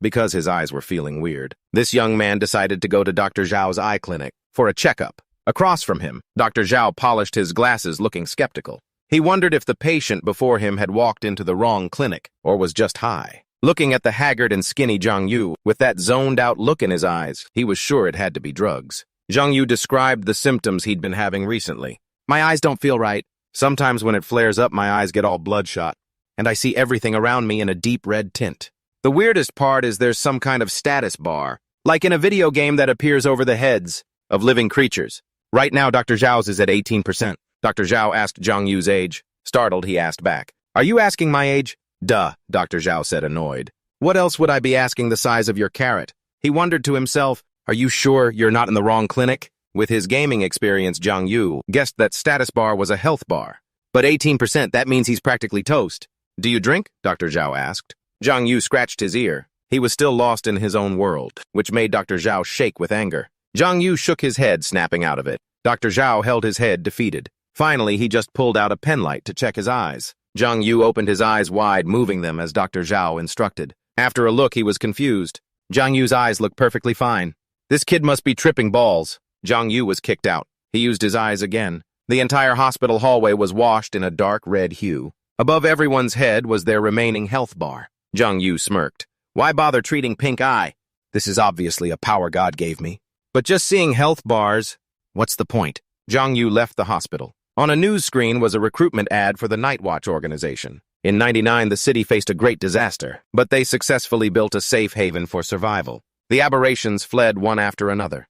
because his eyes were feeling weird. This young man decided to go to Dr. Zhao's eye clinic for a checkup. Across from him, Dr. Zhao polished his glasses looking skeptical. He wondered if the patient before him had walked into the wrong clinic or was just high. Looking at the haggard and skinny Zhang Yu with that zoned-out look in his eyes, he was sure it had to be drugs. Zhang Yu described the symptoms he'd been having recently. My eyes don't feel right. Sometimes when it flares up, my eyes get all bloodshot, and I see everything around me in a deep red tint. The weirdest part is there's some kind of status bar, like in a video game that appears over the heads of living creatures. Right now, Dr. Zhao's is at 18%. Dr. Zhao asked Zhang Yu's age. Startled, he asked back, "Are you asking my age?" "Duh," Dr. Zhao said, annoyed. "What else would I be asking the size of your carrot?" He wondered to himself, "Are you sure you're not in the wrong clinic?" With his gaming experience, Zhang Yu guessed that status bar was a health bar. But 18%, that means he's practically toast. "Do you drink?" Dr. Zhao asked. Zhang Yu scratched his ear. He was still lost in his own world, which made Dr. Zhao shake with anger. Zhang Yu shook his head, snapping out of it. Dr. Zhao held his head, defeated. Finally, he just pulled out a pen light to check his eyes. Zhang Yu opened his eyes wide, moving them as Dr. Zhao instructed. After a look, he was confused. Zhang Yu's eyes looked perfectly fine. This kid must be tripping balls. Zhang Yu was kicked out. He used his eyes again. The entire hospital hallway was washed in a dark red hue. Above everyone's head was their remaining health bar. Zhang Yu smirked. Why bother treating pink eye? This is obviously a power God gave me. But just seeing health bars, what's the point? Zhang Yu left the hospital. On a news screen was a recruitment ad for the Night Watch organization. In '99, the city faced a great disaster, but they successfully built a safe haven for survival. The aberrations fled one after another.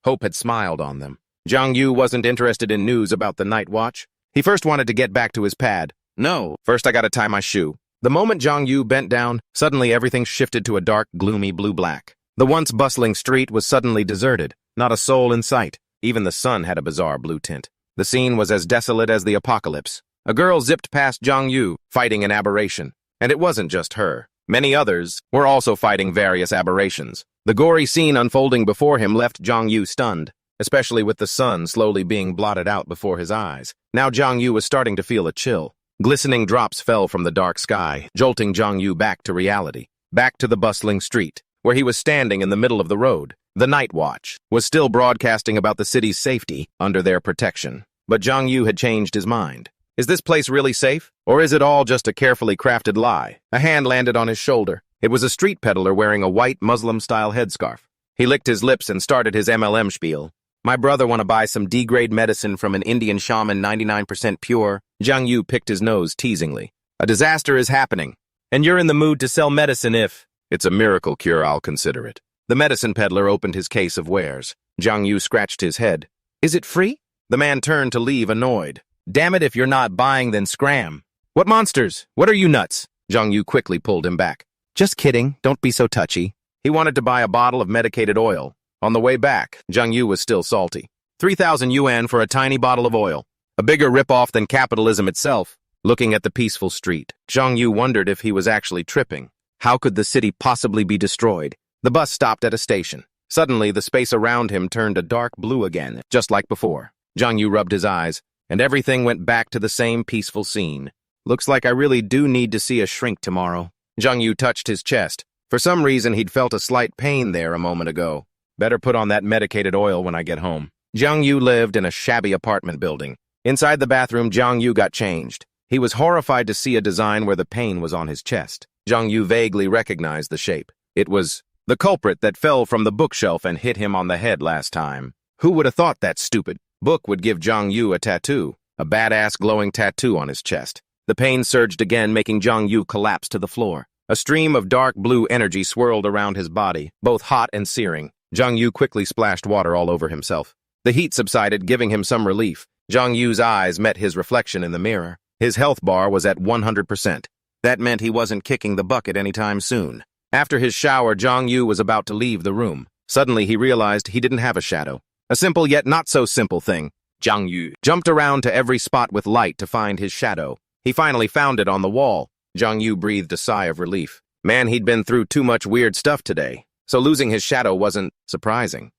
Hope had smiled on them. Zhang Yu wasn't interested in news about the Night Watch. He first wanted to get back to his pad. No, first I gotta tie my shoe. The moment Zhang Yu bent down, suddenly everything shifted to a dark, gloomy blue-black. The once bustling street was suddenly deserted, not a soul in sight. Even the sun had a bizarre blue tint. The scene was as desolate as the apocalypse. A girl zipped past Zhang Yu, fighting an aberration. And it wasn't just her. Many others were also fighting various aberrations. The gory scene unfolding before him left Zhang Yu stunned, especially with the sun slowly being blotted out before his eyes. Now Zhang Yu was starting to feel a chill. Glistening drops fell from the dark sky, jolting Zhang Yu back to reality, back to the bustling street, where he was standing in the middle of the road. The Night Watch was still broadcasting about the city's safety under their protection. But Zhang Yu had changed his mind. Is this place really safe? Or is it all just a carefully crafted lie? A hand landed on his shoulder. It was a street peddler wearing a white Muslim-style headscarf. He licked his lips and started his MLM spiel. My brother want to buy some D-grade medicine from an Indian shaman 99% pure. Zhang Yu picked his nose teasingly. A disaster is happening, and you're in the mood to sell medicine if it's a miracle cure, I'll consider it. The medicine peddler opened his case of wares. Zhang Yu scratched his head. Is it free? The man turned to leave, annoyed. Damn it, if you're not buying, then scram. What monsters? What are you nuts? Zhang Yu quickly pulled him back. Just kidding, don't be so touchy. He wanted to buy a bottle of medicated oil. On the way back, Zhang Yu was still salty. 3,000 yuan for a tiny bottle of oil. A bigger ripoff than capitalism itself. Looking at the peaceful street, Zhang Yu wondered if he was actually tripping. How could the city possibly be destroyed? The bus stopped at a station. Suddenly, the space around him turned a dark blue again, just like before. Zhang Yu rubbed his eyes, and everything went back to the same peaceful scene. Looks like I really do need to see a shrink tomorrow. Zhang Yu touched his chest. For some reason, he'd felt a slight pain there a moment ago. Better put on that medicated oil when I get home. Zhang Yu lived in a shabby apartment building. Inside the bathroom, Zhang Yu got changed. He was horrified to see a design where the pain was on his chest. Zhang Yu vaguely recognized the shape. It was the culprit that fell from the bookshelf and hit him on the head last time. Who would have thought that stupid book would give Zhang Yu a tattoo? A badass glowing tattoo on his chest. The pain surged again, making Zhang Yu collapse to the floor. A stream of dark blue energy swirled around his body, both hot and searing. Zhang Yu quickly splashed water all over himself. The heat subsided, giving him some relief. Zhang Yu's eyes met his reflection in the mirror. His health bar was at 100%. That meant he wasn't kicking the bucket anytime soon. After his shower, Zhang Yu was about to leave the room. Suddenly, he realized he didn't have a shadow. A simple yet not so simple thing. Zhang Yu jumped around to every spot with light to find his shadow. He finally found it on the wall. Zhang Yu breathed a sigh of relief. Man, he'd been through too much weird stuff today, so losing his shadow wasn't surprising.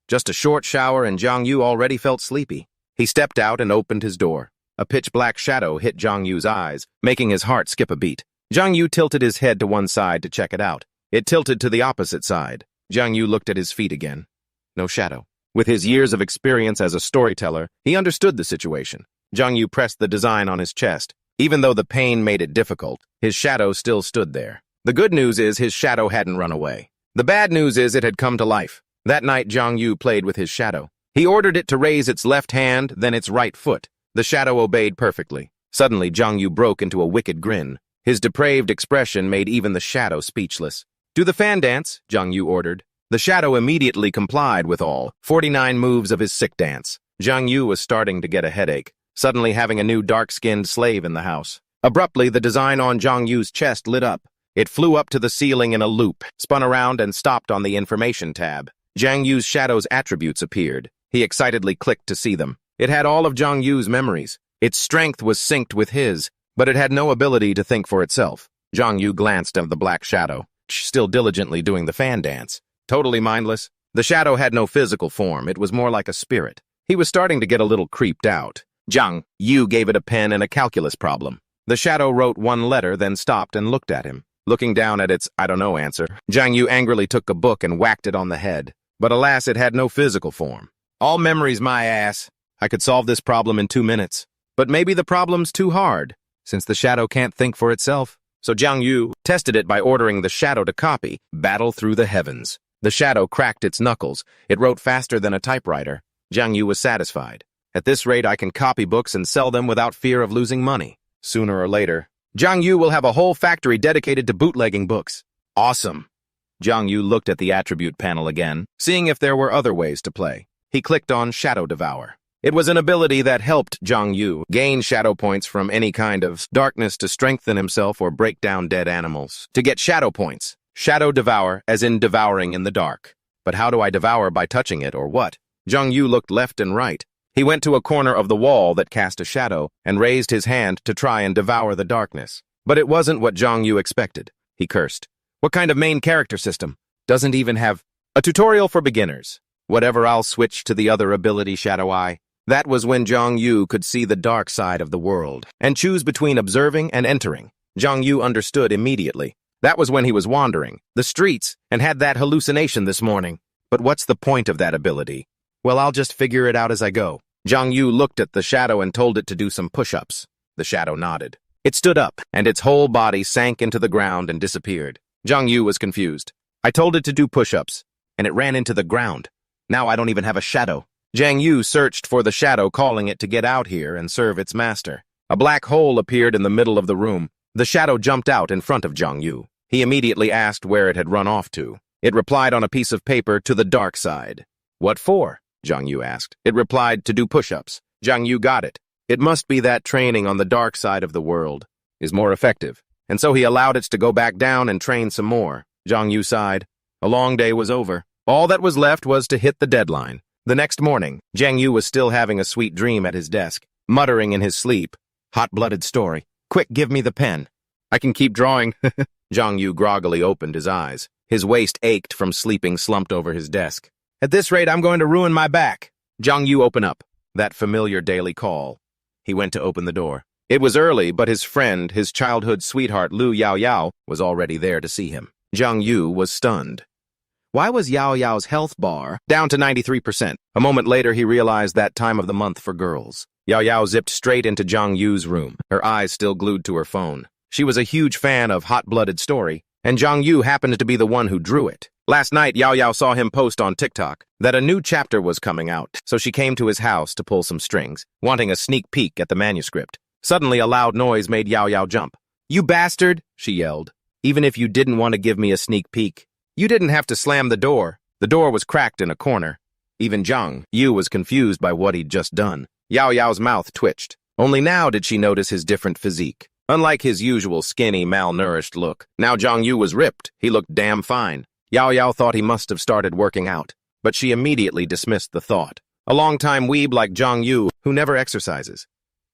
Just a short shower and Zhang Yu already felt sleepy. He stepped out and opened his door. A pitch-black shadow hit Zhang Yu's eyes, making his heart skip a beat. Zhang Yu tilted his head to one side to check it out. It tilted to the opposite side. Jiang Yu looked at his feet again. No shadow. With his years of experience as a storyteller, he understood the situation. Jiang Yu pressed the design on his chest. Even though the pain made it difficult, his shadow still stood there. The good news is his shadow hadn't run away. The bad news is it had come to life. That night, Jiang Yu played with his shadow. He ordered it to raise its left hand, then its right foot. The shadow obeyed perfectly. Suddenly, Jiang Yu broke into a wicked grin. His depraved expression made even the shadow speechless. "Do the fan dance," Jiang Yu ordered. The shadow immediately complied with all 49 moves of his sick dance. Jiang Yu was starting to get a headache, suddenly having a new dark-skinned slave in the house. Abruptly, the design on Jiang Yu's chest lit up. It flew up to the ceiling in a loop, spun around and stopped on the information tab. Jiang Yu's shadow's attributes appeared. He excitedly clicked to see them. It had all of Jiang Yu's memories. Its strength was synced with his, but it had no ability to think for itself. Jiang Yu glanced at the black shadow, still diligently doing the fan dance. Totally mindless. The shadow had no physical form. It was more like a spirit. He was starting to get a little creeped out. Jiang Yu gave it a pen and a calculus problem. The shadow wrote one letter, then stopped and looked at him. Looking down at its "I don't know" answer, Jiang Yu angrily took a book and whacked it on the head. But alas, it had no physical form. "All memories, my ass. I could solve this problem in 2 minutes. But maybe the problem's too hard, since the shadow can't think for itself." So Jiang Yu tested it by ordering the shadow to copy "Battle Through the Heavens." The shadow cracked its knuckles. It wrote faster than a typewriter. Jiang Yu was satisfied. "At this rate, I can copy books and sell them without fear of losing money. Sooner or later, Jiang Yu will have a whole factory dedicated to bootlegging books. Awesome." Jiang Yu looked at the attribute panel again, seeing if there were other ways to play. He clicked on Shadow Devour. It was an ability that helped Jiang Yu gain shadow points from any kind of darkness to strengthen himself or break down dead animals. To get shadow points, Shadow Devour, as in devouring in the dark. But how do I devour, by touching it or what? Jiang Yu looked left and right. He went to a corner of the wall that cast a shadow and raised his hand to try and devour the darkness. But it wasn't what Jiang Yu expected. He cursed. "What kind of main character system? Doesn't even have a tutorial for beginners. Whatever, I'll switch to the other ability, Shadow Eye." That was when Jiang Yu could see the dark side of the world and choose between observing and entering. Jiang Yu understood immediately. That was when he was wandering the streets and had that hallucination this morning. But what's the point of that ability? Well, I'll just figure it out as I go. Jiang Yu looked at the shadow and told it to do some push-ups. The shadow nodded. It stood up, and its whole body sank into the ground and disappeared. Jiang Yu was confused. I told it to do push-ups, and it ran into the ground. Now I don't even have a shadow. Jiang Yu searched for the shadow, calling it to get out here and serve its master. A black hole appeared in the middle of the room. The shadow jumped out in front of Jiang Yu. He immediately asked where it had run off to. It replied on a piece of paper, "To the dark side." "What for?" Jiang Yu asked. It replied, "To do push-ups." Jiang Yu got it. It must be that training on the dark side of the world is more effective. And so he allowed it to go back down and train some more. Jiang Yu sighed. A long day was over. All that was left was to hit the deadline. The next morning, Jiang Yu was still having a sweet dream at his desk, muttering in his sleep, "Hot-blooded story. Quick, give me the pen. I can keep drawing." Jiang Yu groggily opened his eyes. His waist ached from sleeping slumped over his desk. "At this rate, I'm going to ruin my back." Jiang Yu, open up. That familiar daily call. He went to open the door. It was early, but his friend, his childhood sweetheart Lu Yao Yao, was already there to see him. Jiang Yu was stunned. Why was Yao Yao's health bar down to 93%? A moment later, he realized that time of the month for girls. Yao Yao zipped straight into Jiang Yu's room, her eyes still glued to her phone. She was a huge fan of Hot-Blooded Story, and Jiang Yu happened to be the one who drew it. Last night, Yao Yao saw him post on TikTok that a new chapter was coming out, so she came to his house to pull some strings, wanting a sneak peek at the manuscript. Suddenly, a loud noise made Yao Yao jump. "You bastard!" she yelled. "Even if you didn't want to give me a sneak peek, you didn't have to slam the door." The door was cracked in a corner. Even Jiang Yu was confused by what he'd just done. Yao Yao's mouth twitched. Only now did she notice his different physique. Unlike his usual skinny, malnourished look, now Jiang Yu was ripped. He looked damn fine. Yao Yao thought he must have started working out, but she immediately dismissed the thought. A long-time weeb like Jiang Yu, who never exercises.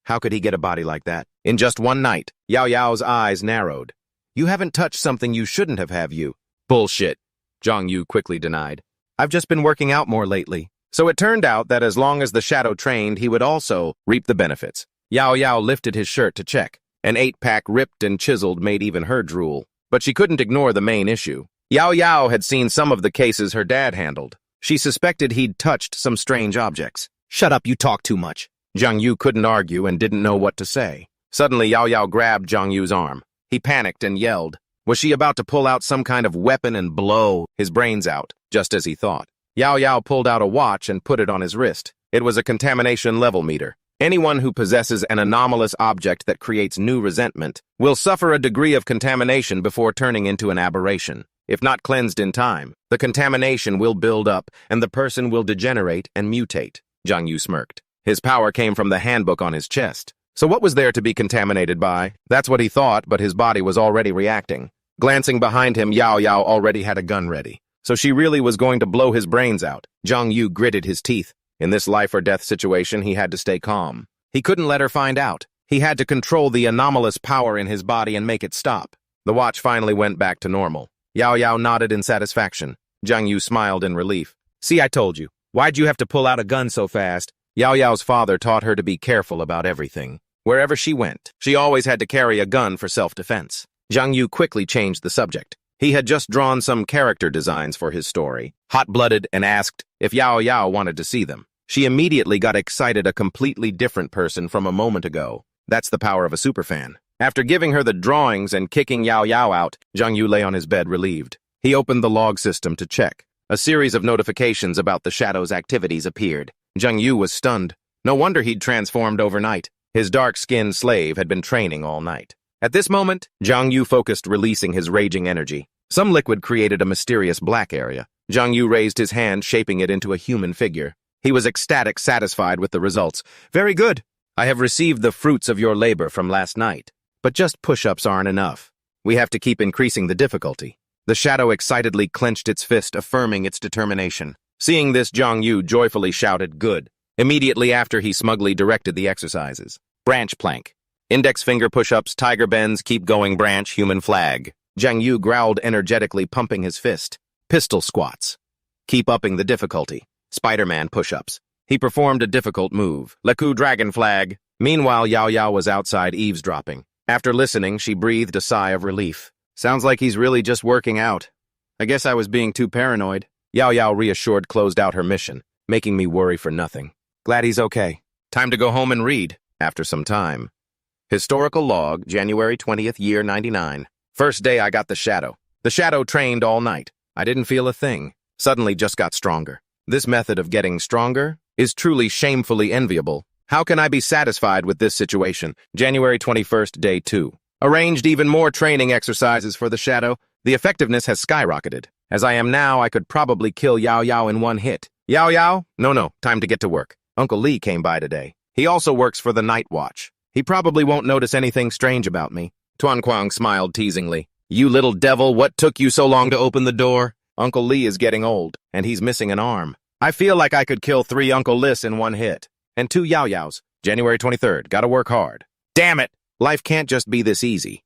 How could he get a body like that? In just one night, Yao Yao's eyes narrowed. "You haven't touched something you shouldn't have you?" "Bullshit," Jiang Yu quickly denied. "I've just been working out more lately." So it turned out that as long as the shadow trained, he would also reap the benefits. Yao Yao lifted his shirt to check. An 8-pack ripped and chiseled made even her drool. But she couldn't ignore the main issue. Yao Yao had seen some of the cases her dad handled. She suspected he'd touched some strange objects. "Shut up, you talk too much." Zhang Yu couldn't argue and didn't know what to say. Suddenly, Yao Yao grabbed Zhang Yu's arm. He panicked and yelled. Was she about to pull out some kind of weapon and blow his brains out, just as he thought? Yao Yao pulled out a watch and put it on his wrist. It was a contamination level meter. Anyone who possesses an anomalous object that creates new resentment will suffer a degree of contamination before turning into an aberration. If not cleansed in time, the contamination will build up and the person will degenerate and mutate. Zhang Yu smirked. His power came from the handbook on his chest. So what was there to be contaminated by? That's what he thought, but his body was already reacting. Glancing behind him, Yao Yao already had a gun ready. So she really was going to blow his brains out. Zhang Yu gritted his teeth. In this life-or-death situation, he had to stay calm. He couldn't let her find out. He had to control the anomalous power in his body and make it stop. The watch finally went back to normal. Yao Yao nodded in satisfaction. Zhang Yu smiled in relief. "See, I told you. Why'd you have to pull out a gun so fast?" Yao Yao's father taught her to be careful about everything. Wherever she went, she always had to carry a gun for self-defense. Zhang Yu quickly changed the subject. He had just drawn some character designs for his story, hot-blooded, and asked if Yao Yao wanted to see them. She immediately got excited, a completely different person from a moment ago. That's the power of a superfan. After giving her the drawings and kicking Yao Yao out, Zhang Yu lay on his bed relieved. He opened the log system to check. A series of notifications about the Shadow's activities appeared. Zhang Yu was stunned. No wonder he'd transformed overnight. His dark-skinned slave had been training all night. At this moment, Zhang Yu focused, releasing his raging energy. Some liquid created a mysterious black area. Zhang Yu raised his hand, shaping it into a human figure. He was ecstatic, satisfied with the results. "Very good. I have received the fruits of your labor from last night. But just push-ups aren't enough. We have to keep increasing the difficulty." The shadow excitedly clenched its fist, affirming its determination. Seeing this, Zhang Yu joyfully shouted, "Good." Immediately after, he smugly directed the exercises. Branch plank. Index finger push-ups, tiger bends, keep going branch, human flag. Zhang Yu growled energetically, pumping his fist. Pistol squats. Keep upping the difficulty. Spider-Man push-ups. He performed a difficult move. Leku dragon flag. Meanwhile, Yao Yao was outside eavesdropping. After listening, she breathed a sigh of relief. "Sounds like he's really just working out. I guess I was being too paranoid." Yao Yao, reassured, closed out her mission, making me worry for nothing. "Glad he's okay. Time to go home and read." After some time. Historical log, January 20th, year 99. First day I got the shadow. The shadow trained all night. I didn't feel a thing. Suddenly just got stronger. This method of getting stronger is truly shamefully enviable. How can I be satisfied with this situation? January 21st, day 2. Arranged even more training exercises for the shadow. The effectiveness has skyrocketed. As I am now, I could probably kill Yao Yao in one hit. Yao Yao? No, time to get to work. Uncle Lee came by today. He also works for the night watch. He probably won't notice anything strange about me. Tuan Quang smiled teasingly. "You little devil, what took you so long to open the door?" Uncle Lee is getting old, and he's missing an arm. I feel like I could kill 3 Uncle Lis in one hit. And 2 Yao Yaos. January 23rd, gotta work hard. Damn it! Life can't just be this easy.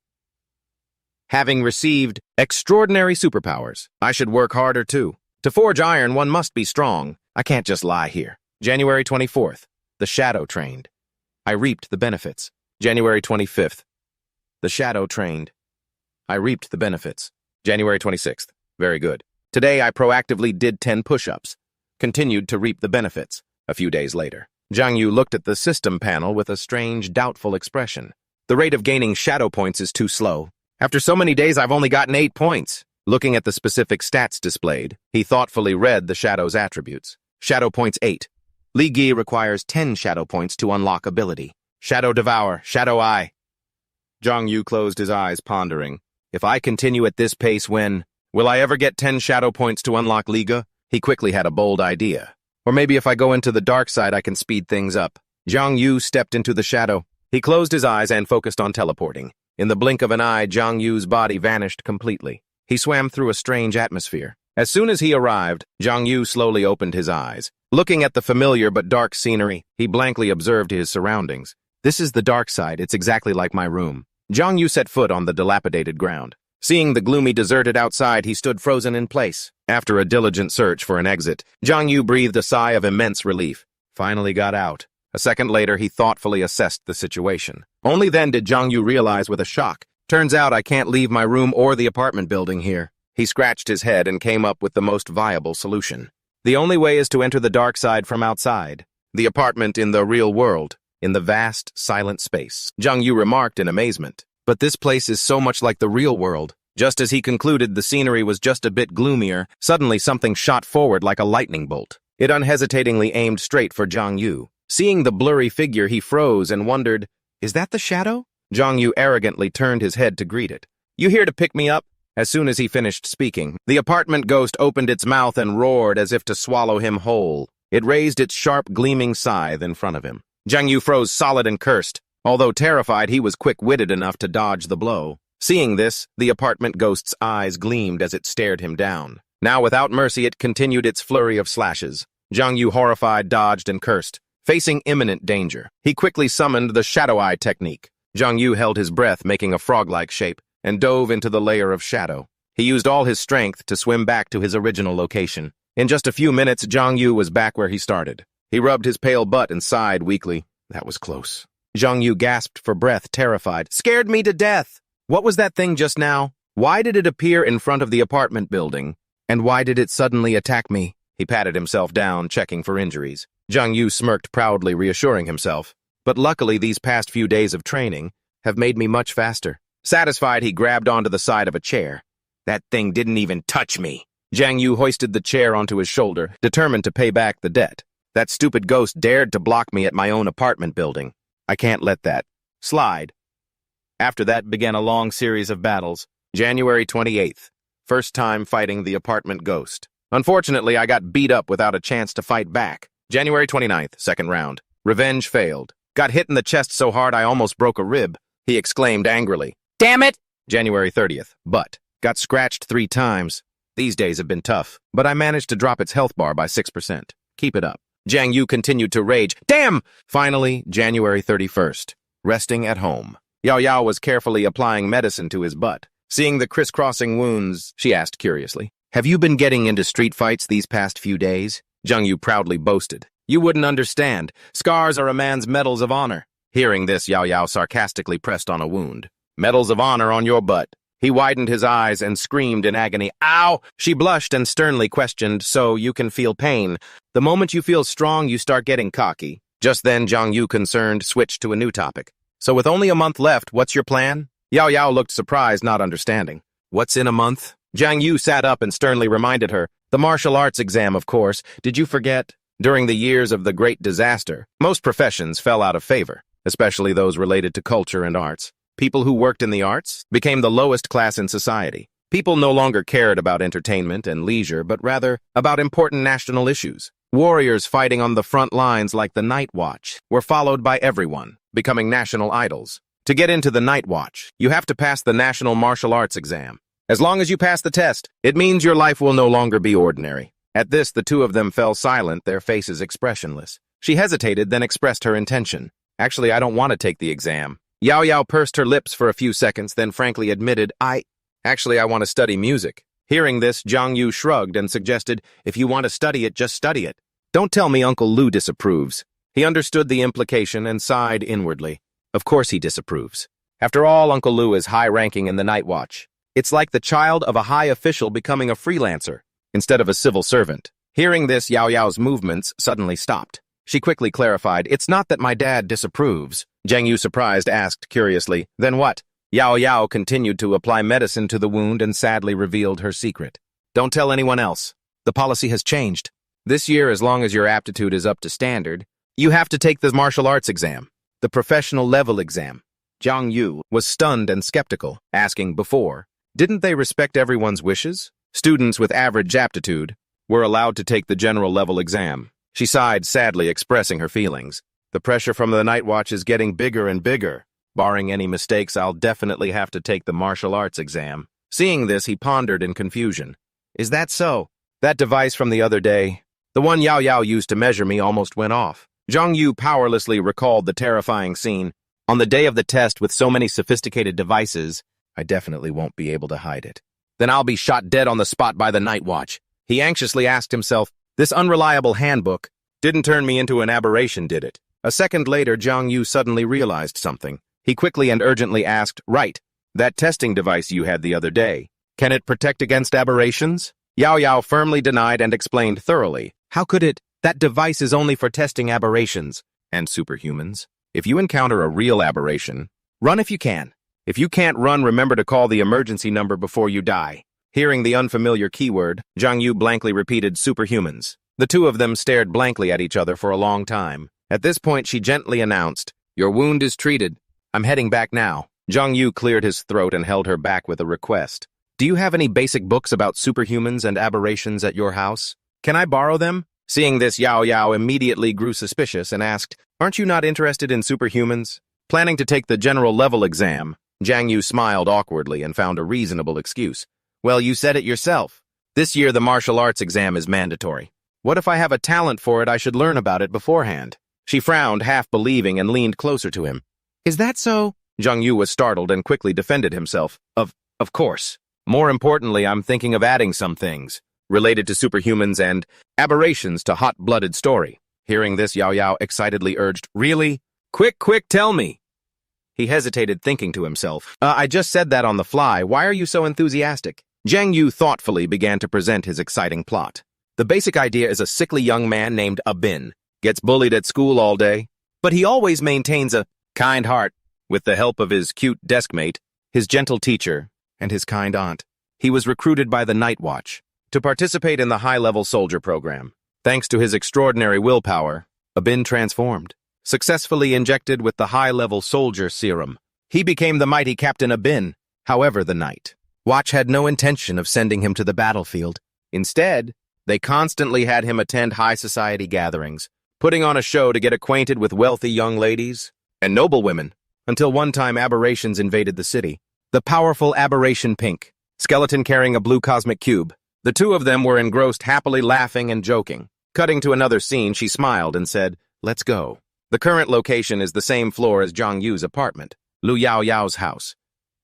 Having received extraordinary superpowers, I should work harder too. To forge iron, one must be strong. I can't just lie here. January 24th. The shadow trained. I reaped the benefits. January 25th. The shadow trained. I reaped the benefits. January 26th. Very good. Today I proactively did 10 push-ups. Continued to reap the benefits. A few days later. Zhang Yu looked at the system panel with a strange, doubtful expression. The rate of gaining shadow points is too slow. After so many days, I've only gotten 8 points. Looking at the specific stats displayed, he thoughtfully read the shadow's attributes. Shadow points 8. Li Gi requires 10 shadow points to unlock ability. Shadow Devour, Shadow Eye. Zhang Yu closed his eyes, pondering. If I continue at this pace, will I ever get 10 shadow points to unlock Liga? He quickly had a bold idea. Or maybe if I go into the dark side, I can speed things up. Zhang Yu stepped into the shadow. He closed his eyes and focused on teleporting. In the blink of an eye, Zhang Yu's body vanished completely. He swam through a strange atmosphere. As soon as he arrived, Zhang Yu slowly opened his eyes. Looking at the familiar but dark scenery, he blankly observed his surroundings. This is the dark side. It's exactly like my room. Zhang Yu set foot on the dilapidated ground. Seeing the gloomy, deserted outside, he stood frozen in place. After a diligent search for an exit, Zhang Yu breathed a sigh of immense relief. Finally got out. A second later, he thoughtfully assessed the situation. Only then did Zhang Yu realize with a shock, turns out I can't leave my room or the apartment building here. He scratched his head and came up with the most viable solution. The only way is to enter the dark side from outside. The apartment in the real world, in the vast, silent space. Jung Yu remarked in amazement. But this place is so much like the real world. Just as he concluded the scenery was just a bit gloomier, suddenly something shot forward like a lightning bolt. It unhesitatingly aimed straight for Jung Yu. Seeing the blurry figure, he froze and wondered, "Is that the shadow?" Jung Yu arrogantly turned his head to greet it. "You here to pick me up?" As soon as he finished speaking, the apartment ghost opened its mouth and roared as if to swallow him whole. It raised its sharp, gleaming scythe in front of him. Jung Yu froze solid and cursed. Although terrified, he was quick-witted enough to dodge the blow. Seeing this, the apartment ghost's eyes gleamed as it stared him down. Now, without mercy, it continued its flurry of slashes. Jung Yu, horrified, dodged and cursed. Facing imminent danger, he quickly summoned the Shadow Eye technique. Jung Yu held his breath, making a frog-like shape, and dove into the layer of shadow. He used all his strength to swim back to his original location. In just a few minutes, Jung Yu was back where he started. He rubbed his pale butt and sighed weakly. That was close. Jung Yu gasped for breath, terrified. "Scared me to death! What was that thing just now? Why did it appear in front of the apartment building? And why did it suddenly attack me?" He patted himself down, checking for injuries. Jung Yu smirked proudly, reassuring himself. "But luckily, these past few days of training have made me much faster." Satisfied, he grabbed onto the side of a chair. "That thing didn't even touch me." Jung Yu hoisted the chair onto his shoulder, determined to pay back the debt. "That stupid ghost dared to block me at my own apartment building. I can't let that slide." After that began a long series of battles. January 28th. First time fighting the apartment ghost. Unfortunately, I got beat up without a chance to fight back. January 29th, second round. Revenge failed. Got hit in the chest so hard I almost broke a rib. He exclaimed angrily. "Damn it!" January 30th. Butt. Got scratched 3 times. These days have been tough, but I managed to drop its health bar by 6%. Keep it up. Jung Yu continued to rage. "Damn!" Finally, January 31st. Resting at home. Yao Yao was carefully applying medicine to his butt. Seeing the crisscrossing wounds, she asked curiously, "Have you been getting into street fights these past few days?" Jung Yu proudly boasted. "You wouldn't understand. Scars are a man's medals of honor." Hearing this, Yao Yao sarcastically pressed on a wound. "Medals of honor on your butt." He widened his eyes and screamed in agony. "Ow!" She blushed and sternly questioned, "So you can feel pain. The moment you feel strong, you start getting cocky." Just then, Jung Yu, concerned, switched to a new topic. "So with only a month left, what's your plan?" Yao Yao looked surprised, not understanding. "What's in a month?" Jung Yu sat up and sternly reminded her. "The martial arts exam, of course. Did you forget? During the years of the Great Disaster, most professions fell out of favor, especially those related to culture and arts. People who worked in the arts became the lowest class in society. People no longer cared about entertainment and leisure, but rather about important national issues. Warriors fighting on the front lines like the Night Watch were followed by everyone, becoming national idols. To get into the Night Watch, you have to pass the National Martial Arts exam. As long as you pass the test, it means your life will no longer be ordinary. At this, the two of them fell silent, their faces expressionless. She hesitated, then expressed her intention. "Actually, I don't want to take the exam." Yao Yao pursed her lips for a few seconds, then frankly admitted, I want to study music." Hearing this, Jung Yu shrugged and suggested, "If you want to study it, just study it. Don't tell me Uncle Lu disapproves." He understood the implication and sighed inwardly. Of course he disapproves. After all, Uncle Lu is high-ranking in the Night Watch. It's like the child of a high official becoming a freelancer instead of a civil servant. Hearing this, Yao Yao's movements suddenly stopped. She quickly clarified, "It's not that my dad disapproves." Jung Yu, surprised, asked curiously, "Then what?" Yao Yao continued to apply medicine to the wound and sadly revealed her secret. "Don't tell anyone else. The policy has changed. This year, as long as your aptitude is up to standard, you have to take the martial arts exam, the professional level exam." Jung Yu was stunned and skeptical, asking before, didn't they respect everyone's wishes? Students with average aptitude were allowed to take the general level exam. She sighed sadly, expressing her feelings. "The pressure from the Night Watch is getting bigger and bigger. Barring any mistakes, I'll definitely have to take the martial arts exam." Seeing this, he pondered in confusion. "Is that so? That device from the other day, the one Yao Yao used to measure me, almost went off." Jung Yu powerlessly recalled the terrifying scene. "On the day of the test, with so many sophisticated devices, I definitely won't be able to hide it. Then I'll be shot dead on the spot by the Night Watch." He anxiously asked himself, this unreliable handbook didn't turn me into an aberration, did it? A second later, Jung Yu suddenly realized something. He quickly and urgently asked, "Right, that testing device you had the other day. Can it protect against aberrations? Yao Yao firmly denied and explained thoroughly. How could it? That device is only for testing aberrations and superhumans. If you encounter a real aberration, run if you can. If you can't run, remember to call the emergency number before you die. Hearing the unfamiliar keyword, Zhang Yu blankly repeated superhumans. The two of them stared blankly at each other for a long time. At this point, she gently announced, "Your wound is treated. I'm heading back now." Zhang Yu cleared his throat and held her back with a request. "Do you have any basic books about superhumans and aberrations at your house? Can I borrow them?" Seeing this, Yao Yao immediately grew suspicious and asked, "Aren't you not interested in superhumans? Planning to take the general level exam?" Zhang Yu smiled awkwardly and found a reasonable excuse. "Well, you said it yourself. This year the martial arts exam is mandatory. What if I have a talent for it? I should learn about it beforehand." She frowned, half believing, and leaned closer to him. "Is that so?" Zhang Yu was startled and quickly defended himself. Of course. More importantly, I'm thinking of adding some things related to superhumans and aberrations to hot-blooded story." Hearing this, Yao Yao excitedly urged, "Really? Quick, tell me." He hesitated, thinking to himself, I just said that on the fly. Why are you so enthusiastic?" Zhang Yu thoughtfully began to present his exciting plot. The basic idea is a sickly young man named Abin. Gets bullied at school all day, but he always maintains a kind heart. With the help of his cute deskmate, his gentle teacher, and his kind aunt, he was recruited by the Night Watch to participate in the high-level soldier program. Thanks to his extraordinary willpower, Abin transformed, successfully injected with the high-level soldier serum. He became the mighty Captain Abin. However, the Night Watch had no intention of sending him to the battlefield. Instead, they constantly had him attend high society gatherings, putting on a show to get acquainted with wealthy young ladies and noble women, until one time aberrations invaded the city. The powerful aberration Pink, skeleton carrying a blue cosmic cube. The two of them were engrossed, happily laughing and joking. Cutting to another scene, she smiled and said, "Let's go." The current location is the same floor as Zhang Yu's apartment, Lu Yao Yao's house.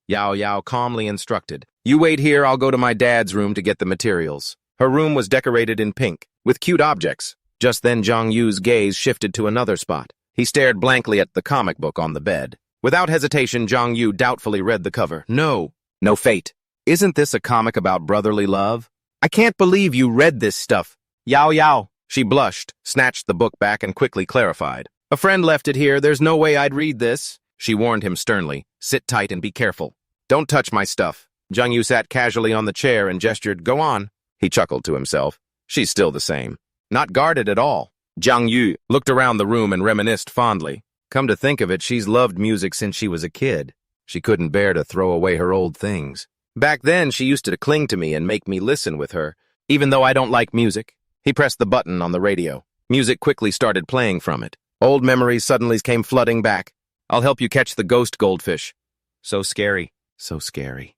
Yao Yao calmly instructed, "You wait here, I'll go to my dad's room to get the materials." Her room was decorated in pink, with cute objects. Just then Zhang Yu's gaze shifted to another spot. He stared blankly at the comic book on the bed. Without hesitation, Zhang Yu doubtfully read the cover. No fate. Isn't this a comic about brotherly love? I can't believe you read this stuff. Yao Yao. She blushed, snatched the book back, and quickly clarified. "A friend left it here. There's no way I'd read this." She warned him sternly. "Sit tight and be careful. Don't touch my stuff." Zhang Yu sat casually on the chair and gestured, "Go on." He chuckled to himself. She's still the same. Not guarded at all. Zhang Yu looked around the room and reminisced fondly. Come to think of it, she's loved music since she was a kid. She couldn't bear to throw away her old things. Back then, she used to cling to me and make me listen with her, even though I don't like music. He pressed the button on the radio. Music quickly started playing from it. Old memories suddenly came flooding back. "I'll help you catch the ghost goldfish." So scary, so scary.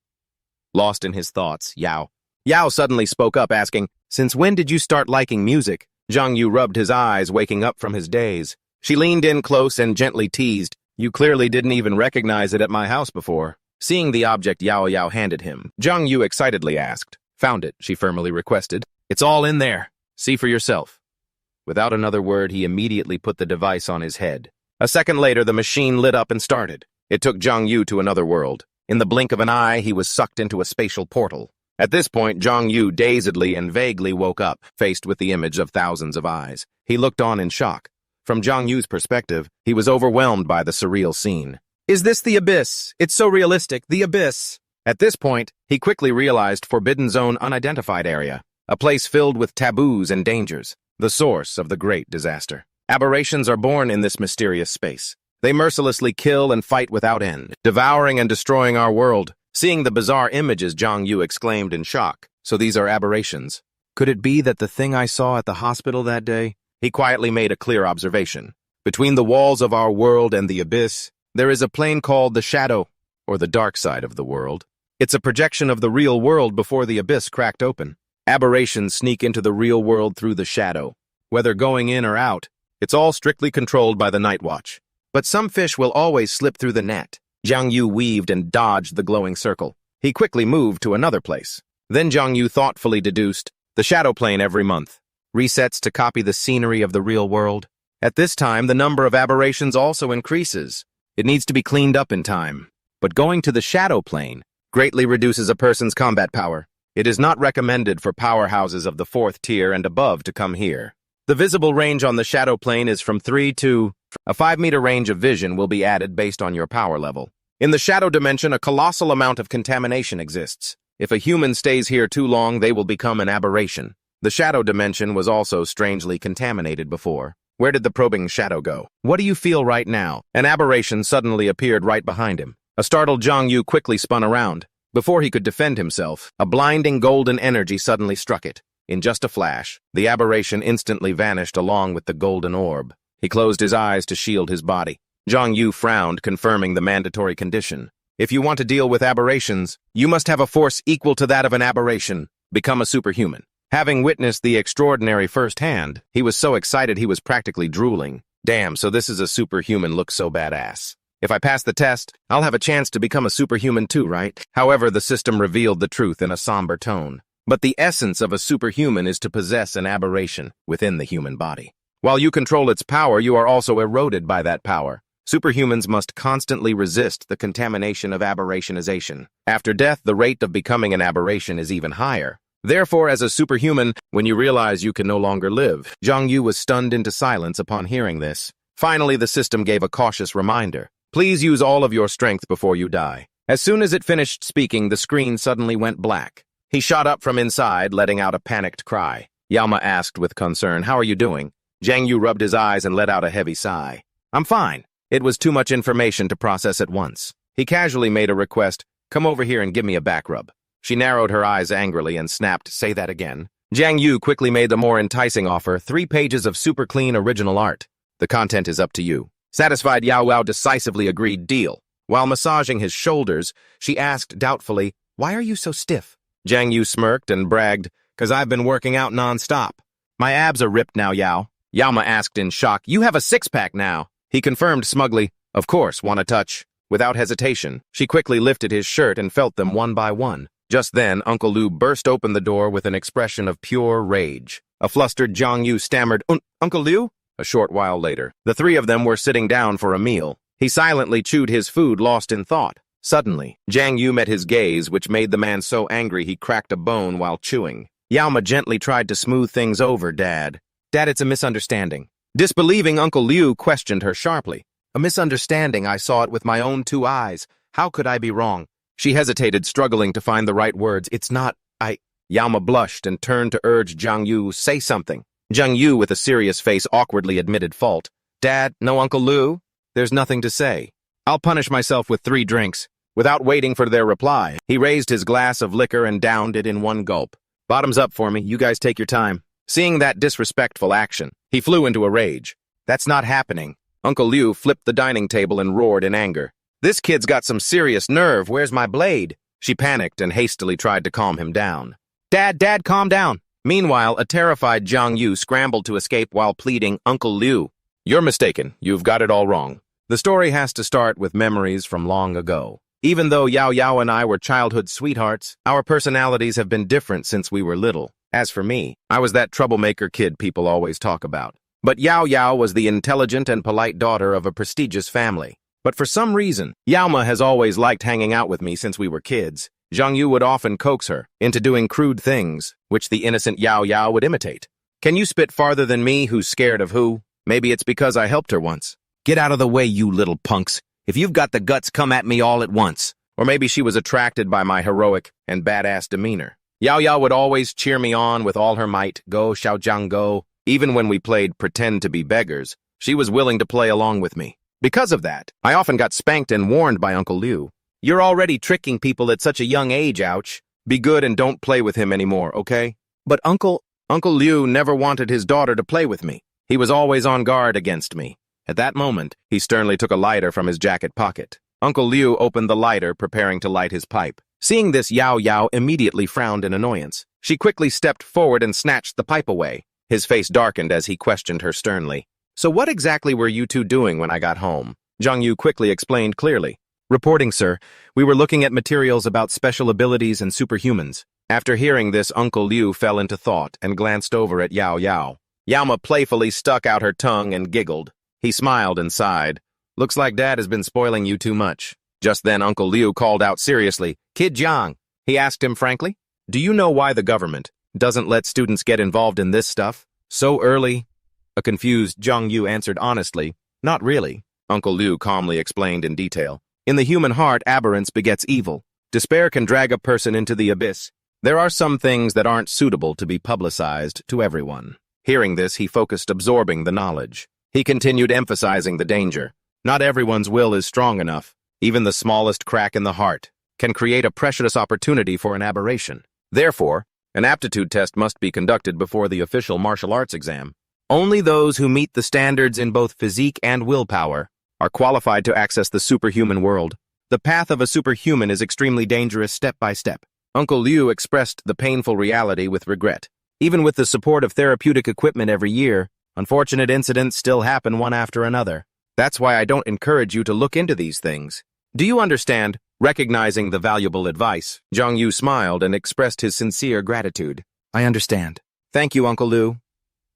Lost in his thoughts, Yao suddenly spoke up, asking, "Since when did you start liking music?" Zhang Yu rubbed his eyes, waking up from his daze. She leaned in close and gently teased, "You clearly didn't even recognize it at my house before." Seeing the object Yao Yao handed him, Zhang Yu excitedly asked. "Found it," she firmly requested. "It's all in there. See for yourself." Without another word, he immediately put the device on his head. A second later, the machine lit up and started. It took Zhang Yu to another world. In the blink of an eye, he was sucked into a spatial portal. At this point, Zhang Yu dazedly and vaguely woke up, faced with the image of thousands of eyes. He looked on in shock. From Zhang Yu's perspective, he was overwhelmed by the surreal scene. "Is this the abyss? It's so realistic, the abyss." At this point, he quickly realized Forbidden Zone unidentified area, a place filled with taboos and dangers, the source of the great disaster. Aberrations are born in this mysterious space. They mercilessly kill and fight without end, devouring and destroying our world. Seeing the bizarre images, Zhang Yu exclaimed in shock. "So these are aberrations. Could it be that the thing I saw at the hospital that day?" He quietly made a clear observation. "Between the walls of our world and the abyss, there is a plane called the shadow, or the dark side of the world. It's a projection of the real world before the abyss cracked open. Aberrations sneak into the real world through the shadow. Whether going in or out, it's all strictly controlled by the Night Watch. But some fish will always slip through the net." Zhang Yu weaved and dodged the glowing circle. He quickly moved to another place. Then Zhang Yu thoughtfully deduced, "The shadow plane every month. Resets to copy the scenery of the real world. At this time, the number of aberrations also increases. It needs to be cleaned up in time. But going to the shadow plane Greatly reduces a person's combat power. It is not recommended for powerhouses of the 4th tier and above to come here. The visible range on the shadow plane is from 3 to... A 5-meter range of vision will be added based on your power level. In the shadow dimension, a colossal amount of contamination exists. If a human stays here too long, they will become an aberration. The shadow dimension was also strangely contaminated before. Where did the probing shadow go? What do you feel right now? An aberration suddenly appeared right behind him. A startled Zhang Yu quickly spun around. Before he could defend himself, a blinding golden energy suddenly struck it. In just a flash, the aberration instantly vanished along with the golden orb. He closed his eyes to shield his body. Zhang Yu frowned, confirming the mandatory condition. If you want to deal with aberrations, you must have a force equal to that of an aberration. Become a superhuman. Having witnessed the extraordinary firsthand, he was so excited he was practically drooling. Damn, so this is a superhuman looks so badass. If I pass the test, I'll have a chance to become a superhuman too, right? However, the system revealed the truth in a somber tone. But the essence of a superhuman is to possess an aberration within the human body. While you control its power, you are also eroded by that power. Superhumans must constantly resist the contamination of aberrationization. After death, the rate of becoming an aberration is even higher. Therefore, as a superhuman, when you realize you can no longer live, Zhang Yu was stunned into silence upon hearing this. Finally, the system gave a cautious reminder. Please use all of your strength before you die. As soon as it finished speaking, the screen suddenly went black. He shot up from inside, letting out a panicked cry. Yalma asked with concern, "How are you doing?" Zhang Yu rubbed his eyes and let out a heavy sigh. "I'm fine." It was too much information to process at once. He casually made a request, "Come over here and give me a back rub." She narrowed her eyes angrily and snapped, "Say that again." Zhang Yu quickly made the more enticing offer, 3 pages of super clean original art. "The content is up to you." Satisfied, Yao Yao decisively agreed, "Deal." While massaging his shoulders, she asked doubtfully, "Why are you so stiff?" Zhang Yu smirked and bragged, "'Cause I've been working out non-stop. My abs are ripped now, Yao." Yalma asked in shock, "You have a 6-pack now." He confirmed smugly, "Of course, want a touch?" Without hesitation, she quickly lifted his shirt and felt them one by one. Just then, Uncle Liu burst open the door with an expression of pure rage. A flustered Zhang Yu stammered, Uncle Liu?" A short while later, the 3 of them were sitting down for a meal. He silently chewed his food, lost in thought. Suddenly, Zhang Yu met his gaze, which made the man so angry he cracked a bone while chewing. Yalma gently tried to smooth things over, Dad, it's a misunderstanding." Disbelieving, Uncle Liu questioned her sharply. "A misunderstanding, I saw it with my own 2 eyes. How could I be wrong?" She hesitated, struggling to find the right words. "It's not, Yalma blushed and turned to urge Zhang Yu, "Say something." Zhang Yu, with a serious face, awkwardly admitted fault. "Dad, no Uncle Liu? There's nothing to say. I'll punish myself with 3 drinks. Without waiting for their reply, he raised his glass of liquor and downed it in one gulp. "Bottoms up for me, you guys take your time." Seeing that disrespectful action, he flew into a rage. "That's not happening." Uncle Liu flipped the dining table and roared in anger. "This kid's got some serious nerve, where's my blade?" She panicked and hastily tried to calm him down. Dad, calm down." Meanwhile, a terrified Zhang Yu scrambled to escape while pleading, "Uncle Liu, you're mistaken, you've got it all wrong." The story has to start with memories from long ago. Even though Yao Yao and I were childhood sweethearts, our personalities have been different since we were little. As for me, I was that troublemaker kid people always talk about. But Yao Yao was the intelligent and polite daughter of a prestigious family. But for some reason, Yaoma has always liked hanging out with me since we were kids. Zhang Yu would often coax her into doing crude things, which the innocent Yao Yao would imitate. "Can you spit farther than me, who's scared of who? Maybe it's because I helped her once." "Get out of the way, you little punks. If you've got the guts, come at me all at once." Or maybe she was attracted by my heroic and badass demeanor. Yao Yao would always cheer me on with all her might, "Go, Xiaojiang, go." Even when we played pretend to be beggars, she was willing to play along with me. Because of that, I often got spanked and warned by Uncle Liu. "You're already tricking people at such a young age, ouch. Be good and don't play with him anymore, okay?" But Uncle Liu never wanted his daughter to play with me. He was always on guard against me. At that moment, he sternly took a lighter from his jacket pocket. Uncle Liu opened the lighter, preparing to light his pipe. Seeing this, Yao Yao immediately frowned in annoyance. She quickly stepped forward and snatched the pipe away. His face darkened as he questioned her sternly. "So what exactly were you 2 doing when I got home?" Zhang Yu quickly explained clearly. "Reporting, sir. We were looking at materials about special abilities and superhumans." After hearing this, Uncle Liu fell into thought and glanced over at Yao Yao. Yaoma playfully stuck out her tongue and giggled. He smiled and sighed. "Looks like Dad has been spoiling you too much." Just then Uncle Liu called out seriously, "Kid Jiang," he asked him frankly, "do you know why the government doesn't let students get involved in this stuff so early?" A confused Zhang Yu answered honestly, "Not really." Uncle Liu calmly explained in detail. "In the human heart, aberrance begets evil. Despair can drag a person into the abyss. There are some things that aren't suitable to be publicized to everyone." Hearing this, he focused, absorbing the knowledge. He continued emphasizing the danger. Not everyone's will is strong enough. Even the smallest crack in the heart can create a precious opportunity for an aberration. Therefore, an aptitude test must be conducted before the official martial arts exam. Only those who meet the standards in both physique and willpower are qualified to access the superhuman world. The path of a superhuman is extremely dangerous step by step. Uncle Liu expressed the painful reality with regret. Even with the support of therapeutic equipment every year, unfortunate incidents still happen one after another. That's why I don't encourage you to look into these things. Do you understand? Recognizing the valuable advice, Zhang Yu smiled and expressed his sincere gratitude. "I understand. Thank you, Uncle Liu."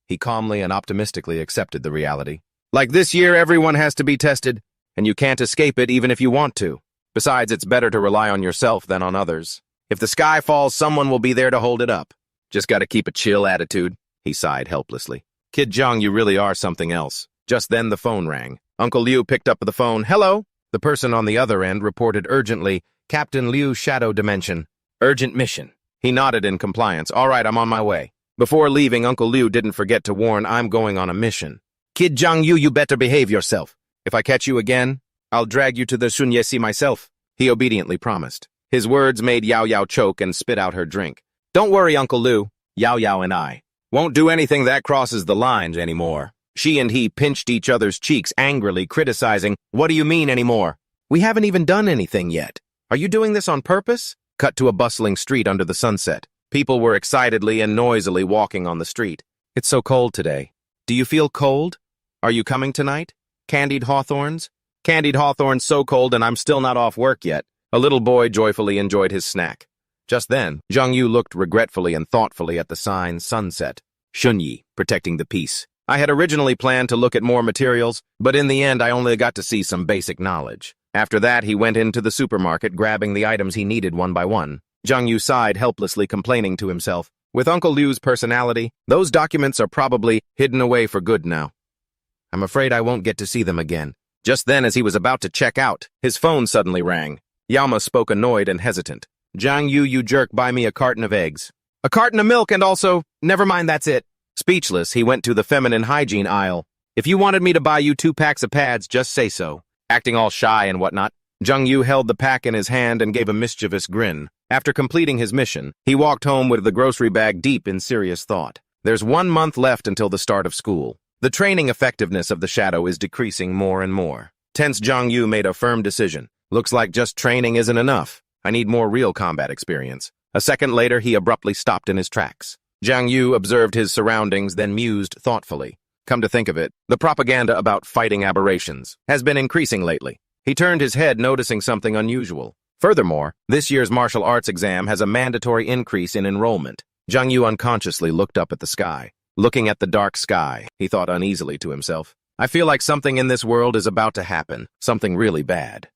He calmly and optimistically accepted the reality. Like this year, everyone has to be tested, and you can't escape it even if you want to. Besides, it's better to rely on yourself than on others. If the sky falls, someone will be there to hold it up. Just gotta keep a chill attitude, he sighed helplessly. "Kid Zhang, you really are something else." Just then the phone rang. Uncle Liu picked up the phone. "Hello?" The person on the other end reported urgently, "Captain Liu, Shadow Dimension. Urgent mission." He nodded in compliance. "All right, I'm on my way." Before leaving, Uncle Liu didn't forget to warn, "I'm going on a mission. Kid Zhang Yu, you better behave yourself. If I catch you again, I'll drag you to the Sunyesi myself." He obediently promised. His words made Yao Yao choke and spit out her drink. "Don't worry, Uncle Liu. Yao Yao and I won't do anything that crosses the lines anymore." She and he pinched each other's cheeks angrily, criticizing, "What do you mean anymore? We haven't even done anything yet. Are you doing this on purpose?" Cut to a bustling street under the sunset. People were excitedly and noisily walking on the street. "It's so cold today. Do you feel cold? Are you coming tonight? Candied hawthorns?" "Candied hawthorns so cold and I'm still not off work yet." A little boy joyfully enjoyed his snack. Just then, Zhang Yu looked regretfully and thoughtfully at the sign "Sunset." "Shunyi, protecting the peace." I had originally planned to look at more materials, but in the end I only got to see some basic knowledge. After that, he went into the supermarket, grabbing the items he needed one by one. Zhang Yu sighed helplessly, complaining to himself. With Uncle Liu's personality, those documents are probably hidden away for good now. I'm afraid I won't get to see them again. Just then, as he was about to check out, his phone suddenly rang. Yama spoke annoyed and hesitant. "Zhang Yu, you jerk, buy me a carton of eggs." "A carton of milk and also, never mind, that's it." Speechless, he went to the feminine hygiene aisle. "If you wanted me to buy you 2 packs of pads, just say so." Acting all shy and whatnot, Zhang Yu held the pack in his hand and gave a mischievous grin. After completing his mission, he walked home with the grocery bag deep in serious thought. There's 1 month left until the start of school. The training effectiveness of the shadow is decreasing more and more. Tense, Zhang Yu made a firm decision. Looks like just training isn't enough. I need more real combat experience. A second later, he abruptly stopped in his tracks. Zhang Yu observed his surroundings, then mused thoughtfully. Come to think of it, the propaganda about fighting aberrations has been increasing lately. He turned his head, noticing something unusual. Furthermore, this year's martial arts exam has a mandatory increase in enrollment. Zhang Yu unconsciously looked up at the sky. Looking at the dark sky, he thought uneasily to himself. I feel like something in this world is about to happen, something really bad.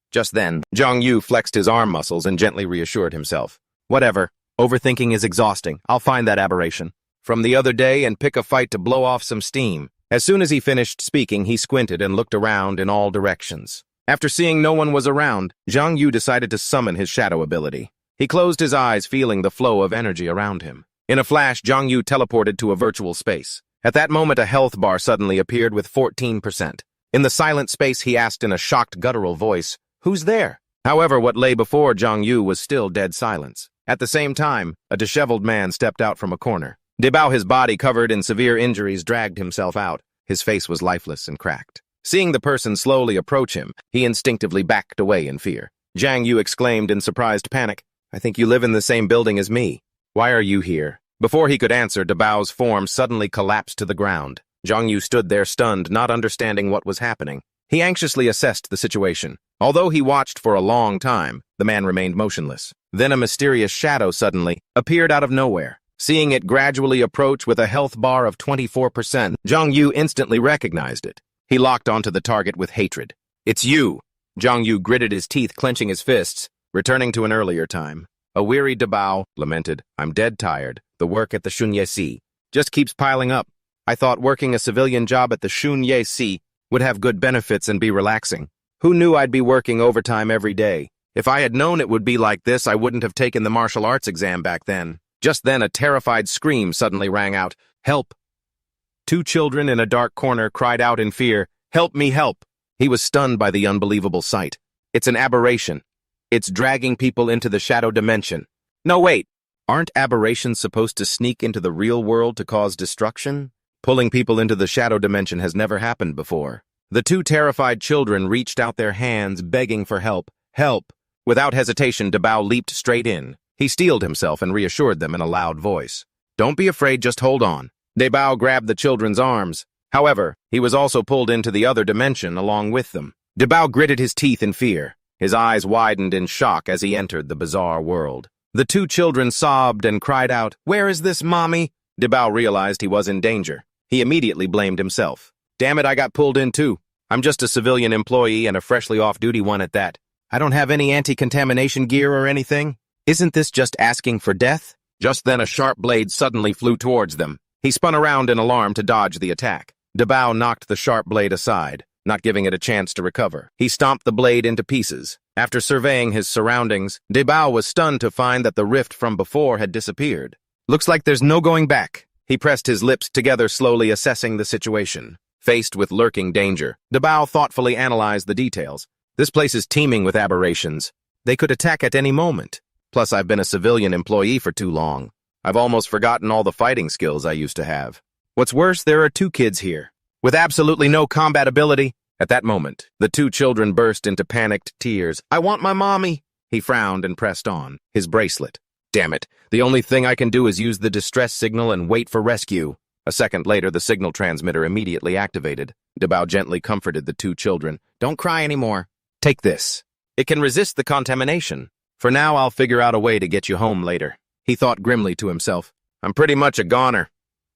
Just then, Zhang Yu flexed his arm muscles and gently reassured himself. Whatever, overthinking is exhausting. I'll find that aberration from the other day and pick a fight to blow off some steam. As soon as he finished speaking, he squinted and looked around in all directions. After seeing no one was around, Zhang Yu decided to summon his shadow ability. He closed his eyes, feeling the flow of energy around him. In a flash, Zhang Yu teleported to a virtual space. At that moment, a health bar suddenly appeared with 14%. In the silent space, he asked in a shocked, guttural voice, "Who's there?" However, what lay before Zhang Yu was still dead silence. At the same time, a disheveled man stepped out from a corner. Debao, his body covered in severe injuries, dragged himself out. His face was lifeless and cracked. Seeing the person slowly approach him, he instinctively backed away in fear. Zhang Yu exclaimed in surprised panic, "I think you live in the same building as me. Why are you here?" Before he could answer, Debao's form suddenly collapsed to the ground. Zhang Yu stood there stunned, not understanding what was happening. He anxiously assessed the situation. Although he watched for a long time, the man remained motionless. Then a mysterious shadow suddenly appeared out of nowhere. Seeing it gradually approach with a health bar of 24%, Zhang Yu instantly recognized it. He locked onto the target with hatred. "It's you!" Zhang Yu gritted his teeth, clenching his fists, returning to an earlier time. A weary Dabao lamented, "I'm dead tired. The work at the Shunye just keeps piling up. I thought working a civilian job at the Shunye would have good benefits and be relaxing. Who knew I'd be working overtime every day? If I had known it would be like this, I wouldn't have taken the martial arts exam back then." Just then, a terrified scream suddenly rang out. "Help!" Two children in a dark corner cried out in fear, "Help me, help!" He was stunned by the unbelievable sight. It's an aberration. It's dragging people into the shadow dimension. No, wait! Aren't aberrations supposed to sneak into the real world to cause destruction? Pulling people into the shadow dimension has never happened before. The two terrified children reached out their hands, begging for help. Help! Without hesitation, Dabao leaped straight in. He steeled himself and reassured them in a loud voice. "Don't be afraid, just hold on." Dabao grabbed the children's arms. However, he was also pulled into the other dimension along with them. Dabao gritted his teeth in fear. His eyes widened in shock as he entered the bizarre world. The two children sobbed and cried out, "Where is this, Mommy?" Dabao realized he was in danger. He immediately blamed himself. "Damn it, I got pulled in too. I'm just a civilian employee and a freshly off-duty one at that. I don't have any anti-contamination gear or anything. Isn't this just asking for death?" Just then a sharp blade suddenly flew towards them. He spun around in alarm to dodge the attack. Dabao knocked the sharp blade aside, not giving it a chance to recover. He stomped the blade into pieces. After surveying his surroundings, Dabao was stunned to find that the rift from before had disappeared. "Looks like there's no going back." He pressed his lips together, slowly assessing the situation. Faced with lurking danger, Dabao thoughtfully analyzed the details. This place is teeming with aberrations. They could attack at any moment. Plus, I've been a civilian employee for too long. I've almost forgotten all the fighting skills I used to have. What's worse, there are two kids here, with absolutely no combat ability. At that moment, the two children burst into panicked tears. "I want my mommy!" He frowned and pressed on his bracelet. "Damn it, the only thing I can do is use the distress signal and wait for rescue." A second later, the signal transmitter immediately activated. Dabao gently comforted the two children. "Don't cry anymore. Take this. It can resist the contamination. For now, I'll figure out a way to get you home later." He thought grimly to himself. "I'm pretty much a goner.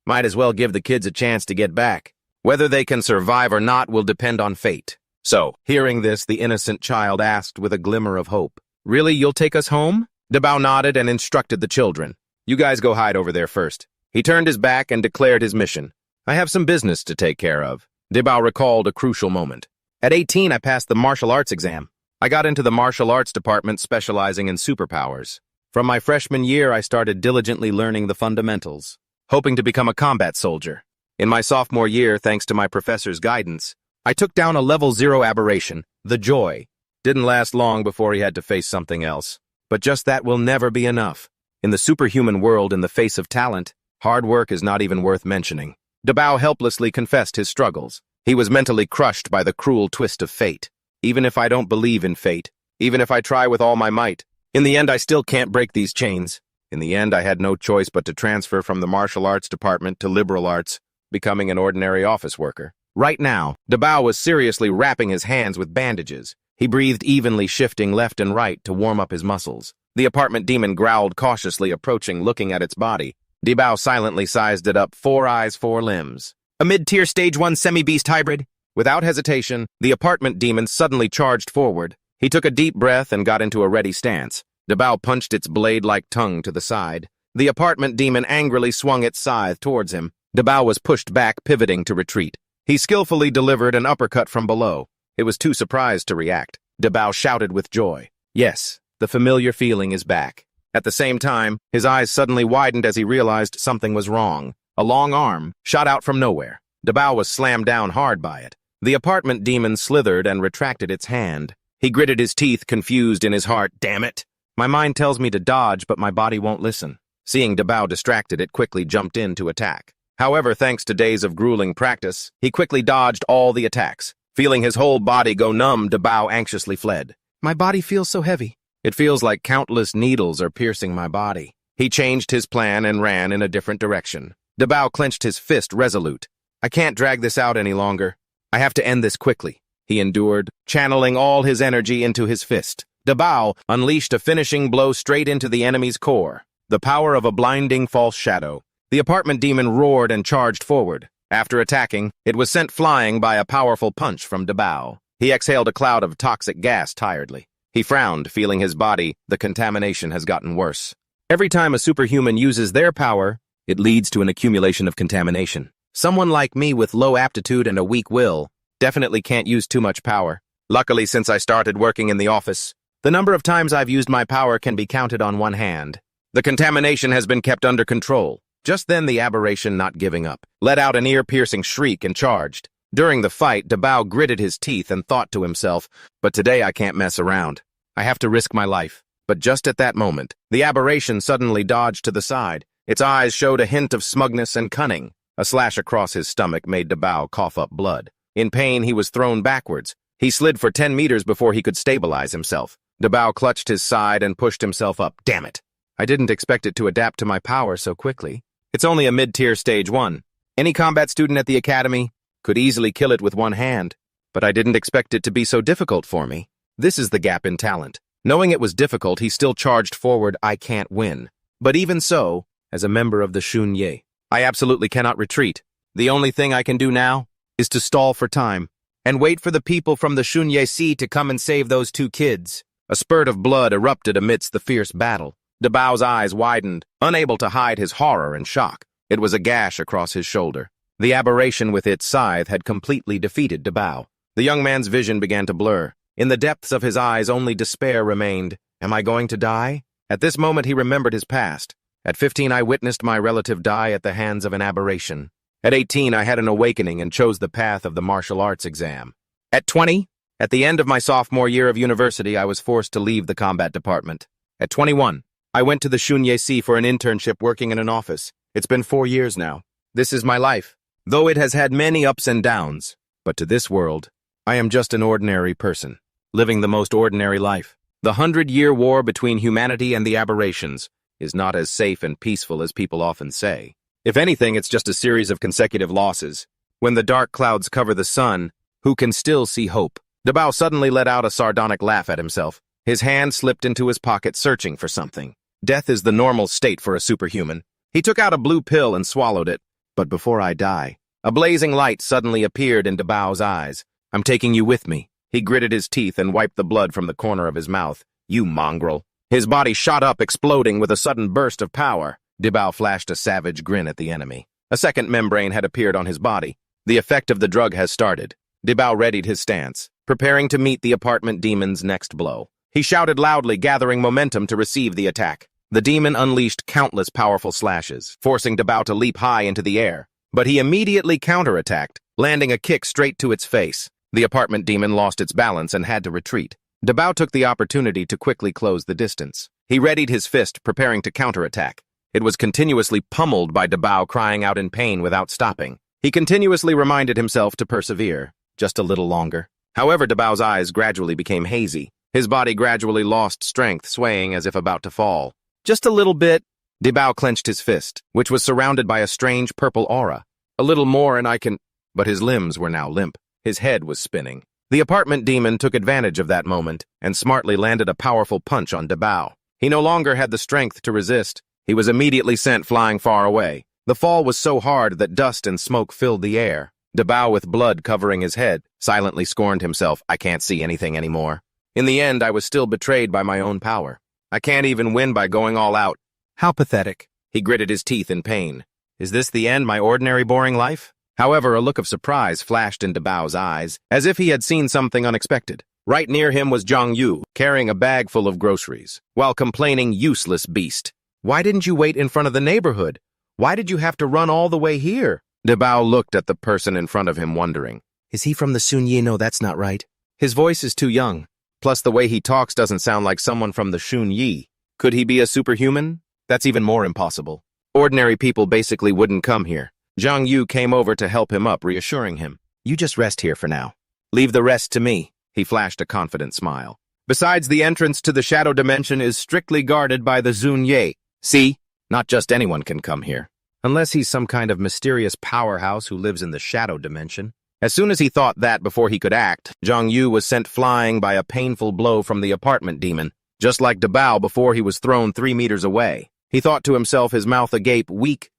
Might as well give the kids a chance to get back. Whether they can survive or not will depend on fate." So, hearing this, the innocent child asked with a glimmer of hope, "Really, you'll take us home?" Dabao nodded and instructed the children. "You guys go hide over there first." He turned his back and declared his mission. "I have some business to take care of." Dabao recalled a crucial moment. "At 18, I passed the martial arts exam. I got into the martial arts department specializing in superpowers. From my freshman year, I started diligently learning the fundamentals, hoping to become a combat soldier. In my sophomore year, thanks to my professor's guidance, I took down a level 0 aberration, the Joy. Didn't last long before he had to face something else. But just that will never be enough. In the superhuman world, in the face of talent, hard work is not even worth mentioning." Dabao helplessly confessed his struggles. He was mentally crushed by the cruel twist of fate. "Even if I don't believe in fate, even if I try with all my might, in the end I still can't break these chains." In the end, I had no choice but to transfer from the martial arts department to liberal arts, becoming an ordinary office worker. Right now, Dabao was seriously wrapping his hands with bandages. He breathed evenly, shifting left and right to warm up his muscles. The apartment demon growled cautiously, approaching, looking at its body. Dabao silently sized it up, 4 eyes, 4 limbs. A mid-tier stage 1 semi-beast hybrid. Without hesitation, the apartment demon suddenly charged forward. He took a deep breath and got into a ready stance. Dabao punched its blade-like tongue to the side. The apartment demon angrily swung its scythe towards him. Dabao was pushed back, pivoting to retreat. He skillfully delivered an uppercut from below. It was too surprised to react. Dabao shouted with joy. Yes, the familiar feeling is back. At the same time, his eyes suddenly widened as he realized something was wrong. A long arm shot out from nowhere. Dabao was slammed down hard by it. The apartment demon slithered and retracted its hand. He gritted his teeth, confused in his heart. Damn it! My mind tells me to dodge, but my body won't listen. Seeing Dabao distracted, it quickly jumped in to attack. However, thanks to days of grueling practice, he quickly dodged all the attacks. Feeling his whole body go numb, Dabao anxiously fled. My body feels so heavy. It feels like countless needles are piercing my body. He changed his plan and ran in a different direction. Dabao clenched his fist, resolute. I can't drag this out any longer. I have to end this quickly. He endured, channeling all his energy into his fist. Dabao unleashed a finishing blow straight into the enemy's core. The power of a blinding false shadow. The apartment demon roared and charged forward. After attacking, it was sent flying by a powerful punch from Dabao. He exhaled a cloud of toxic gas tiredly. He frowned, feeling his body. The contamination has gotten worse. Every time a superhuman uses their power, it leads to an accumulation of contamination. Someone like me with low aptitude and a weak will definitely can't use too much power. Luckily, since I started working in the office, the number of times I've used my power can be counted on one hand. The contamination has been kept under control. Just then, the aberration, not giving up, let out an ear-piercing shriek and charged. During the fight, Dabao gritted his teeth and thought to himself, but today I can't mess around. I have to risk my life. But just at that moment, the aberration suddenly dodged to the side. Its eyes showed a hint of smugness and cunning. A slash across his stomach made Dabao cough up blood. In pain, he was thrown backwards. He slid for 10 meters before he could stabilize himself. Dabao clutched his side and pushed himself up. Damn it! I didn't expect it to adapt to my power so quickly. It's only a mid-tier stage 1. Any combat student at the academy could easily kill it with one hand, but I didn't expect it to be so difficult for me. This is the gap in talent. Knowing it was difficult, he still charged forward. I can't win. But even so, as a member of the Shunye, I absolutely cannot retreat. The only thing I can do now is to stall for time and wait for the people from the Shunye Sea to come and save those 2 kids. A spurt of blood erupted amidst the fierce battle. Dabao's eyes widened, unable to hide his horror and shock. It was a gash across his shoulder. The aberration with its scythe had completely defeated Dabao. The young man's vision began to blur. In the depths of his eyes, only despair remained. Am I going to die? At this moment, he remembered his past. At 15, I witnessed my relative die at the hands of an aberration. At 18, I had an awakening and chose the path of the martial arts exam. At 20, at the end of my sophomore year of university, I was forced to leave the combat department. At 21, I went to the Shunye Sea for an internship working in an office. It's been 4 years now. This is my life, though it has had many ups and downs. But to this world, I am just an ordinary person, living the most ordinary life. The 100-year war between humanity and the aberrations is not as safe and peaceful as people often say. If anything, it's just a series of consecutive losses. When the dark clouds cover the sun, who can still see hope? Dabao suddenly let out a sardonic laugh at himself. His hand slipped into his pocket, searching for something. Death is the normal state for a superhuman. He took out a blue pill and swallowed it. But before I die, a blazing light suddenly appeared in Dabao's eyes. I'm taking you with me. He gritted his teeth and wiped the blood from the corner of his mouth. You mongrel. His body shot up, exploding with a sudden burst of power. Dabao flashed a savage grin at the enemy. A second membrane had appeared on his body. The effect of the drug has started. Dabao readied his stance, preparing to meet the apartment demon's next blow. He shouted loudly, gathering momentum to receive the attack. The demon unleashed countless powerful slashes, forcing Dabao to leap high into the air. But he immediately counterattacked, landing a kick straight to its face. The apartment demon lost its balance and had to retreat. Dabao took the opportunity to quickly close the distance. He readied his fist, preparing to counterattack. It was continuously pummeled by Dabao, crying out in pain without stopping. He continuously reminded himself to persevere, just a little longer. However, Dabao's eyes gradually became hazy. His body gradually lost strength, swaying as if about to fall. Just a little bit. Dabao clenched his fist, which was surrounded by a strange purple aura. A little more and I can... But his limbs were now limp. His head was spinning. The apartment demon took advantage of that moment and smartly landed a powerful punch on Dabao. He no longer had the strength to resist. He was immediately sent flying far away. The fall was so hard that dust and smoke filled the air. Dabao, with blood covering his head, silently scorned himself. I can't see anything anymore. In the end, I was still betrayed by my own power. I can't even win by going all out. How pathetic. He gritted his teeth in pain. Is this the end, my ordinary boring life? However, a look of surprise flashed in Dabao's eyes, as if he had seen something unexpected. Right near him was Zhang Yu, carrying a bag full of groceries, while complaining, useless beast. Why didn't you wait in front of the neighborhood? Why did you have to run all the way here? Dabao looked at the person in front of him, wondering. Is he from the Sunyi? No, that's not right. His voice is too young. Plus, the way he talks doesn't sound like someone from the Shunyi. Could he be a superhuman? That's even more impossible. Ordinary people basically wouldn't come here. Zhang Yu came over to help him up, reassuring him. You just rest here for now. Leave the rest to me. He flashed a confident smile. Besides, the entrance to the shadow dimension is strictly guarded by the Zunye. See? Not just anyone can come here. Unless he's some kind of mysterious powerhouse who lives in the shadow dimension. As soon as he thought that before he could act, Zhang Yu was sent flying by a painful blow from the apartment demon, just like Dabao before he was thrown 3 meters away. He thought to himself, his mouth agape, weak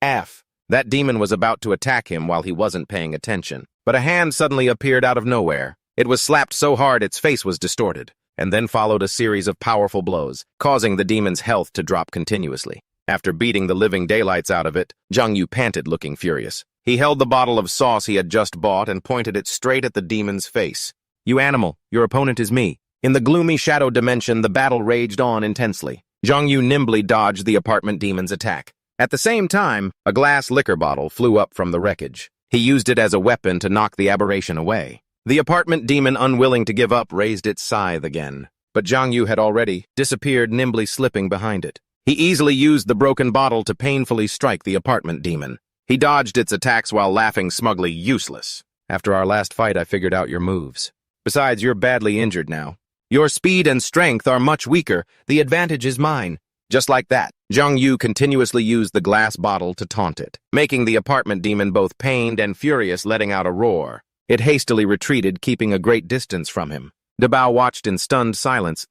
F. That demon was about to attack him while he wasn't paying attention. But a hand suddenly appeared out of nowhere. It was slapped so hard its face was distorted, and then followed a series of powerful blows, causing the demon's health to drop continuously. After beating the living daylights out of it, Zhang Yu panted, looking furious. He held the bottle of sauce he had just bought and pointed it straight at the demon's face. "You animal, your opponent is me." In the gloomy shadow dimension, the battle raged on intensely. Zhang Yu nimbly dodged the apartment demon's attack. At the same time, a glass liquor bottle flew up from the wreckage. He used it as a weapon to knock the aberration away. The apartment demon, unwilling to give up, raised its scythe again. But Zhang Yu had already disappeared, nimbly slipping behind it. He easily used the broken bottle to painfully strike the apartment demon. He dodged its attacks while laughing smugly. "Useless. After our last fight, I figured out your moves. Besides, you're badly injured now. Your speed and strength are much weaker. The advantage is mine." Just like that, Zhang Yu continuously used the glass bottle to taunt it, making the apartment demon both pained and furious, letting out a roar. It hastily retreated, keeping a great distance from him. Dabao watched in stunned silence.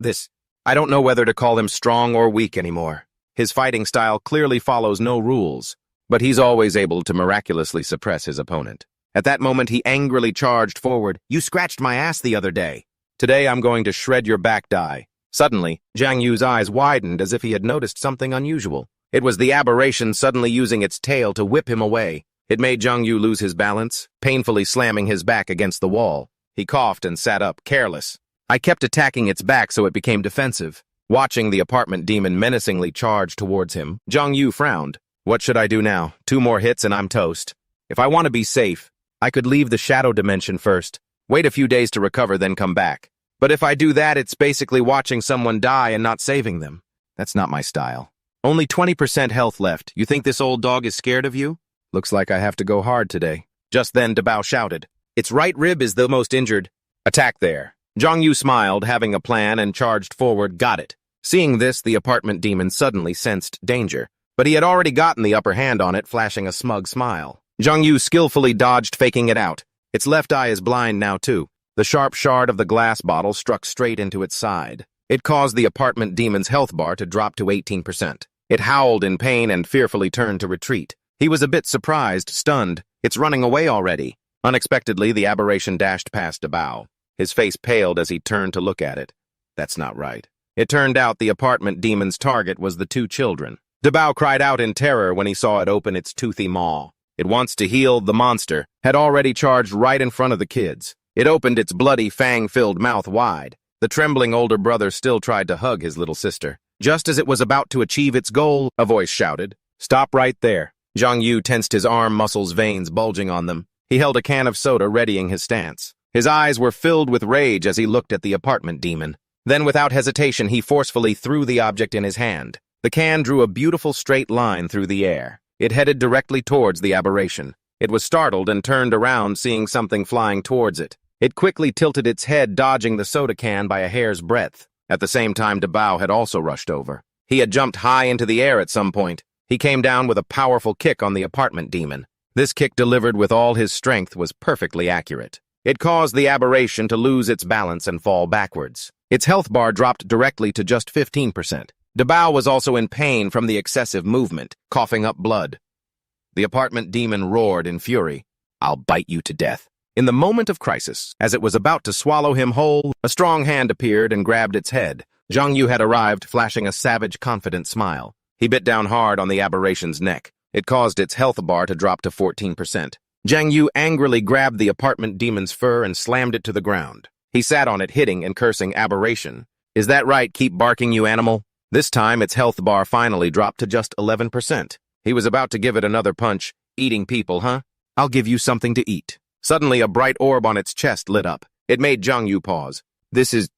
I don't know whether to call him strong or weak anymore. His fighting style clearly follows no rules, but he's always able to miraculously suppress his opponent. At that moment, he angrily charged forward. "You scratched my ass the other day. Today I'm going to shred your back die." Suddenly, Zhang Yu's eyes widened as if he had noticed something unusual. It was the aberration suddenly using its tail to whip him away. It made Zhang Yu lose his balance, painfully slamming his back against the wall. He coughed and sat up, careless. I kept attacking its back so it became defensive. Watching the apartment demon menacingly charge towards him, Zhang Yu frowned. What should I do now? 2 more hits and I'm toast. If I want to be safe, I could leave the shadow dimension first, wait a few days to recover, then come back. But if I do that, it's basically watching someone die and not saving them. That's not my style. Only 20% health left. You think this old dog is scared of you? Looks like I have to go hard today. Just then, Dabao shouted. Its right rib is the most injured. Attack there. Zhang Yu smiled, having a plan, and charged forward. Got it. Seeing this, the apartment demon suddenly sensed danger. But he had already gotten the upper hand on it, flashing a smug smile. Zhang Yu skillfully dodged, faking it out. Its left eye is blind now, too. The sharp shard of the glass bottle struck straight into its side. It caused the apartment demon's health bar to drop to 18%. It howled in pain and fearfully turned to retreat. He was a bit surprised, stunned. It's running away already. Unexpectedly, the aberration dashed past Dabao. His face paled as he turned to look at it. That's not right. It turned out the apartment demon's target was the 2 children. Dabao cried out in terror when he saw it open its toothy maw. It wants to heal. The monster had already charged right in front of the kids. It opened its bloody, fang-filled mouth wide. The trembling older brother still tried to hug his little sister. Just as it was about to achieve its goal, a voice shouted, "Stop right there." Zhang Yu tensed his arm muscles, veins bulging on them. He held a can of soda, readying his stance. His eyes were filled with rage as he looked at the apartment demon. Then, without hesitation, he forcefully threw the object in his hand. The can drew a beautiful straight line through the air. It headed directly towards the aberration. It was startled and turned around, seeing something flying towards it. It quickly tilted its head, dodging the soda can by a hair's breadth. At the same time, Dabao had also rushed over. He had jumped high into the air at some point. He came down with a powerful kick on the apartment demon. This kick, delivered with all his strength, was perfectly accurate. It caused the aberration to lose its balance and fall backwards. Its health bar dropped directly to just 15%. Dabao was also in pain from the excessive movement, coughing up blood. The apartment demon roared in fury. "I'll bite you to death." In the moment of crisis, as it was about to swallow him whole, a strong hand appeared and grabbed its head. Zhang Yu had arrived, flashing a savage, confident smile. He bit down hard on the aberration's neck. It caused its health bar to drop to 14%. Zhang Yu angrily grabbed the apartment demon's fur and slammed it to the ground. He sat on it, hitting and cursing aberration. "Is that right? Keep barking, you animal." This time, its health bar finally dropped to just 11%. He was about to give it another punch. "Eating people, huh? I'll give you something to eat." Suddenly, a bright orb on its chest lit up. It made Zhang Yu pause. "This is..."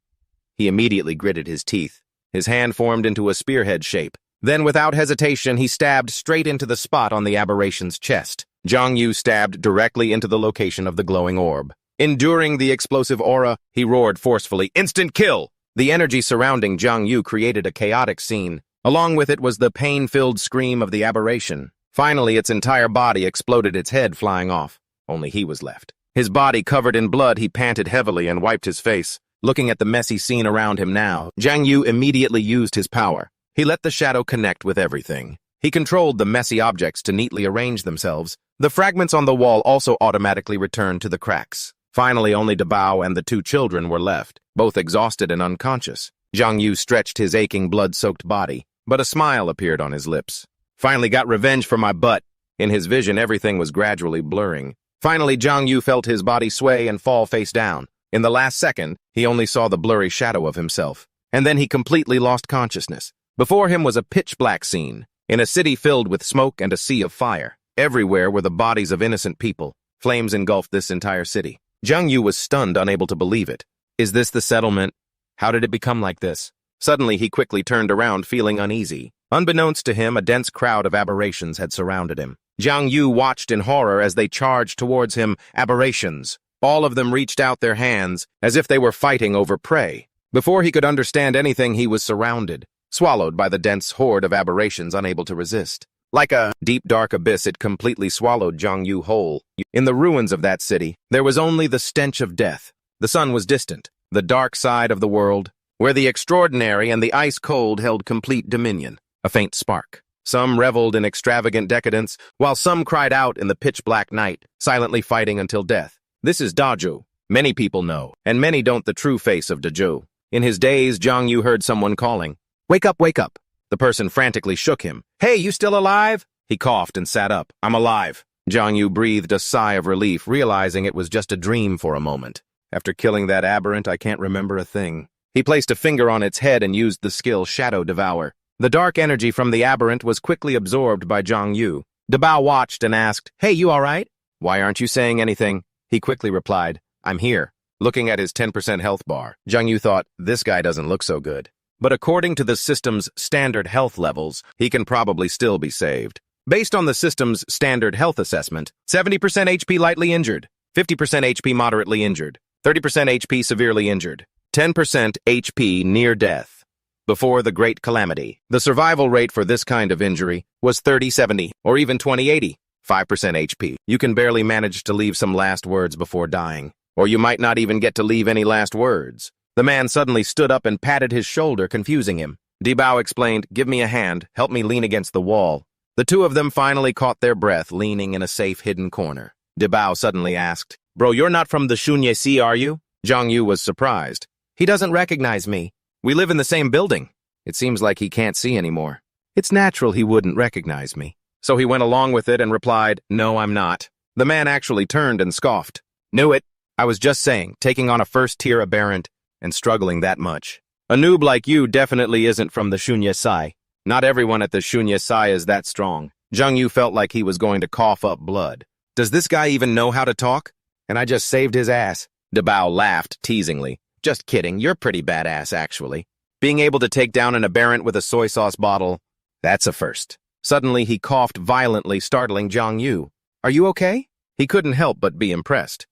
He immediately gritted his teeth. His hand formed into a spearhead shape. Then, without hesitation, he stabbed straight into the spot on the aberration's chest. Zhang Yu stabbed directly into the location of the glowing orb. Enduring the explosive aura, he roared forcefully, "Instant kill!" The energy surrounding Zhang Yu created a chaotic scene. Along with it was the pain-filled scream of the aberration. Finally, its entire body exploded, its head flying off. Only he was left. His body covered in blood, he panted heavily and wiped his face. Looking at the messy scene around him now, Zhang Yu immediately used his power. He let the shadow connect with everything. He controlled the messy objects to neatly arrange themselves. The fragments on the wall also automatically returned to the cracks. Finally, only Dabao and the two children were left, both exhausted and unconscious. Zhang Yu stretched his aching, blood-soaked body, but a smile appeared on his lips. Finally got revenge for my butt. In his vision, everything was gradually blurring. Finally, Zhang Yu felt his body sway and fall face down. In the last second, he only saw the blurry shadow of himself. And then he completely lost consciousness. Before him was a pitch-black scene, in a city filled with smoke and a sea of fire. Everywhere were the bodies of innocent people. Flames engulfed this entire city. Zhang Yu was stunned, unable to believe it. Is this the settlement? How did it become like this? Suddenly, he quickly turned around, feeling uneasy. Unbeknownst to him, a dense crowd of aberrations had surrounded him. Zhang Yu watched in horror as they charged towards him. Aberrations. All of them reached out their hands, as if they were fighting over prey. Before he could understand anything, he was surrounded, swallowed by the dense horde of aberrations, unable to resist. Like a deep, dark abyss, it completely swallowed Zhang Yu whole. In the ruins of that city, there was only the stench of death. The sun was distant, the dark side of the world, where the extraordinary and the ice-cold held complete dominion. A faint spark. Some reveled in extravagant decadence, while some cried out in the pitch-black night, silently fighting until death. This is Daju. Many people know, and many don't, the true face of Daju. In his daze, Zhang Yu heard someone calling, "Wake up, wake up." The person frantically shook him. "Hey, you still alive?" He coughed and sat up. "I'm alive." Zhang Yu breathed a sigh of relief, realizing it was just a dream for a moment. After killing that aberrant, I can't remember a thing. He placed a finger on its head and used the skill Shadow Devour. The dark energy from the aberrant was quickly absorbed by Zhang Yu. Dabao watched and asked, "Hey, you all right?" "Why aren't you saying anything?" He quickly replied, "I'm here." Looking at his 10% health bar, Zhang Yu thought, this guy doesn't look so good. But according to the system's standard health levels, he can probably still be saved. Based on the system's standard health assessment, 70% HP lightly injured, 50% HP moderately injured, 30% HP severely injured, 10% HP near death. Before the Great Calamity, the survival rate for this kind of injury was 30-70 or even 20-80, 5% HP. You can barely manage to leave some last words before dying, or you might not even get to leave any last words. The man suddenly stood up and patted his shoulder, confusing him. Dabao explained, "Give me a hand, help me lean against the wall." The two of them finally caught their breath, leaning in a safe hidden corner. Dabao suddenly asked, "Bro, you're not from the Shunya Sea, are you?" Zhang Yu was surprised. "He doesn't recognize me. We live in the same building." It seems like he can't see anymore. It's natural he wouldn't recognize me. So he went along with it and replied, "No, I'm not." The man actually turned and scoffed. "Knew it. I was just saying, taking on a first-tier aberrant and struggling that much. A noob like you definitely isn't from the Shunya Sai. Not everyone at the Shunya Sai is that strong." Zhang Yu felt like he was going to cough up blood. Does this guy even know how to talk? And I just saved his ass. Dabao laughed teasingly. "Just kidding, you're pretty badass, actually. Being able to take down an aberrant with a soy sauce bottle, that's a first." Suddenly, he coughed violently, startling Zhang Yu. "Are you okay?" He couldn't help but be impressed.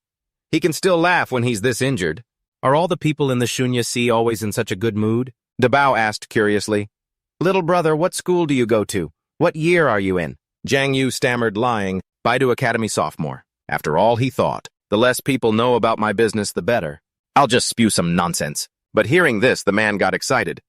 He can still laugh when he's this injured. Are all the people in the Shunya Sea always in such a good mood? Dabao asked curiously. "Little brother, what school do you go to? What year are you in?" Zhang Yu stammered, lying, "Baidu Academy sophomore." After all, he thought, the less people know about my business, the better. I'll just spew some nonsense. But hearing this, the man got excited.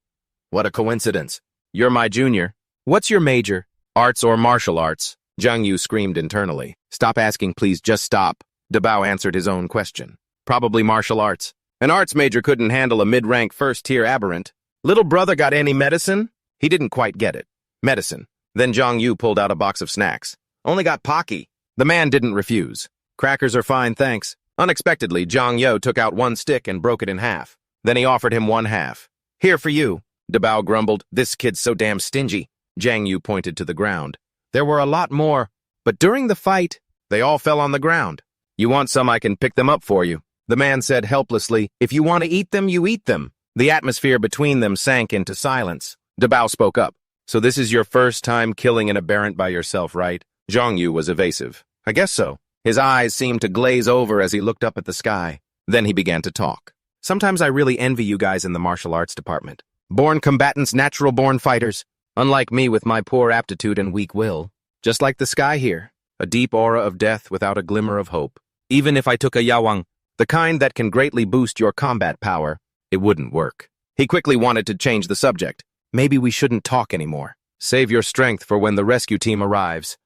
"What a coincidence. You're my junior. What's your major? Arts or martial arts?" Zhang Yu screamed internally. "Stop asking, please, just stop." Dabao answered his own question. "Probably martial arts. An arts major couldn't handle a mid-rank first-tier aberrant." "Little brother got any medicine?" He didn't quite get it. Medicine. Then Zhang Yu pulled out a box of snacks. "Only got Pocky." The man didn't refuse. "Crackers are fine, thanks." Unexpectedly, Zhang Yu took out one stick and broke it in half. Then he offered him one half. "Here for you." Dabao grumbled, "This kid's so damn stingy." Zhang Yu pointed to the ground. There were a lot more, but during the fight, they all fell on the ground. "You want some, I can pick them up for you." The man said helplessly, "If you want to eat them, you eat them." The atmosphere between them sank into silence. Dabao spoke up. "So this is your first time killing an aberrant by yourself, right?" Zhang Yu was evasive. "I guess so." His eyes seemed to glaze over as he looked up at the sky. Then he began to talk. "Sometimes I really envy you guys in the martial arts department. Born combatants, natural-born fighters. Unlike me with my poor aptitude and weak will. Just like the sky here. A deep aura of death without a glimmer of hope. Even if I took a yawang, the kind that can greatly boost your combat power, it wouldn't work." He quickly wanted to change the subject. "Maybe we shouldn't talk anymore. Save your strength for when the rescue team arrives."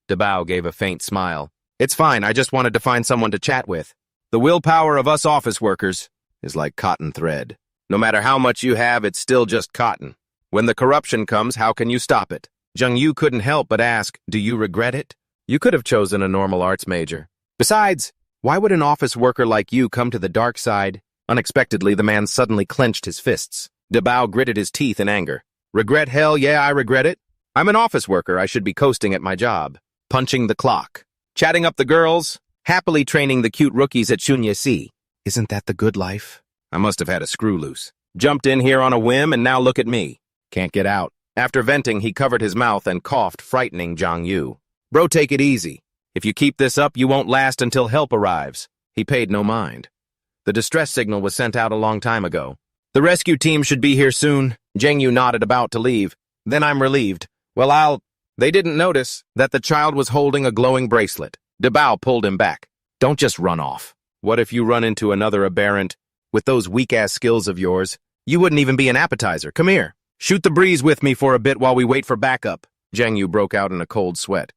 Dabao gave a faint smile. "It's fine, I just wanted to find someone to chat with." The willpower of us office workers is like cotton thread. No matter how much you have, it's still just cotton. When the corruption comes, how can you stop it? Jung Yu couldn't help but ask, do you regret it? You could have chosen a normal arts major. Besides, why would an office worker like you come to the dark side? Unexpectedly, the man suddenly clenched his fists. Dabao gritted his teeth in anger. Regret? Hell yeah, I regret it. I'm an office worker. I should be coasting at my job. Punching the clock. Chatting up the girls. Happily training the cute rookies at Shunya C. Isn't that the good life? I must have had a screw loose. Jumped in here on a whim and now look at me. Can't get out. After venting, he covered his mouth and coughed, frightening Jung Yu. Bro, take it easy. If you keep this up, you won't last until help arrives. He paid no mind. The distress signal was sent out a long time ago. The rescue team should be here soon. Jung Yu nodded, about to leave. Then I'm relieved. Well, They didn't notice that the child was holding a glowing bracelet. Dabao pulled him back. Don't just run off. What if you run into another aberrant? With those weak-ass skills of yours, you wouldn't even be an appetizer. Come here. Shoot the breeze with me for a bit while we wait for backup. Jung Yu broke out in a cold sweat.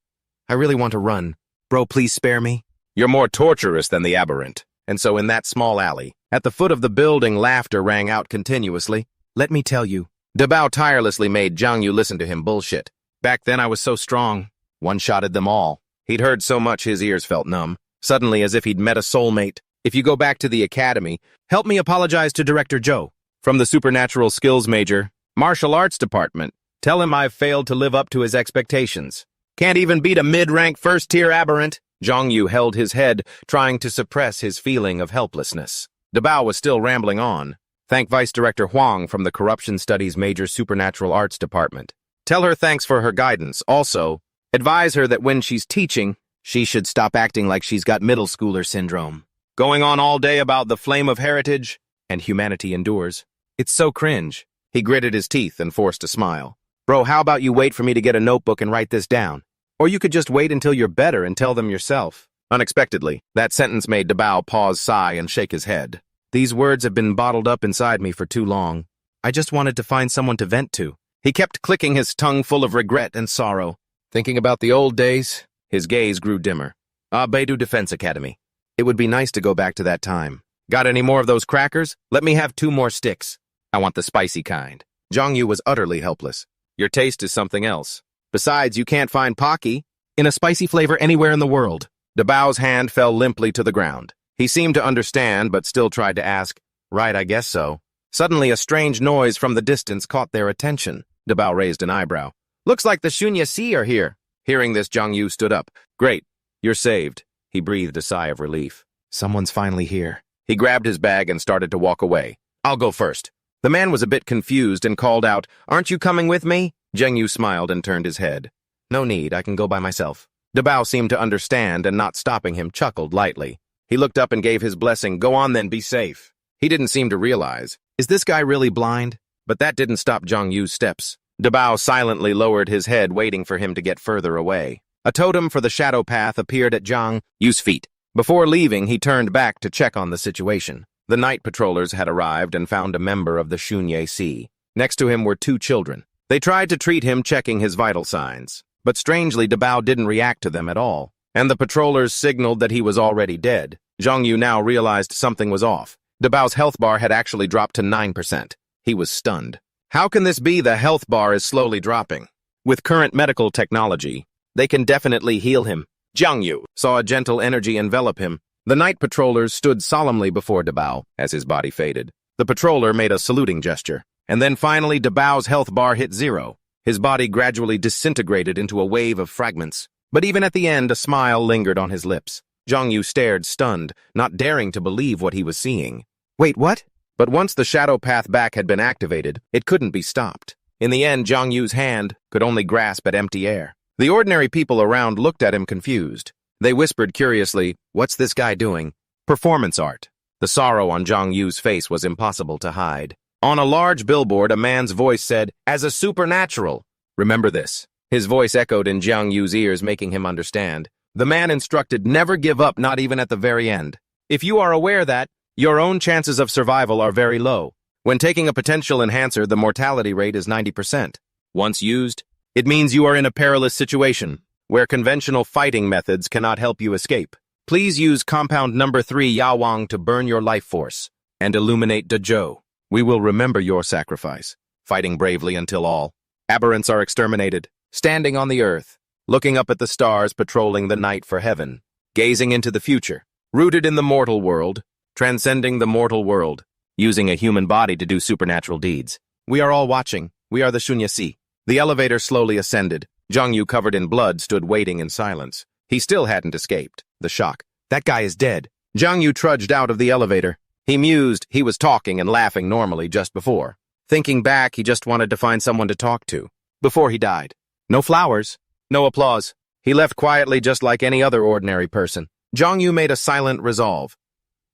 I really want to run. Bro, please spare me. You're more torturous than the aberrant. And so in that small alley, at the foot of the building, laughter rang out continuously. Let me tell you. Dabao tirelessly made Jung Yu listen to him bullshit. Back then I was so strong. One-shotted them all. He'd heard so much his ears felt numb. Suddenly, as if he'd met a soulmate. If you go back to the academy, help me apologize to Director Joe. From the Supernatural Skills Major, Martial Arts Department. Tell him I've failed to live up to his expectations. Can't even beat a mid-rank first-tier aberrant. Jung Yu held his head, trying to suppress his feeling of helplessness. Dabao was still rambling on. Thank Vice Director Huang from the Corruption Studies Major Supernatural Arts Department. Tell her thanks for her guidance. Also, advise her that when she's teaching, she should stop acting like she's got middle schooler syndrome. Going on all day about the flame of heritage, and humanity endures. It's so cringe. He gritted his teeth and forced a smile. Bro, how about you wait for me to get a notebook and write this down? Or you could just wait until you're better and tell them yourself. Unexpectedly, that sentence made Dabao pause, sigh, and shake his head. These words have been bottled up inside me for too long. I just wanted to find someone to vent to. He kept clicking his tongue full of regret and sorrow. Thinking about the old days, his gaze grew dimmer. Beidou Defense Academy. It would be nice to go back to that time. Got any more of those crackers? Let me have 2 more sticks. I want the spicy kind. Jung Yu was utterly helpless. Your taste is something else. Besides, you can't find Pocky in a spicy flavor anywhere in the world. Dabao's hand fell limply to the ground. He seemed to understand, but still tried to ask, right, I guess so. Suddenly, a strange noise from the distance caught their attention. Dabao raised an eyebrow. Looks like the Shunya C are here. Hearing this, Jung Yu stood up. Great, you're saved. He breathed a sigh of relief. Someone's finally here. He grabbed his bag and started to walk away. I'll go first. The man was a bit confused and called out, Aren't you coming with me? Jung Yu smiled and turned his head. No need, I can go by myself. Dabao seemed to understand and, not stopping him, chuckled lightly. He looked up and gave his blessing. Go on then, be safe. He didn't seem to realize. Is this guy really blind? But that didn't stop Jung Yu's steps. Dabao silently lowered his head, waiting for him to get further away. A totem for the shadow path appeared at Jung Yu's feet. Before leaving, he turned back to check on the situation. The night patrollers had arrived and found a member of the Shunya C. Next to him were 2 children. They tried to treat him, checking his vital signs. But strangely, Dabao didn't react to them at all. And the patrollers signaled that he was already dead. Jung Yu now realized something was off. Dabao's health bar had actually dropped to 9%. He was stunned. How can this be? The health bar is slowly dropping. With current medical technology, they can definitely heal him. Jung Yu saw a gentle energy envelop him. The night patrollers stood solemnly before Dabao as his body faded. The patroller made a saluting gesture. And then finally, Dabao's health bar hit 0. His body gradually disintegrated into a wave of fragments. But even at the end, a smile lingered on his lips. Jung Yu stared, stunned, not daring to believe what he was seeing. Wait, what? But once the shadow path back had been activated, it couldn't be stopped. In the end, Jung Yu's hand could only grasp at empty air. The ordinary people around looked at him confused. They whispered curiously, What's this guy doing? Performance art. The sorrow on Jung Yu's face was impossible to hide. On a large billboard, a man's voice said, As a supernatural. Remember this. His voice echoed in Jung Yu's ears, making him understand. The man instructed, Never give up, not even at the very end. If you are aware that, your own chances of survival are very low. When taking a potential enhancer, the mortality rate is 90%. Once used, it means you are in a perilous situation, where conventional fighting methods cannot help you escape. Please use compound number 3 Yawang to burn your life force and illuminate Dezhou. We will remember your sacrifice, fighting bravely until all aberrants are exterminated, standing on the earth, looking up at the stars, patrolling the night for heaven, gazing into the future, rooted in the mortal world, transcending the mortal world, using a human body to do supernatural deeds. We are all watching. We are the Shunyasi. The elevator slowly ascended. Zhang Yu, covered in blood, stood waiting in silence. He still hadn't escaped. The shock. That guy is dead. Zhang Yu trudged out of the elevator. He mused. He was talking and laughing normally just before. Thinking back, he just wanted to find someone to talk to. Before he died. No flowers. No applause. He left quietly, just like any other ordinary person. Zhang Yu made a silent resolve.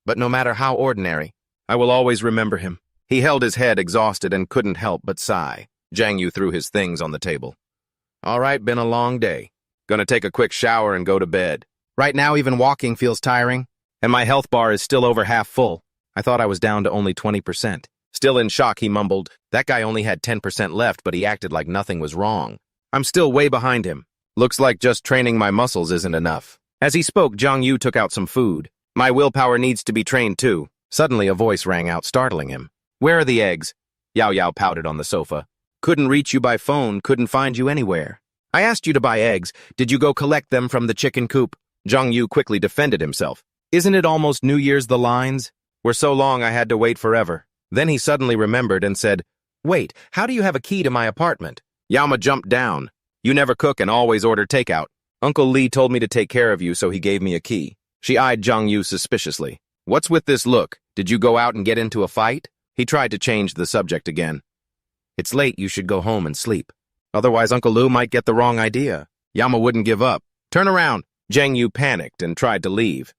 But no matter how ordinary, I will always remember him. He held his head, exhausted, and couldn't help but sigh. Zhang Yu threw his things on the table. All right, been a long day. Gonna take a quick shower and go to bed. Right now, even walking feels tiring, and my health bar is still over half full. I thought I was down to only 20%. Still in shock, he mumbled. That guy only had 10% left, but he acted like nothing was wrong. I'm still way behind him. Looks like just training my muscles isn't enough. As he spoke, Zhang Yu took out some food. My willpower needs to be trained too. Suddenly, a voice rang out, startling him. Where are the eggs? Yao Yao pouted on the sofa. Couldn't reach you by phone, couldn't find you anywhere. I asked you to buy eggs. Did you go collect them from the chicken coop? Zhang Yu quickly defended himself. Isn't it almost New Year's? The lines were so long I had to wait forever. Then he suddenly remembered and said, Wait, how do you have a key to my apartment? Yama jumped down. You never cook and always order takeout. Uncle Lee told me to take care of you, so he gave me a key. She eyed Zhang Yu suspiciously. What's with this look? Did you go out and get into a fight? He tried to change the subject again. It's late, you should go home and sleep. Otherwise Uncle Lou might get the wrong idea. Yama wouldn't give up. Turn around. Zhang Yu panicked and tried to leave.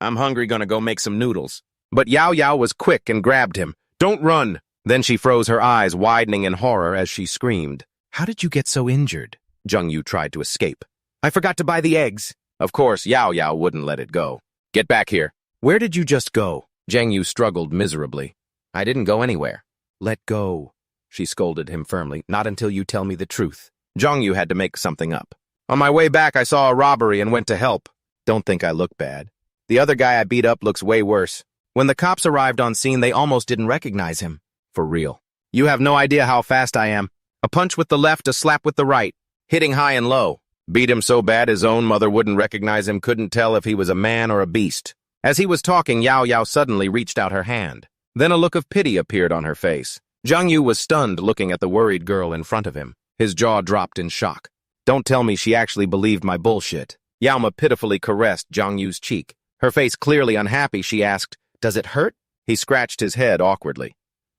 I'm hungry, gonna go make some noodles. But Yao Yao was quick and grabbed him. Don't run! Then she froze, her eyes widening in horror as she screamed. How did you get so injured? Zhang Yu tried to escape. I forgot to buy the eggs. Of course, Yao Yao wouldn't let it go. Get back here. Where did you just go? Zhang Yu struggled miserably. I didn't go anywhere. Let go. She scolded him firmly. Not until you tell me the truth. Zhang Yu had to make something up. On my way back, I saw a robbery and went to help. Don't think I look bad. The other guy I beat up looks way worse. When the cops arrived on scene, they almost didn't recognize him. For real. You have no idea how fast I am. A punch with the left, a slap with the right. Hitting high and low. Beat him so bad his own mother wouldn't recognize him, couldn't tell if he was a man or a beast. As he was talking, Yao Yao suddenly reached out her hand. Then a look of pity appeared on her face. Zhang Yu was stunned, looking at the worried girl in front of him. His jaw dropped in shock. Don't tell me she actually believed my bullshit. Yaoma pitifully caressed Zhang Yu's cheek. Her face clearly unhappy, she asked, Does it hurt? He scratched his head awkwardly.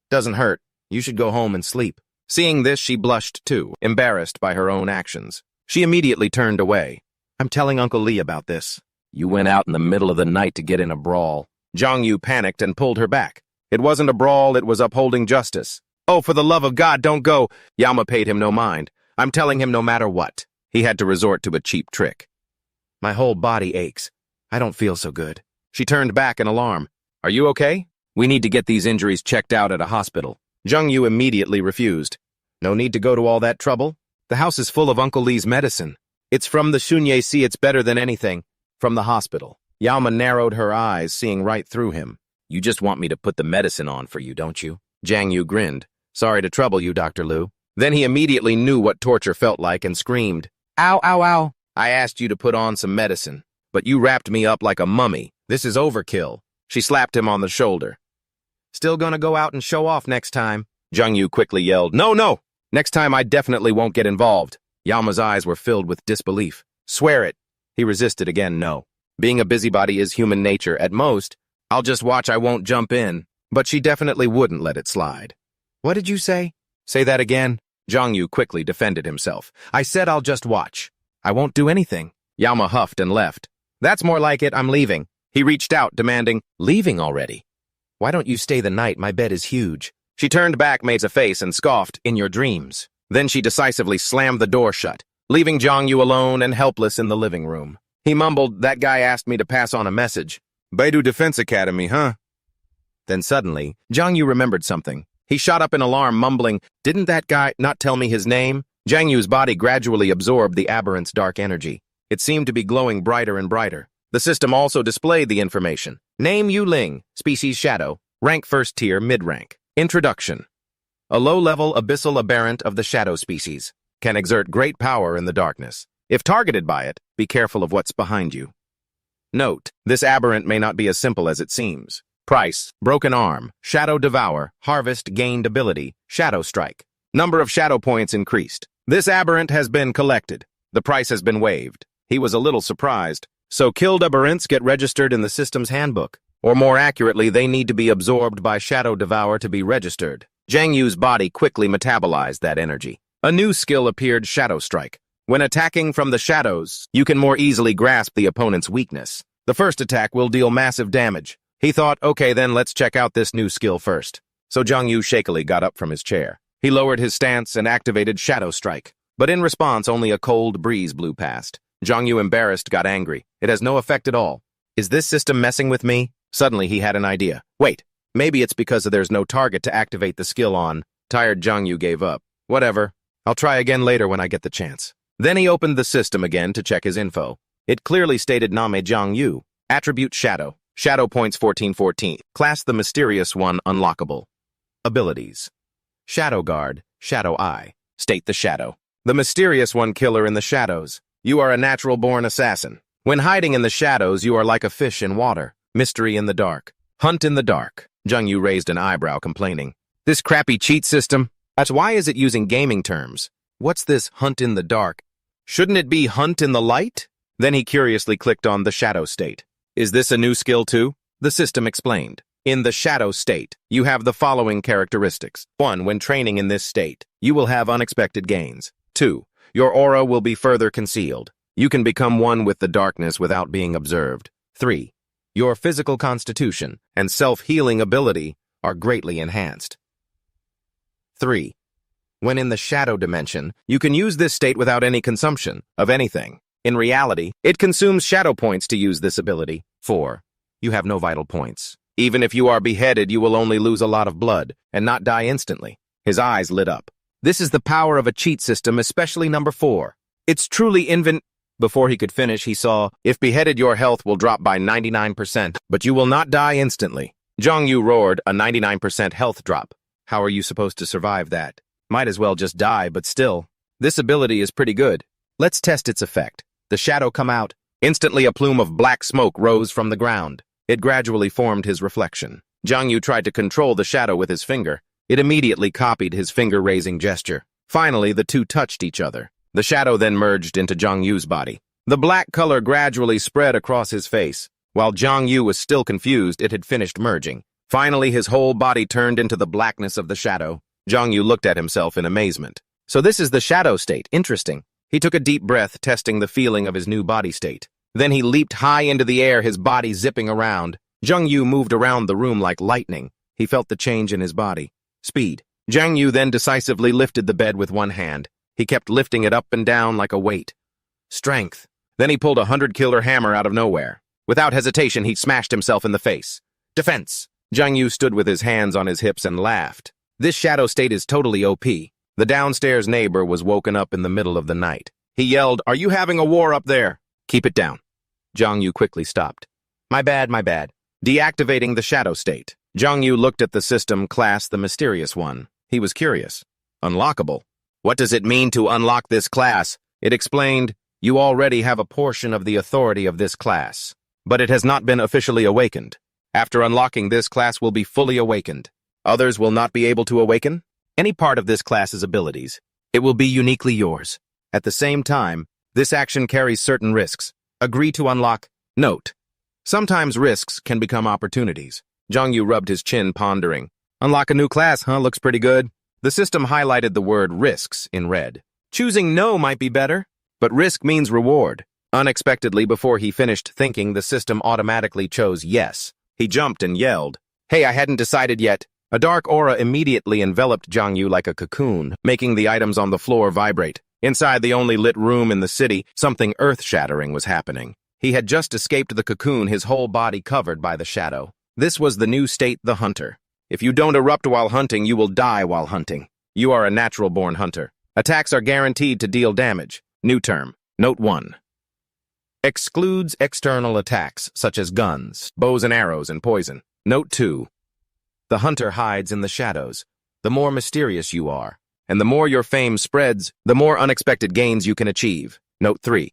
Doesn't hurt. You should go home and sleep. Seeing this, she blushed too, embarrassed by her own actions. She immediately turned away. I'm telling Uncle Lee about this. You went out in the middle of the night to get in a brawl. Zhang Yu panicked and pulled her back. It wasn't a brawl, it was upholding justice. Oh, for the love of God, don't go. Yama paid him no mind. I'm telling him no matter what. He had to resort to a cheap trick. My whole body aches. I don't feel so good. She turned back in alarm. Are you okay? We need to get these injuries checked out at a hospital. Zhang Yu immediately refused. No need to go to all that trouble. The house is full of Uncle Lee's medicine. It's from the Shunye Si, it's better than anything. From the hospital. Yama narrowed her eyes, seeing right through him. You just want me to put the medicine on for you, don't you? Zhang Yu grinned. Sorry to trouble you, Dr. Liu. Then he immediately knew what torture felt like and screamed. Ow, ow, ow. I asked you to put on some medicine, but you wrapped me up like a mummy. This is overkill. She slapped him on the shoulder. Still gonna go out and show off next time? Zhang Yu quickly yelled, No, no! Next time I definitely won't get involved. Yama's eyes were filled with disbelief. Swear it. He resisted again, no. Being a busybody is human nature. At most, I'll just watch, I won't jump in. But she definitely wouldn't let it slide. What did you say? Say that again. Zhang Yu quickly defended himself. I said I'll just watch. I won't do anything. Yama huffed and left. That's more like it, I'm leaving. He reached out, demanding, Leaving already? Why don't you stay the night? My bed is huge. She turned back, made a face, and scoffed, In your dreams. Then she decisively slammed the door shut, leaving Zhang Yu alone and helpless in the living room. He mumbled, That guy asked me to pass on a message. Beidou Defense Academy, huh? Then suddenly, Zhang Yu remembered something. He shot up in alarm, mumbling, Didn't that guy not tell me his name? Zhang Yu's body gradually absorbed the aberrant's dark energy. It seemed to be glowing brighter and brighter. The system also displayed the information. Name Yu Ling, species shadow, rank first tier, mid-rank. Introduction. A low-level abyssal aberrant of the shadow species. Can exert great power in the darkness. If targeted by it, be careful of what's behind you. Note, this aberrant may not be as simple as it seems. Price, broken arm, shadow devour, harvest gained ability, shadow strike. Number of shadow points increased. This aberrant has been collected. The price has been waived. He was a little surprised. So killed aberrants get registered in the system's handbook. Or more accurately, they need to be absorbed by shadow devour to be registered. Zhang Yu's body quickly metabolized that energy. A new skill appeared, Shadow Strike. When attacking from the shadows, you can more easily grasp the opponent's weakness. The first attack will deal massive damage. He thought, okay then, let's check out this new skill first. So Zhang Yu shakily got up from his chair. He lowered his stance and activated Shadow Strike. But in response, only a cold breeze blew past. Zhang Yu, embarrassed, got angry. It has no effect at all. Is this system messing with me? Suddenly he had an idea. Wait, maybe it's because there's no target to activate the skill on. Tired Zhang Yu gave up. Whatever. I'll try again later when I get the chance. Then he opened the system again to check his info. It clearly stated Name Zhang Yu. Attribute Shadow. Shadow points 1414. Class the Mysterious One unlockable. Abilities. Shadow Guard. Shadow Eye. State the Shadow. The Mysterious One killer in the shadows. You are a natural-born assassin. When hiding in the shadows, you are like a fish in water. Mystery in the dark. Hunt in the dark. Zhang Yu raised an eyebrow, complaining. This crappy cheat system? Why is it using gaming terms? What's this hunt in the dark? Shouldn't it be hunt in the light? Then he curiously clicked on the shadow state. Is this a new skill too? The system explained. In the shadow state, you have the following characteristics. 1. When training in this state, you will have unexpected gains. 2. Your aura will be further concealed. You can become one with the darkness without being observed. 3. Your physical constitution and self-healing ability are greatly enhanced. 3. When in the shadow dimension, you can use this state without any consumption of anything. In reality, it consumes shadow points to use this ability. 4. You have no vital points. Even if you are beheaded, you will only lose a lot of blood and not die instantly. His eyes lit up. This is the power of a cheat system, especially number 4. It's truly Before he could finish, he saw, if beheaded, your health will drop by 99%, but you will not die instantly. Zhang Yu roared, a 99% health drop. How are you supposed to survive that? Might as well just die, but still. This ability is pretty good. Let's test its effect. The shadow come out. Instantly a plume of black smoke rose from the ground. It gradually formed his reflection. Zhang Yu tried to control the shadow with his finger. It immediately copied his finger-raising gesture. Finally, the two touched each other. The shadow then merged into Zhang Yu's body. The black color gradually spread across his face. While Zhang Yu was still confused, it had finished merging. Finally, his whole body turned into the blackness of the shadow. Zhang Yu looked at himself in amazement. So this is the shadow state. Interesting. He took a deep breath, testing the feeling of his new body state. Then he leaped high into the air, his body zipping around. Zhang Yu moved around the room like lightning. He felt the change in his body. Speed. Zhang Yu then decisively lifted the bed with one hand. He kept lifting it up and down like a weight. Strength. Then he pulled a 100-killer hammer out of nowhere. Without hesitation, he smashed himself in the face. Defense. Zhang Yu stood with his hands on his hips and laughed. This shadow state is totally OP. The downstairs neighbor was woken up in the middle of the night. He yelled, "Are you having a war up there?" "Keep it down." Zhang Yu quickly stopped. My bad. Deactivating the shadow state. Zhang Yu looked at the system class the Mysterious One. He was curious. Unlockable. What does it mean to unlock this class? It explained, you already have a portion of the authority of this class, but it has not been officially awakened. After unlocking this class will be fully awakened. Others will not be able to awaken any part of this class's abilities. It will be uniquely yours. At the same time, this action carries certain risks. Agree to unlock. Note. Sometimes risks can become opportunities. Zhang Yu rubbed his chin, pondering. Unlock a new class, huh? Looks pretty good. The system highlighted the word risks in red. Choosing no might be better, but risk means reward. Unexpectedly, before he finished thinking, the system automatically chose yes. He jumped and yelled, "Hey, I hadn't decided yet." A dark aura immediately enveloped Zhang Yu like a cocoon, making the items on the floor vibrate. Inside the only lit room in the city, something earth-shattering was happening. He had just escaped the cocoon, his whole body covered by the shadow. This was the new state, the hunter. If you don't erupt while hunting, you will die while hunting. You are a natural-born hunter. Attacks are guaranteed to deal damage. New term. Note 1. Excludes external attacks, such as guns, bows and arrows, and poison. Note 2. The hunter hides in the shadows. The more mysterious you are, and the more your fame spreads, the more unexpected gains you can achieve. Note 3.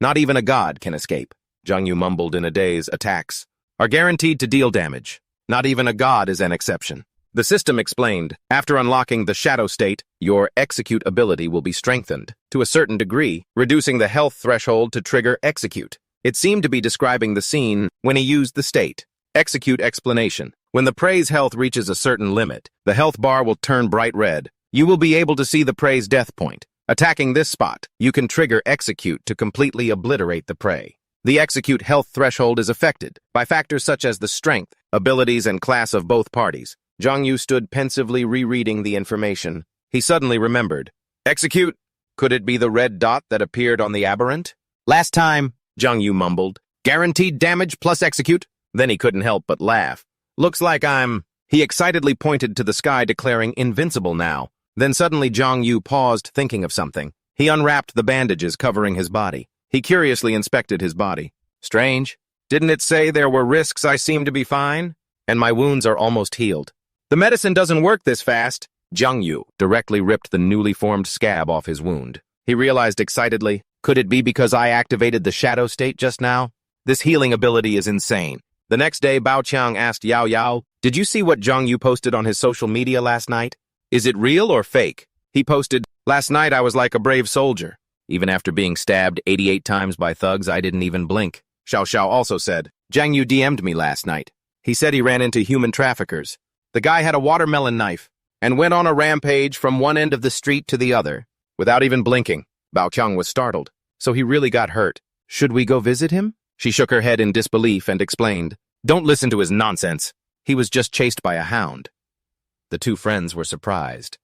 Not even a god can escape. Jung-yu mumbled in a daze. Attacks are guaranteed to deal damage. Not even a god is an exception. The system explained, after unlocking the shadow state, your execute ability will be strengthened, to a certain degree, reducing the health threshold to trigger execute. It seemed to be describing the scene when he used the state. Execute explanation. When the prey's health reaches a certain limit, the health bar will turn bright red. You will be able to see the prey's death point. Attacking this spot, you can trigger execute to completely obliterate the prey. The execute health threshold is affected by factors such as the strength, abilities, and class of both parties. Jung-yu stood pensively rereading the information. He suddenly remembered. Execute? Could it be the red dot that appeared on the aberrant? Last time, Jung-yu mumbled. Guaranteed damage plus execute? Then he couldn't help but laugh. Looks like I'm... He excitedly pointed to the sky, declaring invincible now. Then suddenly Jung-yu paused, thinking of something. He unwrapped the bandages covering his body. He curiously inspected his body. Strange. Didn't it say there were risks? I seem to be fine, and my wounds are almost healed. The medicine doesn't work this fast. Jung-yu directly ripped the newly formed scab off his wound. He realized excitedly, could it be because I activated the shadow state just now? This healing ability is insane. The next day, Bao Qiang asked Yao Yao, did you see what Jung-yu posted on his social media last night? Is it real or fake? He posted, last night I was like a brave soldier. Even after being stabbed 88 times by thugs, I didn't even blink. Xiao Xiao also said, Jung-yu DM'd me last night. He said he ran into human traffickers. The guy had a watermelon knife and went on a rampage from one end of the street to the other, without even blinking. Bao Qiang was startled. So he really got hurt. Should we go visit him? She shook her head in disbelief and explained, don't listen to his nonsense. He was just chased by a hound. The two friends were surprised.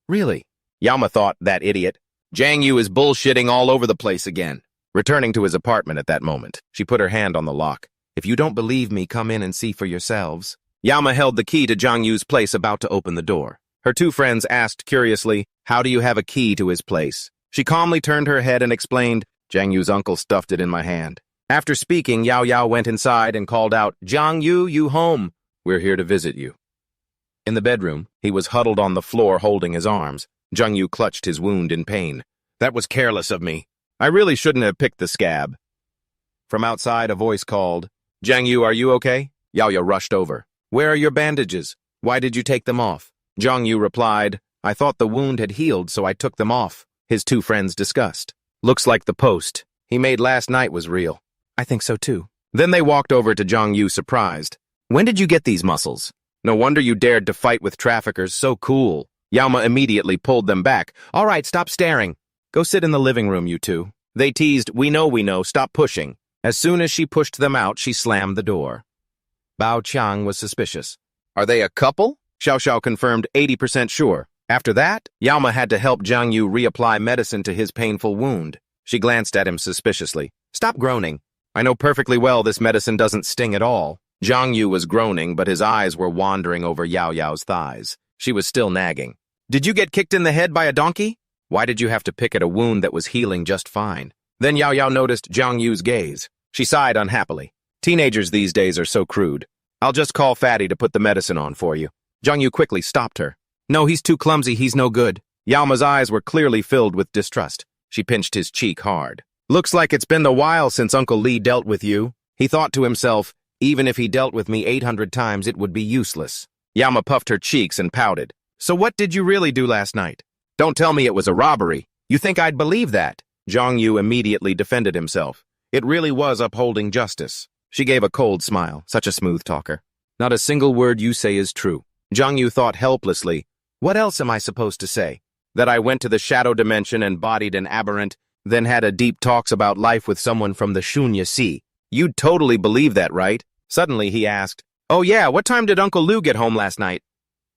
Really? Yama thought, that idiot. Jang-yu is bullshitting all over the place again. Returning to his apartment at that moment, she put her hand on the lock. If you don't believe me, come in and see for yourselves. Yama held the key to Jang-yu's place, about to open the door. Her two friends asked curiously, how do you have a key to his place? She calmly turned her head and explained, Jang-yu's uncle stuffed it in my hand. After speaking, Yao Yao went inside and called out, Jang-yu, you home? We're here to visit you. In the bedroom, he was huddled on the floor holding his arms. Jung-yu clutched his wound in pain. That was careless of me. I really shouldn't have picked the scab. From outside, a voice called, Jang-yu, are you okay? Yao Yao rushed over. Where are your bandages? Why did you take them off? Jung-yu replied, I thought the wound had healed, so I took them off. His two friends discussed. Looks like the post he made last night was real. I think so too. Then they walked over to Jung-yu, surprised. When did you get these muscles? No wonder you dared to fight with traffickers, so cool. Yama immediately pulled them back. All right, stop staring. Go sit in the living room, you two. They teased, we know, stop pushing. As soon as she pushed them out, she slammed the door. Bao Qiang was suspicious. Are they a couple? Xiao Xiao confirmed, 80% sure. After that, Yama had to help Jung-yu reapply medicine to his painful wound. She glanced at him suspiciously. Stop groaning. I know perfectly well this medicine doesn't sting at all. Jung-yu was groaning, but his eyes were wandering over Yao Yao's thighs. She was still nagging. Did you get kicked in the head by a donkey? Why did you have to pick at a wound that was healing just fine? Then Yao Yao noticed Jung-yu's gaze. She sighed unhappily. Teenagers these days are so crude. I'll just call Fatty to put the medicine on for you. Jung-yu quickly stopped her. No, he's too clumsy, he's no good. Yama's eyes were clearly filled with distrust. She pinched his cheek hard. Looks like it's been a while since Uncle Lee dealt with you. He thought to himself, even if he dealt with me 800 times, it would be useless. Yama puffed her cheeks and pouted. So what did you really do last night? Don't tell me it was a robbery. You think I'd believe that? Jung-yu immediately defended himself. It really was upholding justice. She gave a cold smile, such a smooth talker. Not a single word you say is true. Jung-yu thought helplessly. What else am I supposed to say? That I went to the shadow dimension and bodied an aberrant, then had a deep talks about life with someone from the Shunya Sea. You'd totally believe that, right? Suddenly he asked, oh yeah, what time did Uncle Lu get home last night?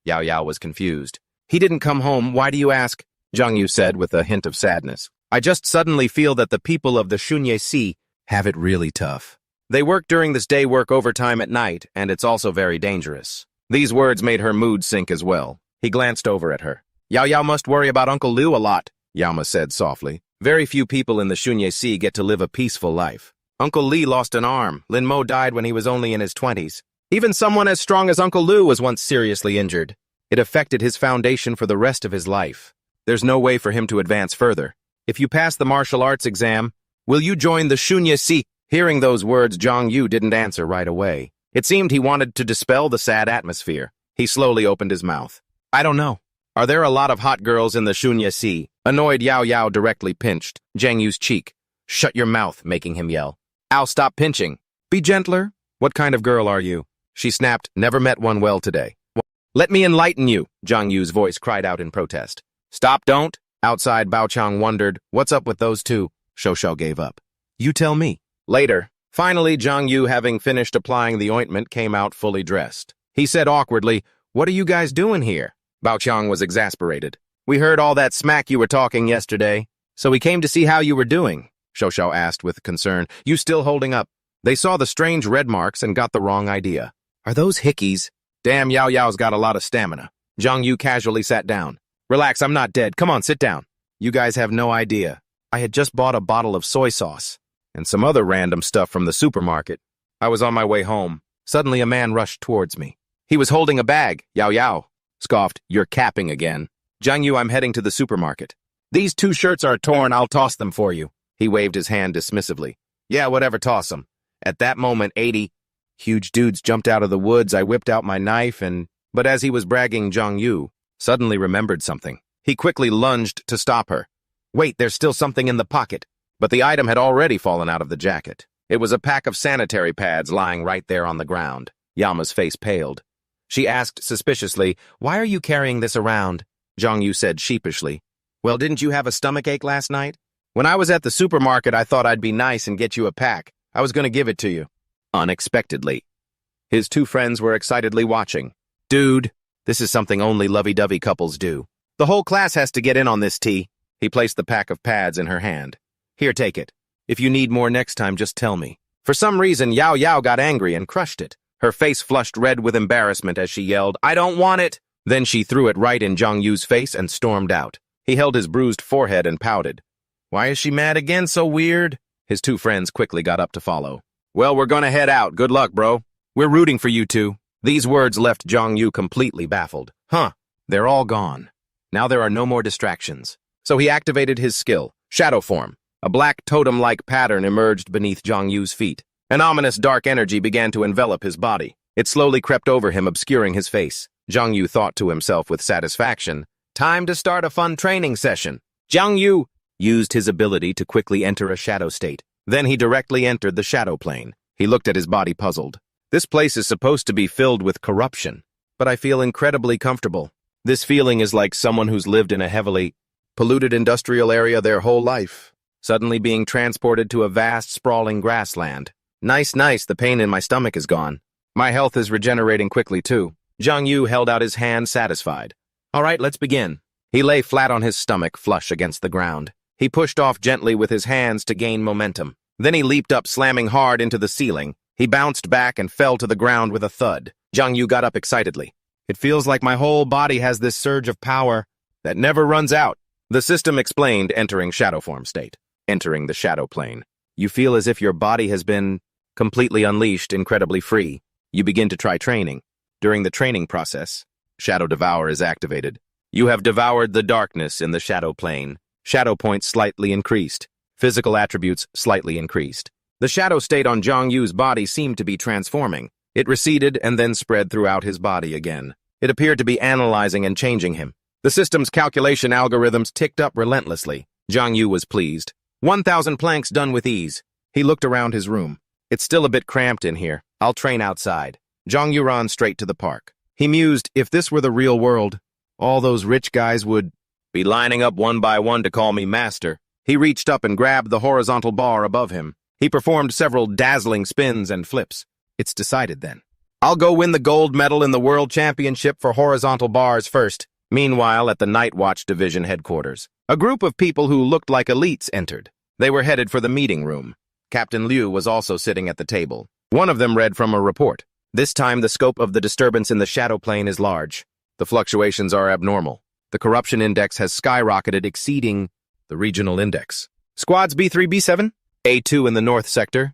Yao Yao was confused. He didn't come home, why do you ask? Jung-yu said with a hint of sadness. I just suddenly feel that the people of the Shunya Sea have it really tough. They work during this day, work overtime at night, and it's also very dangerous. These words made her mood sink as well. He glanced over at her. Yao Yao must worry about Uncle Lu a lot, Yama said softly. Very few people in the Shunye Sea get to live a peaceful life. Uncle Lee lost an arm. Lin Mo died when he was only in his 20s. Even someone as strong as Uncle Lu was once seriously injured. It affected his foundation for the rest of his life. There's no way for him to advance further. If you pass the martial arts exam, will you join the Shunye Sea? Hearing those words, Zhang Yu didn't answer right away. It seemed he wanted to dispel the sad atmosphere. He slowly opened his mouth. I don't know. Are there a lot of hot girls in the Shunye Sea? Annoyed, Yao Yao directly pinched Zhang Yu's cheek. Shut your mouth, making him yell. I'll stop pinching. Be gentler. What kind of girl are you? She snapped, never met one well today. Let me enlighten you, Zhang Yu's voice cried out in protest. Stop, don't. Outside, Bao Chang wondered, what's up with those two? Shou Shou gave up. You tell me. Later. Finally, Zhang Yu, having finished applying the ointment, came out fully dressed. He said awkwardly, what are you guys doing here? Bao Chang was exasperated. We heard all that smack you were talking yesterday, so we came to see how you were doing. Shou Shou asked with concern. You still holding up? They saw the strange red marks and got the wrong idea. Are those hickeys? Damn, Yao Yao's got a lot of stamina. Zhang Yu casually sat down. Relax, I'm not dead. Come on, sit down. You guys have no idea. I had just bought a bottle of soy sauce and some other random stuff from the supermarket. I was on my way home. Suddenly, a man rushed towards me. He was holding a bag. Yao Yao scoffed, you're capping again. Zhang Yu, I'm heading to the supermarket. These 2 shirts are torn, I'll toss them for you. He waved his hand dismissively. Yeah, whatever, toss them. At that moment, 80 huge dudes jumped out of the woods. I whipped out my knife But as he was bragging, Zhang Yu suddenly remembered something. He quickly lunged to stop her. Wait, there's still something in the pocket. But the item had already fallen out of the jacket. It was a pack of sanitary pads lying right there on the ground. Yama's face paled. She asked suspiciously, why are you carrying this around? Zhang Yu said sheepishly. Well, didn't you have a stomachache last night? When I was at the supermarket, I thought I'd be nice and get you a pack. I was going to give it to you. Unexpectedly. His 2 friends were excitedly watching. Dude, this is something only lovey-dovey couples do. The whole class has to get in on this, T. He placed the pack of pads in her hand. Here, take it. If you need more next time, just tell me. For some reason, Yao Yao got angry and crushed it. Her face flushed red with embarrassment as she yelled, I don't want it! Then she threw it right in Zhang Yu's face and stormed out. He held his bruised forehead and pouted. Why is she mad again so weird? His 2 friends quickly got up to follow. Well, we're gonna head out. Good luck, bro. We're rooting for you 2. These words left Zhang Yu completely baffled. Huh, they're all gone. Now there are no more distractions. So he activated his skill, shadow form. A black totem-like pattern emerged beneath Zhang Yu's feet. An ominous dark energy began to envelop his body. It slowly crept over him, obscuring his face. Zhang Yu thought to himself with satisfaction, time to start a fun training session. Zhang Yu used his ability to quickly enter a shadow state. Then he directly entered the shadow plane. He looked at his body puzzled. This place is supposed to be filled with corruption, but I feel incredibly comfortable. This feeling is like someone who's lived in a heavily polluted industrial area their whole life, suddenly being transported to a vast, sprawling grassland. Nice, the pain in my stomach is gone. My health is regenerating quickly, too. Zhang Yu held out his hand, satisfied. All right, let's begin. He lay flat on his stomach, flush against the ground. He pushed off gently with his hands to gain momentum. Then he leaped up, slamming hard into the ceiling. He bounced back and fell to the ground with a thud. Zhang Yu got up excitedly. It feels like my whole body has this surge of power that never runs out. The system explained, entering shadow form state. Entering the shadow plane. You feel as if your body has been completely unleashed, incredibly free. You begin to try training. During the training process, Shadow Devour is activated. You have devoured the darkness in the shadow plane. Shadow points slightly increased. Physical attributes slightly increased. The shadow state on Zhang Yu's body seemed to be transforming. It receded and then spread throughout his body again. It appeared to be analyzing and changing him. The system's calculation algorithms ticked up relentlessly. Zhang Yu was pleased. 1,000 planks done with ease. He looked around his room. It's still a bit cramped in here. I'll train outside. Zhang Yu ran straight to the park. He mused, if this were the real world, all those rich guys would be lining up one by one to call me master. He reached up and grabbed the horizontal bar above him. He performed several dazzling spins and flips. It's decided then. I'll go win the gold medal in the World Championship for horizontal bars first. Meanwhile, at the Night Watch Division headquarters, a group of people who looked like elites entered. They were headed for the meeting room. Captain Liu was also sitting at the table. One of them read from a report. This time, the scope of the disturbance in the shadow plane is large. The fluctuations are abnormal. The corruption index has skyrocketed, exceeding the regional index. Squads B3, B7, A2 in the north sector,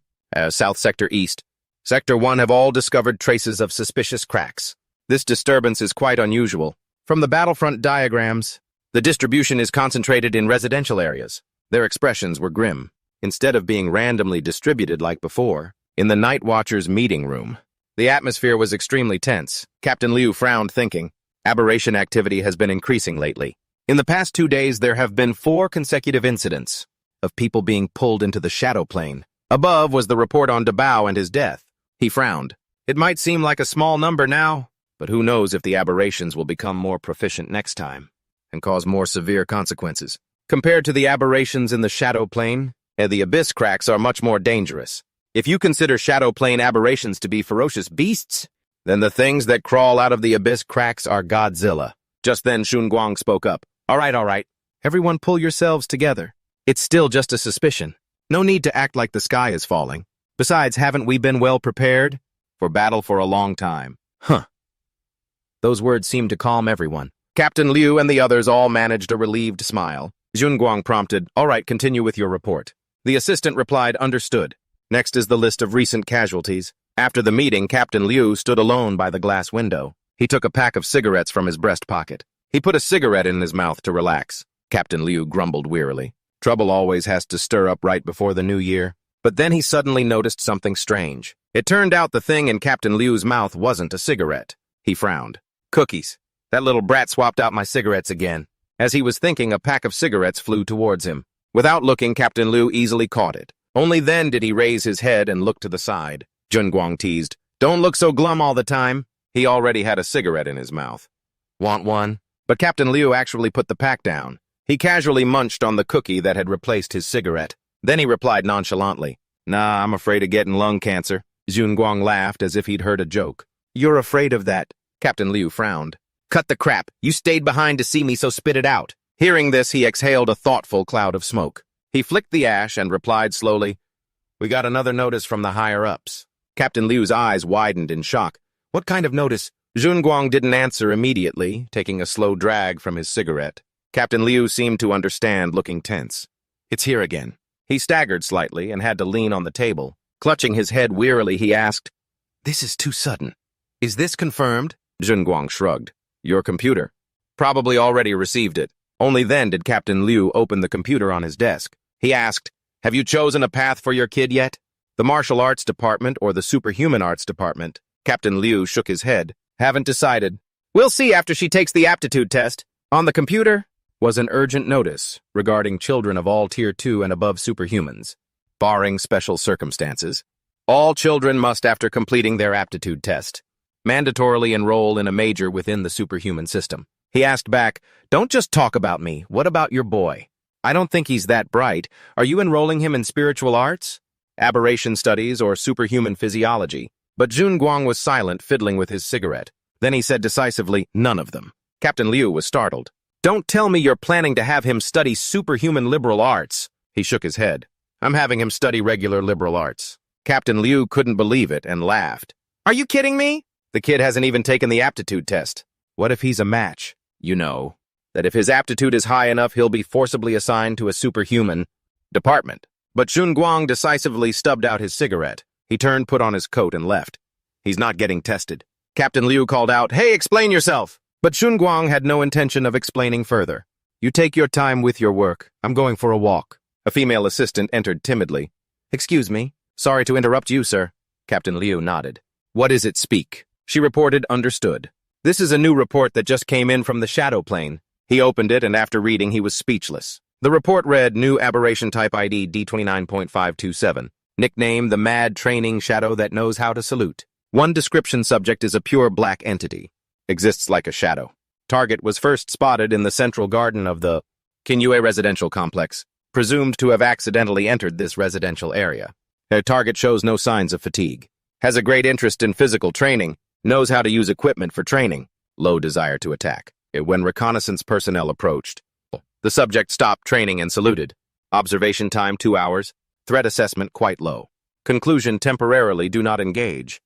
south sector east. Sector 1 have all discovered traces of suspicious cracks. This disturbance is quite unusual. From the battlefront diagrams, the distribution is concentrated in residential areas. Their expressions were grim. Instead of being randomly distributed like before, in the Night Watcher's meeting room, the atmosphere was extremely tense. Captain Liu frowned, thinking, aberration activity has been increasing lately. In the past 2 days, there have been 4 consecutive incidents of people being pulled into the shadow plane. Above was the report on Dabao and his death. He frowned. It might seem like a small number now, but who knows if the aberrations will become more proficient next time and cause more severe consequences. Compared to the aberrations in the shadow plane, the abyss cracks are much more dangerous. If you consider shadow plane aberrations to be ferocious beasts, then the things that crawl out of the abyss cracks are Godzilla. Just then Xun Guang spoke up. All right. Everyone pull yourselves together. It's still just a suspicion. No need to act like the sky is falling. Besides, haven't we been well prepared for battle for a long time? Those words seemed to calm everyone. Captain Liu and the others all managed a relieved smile. Xun Guang prompted, all right, continue with your report. The assistant replied, understood. Next is the list of recent casualties. After the meeting, Captain Liu stood alone by the glass window. He took a pack of cigarettes from his breast pocket. He put a cigarette in his mouth to relax. Captain Liu grumbled wearily. Trouble always has to stir up right before the new year. But then he suddenly noticed something strange. It turned out the thing in Captain Liu's mouth wasn't a cigarette. He frowned. Cookies. That little brat swapped out my cigarettes again. As he was thinking, a pack of cigarettes flew towards him. Without looking, Captain Liu easily caught it. Only then did he raise his head and look to the side. Xun Guang teased, don't look so glum all the time. He already had a cigarette in his mouth. Want one? But Captain Liu actually put the pack down. He casually munched on the cookie that had replaced his cigarette. Then he replied nonchalantly, nah, I'm afraid of getting lung cancer. Xun Guang laughed as if he'd heard a joke. You're afraid of that? Captain Liu frowned. Cut the crap. You stayed behind to see me, so spit it out. Hearing this, he exhaled a thoughtful cloud of smoke. He flicked the ash and replied slowly, we got another notice from the higher-ups. Captain Liu's eyes widened in shock. What kind of notice? Xun Guang didn't answer immediately, taking a slow drag from his cigarette. Captain Liu seemed to understand, looking tense. It's here again. He staggered slightly and had to lean on the table. Clutching his head wearily, he asked, this is too sudden. Is this confirmed? Xun Guang shrugged. Your computer. Probably already received it. Only then did Captain Liu open the computer on his desk. He asked, have you chosen a path for your kid yet? The martial arts department or the superhuman arts department? Captain Liu shook his head. Haven't decided. We'll see after she takes the aptitude test. On the computer was an urgent notice regarding children of all Tier 2 and above superhumans. Barring special circumstances, all children must, after completing their aptitude test, mandatorily enroll in a major within the superhuman system. He asked back, don't just talk about me. What about your boy? I don't think he's that bright. Are you enrolling him in spiritual arts, aberration studies, or superhuman physiology? But Xun Guang was silent, fiddling with his cigarette. Then he said decisively, none of them. Captain Liu was startled. Don't tell me you're planning to have him study superhuman liberal arts. He shook his head. I'm having him study regular liberal arts. Captain Liu couldn't believe it and laughed. Are you kidding me? The kid hasn't even taken the aptitude test. What if he's a match? You know, that if his aptitude is high enough, he'll be forcibly assigned to a superhuman department. But Xun Guang decisively stubbed out his cigarette. He turned, put on his coat, and left. He's not getting tested. Captain Liu called out, hey, explain yourself! But Xun Guang had no intention of explaining further. You take your time with your work. I'm going for a walk. A female assistant entered timidly. Excuse me. Sorry to interrupt you, sir. Captain Liu nodded. What is it? Speak. She reported, understood. This is a new report that just came in from the shadow plane. He opened it, and after reading, he was speechless. The report read, New Aberration Type ID D29.527. Nickname, the mad training shadow that knows how to salute. One description subject is a pure black entity. Exists like a shadow. Target was first spotted in the central garden of the Kinyue residential complex. Presumed to have accidentally entered this residential area. Their target shows no signs of fatigue. Has a great interest in physical training. Knows how to use equipment for training. Low desire to attack. When reconnaissance personnel approached, the subject stopped training and saluted. Observation time 2 hours. Threat assessment quite low. Conclusion temporarily do not engage.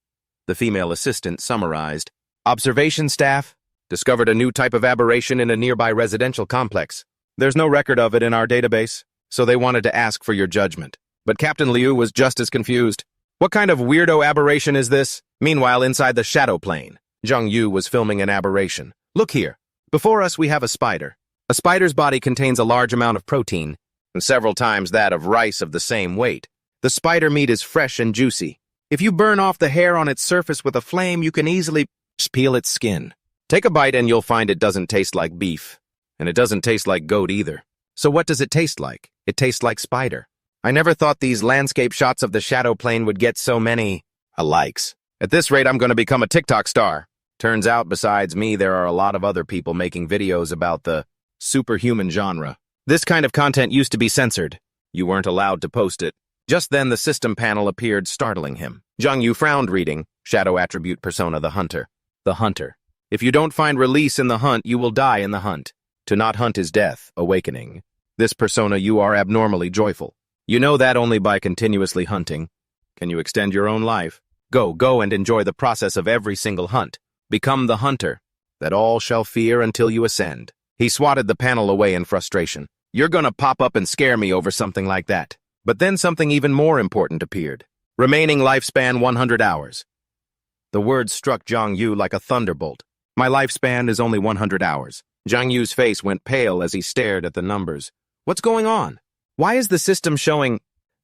The female assistant summarized. Observation staff discovered a new type of aberration in a nearby residential complex. There's no record of it in our database, so they wanted to ask for your judgment. But Captain Liu was just as confused. What kind of weirdo aberration is this? Meanwhile, inside the shadow plane, Zhang Yu was filming an aberration. Look here. Before us, we have a spider. A spider's body contains a large amount of protein, and several times that of rice of the same weight. The spider meat is fresh and juicy. If you burn off the hair on its surface with a flame, you can easily peel its skin. Take a bite and you'll find it doesn't taste like beef. And it doesn't taste like goat either. So what does it taste like? It tastes like spider. I never thought these landscape shots of the shadow plane would get so many likes. At this rate, I'm going to become a TikTok star. Turns out, besides me, there are a lot of other people making videos about the superhuman genre. This kind of content used to be censored. You weren't allowed to post it. Just then, the system panel appeared, startling him. Zhang Yu frowned, reading, Shadow Attribute Persona the Hunter. The Hunter. If you don't find release in the hunt, you will die in the hunt. To not hunt is death, awakening. This persona, you are abnormally joyful. You know that only by continuously hunting. Can you extend your own life? Go and enjoy the process of every single hunt. Become the hunter, that all shall fear until you ascend. He swatted the panel away in frustration. You're gonna pop up and scare me over something like that. But then something even more important appeared. Remaining lifespan 100 hours. The words struck Zhang Yu like a thunderbolt. My lifespan is only 100 hours. Zhang Yu's face went pale as he stared at the numbers. What's going on? Why is the system showing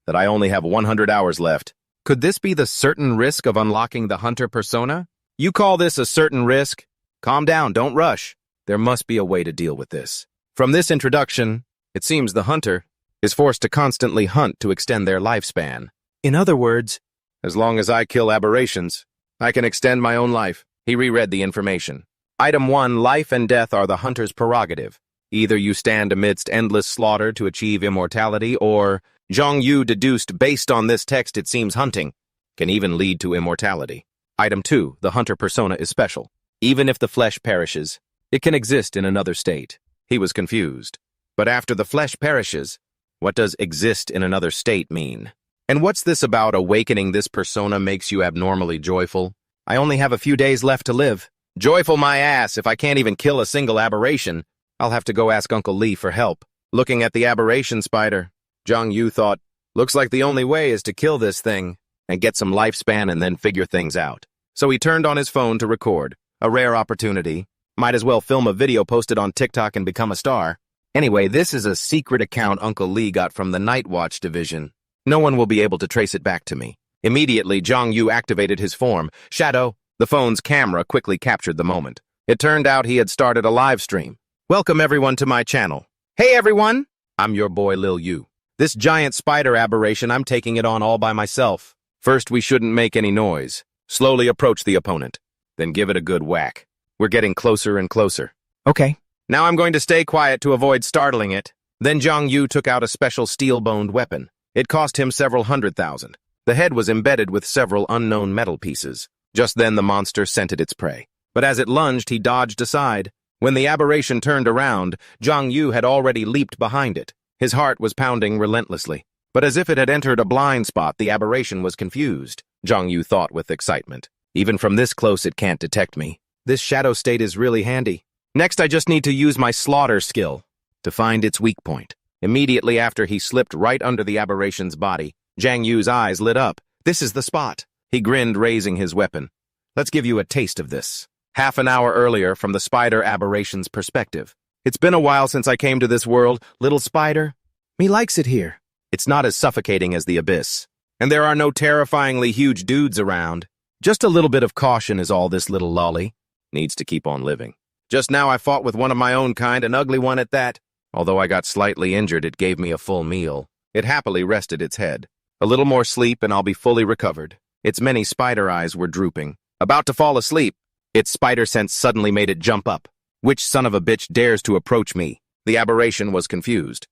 that I only have 100 hours left? Could this be the certain risk of unlocking the hunter persona? You call this a certain risk? Calm down, don't rush. There must be a way to deal with this. From this introduction, it seems the hunter is forced to constantly hunt to extend their lifespan. In other words, as long as I kill aberrations, I can extend my own life. He reread the information. Item 1, life and death are the hunter's prerogative. Either you stand amidst endless slaughter to achieve immortality, or, Zhang Yu deduced based on this text it seems hunting can even lead to immortality. Item 2, the hunter persona is special. Even if the flesh perishes, it can exist in another state. He was confused. But after the flesh perishes, what does exist in another state mean? And what's this about awakening this persona makes you abnormally joyful? I only have a few days left to live. Joyful my ass, if I can't even kill a single aberration. I'll have to go ask Uncle Lee for help. Looking at the aberration spider, Zhang Yu thought, looks like the only way is to kill this thing and get some lifespan and then figure things out. So he turned on his phone to record. A rare opportunity. Might as well film a video posted on TikTok and become a star. Anyway, this is a secret account Uncle Lee got from the Night Watch division. No one will be able to trace it back to me. Immediately, Zhang Yu activated his form. Shadow. The phone's camera quickly captured the moment. It turned out he had started a live stream. Welcome everyone to my channel. Hey everyone! I'm your boy Lil Yu. This giant spider aberration, I'm taking it on all by myself. First, we shouldn't make any noise. Slowly approach the opponent. Then give it a good whack. We're getting closer and closer. Okay. Now I'm going to stay quiet to avoid startling it. Then Zhang Yu took out a special steel-boned weapon. It cost him several 100,000. The head was embedded with several unknown metal pieces. Just then the monster scented its prey. But as it lunged, he dodged aside. When the aberration turned around, Zhang Yu had already leaped behind it. His heart was pounding relentlessly. But as if it had entered a blind spot, the aberration was confused. Zhang Yu thought with excitement. Even from this close, it can't detect me. This shadow state is really handy. Next, I just need to use my slaughter skill to find its weak point. Immediately after he slipped right under the aberration's body, Zhang Yu's eyes lit up. This is the spot. He grinned, raising his weapon. Let's give you a taste of this. Half an hour earlier, from the spider aberration's perspective. It's been a while since I came to this world, little spider. Me likes it here. It's not as suffocating as the abyss. And there are no terrifyingly huge dudes around. Just a little bit of caution is all this little lolly needs to keep on living. Just now I fought with one of my own kind, an ugly one at that. Although I got slightly injured, it gave me a full meal. It happily rested its head. A little more sleep and I'll be fully recovered. Its many spider eyes were drooping. About to fall asleep, its spider sense suddenly made it jump up. Which son of a bitch dares to approach me? The aberration was confused.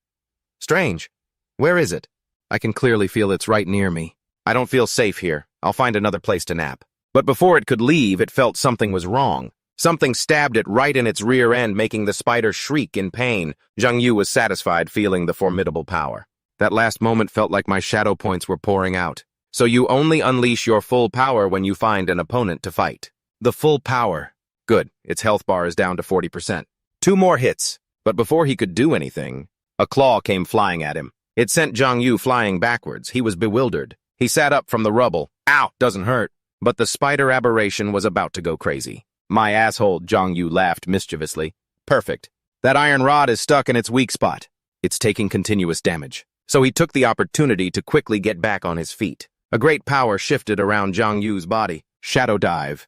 Strange. Where is it? I can clearly feel it's right near me. I don't feel safe here. I'll find another place to nap. But before it could leave, it felt something was wrong. Something stabbed it right in its rear end, making the spider shriek in pain. Zhang Yu was satisfied, feeling the formidable power. That last moment felt like my shadow points were pouring out. So you only unleash your full power when you find an opponent to fight. The full power. Good. Its health bar is down to 40%. 2 more hits. But before he could do anything, a claw came flying at him. It sent Zhang Yu flying backwards. He was bewildered. He sat up from the rubble. Ow, doesn't hurt. But the spider aberration was about to go crazy. My asshole, Zhang Yu laughed mischievously. Perfect. That iron rod is stuck in its weak spot. It's taking continuous damage. So he took the opportunity to quickly get back on his feet. A great power shifted around Zhang Yu's body. Shadow dive.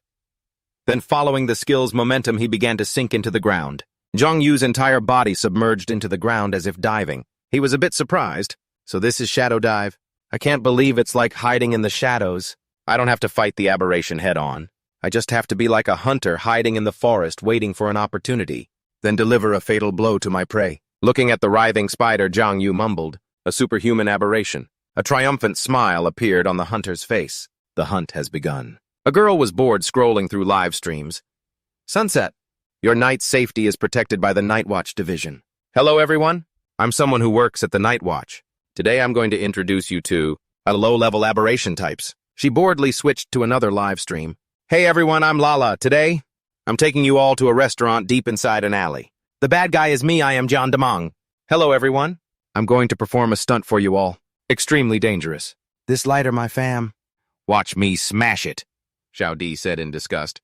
Then following the skill's momentum, he began to sink into the ground. Zhang Yu's entire body submerged into the ground as if diving. He was a bit surprised. So this is shadow dive? I can't believe it's like hiding in the shadows. I don't have to fight the aberration head-on. I just have to be like a hunter hiding in the forest waiting for an opportunity, then deliver a fatal blow to my prey. Looking at the writhing spider, Zhang Yu mumbled, a superhuman aberration. A triumphant smile appeared on the hunter's face. The hunt has begun. A girl was bored scrolling through live streams. Sunset. Your night's safety is protected by the Night Watch division. Hello, everyone. I'm someone who works at the Night Watch. Today I'm going to introduce you to a low-level aberration types. She boredly switched to another live stream. Hey everyone, I'm Lala. Today, I'm taking you all to a restaurant deep inside an alley. The bad guy is me, I am John Damong. Hello everyone. I'm going to perform a stunt for you all. Extremely dangerous. This lighter, my fam. Watch me smash it, Xiao Di said in disgust.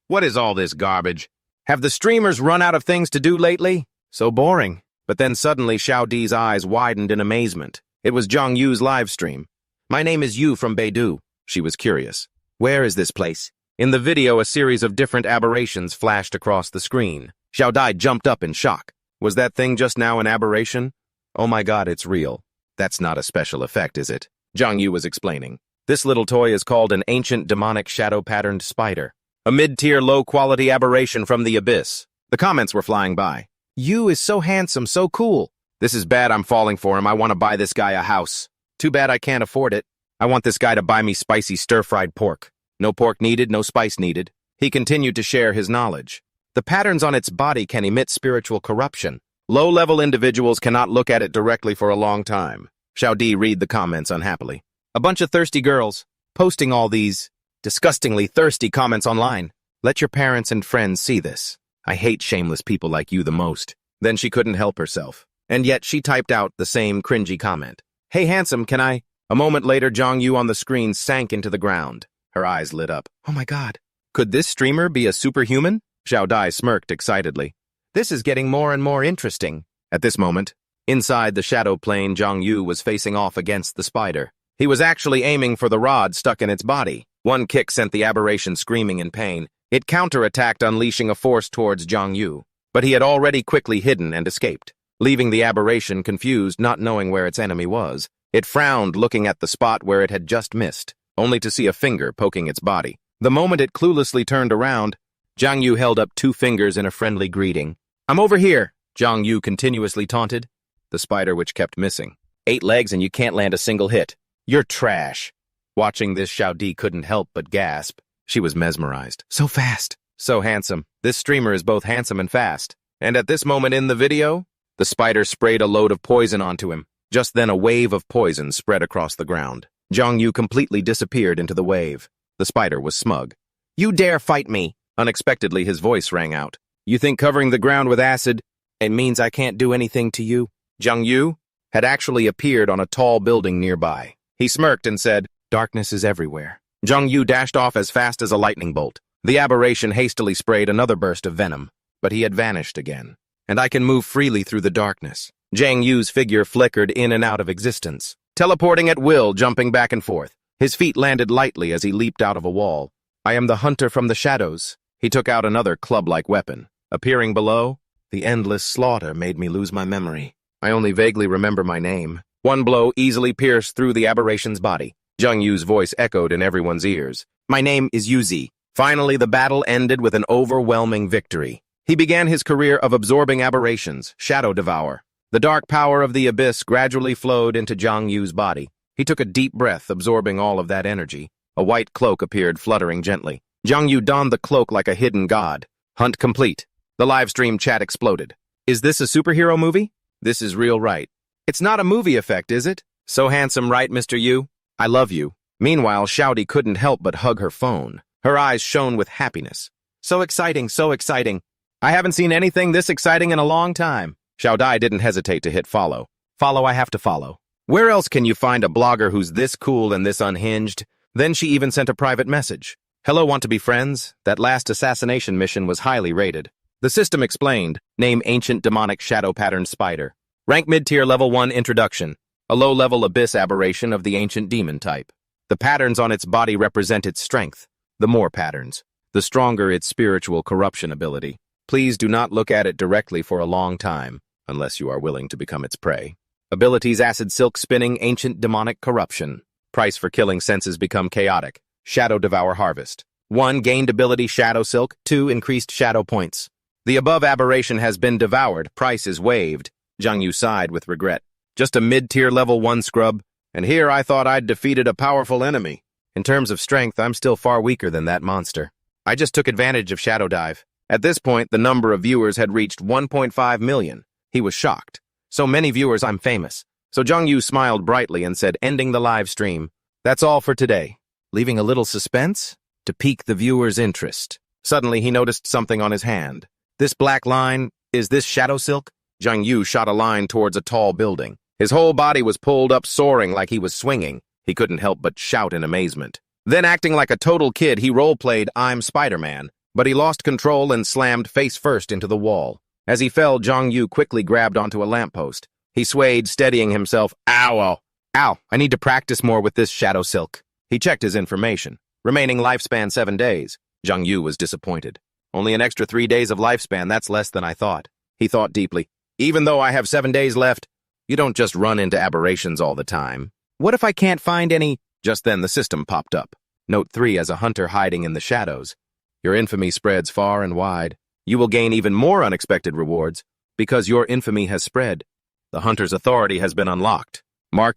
What is all this garbage? Have the streamers run out of things to do lately? So boring. But then suddenly Xiao Di's eyes widened in amazement. It was Zhang Yu's live stream. My name is Yu from Beidou. She was curious. Where is this place? In the video, a series of different aberrations flashed across the screen. Xiao Di jumped up in shock. Was that thing just now an aberration? Oh my god, it's real. That's not a special effect, is it? Zhang Yu was explaining. This little toy is called an ancient demonic shadow-patterned spider. A mid-tier low-quality aberration from the abyss. The comments were flying by. Yu is so handsome, so cool. This is bad, I'm falling for him. I want to buy this guy a house. Too bad I can't afford it. I want this guy to buy me spicy stir-fried pork. No pork needed, no spice needed. He continued to share his knowledge. The patterns on its body can emit spiritual corruption. Low-level individuals cannot look at it directly for a long time. Xiao Di read the comments unhappily. A bunch of thirsty girls, posting all these disgustingly thirsty comments online. Let your parents and friends see this. I hate shameless people like you the most. Then she couldn't help herself. And yet she typed out the same cringy comment. Hey handsome, can I? A moment later, Zhang Yu on the screen sank into the ground. Her eyes lit up. Oh my god. Could this streamer be a superhuman? Xiao Di smirked excitedly. This is getting more and more interesting. At this moment, inside the shadow plane, Zhang Yu was facing off against the spider. He was actually aiming for the rod stuck in its body. One kick sent the aberration screaming in pain. It counterattacked, unleashing a force towards Zhang Yu. But he had already quickly hidden and escaped, leaving the aberration confused, not knowing where its enemy was. It frowned, looking at the spot where it had just missed, only to see a finger poking its body. The moment it cluelessly turned around, Zhang Yu held up 2 fingers in a friendly greeting. I'm over here, Zhang Yu continuously taunted. The spider which kept missing. 8 legs and you can't land a single hit. You're trash. Watching this, Xiao Di couldn't help but gasp. She was mesmerized. So fast. So handsome. This streamer is both handsome and fast. And at this moment in the video, the spider sprayed a load of poison onto him. Just then a wave of poison spread across the ground. Zhang Yu completely disappeared into the wave. The spider was smug. You dare fight me? Unexpectedly, his voice rang out. You think covering the ground with acid, it means I can't do anything to you? Zhang Yu had actually appeared on a tall building nearby. He smirked and said, darkness is everywhere. Zhang Yu dashed off as fast as a lightning bolt. The aberration hastily sprayed another burst of venom, but he had vanished again. And I can move freely through the darkness. Zhang Yu's figure flickered in and out of existence, teleporting at will, jumping back and forth. His feet landed lightly as he leaped out of a wall. I am the hunter from the shadows. He took out another club-like weapon. Appearing below, the endless slaughter made me lose my memory. I only vaguely remember my name. One blow easily pierced through the aberration's body. Zhang Yu's voice echoed in everyone's ears. My name is Yuzi. Finally, the battle ended with an overwhelming victory. He began his career of absorbing aberrations, Shadow Devour. The dark power of the abyss gradually flowed into Zhang Yu's body. He took a deep breath, absorbing all of that energy. A white cloak appeared, fluttering gently. Zhang Yu donned the cloak like a hidden god. Hunt complete. The livestream chat exploded. Is this a superhero movie? This is real, right? It's not a movie effect, is it? So handsome, right, Mr. Yu? I love you. Meanwhile, Xiao Di couldn't help but hug her phone. Her eyes shone with happiness. So exciting, so exciting. I haven't seen anything this exciting in a long time. Xiao Dai didn't hesitate to hit follow. Follow, I have to follow. Where else can you find a blogger who's this cool and this unhinged? Then she even sent a private message. Hello, want to be friends? That last assassination mission was highly rated. The system explained. Name ancient demonic shadow pattern spider. Rank mid-tier level 1 introduction. A low-level abyss aberration of the ancient demon type. The patterns on its body represent its strength. The more patterns, the stronger its spiritual corruption ability. Please do not look at it directly for a long time, unless you are willing to become its prey. Abilities acid silk spinning ancient demonic corruption. Price for killing senses become chaotic. Shadow devour harvest. 1. Gained ability shadow silk. 2. Increased shadow points. The above aberration has been devoured. Price is waived. Zhang Yu sighed with regret. Just a mid-tier level 1 scrub, and here I thought I'd defeated a powerful enemy. In terms of strength, I'm still far weaker than that monster. I just took advantage of Shadow Dive. At this point, the number of viewers had reached 1.5 million. He was shocked. So many viewers, I'm famous. So Zhang Yu smiled brightly and said, ending the live stream. That's all for today. Leaving a little suspense to pique the viewer's interest. Suddenly, he noticed something on his hand. This black line, is this shadow silk? Zhang Yu shot a line towards a tall building. His whole body was pulled up, soaring like he was swinging. He couldn't help but shout in amazement. Then, acting like a total kid, he role-played I'm Spider-Man, but he lost control and slammed face-first into the wall. As he fell, Zhang Yu quickly grabbed onto a lamppost. He swayed, steadying himself. Ow! Ow! I need to practice more with this shadow silk. He checked his information. Remaining lifespan 7 days. Zhang Yu was disappointed. Only an extra 3 days of lifespan, that's less than I thought. He thought deeply. Even though I have 7 days left, you don't just run into aberrations all the time. What if I can't find any? Just then the system popped up. Note 3 as a hunter hiding in the shadows. Your infamy spreads far and wide. You will gain even more unexpected rewards. Because your infamy has spread, the hunter's authority has been unlocked.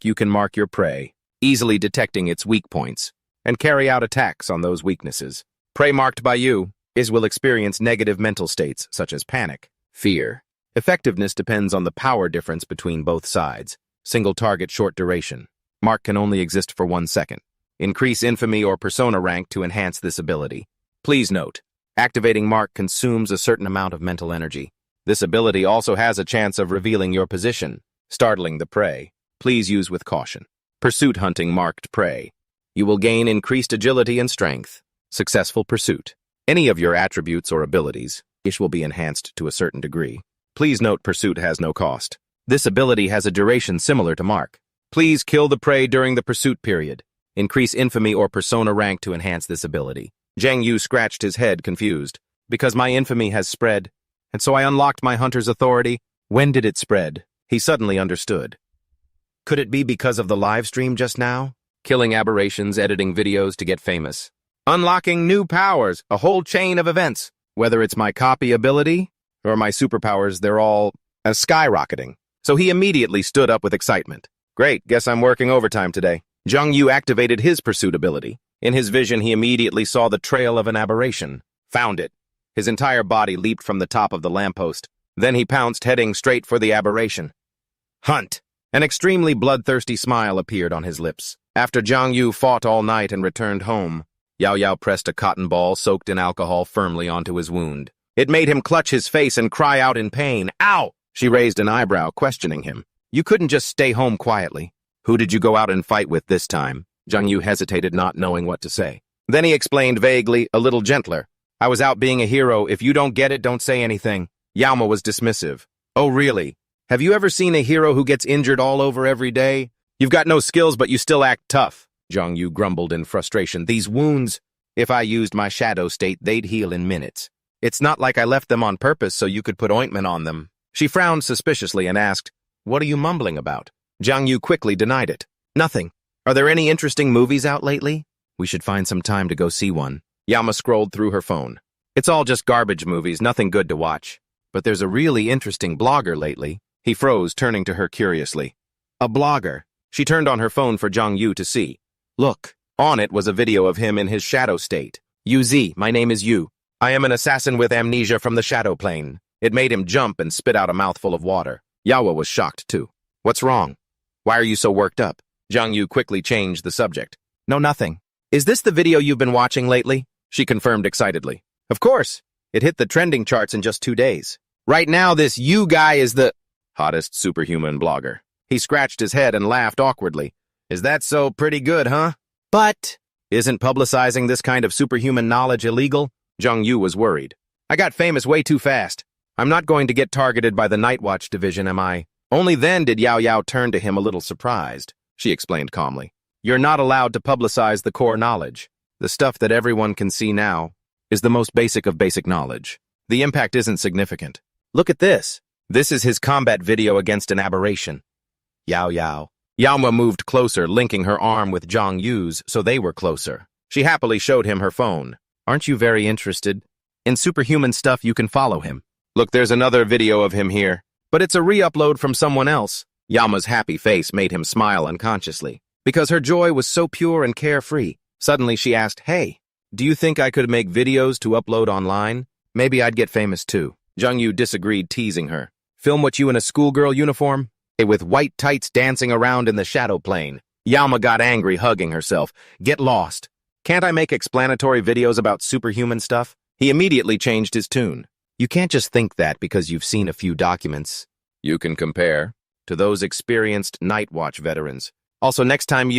You can mark your prey, easily detecting its weak points, and carry out attacks on those weaknesses. Prey marked by you will experience negative mental states such as panic, fear. Effectiveness depends on the power difference between both sides. Single target short duration. Mark can only exist for 1 second. Increase infamy or persona rank to enhance this ability. Please note, activating Mark consumes a certain amount of mental energy. This ability also has a chance of revealing your position, startling the prey. Please use with caution. Pursuit hunting marked prey. You will gain increased agility and strength. Successful pursuit. Any of your attributes or abilities, will be enhanced to a certain degree. Please note pursuit has no cost. This ability has a duration similar to Mark. Please kill the prey during the pursuit period. Increase infamy or persona rank to enhance this ability. Zhang Yu scratched his head, confused. Because my infamy has spread, and so I unlocked my hunter's authority. When did it spread? He suddenly understood. Could it be because of the live stream just now? Killing aberrations, editing videos to get famous. Unlocking new powers, a whole chain of events. Whether it's my copy ability or my superpowers, they're all skyrocketing. So he immediately stood up with excitement. Great, guess I'm working overtime today. Zhang Yu activated his pursuit ability. In his vision, he immediately saw the trail of an aberration. Found it. His entire body leaped from the top of the lamppost. Then he pounced, heading straight for the aberration. Hunt! An extremely bloodthirsty smile appeared on his lips. After Zhang Yu fought all night and returned home, Yao Yao pressed a cotton ball soaked in alcohol firmly onto his wound. It made him clutch his face and cry out in pain. Ow! She raised an eyebrow, questioning him. You couldn't just stay home quietly. Who did you go out and fight with this time? Zhang Yu hesitated, not knowing what to say. Then he explained vaguely, a little gentler. I was out being a hero. If you don't get it, don't say anything. Yao Ma was dismissive. Oh, really? Have you ever seen a hero who gets injured all over every day? You've got no skills, but you still act tough. Zhang Yu grumbled in frustration. These wounds, if I used my shadow state, they'd heal in minutes. It's not like I left them on purpose so you could put ointment on them. She frowned suspiciously and asked, What are you mumbling about? Zhang Yu quickly denied it. Nothing. Are there any interesting movies out lately? We should find some time to go see one. Yama scrolled through her phone. It's all just garbage movies, nothing good to watch. But there's a really interesting blogger lately. He froze, turning to her curiously. A blogger. She turned on her phone for Zhang Yu to see. Look. On it was a video of him in his shadow state. UZ, my name is Yu. I am an assassin with amnesia from the shadow plane. It made him jump and spit out a mouthful of water. Yawa was shocked too. What's wrong? Why are you so worked up? Zhang Yu quickly changed the subject. No, nothing. Is this the video you've been watching lately? She confirmed excitedly. Of course. It hit the trending charts in just 2 days. Right now, this Yu guy is the... Hottest superhuman blogger. He scratched his head and laughed awkwardly. Is that so pretty good, huh? But isn't publicizing this kind of superhuman knowledge illegal? Zhang Yu was worried. I got famous way too fast. I'm not going to get targeted by the Night Watch division, am I? Only then did Yao Yao turn to him a little surprised. She explained calmly. You're not allowed to publicize the core knowledge. The stuff that everyone can see now is the most basic of basic knowledge. The impact isn't significant. Look at this. This is his combat video against an aberration. Yao Yao. Yama moved closer, linking her arm with Zhang Yu's so they were closer. She happily showed him her phone. Aren't you very interested? In superhuman stuff, you can follow him. Look, there's another video of him here. But it's a re-upload from someone else. Yama's happy face made him smile unconsciously. Because her joy was so pure and carefree. Suddenly she asked, hey, do you think I could make videos to upload online? Maybe I'd get famous too. Zhang Yu disagreed, teasing her. Film what you in a schoolgirl uniform? With white tights dancing around in the shadow plane. Yama got angry, hugging herself. Get lost. Can't I make explanatory videos about superhuman stuff? He immediately changed his tune. You can't just think that because you've seen a few documents. You can compare to those experienced Night Watch veterans. Also, next time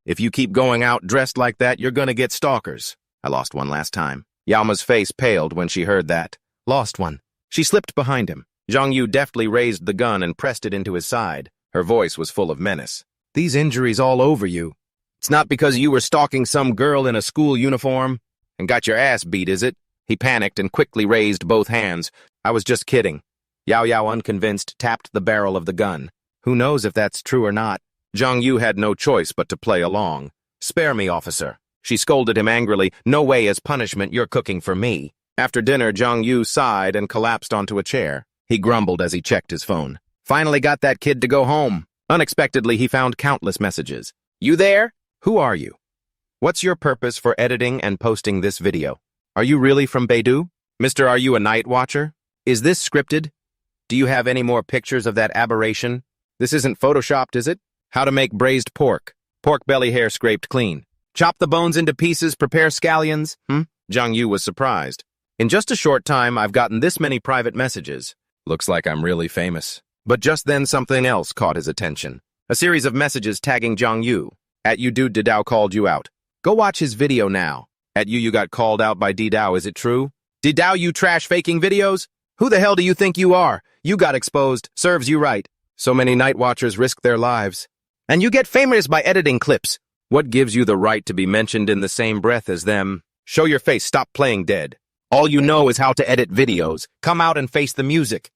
if you keep going out dressed like that, you're gonna get stalkers. I lost one last time. Yama's face paled when she heard that. Lost one. She slipped behind him. Zhang Yu deftly raised the gun and pressed it into his side. Her voice was full of menace. These injuries all over you. It's not because you were stalking some girl in a school uniform and got your ass beat, is it? He panicked and quickly raised both hands. I was just kidding. Yao Yao, unconvinced, tapped the barrel of the gun. Who knows if that's true or not? Zhang Yu had no choice but to play along. Spare me, officer. She scolded him angrily. No way as punishment you're cooking for me. After dinner, Zhang Yu sighed and collapsed onto a chair. He grumbled as he checked his phone. Finally got that kid to go home. Unexpectedly, he found countless messages. You there? Who are you? What's your purpose for editing and posting this video? Are you really from Beidou? Mister, are you a night watcher? Is this scripted? Do you have any more pictures of that aberration? This isn't photoshopped, is it? How to make braised pork. Pork belly hair scraped clean. Chop the bones into pieces, prepare scallions. Zhang Yu was surprised. In just a short time, I've gotten this many private messages. Looks like I'm really famous. But just then something else caught his attention. A series of messages tagging Zhang Yu. @you dude Didao called you out. Go watch his video now. @you got called out by Didao, is it true? Didao, you trash faking videos? Who the hell do you think you are? You got exposed. Serves you right. So many night watchers risk their lives. And you get famous by editing clips. What gives you the right to be mentioned in the same breath as them? Show your face, stop playing dead. All you know is how to edit videos. Come out and face the music.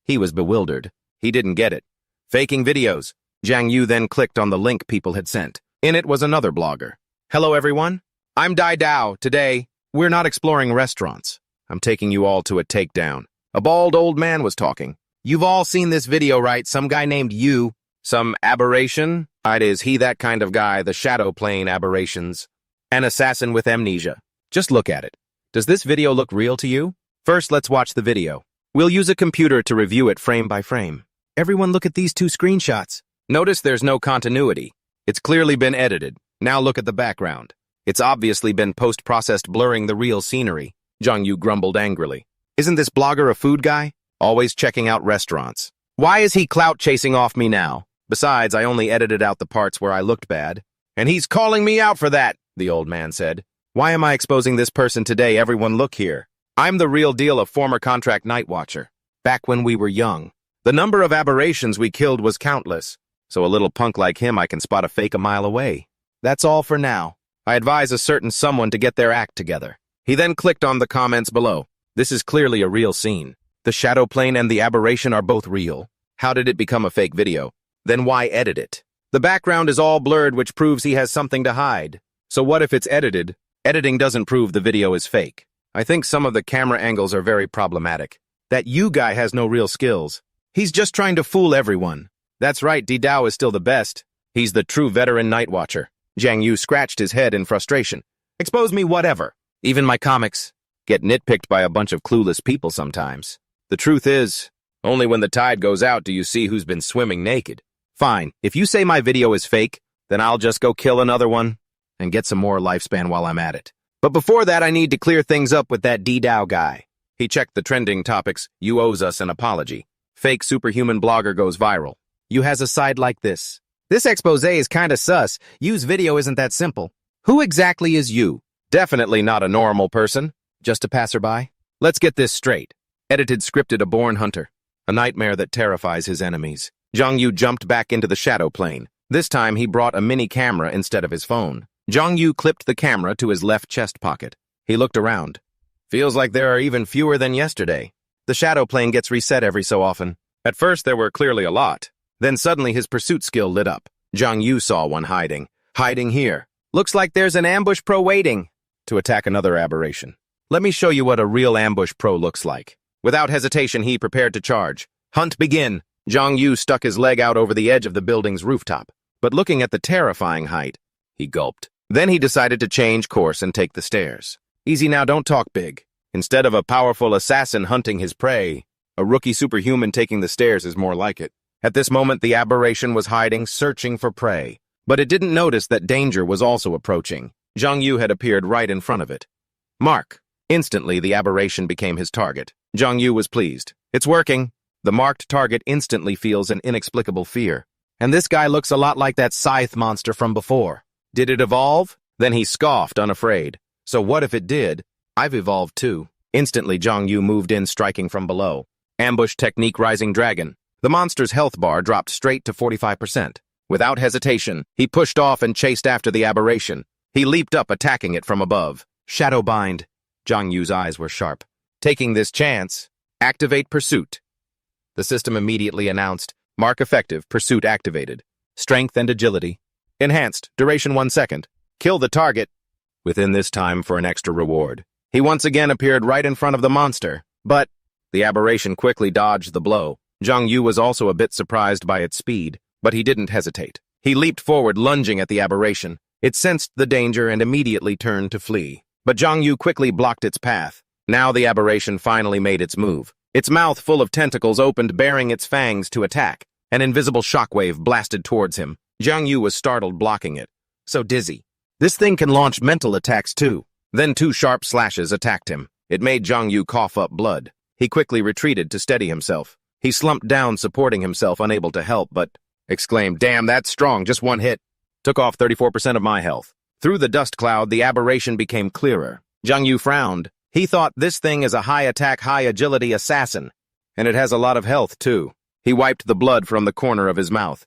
He was bewildered. He didn't get it. Faking videos. Zhang Yu then clicked on the link people had sent. In it was another blogger. Hello, everyone. I'm Dai Dao. Today, we're not exploring restaurants. I'm taking you all to a takedown. A bald old man was talking. You've all seen this video, right? Some guy named Yu. Some aberration? Is he that kind of guy, the shadow plane aberrations? An assassin with amnesia. Just look at it. Does this video look real to you? First, let's watch the video. We'll use a computer to review it frame by frame. Everyone look at these two screenshots. Notice there's no continuity. It's clearly been edited. Now look at the background. It's obviously been post-processed, blurring the real scenery. Zhang Yu grumbled angrily. Isn't this blogger a food guy? Always checking out restaurants. Why is he clout chasing off me now? Besides, I only edited out the parts where I looked bad. And he's calling me out for that, the old man said. Why am I exposing this person today? Everyone look here. I'm the real deal, a former contract night watcher. Back when we were young. The number of aberrations we killed was countless. So a little punk like him, I can spot a fake a mile away. That's all for now. I advise a certain someone to get their act together. He then clicked on the comments below. This is clearly a real scene. The shadow plane and the aberration are both real. How did it become a fake video? Then why edit it? The background is all blurred, which proves he has something to hide. So what if it's edited? Editing doesn't prove the video is fake. I think some of the camera angles are very problematic. That Yu guy has no real skills. He's just trying to fool everyone. That's right, Didao is still the best. He's the true veteran night watcher. Zhang Yu scratched his head in frustration. Expose me, whatever. Even my comics get nitpicked by a bunch of clueless people sometimes. The truth is, only when the tide goes out do you see who's been swimming naked. Fine, if you say my video is fake, then I'll just go kill another one and get some more lifespan while I'm at it. But before that, I need to clear things up with that Didao guy. He checked the trending topics. You owes us an apology. Fake superhuman blogger goes viral. You has a side like this. This expose is kinda sus. Use video isn't that simple. Who exactly is you? Definitely not a normal person. Just a passerby? Let's get this straight. Edited scripted a born hunter. A nightmare that terrifies his enemies. Zhang Yu jumped back into the shadow plane. This time he brought a mini camera instead of his phone. Zhang Yu clipped the camera to his left chest pocket. He looked around. Feels like there are even fewer than yesterday. The shadow plane gets reset every so often. At first there were clearly a lot. Then suddenly his pursuit skill lit up. Zhang Yu saw one hiding. Hiding here. Looks like there's an ambush pro waiting to attack another aberration. Let me show you what a real ambush pro looks like. Without hesitation, he prepared to charge. Hunt begin. Zhang Yu stuck his leg out over the edge of the building's rooftop. But looking at the terrifying height, he gulped. Then he decided to change course and take the stairs. Easy now, don't talk big. Instead of a powerful assassin hunting his prey, a rookie superhuman taking the stairs is more like it. At this moment, the aberration was hiding, searching for prey. But it didn't notice that danger was also approaching. Zhang Yu had appeared right in front of it. Mark. Instantly, the aberration became his target. Zhang Yu was pleased. It's working. The marked target instantly feels an inexplicable fear. And this guy looks a lot like that scythe monster from before. Did it evolve? Then he scoffed, unafraid. So what if it did? I've evolved too. Instantly, Zhang Yu moved in, striking from below. Ambush technique rising dragon. The monster's health bar dropped straight to 45%. Without hesitation, he pushed off and chased after the aberration. He leaped up, attacking it from above. Shadow bind. Zhang Yu's eyes were sharp. Taking this chance, activate pursuit. The system immediately announced, mark effective, pursuit activated. Strength and agility. Enhanced, duration 1 second. Kill the target within this time for an extra reward. He once again appeared right in front of the monster, but the aberration quickly dodged the blow. Zhang Yu was also a bit surprised by its speed, but he didn't hesitate. He leaped forward, lunging at the aberration. It sensed the danger and immediately turned to flee. But Zhang Yu quickly blocked its path. Now the aberration finally made its move. Its mouth full of tentacles opened, baring its fangs to attack. An invisible shockwave blasted towards him. Zhang Yu was startled, blocking it. So dizzy. This thing can launch mental attacks too. Then 2 sharp slashes attacked him. It made Zhang Yu cough up blood. He quickly retreated to steady himself. He slumped down, supporting himself, unable to help, but exclaimed, "Damn, that's strong, just one hit." Took off 34% of my health. Through the dust cloud, the aberration became clearer. Zhang Yu frowned. He thought this thing is a high-attack, high-agility assassin. And it has a lot of health, too. He wiped the blood from the corner of his mouth.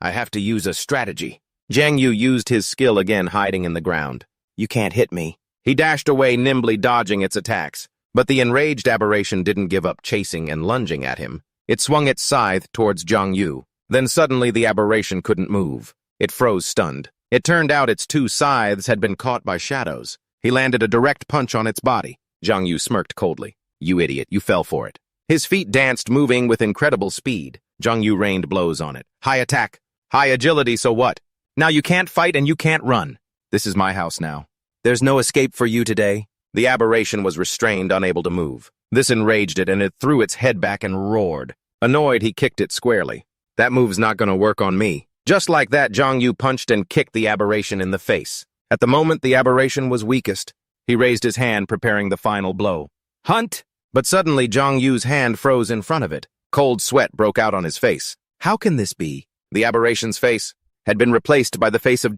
I have to use a strategy. Zhang Yu used his skill again, hiding in the ground. You can't hit me. He dashed away, nimbly dodging its attacks. But the enraged aberration didn't give up chasing and lunging at him. It swung its scythe towards Zhang Yu. Then suddenly the aberration couldn't move. It froze stunned. It turned out its 2 scythes had been caught by shadows. He landed a direct punch on its body. Zhang Yu smirked coldly. You idiot, you fell for it. His feet danced, moving with incredible speed. Zhang Yu rained blows on it. High attack, high agility, so what? Now you can't fight and you can't run. This is my house now. There's no escape for you today. The aberration was restrained, unable to move. This enraged it, and it threw its head back and roared. Annoyed, he kicked it squarely. That move's not gonna work on me. Just like that, Zhang Yu punched and kicked the aberration in the face. At the moment the aberration was weakest, he raised his hand, preparing the final blow. Hunt! But suddenly Zhang Yu's hand froze in front of it. Cold sweat broke out on his face. How can this be? The aberration's face had been replaced by the face of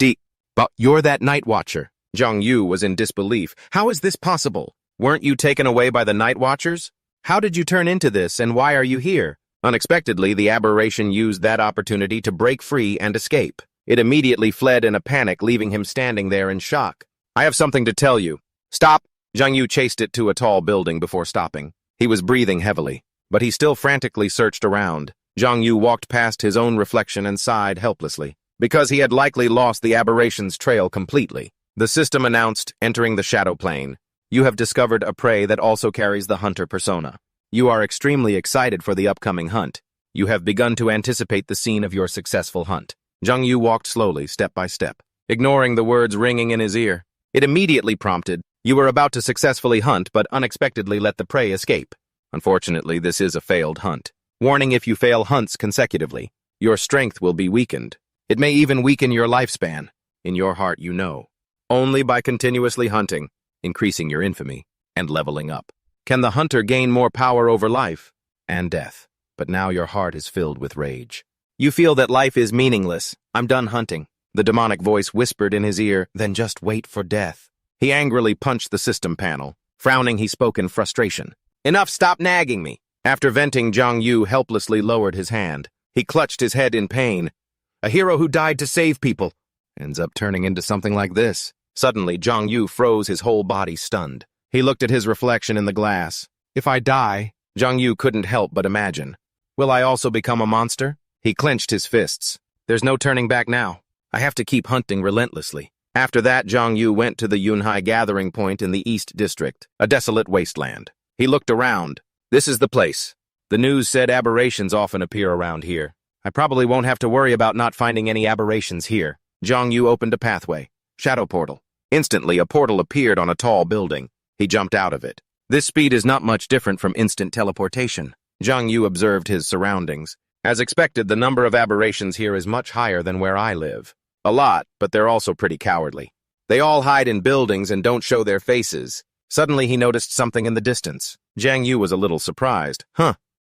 But you're that night watcher. Zhang Yu was in disbelief. How is this possible? Weren't you taken away by the night watchers? How did you turn into this, and why are you here? Unexpectedly, the aberration used that opportunity to break free and escape. It immediately fled in a panic, leaving him standing there in shock. I have something to tell you. Stop! Zhang Yu chased it to a tall building before stopping. He was breathing heavily, but he still frantically searched around. Zhang Yu walked past his own reflection and sighed helplessly, because he had likely lost the aberration's trail completely. The system announced, entering the shadow plane. You have discovered a prey that also carries the hunter persona. You are extremely excited for the upcoming hunt. You have begun to anticipate the scene of your successful hunt. Zhang Yu walked slowly, step by step, ignoring the words ringing in his ear. It immediately prompted, you were about to successfully hunt, but unexpectedly let the prey escape. Unfortunately, this is a failed hunt. Warning: if you fail hunts consecutively, your strength will be weakened. It may even weaken your lifespan. In your heart, you know. Only by continuously hunting, increasing your infamy, and leveling up, can the hunter gain more power over life and death. but now your heart is filled with rage. You feel that life is meaningless. I'm done hunting. The demonic voice whispered in his ear, then just wait for death. He angrily punched the system panel. Frowning, he spoke in frustration. Enough, stop nagging me. After venting, Zhang Yu helplessly lowered his hand. He clutched his head in pain. A hero who died to save people ends up turning into something like this. Suddenly, Zhang Yu froze, his whole body stunned. He looked at his reflection in the glass. If I die, Zhang Yu couldn't help but imagine. Will I also become a monster? He clenched his fists. There's no turning back now. I have to keep hunting relentlessly. After that, Zhang Yu went to the Yunhai gathering point in the East District, a desolate wasteland. He looked around. This is the place. The news said aberrations often appear around here. I probably won't have to worry about not finding any aberrations here. Zhang Yu opened a pathway. Shadow portal. Instantly, a portal appeared on a tall building. He jumped out of it. This speed is not much different from instant teleportation. Zhang Yu observed his surroundings. As expected, the number of aberrations here is much higher than where I live. A lot, but they're also pretty cowardly. They all hide in buildings and don't show their faces. Suddenly, he noticed something in the distance. Zhang Yu was a little surprised.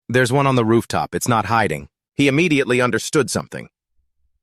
There's one on the rooftop. It's not hiding. He immediately understood something.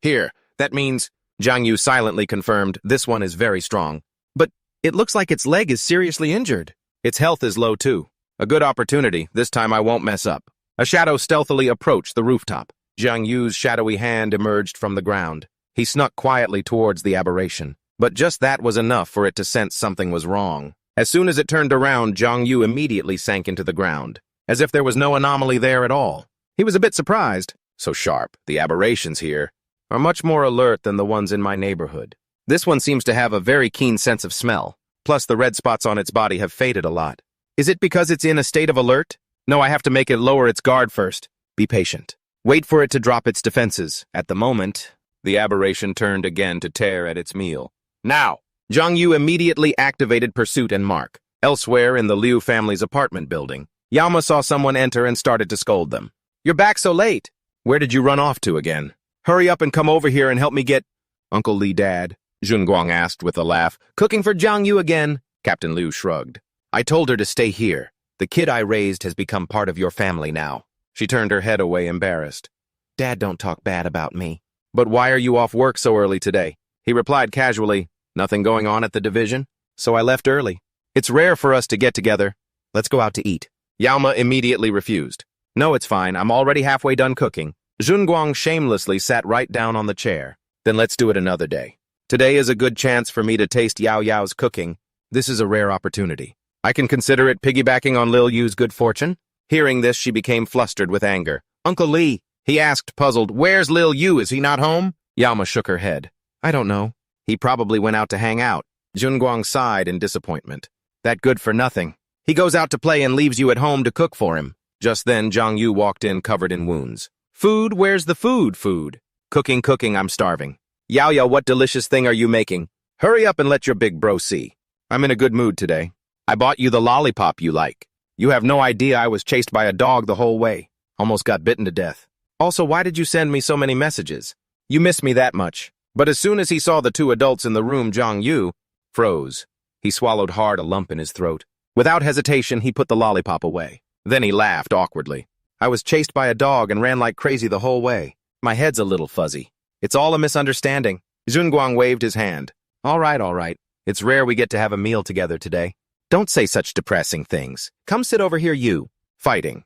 Here, that means, Zhang Yu silently confirmed, this one is very strong. But it looks like its leg is seriously injured. Its health is low too. A good opportunity. This time I won't mess up. A shadow stealthily approached the rooftop. Zhang Yu's shadowy hand emerged from the ground. He snuck quietly towards the aberration. But just that was enough for it to sense something was wrong. As soon as it turned around, Zhang Yu immediately sank into the ground, as if there was no anomaly there at all. He was a bit surprised. So sharp, the aberrations here are much more alert than the ones in my neighborhood. This one seems to have a very keen sense of smell. Plus, the red spots on its body have faded a lot. Is it because it's in a state of alert? No, I have to make it lower its guard first. Be patient. Wait for it to drop its defenses. At the moment, the aberration turned again to tear at its meal. Now! Zhang Yu immediately activated Pursuit and Mark. Elsewhere in the Liu family's apartment building, Yaoma saw someone enter and started to scold them. You're back so late! Where did you run off to again? Hurry up and come over here and help me get... Uncle Li, Dad? Zhunguang asked with a laugh. Cooking for Zhang Yu again? Captain Liu shrugged. I told her to stay here. The kid I raised has become part of your family now. She turned her head away, embarrassed. Dad, don't talk bad about me. But why are you off work so early today? He replied casually, nothing going on at the division, so I left early. It's rare for us to get together. Let's go out to eat. Yaoma immediately refused. No, it's fine. I'm already halfway done cooking. Zhunguang shamelessly sat right down on the chair. Then let's do it another day. Today is a good chance for me to taste Yao Yao's cooking. This is a rare opportunity. I can consider it piggybacking on Lil Yu's good fortune. Hearing this, she became flustered with anger. Uncle Li, he asked, puzzled, where's Lil Yu? Is he not home? Yaoma shook her head. I don't know. He probably went out to hang out. Zhunguang sighed in disappointment. That good for nothing. He goes out to play and leaves you at home to cook for him. Just then, Zhang Yu walked in covered in wounds. Food? Where's the food? Food. Cooking, I'm starving. Yao Yao, what delicious thing are you making? Hurry up and let your big bro see. I'm in a good mood today. I bought you the lollipop you like. You have no idea I was chased by a dog the whole way. Almost got bitten to death. Also, why did you send me so many messages? You miss me that much. But as soon as he saw the two adults in the room, Zhang Yu froze. He swallowed hard, a lump in his throat. Without hesitation, he put the lollipop away. Then he laughed awkwardly. I was chased by a dog and ran like crazy the whole way. My head's a little fuzzy. It's all a misunderstanding. Zhunguang waved his hand. All right. It's rare we get to have a meal together today. Don't say such depressing things. Come sit over here, you. Fighting.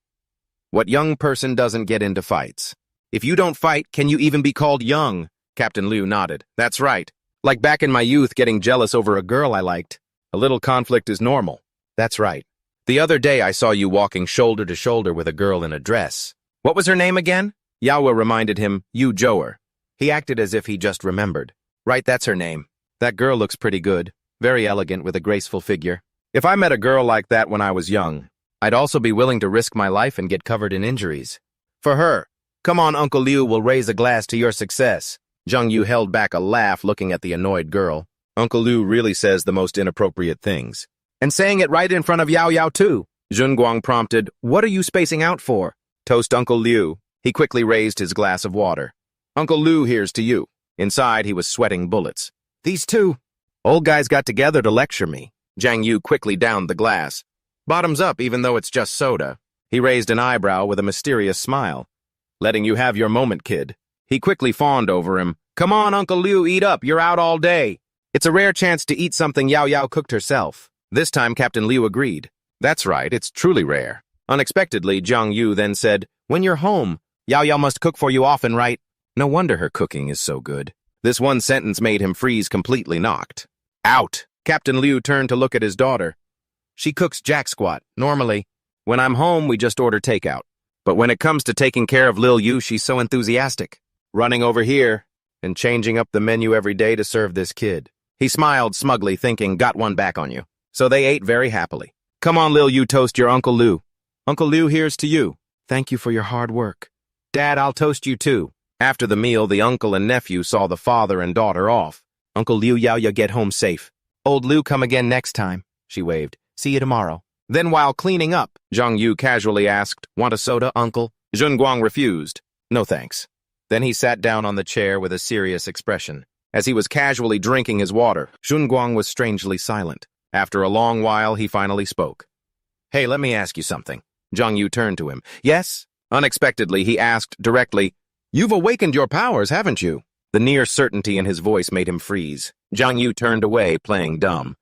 What young person doesn't get into fights? If you don't fight, can you even be called young? Captain Liu nodded. That's right. Like back in my youth getting jealous over a girl I liked. A little conflict is normal. That's right. The other day I saw you walking shoulder to shoulder with a girl in a dress. What was her name again? Yawa reminded him, Yu Zhou'er. He acted as if he just remembered. Right, that's her name. That girl looks pretty good. Very elegant with a graceful figure. If I met a girl like that when I was young, I'd also be willing to risk my life and get covered in injuries. For her. Come on, Uncle Liu will raise a glass to your success. Zhang Yu held back a laugh looking at the annoyed girl. Uncle Liu really says the most inappropriate things. And saying it right in front of Yao Yao too. Zhunguang prompted, what are you spacing out for? Toast Uncle Liu. He quickly raised his glass of water. Uncle Liu, here's to you. Inside, he was sweating bullets. These two old guys got together to lecture me. Zhang Yu quickly downed the glass. Bottoms up, even though it's just soda. He raised an eyebrow with a mysterious smile. Letting you have your moment, kid. He quickly fawned over him. Come on, Uncle Liu, eat up. You're out all day. It's a rare chance to eat something Yao Yao cooked herself. This time, Captain Liu agreed. That's right, it's truly rare. Unexpectedly, Jiang Yu then said, when you're home, Yao Yao must cook for you often, right? No wonder her cooking is so good. This one sentence made him freeze completely knocked. Out! Captain Liu turned to look at his daughter. She cooks jack squat, normally. When I'm home, we just order takeout. But when it comes to taking care of Lil Yu, she's so enthusiastic. Running over here and changing up the menu every day to serve this kid. He smiled smugly, thinking, got one back on you. So they ate very happily. Come on, Lil Yu, toast your Uncle Liu. Uncle Liu, here's to you. Thank you for your hard work. Dad, I'll toast you too. After the meal, the uncle and nephew saw the father and daughter off. Uncle Liu, Yao Yao, get home safe. Old Liu, come again next time. She waved. See you tomorrow. Then while cleaning up, Jiang Yu casually asked, want a soda, uncle? Zhongguang refused. No thanks. Then he sat down on the chair with a serious expression. As he was casually drinking his water, Zhongguang was strangely silent. After a long while, he finally spoke. Hey, let me ask you something. Jiang Yu turned to him. Yes? Unexpectedly, he asked directly, You've awakened your powers, haven't you? The near certainty in his voice made him freeze. Jiang Yu turned away, playing dumb.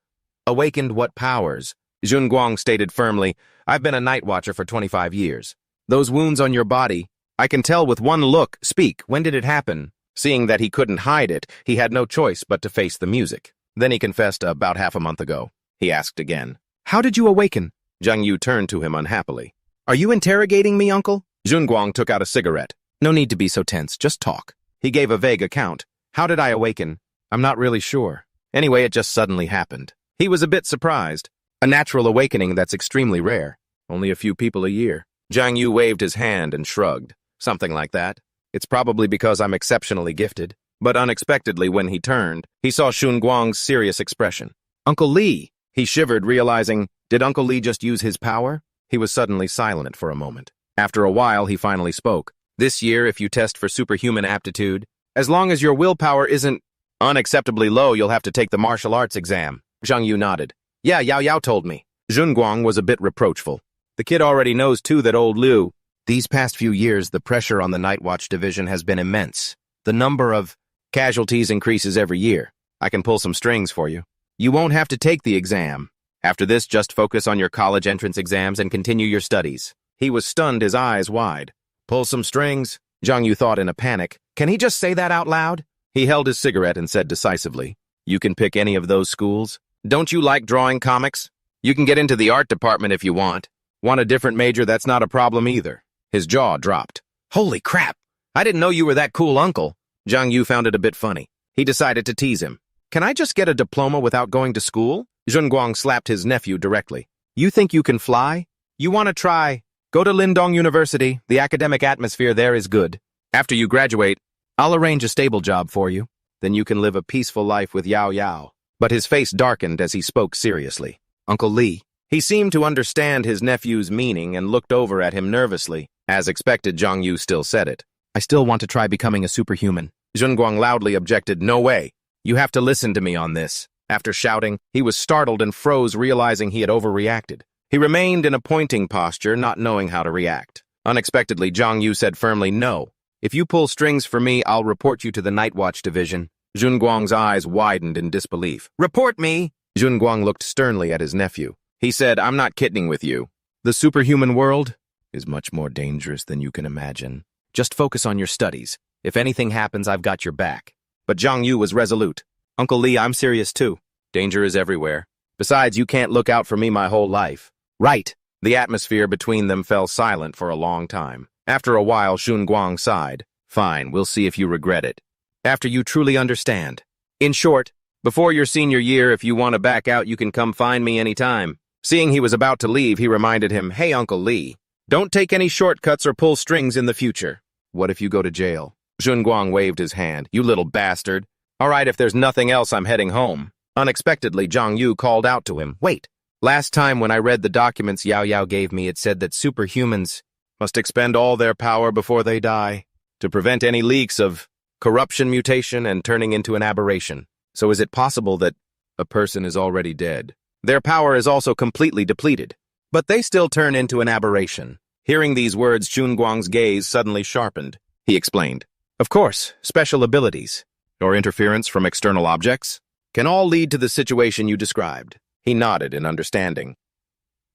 Awakened what powers? Zhongguang stated firmly, I've been a night watcher for 25 years. Those wounds on your body, I can tell with one look. Speak, when did it happen? Seeing that he couldn't hide it, he had no choice but to face the music. Then he confessed about half a month ago. He asked again. How did you awaken? Jiang Yu turned to him unhappily. Are you interrogating me, uncle? Zhongguang took out a cigarette. No need to be so tense, just talk. He gave a vague account. How did I awaken? I'm not really sure. Anyway, it just suddenly happened. He was a bit surprised. A natural awakening that's extremely rare. Only a few people a year. Jiang Yu waved his hand and shrugged. Something like that. It's probably because I'm exceptionally gifted. But unexpectedly, when he turned, he saw Zhongguang's serious expression. Uncle Li! He shivered, realizing, did Uncle Li just use his power? He was suddenly silent for a moment. After a while, he finally spoke. This year, if you test for superhuman aptitude, as long as your willpower isn't unacceptably low, you'll have to take the martial arts exam. Jiang Yu nodded. Yeah, Yao Yao told me. Zhongguang was a bit reproachful. The kid already knows, too, that old Liu. These past few years, the pressure on the Night Watch division has been immense. The number of casualties increases every year. I can pull some strings for you. You won't have to take the exam. After this, just focus on your college entrance exams and continue your studies. He was stunned, his eyes wide. Pull some strings? Jiang Yu thought in a panic. Can he just say that out loud? He held his cigarette and said decisively, You can pick any of those schools. Don't you like drawing comics? You can get into the art department if you want. Want a different major? That's not a problem either. His jaw dropped. Holy crap! I didn't know you were that cool, uncle. Jiang Yu found it a bit funny. He decided to tease him. Can I just get a diploma without going to school? Zhongguang slapped his nephew directly. You think you can fly? You want to try? Go to Lindong University. The academic atmosphere there is good. After you graduate, I'll arrange a stable job for you. Then you can live a peaceful life with Yao Yao. But his face darkened as he spoke seriously. Uncle Li. He seemed to understand his nephew's meaning and looked over at him nervously. As expected, Jiang Yu still said it. I still want to try becoming a superhuman. Zhongguang loudly objected, No way. You have to listen to me on this. After shouting, he was startled and froze, realizing he had overreacted. He remained in a pointing posture, not knowing how to react. Unexpectedly, Jiang Yu said firmly, No. If you pull strings for me, I'll report you to the Night Watch division. Zhongguang's eyes widened in disbelief. Report me! Zhongguang looked sternly at his nephew. He said, I'm not kidding with you. The superhuman world is much more dangerous than you can imagine. Just focus on your studies. If anything happens, I've got your back. But Jiang Yu was resolute. Uncle Li, I'm serious too. Danger is everywhere. Besides, you can't look out for me my whole life. Right. The atmosphere between them fell silent for a long time. After a while, Zhongguang sighed. Fine, we'll see if you regret it. After you truly understand. In short, before your senior year, if you want to back out, you can come find me anytime. Seeing he was about to leave, he reminded him, Hey, Uncle Li, don't take any shortcuts or pull strings in the future. What if you go to jail? Zhongguang waved his hand. You little bastard. All right, if there's nothing else, I'm heading home. Unexpectedly, Jiang Yu called out to him. Wait. Last time when I read the documents Yao Yao gave me, it said that superhumans must expend all their power before they die to prevent any leaks of corruption, mutation, and turning into an aberration. So is it possible that a person is already dead? Their power is also completely depleted, but they still turn into an aberration. Hearing these words, Chunguang's gaze suddenly sharpened. He explained, "Of course, special abilities, or interference from external objects, can all lead to the situation you described." He nodded in understanding.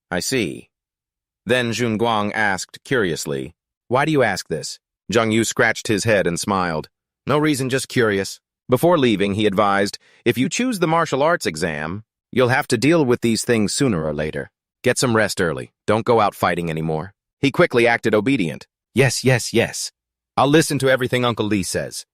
"I see." Then Chunguang asked curiously, "Why do you ask this?" Zhang Yu scratched his head and smiled. "No reason, just curious." Before leaving, he advised, "If you choose the martial arts exam, you'll have to deal with these things sooner or later. Get some rest early. Don't go out fighting anymore." He quickly acted obedient. "Yes, yes, yes. I'll listen to everything Uncle Li says."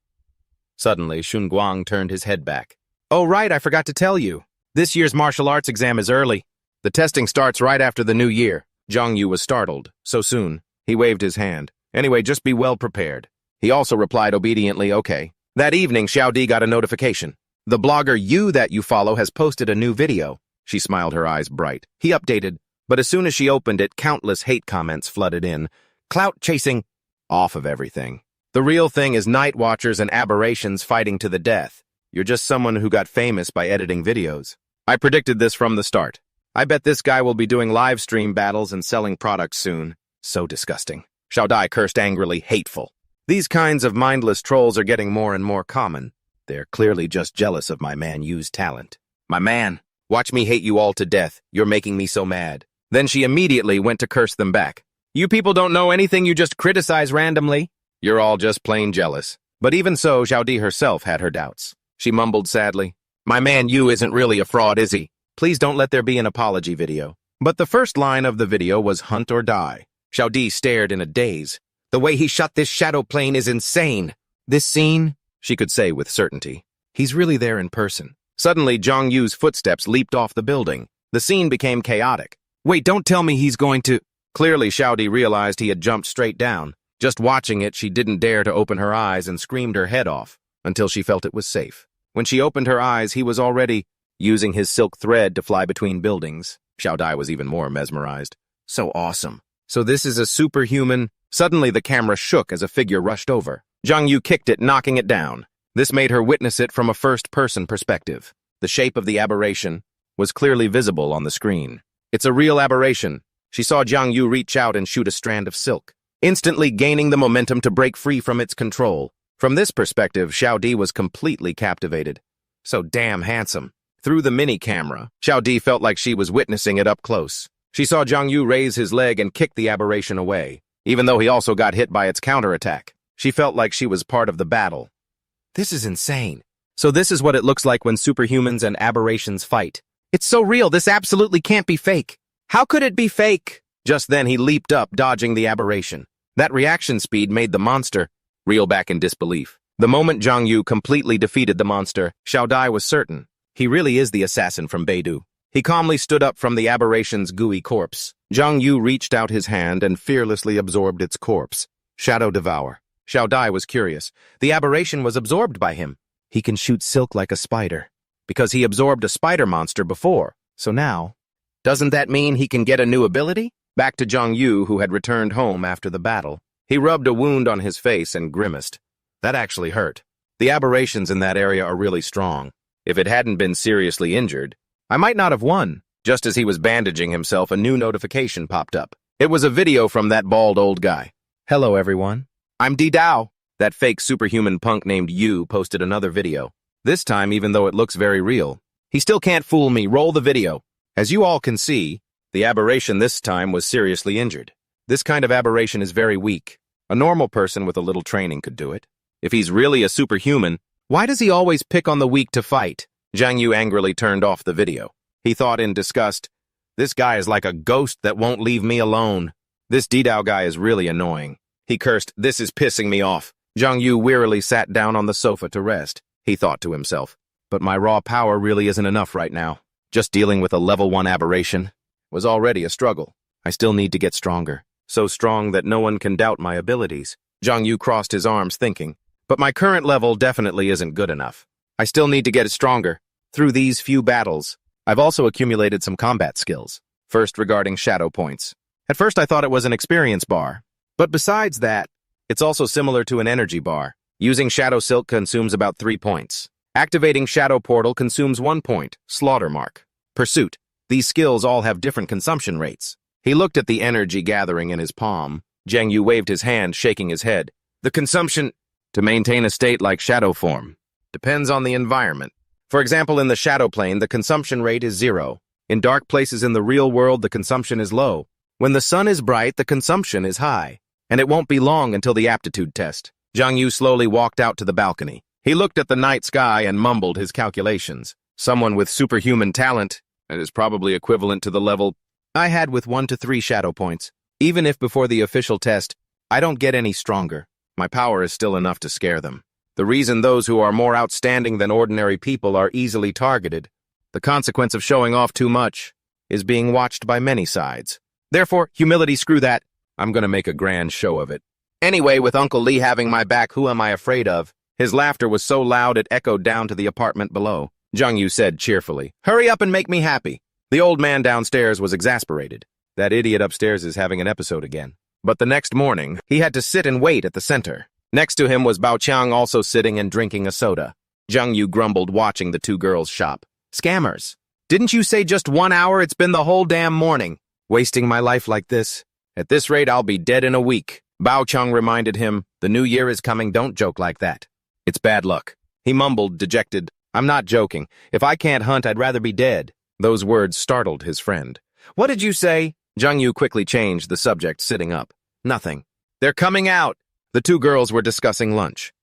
Suddenly, Chunguang turned his head back. "Oh, right, I forgot to tell you. This year's martial arts exam is early. The testing starts right after the new year." Zhang Yu was startled. So soon? He waved his hand. "Anyway, just be well prepared." He also replied obediently, "Okay." That evening, Xiao Di got a notification. "The blogger Yu that you follow has posted a new video." She smiled, her eyes bright. He updated, but as soon as she opened it, countless hate comments flooded in. "Clout chasing," off of everything. "The real thing is night watchers and aberrations fighting to the death. You're just someone who got famous by editing videos. I predicted this from the start. I bet this guy will be doing live stream battles and selling products soon." So disgusting. Xiao Dai cursed angrily, hateful. These kinds of mindless trolls are getting more and more common. They're clearly just jealous of my man Yu's talent. "My man, watch me hate you all to death. You're making me so mad." Then she immediately went to curse them back. "You people don't know anything, you just criticize randomly. You're all just plain jealous." But even so, Xiao Di herself had her doubts. She mumbled sadly, "My man Yu isn't really a fraud, is he? Please don't let there be an apology video." But the first line of the video was hunt or die. Xiao Di stared in a daze. "The way he shot this shadow plane is insane. This scene," she could say with certainty, "he's really there in person." Suddenly, Zhang Yu's footsteps leaped off the building. The scene became chaotic. "Wait, don't tell me he's going to—" Clearly, Xiao Di realized he had jumped straight down. Just watching it, she didn't dare to open her eyes and screamed her head off until she felt it was safe. When she opened her eyes, he was already using his silk thread to fly between buildings. Xiao Dai was even more mesmerized. So awesome. So this is a superhuman— Suddenly, the camera shook as a figure rushed over. Zhang Yu kicked it, knocking it down. This made her witness it from a first-person perspective. The shape of the aberration was clearly visible on the screen. "It's a real aberration." She saw Zhang Yu reach out and shoot a strand of silk, instantly gaining the momentum to break free from its control. From this perspective, Xiao Di was completely captivated. So damn handsome. Through the mini-camera, Xiao Di felt like she was witnessing it up close. She saw Zhang Yu raise his leg and kick the aberration away, even though he also got hit by its counterattack. She felt like she was part of the battle. This is insane. So this is what it looks like when superhumans and aberrations fight. It's so real, this absolutely can't be fake. How could it be fake? Just then he leaped up, dodging the aberration. That reaction speed made the monster reel back in disbelief. The moment Zhang Yu completely defeated the monster, Xiao Dai was certain. He really is the assassin from Beidou. He calmly stood up from the aberration's gooey corpse. Zhang Yu reached out his hand and fearlessly absorbed its corpse. Shadow Devour. Xiao Dai was curious. The aberration was absorbed by him. He can shoot silk like a spider, because he absorbed a spider monster before. So now, doesn't that mean he can get a new ability? Back to Zhang Yu, who had returned home after the battle. He rubbed a wound on his face and grimaced. That actually hurt. The aberrations in that area are really strong. If it hadn't been seriously injured, I might not have won. Just as he was bandaging himself, a new notification popped up. It was a video from that bald old guy. "Hello, everyone. I'm Di Dao." That fake superhuman punk named Yu posted another video. This time, even though it looks very real, he still can't fool me. Roll the video. As you all can see, the aberration this time was seriously injured. This kind of aberration is very weak. A normal person with a little training could do it. If he's really a superhuman, why does he always pick on the weak to fight? Zhang Yu angrily turned off the video. He thought in disgust, "This guy is like a ghost that won't leave me alone. This Didao guy is really annoying." He cursed, "This is pissing me off." Zhang Yu wearily sat down on the sofa to rest. He thought to himself, "But my raw power really isn't enough right now. Just dealing with a level 1 aberration was already a struggle. I still need to get stronger. So strong that no one can doubt my abilities." Zhang Yu crossed his arms thinking, "But my current level definitely isn't good enough. I still need to get stronger. Through these few battles, I've also accumulated some combat skills. First, regarding shadow points. At first I thought it was an experience bar. But besides that, it's also similar to an energy bar. Using Shadow Silk consumes about 3 points. Activating Shadow Portal consumes 1 point, Slaughter Mark. Pursuit. These skills all have different consumption rates. He looked at the energy gathering in his palm. Jiang Yu waved his hand, shaking his head. The consumption to maintain a state like shadow form depends on the environment. For example, in the shadow plane, the consumption rate is 0. In dark places in the real world, the consumption is low. When the sun is bright, the consumption is high. And it won't be long until the aptitude test. Jiang Yu slowly walked out to the balcony. He looked at the night sky and mumbled his calculations. Someone with superhuman talent, it is probably equivalent to the level I had with 1 to 3 shadow points. Even if before the official test, I don't get any stronger, my power is still enough to scare them. The reason those who are more outstanding than ordinary people are easily targeted, the consequence of showing off too much, is being watched by many sides. Therefore, humility, screw that. I'm gonna make a grand show of it. Anyway, with Uncle Lee having my back, who am I afraid of? His laughter was so loud it echoed down to the apartment below. Jiang Yu said cheerfully, "Hurry up and make me happy." The old man downstairs was exasperated. That idiot upstairs is having an episode again. But the next morning, he had to sit and wait at the center. Next to him was Bao Qiang, also sitting and drinking a soda. Jiang Yu grumbled, watching the two girls shop. Scammers. Didn't you say just 1 hour? It's been the whole damn morning. Wasting my life like this? At this rate, I'll be dead in a week. Bao Qiang reminded him, the new year is coming, don't joke like that. It's bad luck. He mumbled, dejected, I'm not joking. If I can't hunt, I'd rather be dead. Those words startled his friend. What did you say? Jiang Yu quickly changed the subject, sitting up. Nothing. They're coming out. The two girls were discussing lunch.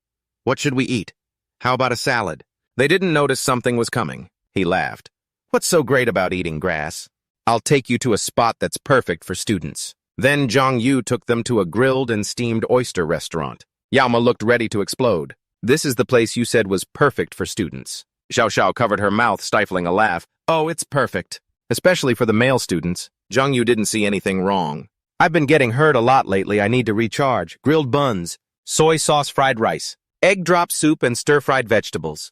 What should we eat? How about a salad? They didn't notice something was coming. He laughed. What's so great about eating grass? I'll take you to a spot that's perfect for students. Then Jiang Yu took them to a grilled and steamed oyster restaurant. Yaoma looked ready to explode. This is the place you said was perfect for students. Xiao Xiao covered her mouth, stifling a laugh. Oh, it's perfect. Especially for the male students. Jiang Yu didn't see anything wrong. I've been getting hurt a lot lately. I need to recharge. Grilled buns, soy sauce fried rice, egg drop soup, and stir-fried vegetables.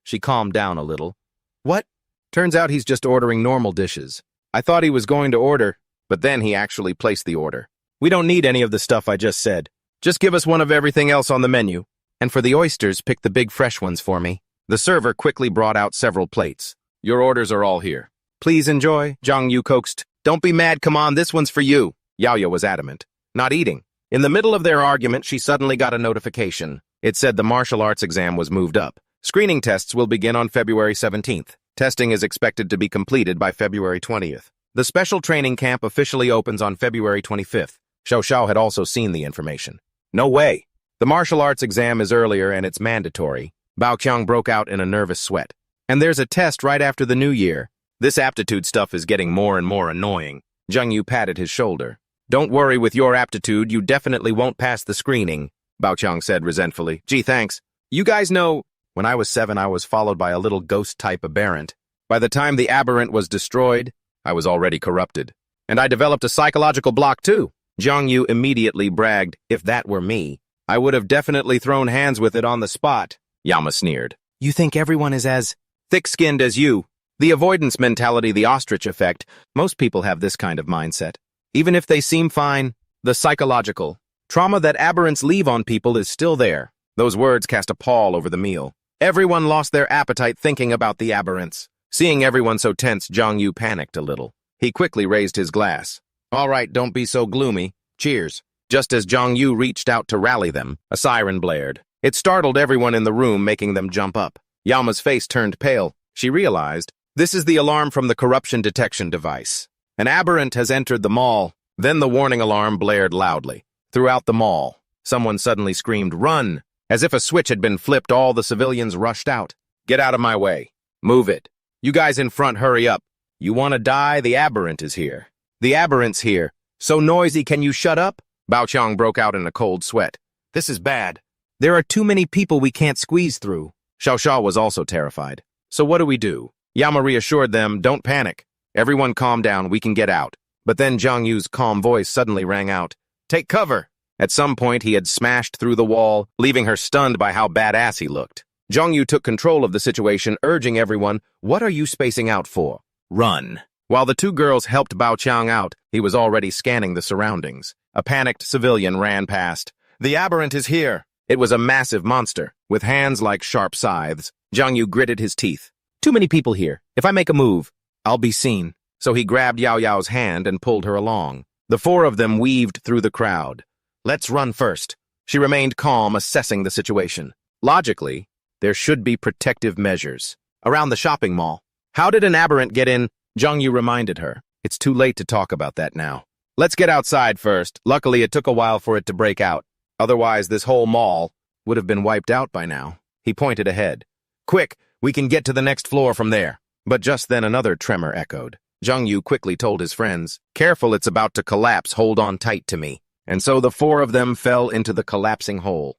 She calmed down a little. What? Turns out he's just ordering normal dishes. I thought he was going to order, but then he actually placed the order. We don't need any of the stuff I just said. Just give us one of everything else on the menu. And for the oysters, pick the big fresh ones for me. The server quickly brought out several plates. Your orders are all here. Please enjoy, Jiang Yu coaxed. Don't be mad, come on, this one's for you. Yaoya was adamant. Not eating. In the middle of their argument, she suddenly got a notification. It said the martial arts exam was moved up. Screening tests will begin on February 17th. Testing is expected to be completed by February 20th. The special training camp officially opens on February 25th. Xiao Xiao had also seen the information. No way. The martial arts exam is earlier and it's mandatory. Bao Qiang broke out in a nervous sweat. And there's a test right after the new year. This aptitude stuff is getting more and more annoying. Jiang Yu patted his shoulder. Don't worry, with your aptitude, you definitely won't pass the screening, Bao Qiang said resentfully. Gee, thanks. You guys know, when I was 7, I was followed by a little ghost-type aberrant. By the time the aberrant was destroyed, I was already corrupted. And I developed a psychological block, too. Jiang Yu immediately bragged, if that were me, I would have definitely thrown hands with it on the spot. Yama sneered. You think everyone is as thick-skinned as you? The avoidance mentality, the ostrich effect, most people have this kind of mindset. Even if they seem fine, the psychological trauma that aberrants leave on people is still there. Those words cast a pall over the meal. Everyone lost their appetite thinking about the aberrants. Seeing everyone so tense, Jiang Yu panicked a little. He quickly raised his glass. All right, don't be so gloomy. Cheers. Just as Jiang Yu reached out to rally them, a siren blared. It startled everyone in the room, making them jump up. Yama's face turned pale. She realized, this is the alarm from the corruption detection device. An aberrant has entered the mall. Then the warning alarm blared loudly. Throughout the mall, someone suddenly screamed, run! As if a switch had been flipped, all the civilians rushed out. Get out of my way. Move it. You guys in front, hurry up. You want to die? The aberrant is here. The aberrant's here. So noisy, can you shut up? Bao Qiang broke out in a cold sweat. This is bad. There are too many people we can't squeeze through. Xiao Xiao was also terrified. So what do we do? Yama reassured them, don't panic. Everyone calm down, we can get out. But then Jiang Yu's calm voice suddenly rang out. Take cover! At some point, he had smashed through the wall, leaving her stunned by how badass he looked. Jiang Yu took control of the situation, urging everyone, what are you spacing out for? Run. While the two girls helped Bao Qiang out, he was already scanning the surroundings. A panicked civilian ran past. The aberrant is here. It was a massive monster, with hands like sharp scythes. Jiang Yu gritted his teeth. Too many people here. If I make a move, I'll be seen. so he grabbed Yao Yao's hand and pulled her along. The four of them weaved through the crowd. Let's run first. She remained calm, assessing the situation. Logically, there should be protective measures. Around the shopping mall. How did an aberrant get in? Zhang Yu reminded her. It's too late to talk about that now. Let's get outside first. Luckily, it took a while for it to break out. Otherwise, this whole mall would have been wiped out by now. He pointed ahead. Quick, we can get to the next floor from there. But just then another tremor echoed. Zhang Yu quickly told his friends, Careful, it's about to collapse, hold on tight to me. And so the four of them fell into the collapsing hole.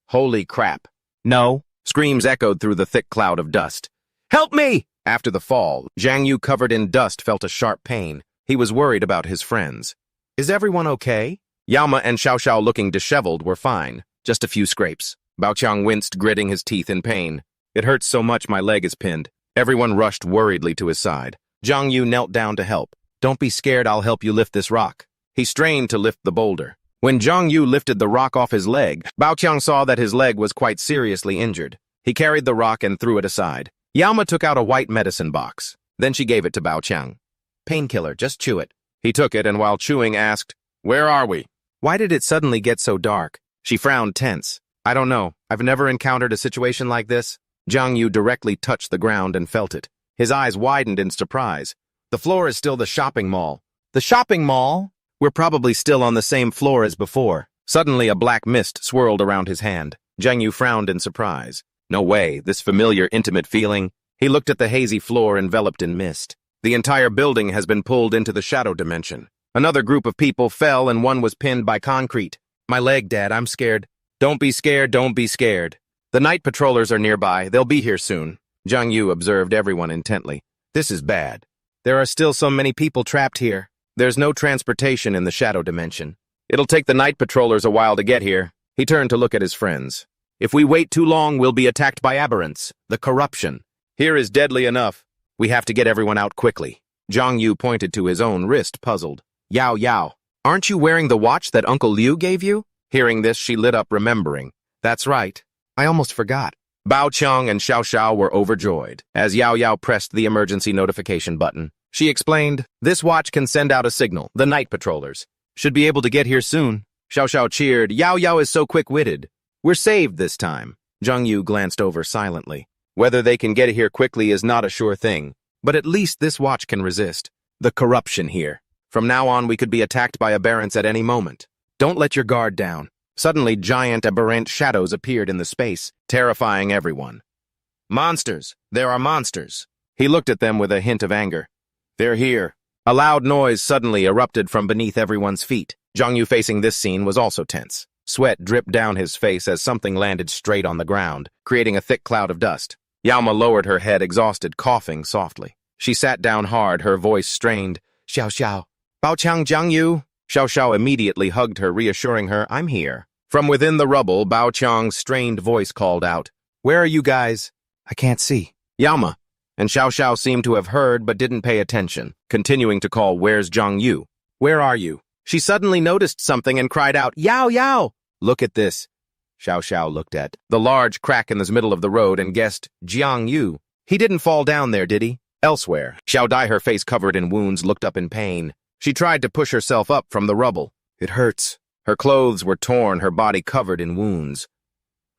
Holy crap. No. Screams echoed through the thick cloud of dust. Help me! After the fall, Zhang Yu, covered in dust, felt a sharp pain. He was worried about his friends. Is everyone okay? Yama and Xiao Xiao, looking disheveled, were fine. Just a few scrapes. Baoqiang winced, gritting his teeth in pain. It hurts so much my leg is pinned. Everyone rushed worriedly to his side. Zhang Yu knelt down to help. Don't be scared, I'll help you lift this rock. He strained to lift the boulder. When Zhang Yu lifted the rock off his leg, Baoqiang saw that his leg was quite seriously injured. He carried the rock and threw it aside. Yama took out a white medicine box. Then she gave it to Baoqiang. Painkiller, just chew it. He took it and while chewing asked, Where are we? Why did it suddenly get so dark? She frowned tense. I don't know. I've never encountered a situation like this. Zhang Yu directly touched the ground and felt it. His eyes widened in surprise. The floor is still the shopping mall. The shopping mall? We're probably still on the same floor as before. Suddenly a black mist swirled around his hand. Zhang Yu frowned in surprise. No way, this familiar, intimate feeling. He looked at the hazy floor enveloped in mist. The entire building has been pulled into the shadow dimension. Another group of people fell and one was pinned by concrete. My leg, Dad, I'm scared. Don't be scared, don't be scared. The night patrollers are nearby. They'll be here soon. Zhang Yu observed everyone intently. This is bad. There are still so many people trapped here. There's no transportation in the shadow dimension. It'll take the night patrollers a while to get here. He turned to look at his friends. If we wait too long, we'll be attacked by aberrants. The corruption. Here is deadly enough. We have to get everyone out quickly. Zhang Yu pointed to his own wrist, puzzled. Yao Yao, aren't you wearing the watch that Uncle Liu gave you? Hearing this, she lit up, remembering. That's right. I almost forgot. Baoqiang and Xiao Xiao were overjoyed. As Yao Yao pressed the emergency notification button, she explained, This watch can send out a signal. The night patrollers should be able to get here soon. Xiao Xiao cheered. Yao Yao is so quick-witted. We're saved this time. Zhang Yu glanced over silently. Whether they can get here quickly is not a sure thing, but at least this watch can resist. The corruption here. From now on, we could be attacked by aberrants at any moment. Don't let your guard down. Suddenly, giant aberrant shadows appeared in the space, terrifying everyone. Monsters! There are monsters! He looked at them with a hint of anger. They're here. A loud noise suddenly erupted from beneath everyone's feet. Zhang Yu, facing this scene, was also tense. Sweat dripped down his face as something landed straight on the ground, creating a thick cloud of dust. Yama lowered her head, exhausted, coughing softly. She sat down hard, her voice strained. Xiao Xiao. Baoqiang, Zhang Yu. Xiao Xiao immediately hugged her, reassuring her, I'm here. From within the rubble, Baoqiang's strained voice called out, Where are you guys? I can't see. Yama. And Xiao Xiao seemed to have heard but didn't pay attention, continuing to call, Where's Zhang Yu? Where are you? She suddenly noticed something and cried out, Yao Yao! Look at this. Xiao Xiao looked at the large crack in the middle of the road and guessed, Jiang Yu. He didn't fall down there, did he? Elsewhere, Xiao Dai, her face covered in wounds, looked up in pain. She tried to push herself up from the rubble. It hurts. Her clothes were torn, her body covered in wounds.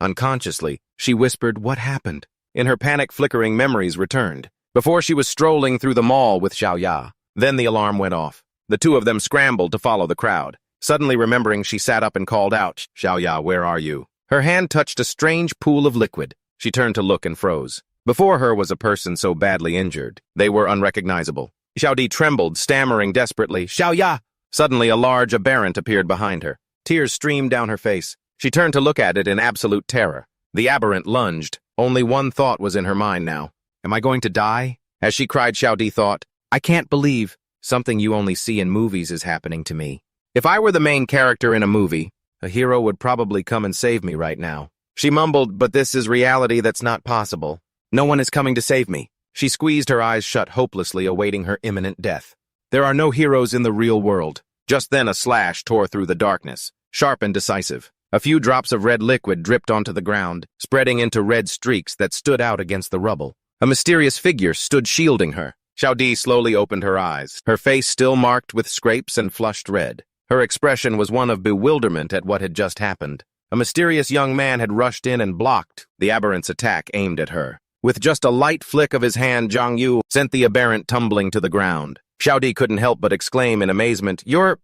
Unconsciously, she whispered, What happened? In her panic, flickering memories returned. Before she was strolling through the mall with Xiao Ya. Then the alarm went off. The two of them scrambled to follow the crowd. Suddenly remembering, she sat up and called out, Xiao Ya, where are you? Her hand touched a strange pool of liquid. She turned to look and froze. Before her was a person so badly injured, they were unrecognizable. Xiao Di trembled, stammering desperately, Xiao Ya! Suddenly a large aberrant appeared behind her. Tears streamed down her face. She turned to look at it in absolute terror. The aberrant lunged. Only one thought was in her mind now. Am I going to die? As she cried, Xiao Di thought, I can't believe something you only see in movies is happening to me. If I were the main character in a movie, a hero would probably come and save me right now. She mumbled, but this is reality, that's not possible. No one is coming to save me. She squeezed her eyes shut hopelessly, awaiting her imminent death. There are no heroes in the real world. Just then a slash tore through the darkness, sharp and decisive. A few drops of red liquid dripped onto the ground, spreading into red streaks that stood out against the rubble. A mysterious figure stood shielding her. Xiaodi slowly opened her eyes, her face still marked with scrapes and flushed red. Her expression was one of bewilderment at what had just happened. A mysterious young man had rushed in and blocked the aberrant's attack aimed at her. With just a light flick of his hand, Zhang Yu sent the aberrant tumbling to the ground. Xiaodi couldn't help but exclaim in amazement, Your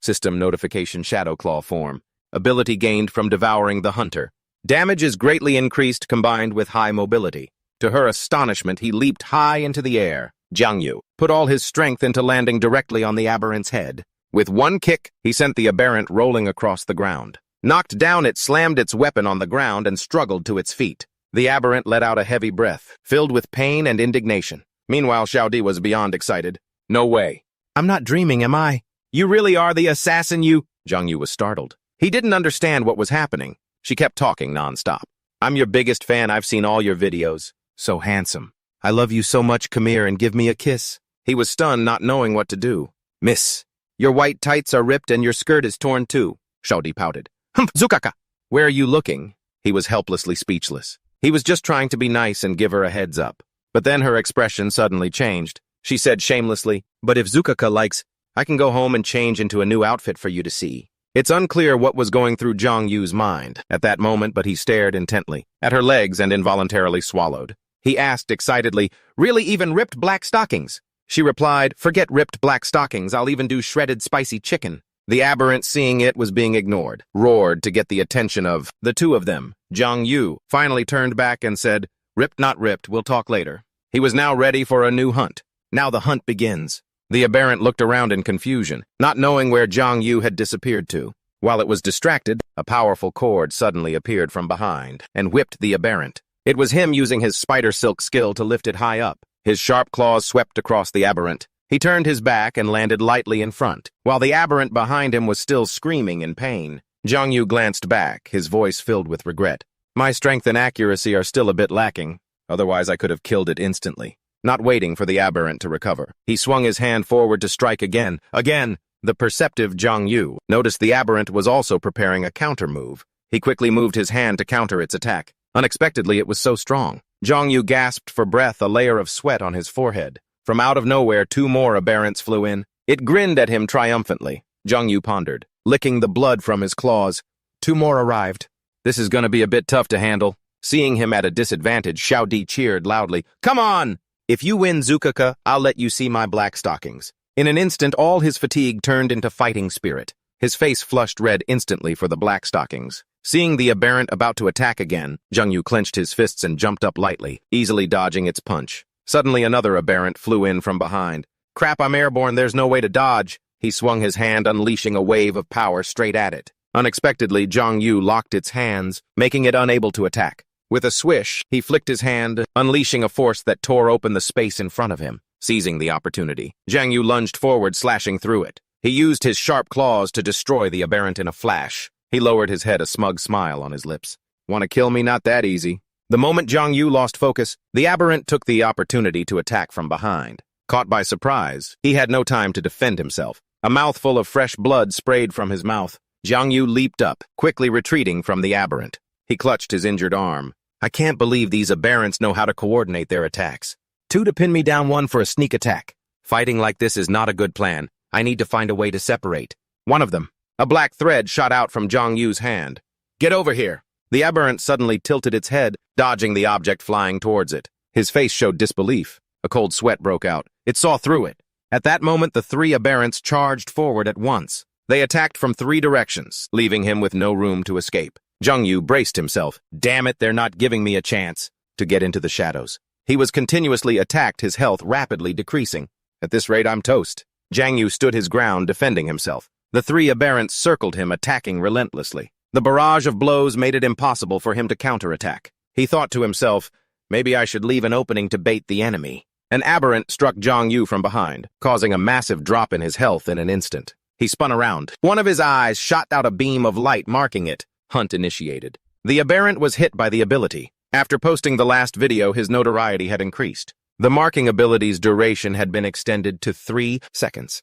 system notification shadow claw form. Ability gained from devouring the hunter. Damage is greatly increased combined with high mobility. To her astonishment, he leaped high into the air. Zhang Yu put all his strength into landing directly on the aberrant's head. With one kick, he sent the aberrant rolling across the ground. Knocked down, it slammed its weapon on the ground and struggled to its feet. The aberrant let out a heavy breath, filled with pain and indignation. Meanwhile, Xiaodi was beyond excited. No way. I'm not dreaming, am I? You really are the assassin, you... Zhang Yu was startled. He didn't understand what was happening. She kept talking nonstop. I'm your biggest fan. I've seen all your videos. So handsome. I love you so much. Come here and give me a kiss. He was stunned, not knowing what to do. Miss, your white tights are ripped and your skirt is torn too. Xiaodi pouted. Zukaka! Where are you looking? He was helplessly speechless. He was just trying to be nice and give her a heads up. But then her expression suddenly changed. She said shamelessly, but if Zukaka likes, I can go home and change into a new outfit for you to see. It's unclear what was going through Zhang Yu's mind at that moment, but he stared intently at her legs and involuntarily swallowed. He asked excitedly, really, even ripped black stockings? She replied, forget ripped black stockings, I'll even do shredded spicy chicken. The aberrant, seeing it was being ignored, roared to get the attention of the two of them. Zhang Yu finally turned back and said, ripped not ripped, we'll talk later. He was now ready for a new hunt. Now the hunt begins. The aberrant looked around in confusion, not knowing where Zhang Yu had disappeared to. While it was distracted, a powerful cord suddenly appeared from behind and whipped the aberrant. It was him using his spider silk skill to lift it high up. His sharp claws swept across the aberrant. He turned his back and landed lightly in front, while the aberrant behind him was still screaming in pain. Zhang Yu glanced back, his voice filled with regret. My strength and accuracy are still a bit lacking, otherwise I could have killed it instantly. Not waiting for the aberrant to recover, he swung his hand forward to strike again. The perceptive Zhang Yu noticed the aberrant was also preparing a counter move. He quickly moved his hand to counter its attack. Unexpectedly, it was so strong. Zhang Yu gasped for breath, a layer of sweat on his forehead. From out of nowhere, two more aberrants flew in. It grinned at him triumphantly. Zhang Yu pondered, licking the blood from his claws. Two more arrived. This is going to be a bit tough to handle. Seeing him at a disadvantage, Xiaodi cheered loudly. Come on! If you win, Zukaka, I'll let you see my black stockings. In an instant, all his fatigue turned into fighting spirit. His face flushed red instantly for the black stockings. Seeing the aberrant about to attack again, Zhang Yu clenched his fists and jumped up lightly, easily dodging its punch. Suddenly, another aberrant flew in from behind. Crap, I'm airborne, there's no way to dodge. He swung his hand, unleashing a wave of power straight at it. Unexpectedly, Zhang Yu locked its hands, making it unable to attack. With a swish, he flicked his hand, unleashing a force that tore open the space in front of him. Seizing the opportunity, Zhang Yu lunged forward, slashing through it. He used his sharp claws to destroy the aberrant in a flash. He lowered his head, a smug smile on his lips. Want to kill me? Not that easy. The moment Zhang Yu lost focus, the aberrant took the opportunity to attack from behind. Caught by surprise, he had no time to defend himself. A mouthful of fresh blood sprayed from his mouth. Zhang Yu leaped up, quickly retreating from the aberrant. He clutched his injured arm. I can't believe these aberrants know how to coordinate their attacks. 2 to pin me down, 1 for a sneak attack. Fighting like this is not a good plan. I need to find a way to separate. One of them. A black thread shot out from Zhang Yu's hand. Get over here. The aberrant suddenly tilted its head, dodging the object flying towards it. His face showed disbelief. A cold sweat broke out. It saw through it. At that moment, the 3 aberrants charged forward at once. They attacked from 3 directions, leaving him with no room to escape. Zhang Yu braced himself. Damn it, they're not giving me a chance to get into the shadows. He was continuously attacked, his health rapidly decreasing. At this rate, I'm toast. Zhang Yu stood his ground, defending himself. The 3 aberrants circled him, attacking relentlessly. The barrage of blows made it impossible for him to counterattack. He thought to himself, maybe I should leave an opening to bait the enemy. An aberrant struck Zhang Yu from behind, causing a massive drop in his health in an instant. He spun around. One of his eyes shot out a beam of light, marking it. Hunt initiated. The aberrant was hit by the ability. After posting the last video, his notoriety had increased. The marking ability's duration had been extended to 3 seconds.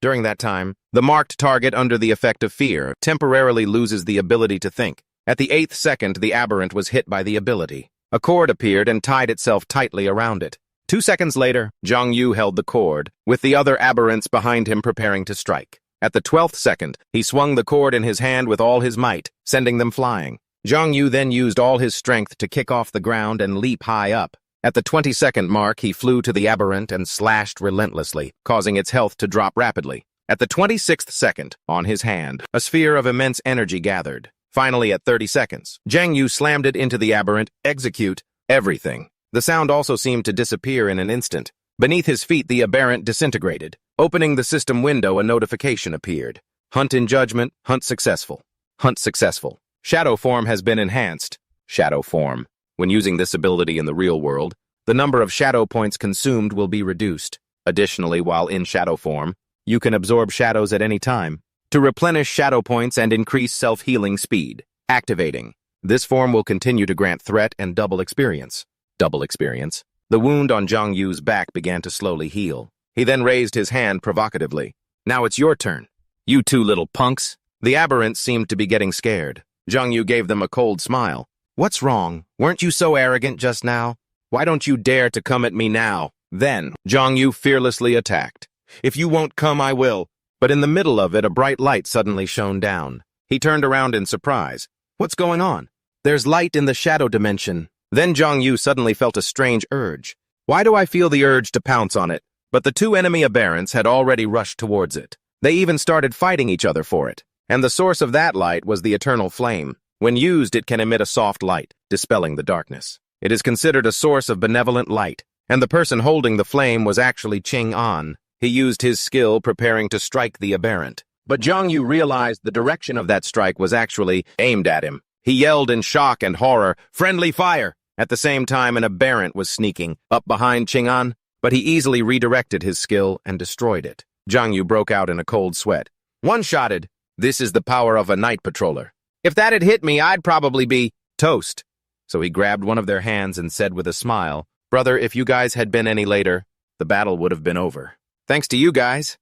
During that time, the marked target under the effect of fear temporarily loses the ability to think. At the 8th second, the aberrant was hit by the ability. A cord appeared and tied itself tightly around it. 2 seconds later, Zhang Yu held the cord, with the other aberrants behind him preparing to strike. At the 12th second, he swung the cord in his hand with all his might, sending them flying. Zhang Yu then used all his strength to kick off the ground and leap high up. At the 20-second mark, he flew to the aberrant and slashed relentlessly, causing its health to drop rapidly. At the 26th second, on his hand, a sphere of immense energy gathered. Finally, at 30 seconds, Zhang Yu slammed it into the aberrant, execute everything. The sound also seemed to disappear in an instant. Beneath his feet, the aberrant disintegrated. Opening the system window, a notification appeared. Hunt in judgment, hunt successful. Hunt successful. Shadow form has been enhanced. Shadow form. When using this ability in the real world, the number of shadow points consumed will be reduced. Additionally, while in shadow form, you can absorb shadows at any time to replenish shadow points and increase self-healing speed. Activating. This form will continue to grant threat and double experience. Double experience. The wound on Zhang Yu's back began to slowly heal. He then raised his hand provocatively. Now it's your turn. You two little punks. The aberrants seemed to be getting scared. Zhang Yu gave them a cold smile. What's wrong? Weren't you so arrogant just now? Why don't you dare to come at me now? Then, Zhang Yu fearlessly attacked. If you won't come, I will. But in the middle of it, a bright light suddenly shone down. He turned around in surprise. What's going on? There's light in the shadow dimension. Then Zhang Yu suddenly felt a strange urge. Why do I feel the urge to pounce on it? But the two enemy aberrants had already rushed towards it. They even started fighting each other for it. And the source of that light was the eternal flame. When used, it can emit a soft light, dispelling the darkness. It is considered a source of benevolent light. And the person holding the flame was actually Ching An. He used his skill preparing to strike the aberrant. But Zhang Yu realized the direction of that strike was actually aimed at him. He yelled in shock and horror, "Friendly fire!" At the same time, an aberrant was sneaking up behind Ching An, but he easily redirected his skill and destroyed it. Zhang Yu broke out in a cold sweat. One-shotted. This is the power of a night patroller. If that had hit me, I'd probably be toast. So he grabbed one of their hands and said with a smile, "Brother, if you guys had been any later, the battle would have been over. Thanks to you guys."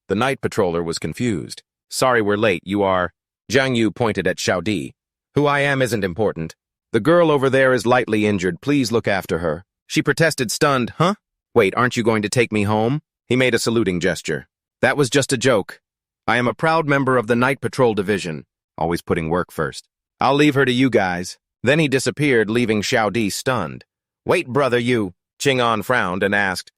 The night patroller was confused. "Sorry we're late, you are..." Zhang Yu pointed at Xiaodi. "Who I am isn't important. The girl over there is lightly injured. Please look after her." She protested, stunned. "Huh? Wait, aren't you going to take me home?" He made a saluting gesture. "That was just a joke. I am a proud member of the Night Patrol Division, always putting work first. I'll leave her to you guys." Then he disappeared, leaving Xiaodi stunned. "Wait, brother, you..." Ching An frowned and asked,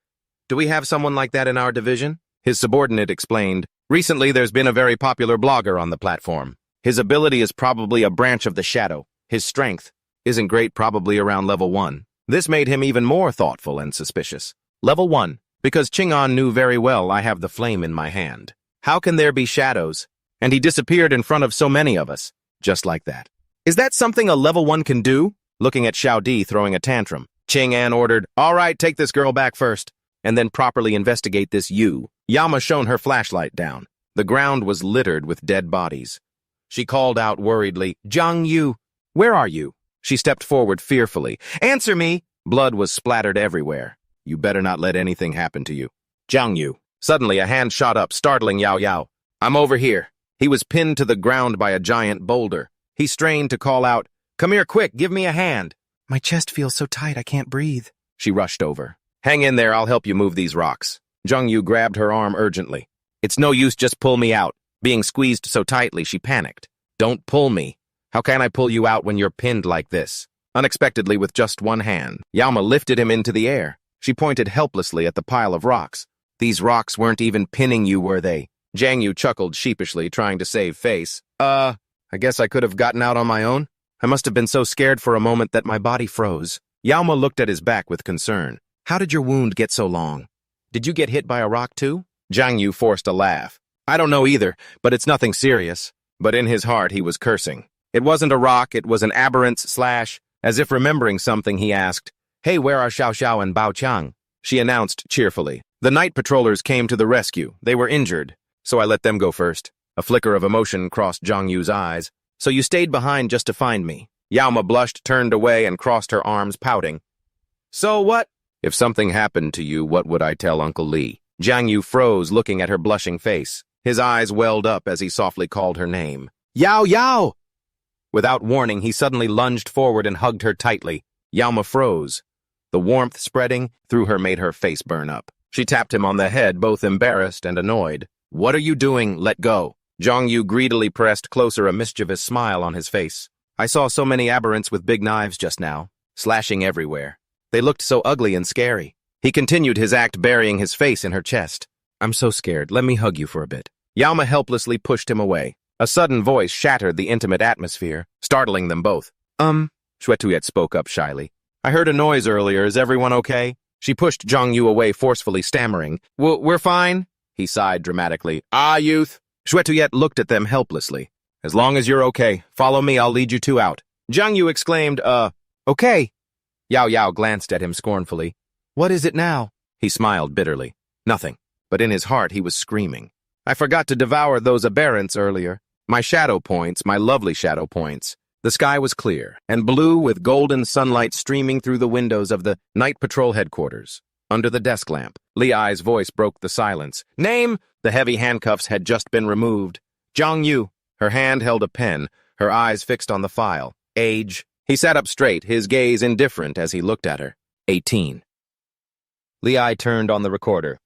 "Do we have someone like that in our division?" His subordinate explained, "Recently there's been a very popular blogger on the platform. His ability is probably a branch of the shadow. His strength isn't great, probably around level 1. This made him even more thoughtful and suspicious. Level 1, because Ching An knew very well I have the flame in my hand. How can there be shadows? And he disappeared in front of so many of us, just like that. Is that something a level 1 can do? Looking at Xiaodi throwing a tantrum, Ching An ordered, "All right, take this girl back first, and then properly investigate this you." Yama shone her flashlight down. The ground was littered with dead bodies. She called out worriedly, "Zhang Yu, where are you?" She stepped forward fearfully. "Answer me!" Blood was splattered everywhere. "You better not let anything happen to you." "Zhang Yu." Suddenly a hand shot up, startling Yao Yao. "I'm over here." He was pinned to the ground by a giant boulder. He strained to call out, "Come here quick, give me a hand." "My chest feels so tight I can't breathe." She rushed over. "Hang in there, I'll help you move these rocks." Zhang Yu grabbed her arm urgently. "It's no use, just pull me out." Being squeezed so tightly, she panicked. "Don't pull me. How can I pull you out when you're pinned like this?" Unexpectedly, with just one hand, Yama lifted him into the air. She pointed helplessly at the pile of rocks. "These rocks weren't even pinning you, were they?" Zhang Yu chuckled sheepishly, trying to save face. I guess I could have gotten out on my own. I must have been so scared for a moment that my body froze." Yama looked at his back with concern. "How did your wound get so long? Did you get hit by a rock too?" Zhang Yu forced a laugh. "I don't know either, but it's nothing serious." But in his heart he was cursing. It wasn't a rock, it was an aberrant slash. As if remembering something, he asked, "Hey, where are Xiao Xiao and Bao Chang?" She announced cheerfully. "The night patrollers came to the rescue. They were injured, so I let them go first." A flicker of emotion crossed Zhang Yu's eyes. "So you stayed behind just to find me?" Yaoma blushed, turned away, and crossed her arms, pouting. "So what?" "If something happened to you, what would I tell Uncle Lee?" Zhang Yu froze, looking at her blushing face. His eyes welled up as he softly called her name. "Yao Yao!" Without warning, he suddenly lunged forward and hugged her tightly. Yaoma froze. The warmth spreading through her made her face burn up. She tapped him on the head, both embarrassed and annoyed. "What are you doing? Let go." Zhang Yu greedily pressed closer, a mischievous smile on his face. "I saw so many aberrants with big knives just now, slashing everywhere. They looked so ugly and scary." He continued his act, burying his face in her chest. "I'm so scared. Let me hug you for a bit." Yaoma helplessly pushed him away. A sudden voice shattered the intimate atmosphere, startling them both. Shwetuyet spoke up shyly. "I heard a noise earlier. Is everyone okay?" She pushed Zhang Yu away, forcefully stammering. We're fine," he sighed dramatically. "Ah, youth." Shwetuyet looked at them helplessly. "As long as you're okay, follow me, I'll lead you two out." Zhang Yu exclaimed, okay. Yao Yao glanced at him scornfully. "What is it now?" He smiled bitterly. "Nothing." But in his heart he was screaming. "I forgot to devour those aberrants earlier. My shadow points, my lovely shadow points." The sky was clear and blue with golden sunlight streaming through the windows of the Night Patrol headquarters. Under the desk lamp, Li Ai's voice broke the silence. "Name!" The heavy handcuffs had just been removed. "Zhang Yu." Her hand held a pen, her eyes fixed on the file. "Age." He sat up straight, his gaze indifferent as he looked at her. 18. Li Ai turned on the recorder.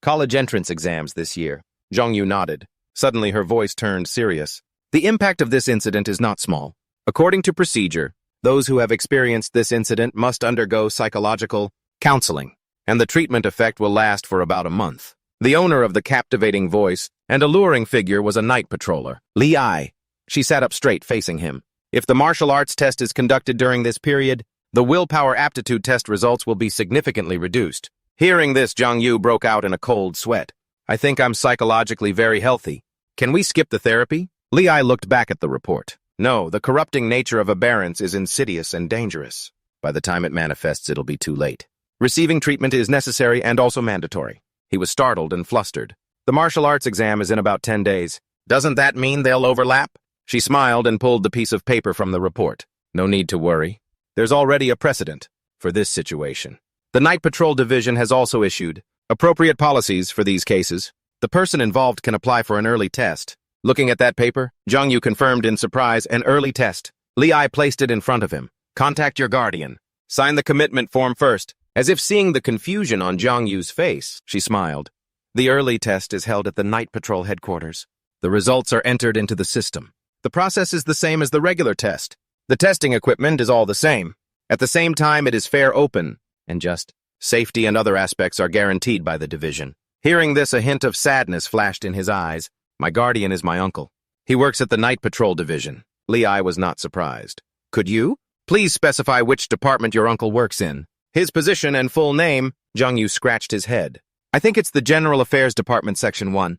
"College entrance exams this year." Zhang Yu nodded. Suddenly her voice turned serious. "The impact of this incident is not small. According to procedure, those who have experienced this incident must undergo psychological counseling, and the treatment effect will last for about a month." The owner of the captivating voice and alluring figure was a night patroller, Li Ai. She sat up straight, facing him. "If the martial arts test is conducted during this period, the willpower aptitude test results will be significantly reduced." Hearing this, Zhang Yu broke out in a cold sweat. "I think I'm psychologically very healthy. Can we skip the therapy?" Li Ai looked back at the report. "No, the corrupting nature of aberrance is insidious and dangerous. By the time it manifests, it'll be too late. Receiving treatment is necessary and also mandatory." He was startled and flustered. "The martial arts exam is in about 10 days. Doesn't that mean they'll overlap?" She smiled and pulled the piece of paper from the report. "No need to worry. There's already a precedent for this situation. The Night Patrol Division has also issued appropriate policies for these cases. The person involved can apply for an early test." Looking at that paper, Zhang Yu confirmed in surprise, "An early test." Li Ai placed it in front of him. "Contact your guardian. Sign the commitment form first." As if seeing the confusion on Zhang Yu's face, she smiled. "The early test is held at the Night Patrol headquarters. The results are entered into the system. The process is the same as the regular test. The testing equipment is all the same. At the same time, it is fair, open, and just. Safety and other aspects are guaranteed by the division." Hearing this, a hint of sadness flashed in his eyes. "My guardian is my uncle. He works at the Night Patrol Division." Li Ai was not surprised. "Could you? Please specify which department your uncle works in." His position and full name, Zhang Yu scratched his head. "I think it's the General Affairs Department, Section 1.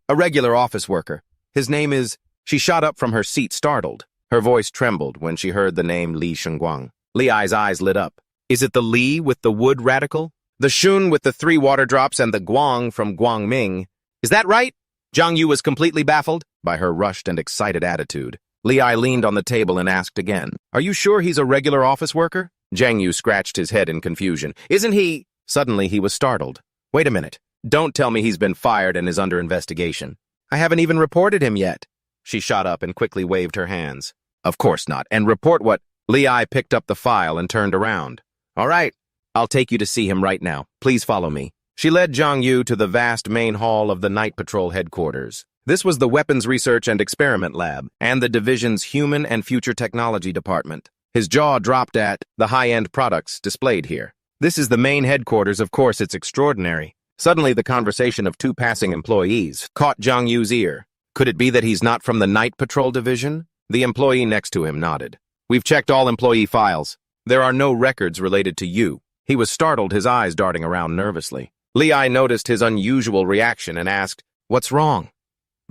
A regular office worker. His name is..." She shot up from her seat, startled. Her voice trembled when she heard the name Li Shengguang. Li Ai's eyes lit up. "Is it the Li with the wood radical? The Shun with the 3 water drops and the Guang from Guangming? Is that right?" Zhang Yu was completely baffled by her rushed and excited attitude. Li Ai leaned on the table and asked again, "Are you sure he's a regular office worker?" Zhang Yu scratched his head in confusion. "Isn't he..." Suddenly he was startled. "Wait a minute. Don't tell me he's been fired and is under investigation. I haven't even reported him yet." She shot up and quickly waved her hands. "Of course not. And report what..." Li Ai picked up the file and turned around. "All right. I'll take you to see him right now. Please follow me." She led Zhang Yu to the vast main hall of the Night Patrol headquarters. This was the Weapons Research and Experiment Lab and the division's Human and Future Technology Department. His jaw dropped at the high-end products displayed here. "This is the main headquarters. Of course, it's extraordinary." Suddenly, the conversation of 2 passing employees caught Zhang Yu's ear. Could it be that he's not from the Night Patrol Division? The employee next to him nodded. "We've checked all employee files. There are no records related to you." He was startled, his eyes darting around nervously. Li Ai noticed his unusual reaction and asked, "What's wrong?"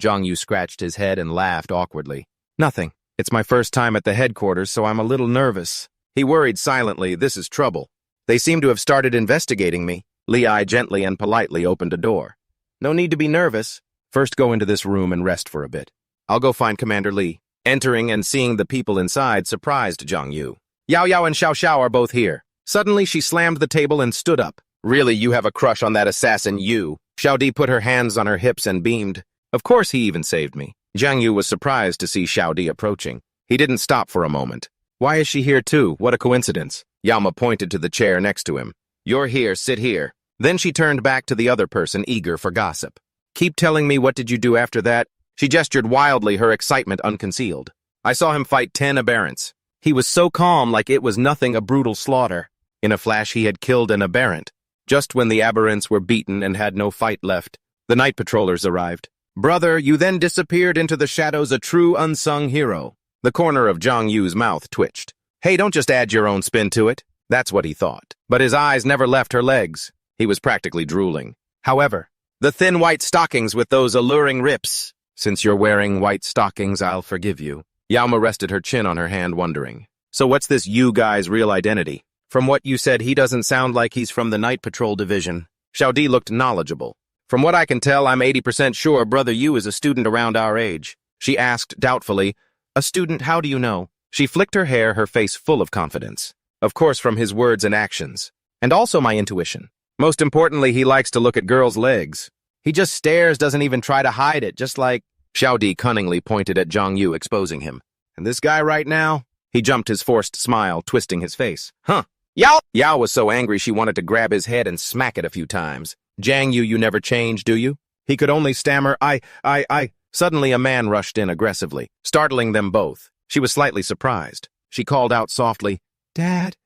Zhang Yu scratched his head and laughed awkwardly. "Nothing. It's my first time at the headquarters, so I'm a little nervous." He worried silently. "This is trouble. They seem to have started investigating me." Li Ai gently and politely opened a door. "No need to be nervous. First go into this room and rest for a bit. I'll go find Commander Li." Entering and seeing the people inside surprised Zhang Yu. "Yao Yao and Xiao Xiao are both here." Suddenly she slammed the table and stood up. "Really, you have a crush on that assassin, you?" Xiao Di put her hands on her hips and beamed. "Of course he even saved me." Zhang Yu was surprised to see Xiao Di approaching. He didn't stop for a moment. "Why is she here too? What a coincidence." Yama pointed to the chair next to him. You're here, sit here. Then she turned back to the other person, eager for gossip. Keep telling me, what did you do after that? She gestured wildly, her excitement unconcealed. I saw him fight 10 aberrants. He was so calm, like it was nothing, a brutal slaughter. In a flash he had killed an aberrant. Just when the aberrants were beaten and had no fight left, the night patrollers arrived. Brother, you then disappeared into the shadows, a true unsung hero. The corner of Zhang Yu's mouth twitched. Hey, don't just add your own spin to it. That's what he thought. But his eyes never left her legs. He was practically drooling. However, the thin white stockings with those alluring rips. Since you're wearing white stockings, I'll forgive you. Yama rested her chin on her hand, wondering. So what's this you guy's real identity? From what you said, he doesn't sound like he's from the Night Patrol Division. Xiaodi looked knowledgeable. From what I can tell, I'm 80% sure Brother Yu is a student around our age. She asked doubtfully, a student, how do you know? She flicked her hair, her face full of confidence. Of course, from his words and actions. And also my intuition. Most importantly, he likes to look at girls' legs. He just stares, doesn't even try to hide it, just like... Xiaodi cunningly pointed at Zhang Yu, exposing him. And this guy right now? He jumped, his forced smile twisting his face. Huh. Yao! Yao was so angry she wanted to grab his head and smack it a few times. Zhang Yu, you never change, do you? He could only stammer, I. Suddenly a man rushed in aggressively, startling them both. She was slightly surprised. She called out softly, Dad?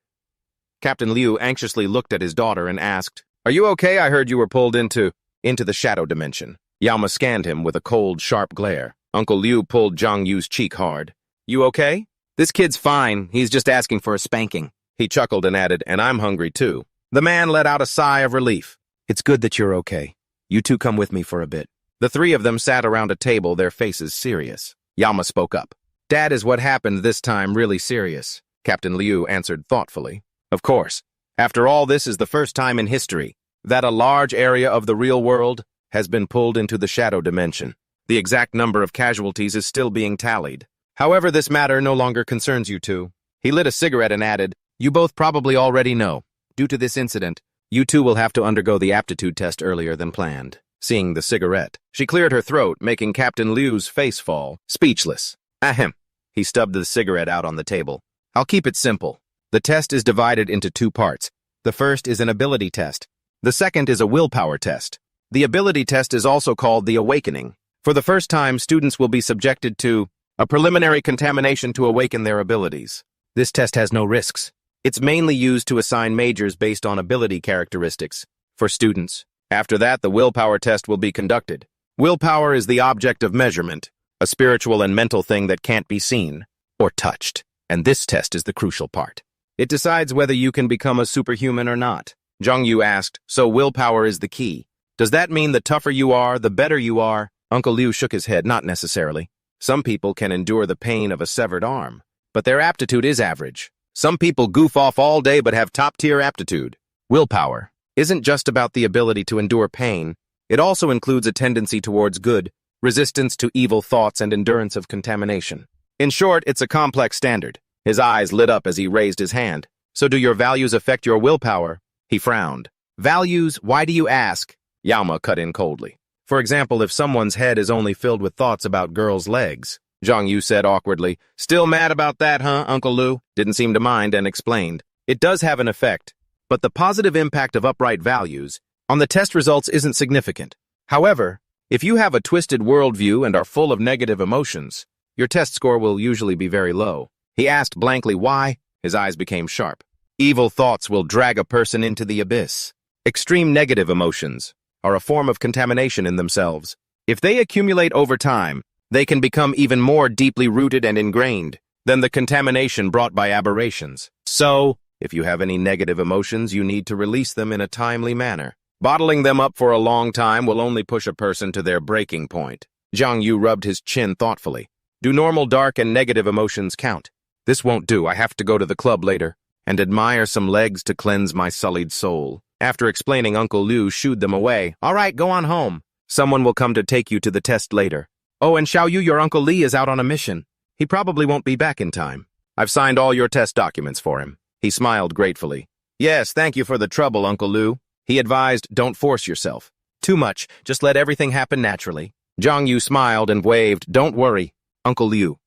Captain Liu anxiously looked at his daughter and asked, Are you okay? I heard you were pulled into the shadow dimension. Yama scanned him with a cold, sharp glare. Uncle Liu pulled Zhang Yu's cheek hard. You okay? This kid's fine. He's just asking for a spanking. He chuckled and added, and I'm hungry too. The man let out a sigh of relief. It's good that you're okay. You two come with me for a bit. The three of them sat around a table, their faces serious. Yama spoke up. Dad, is what happened this time really serious? Captain Liu answered thoughtfully. Of course. After all, this is the first time in history that a large area of the real world has been pulled into the shadow dimension. The exact number of casualties is still being tallied. However, this matter no longer concerns you two. He lit a cigarette and added, You both probably already know. Due to this incident, you two will have to undergo the aptitude test earlier than planned. Seeing the cigarette, she cleared her throat, making Captain Liu's face fall, speechless. Ahem. He stubbed the cigarette out on the table. I'll keep it simple. The test is divided into 2 parts. The first is an ability test. The second is a willpower test. The ability test is also called the awakening. For the first time, students will be subjected to a preliminary contamination to awaken their abilities. This test has no risks. It's mainly used to assign majors based on ability characteristics for students. After that, the willpower test will be conducted. Willpower is the object of measurement, a spiritual and mental thing that can't be seen or touched. And this test is the crucial part. It decides whether you can become a superhuman or not. Zhang Yu asked, so willpower is the key. Does that mean the tougher you are, the better you are? Uncle Liu shook his head, not necessarily. Some people can endure the pain of a severed arm, but their aptitude is average. Some people goof off all day but have top-tier aptitude. Willpower isn't just about the ability to endure pain. It also includes a tendency towards good, resistance to evil thoughts, and endurance of contamination. In short, it's a complex standard. His eyes lit up as he raised his hand. So do your values affect your willpower? He frowned. Values? Why do you ask? Yama cut in coldly. For example, if someone's head is only filled with thoughts about girls' legs. Zhang Yu said awkwardly. Still mad about that, huh, Uncle Liu? Didn't seem to mind and explained. It does have an effect, but the positive impact of upright values on the test results isn't significant. However, if you have a twisted worldview and are full of negative emotions, your test score will usually be very low. He asked blankly why. His eyes became sharp. Evil thoughts will drag a person into the abyss. Extreme negative emotions are a form of contamination in themselves. If they accumulate over time, they can become even more deeply rooted and ingrained than the contamination brought by aberrations. So, if you have any negative emotions, you need to release them in a timely manner. Bottling them up for a long time will only push a person to their breaking point. Zhang Yu rubbed his chin thoughtfully. Do normal dark and negative emotions count? This won't do. I have to go to the club later and admire some legs to cleanse my sullied soul. After explaining, Uncle Liu shooed them away. All right, go on home. Someone will come to take you to the test later. Oh, and Xiao Yu, your Uncle Li is out on a mission. He probably won't be back in time. I've signed all your test documents for him. He smiled gratefully. Yes, thank you for the trouble, Uncle Liu. He advised, don't force yourself. Too much, just let everything happen naturally. Zhang Yu smiled and waved, don't worry, Uncle Liu.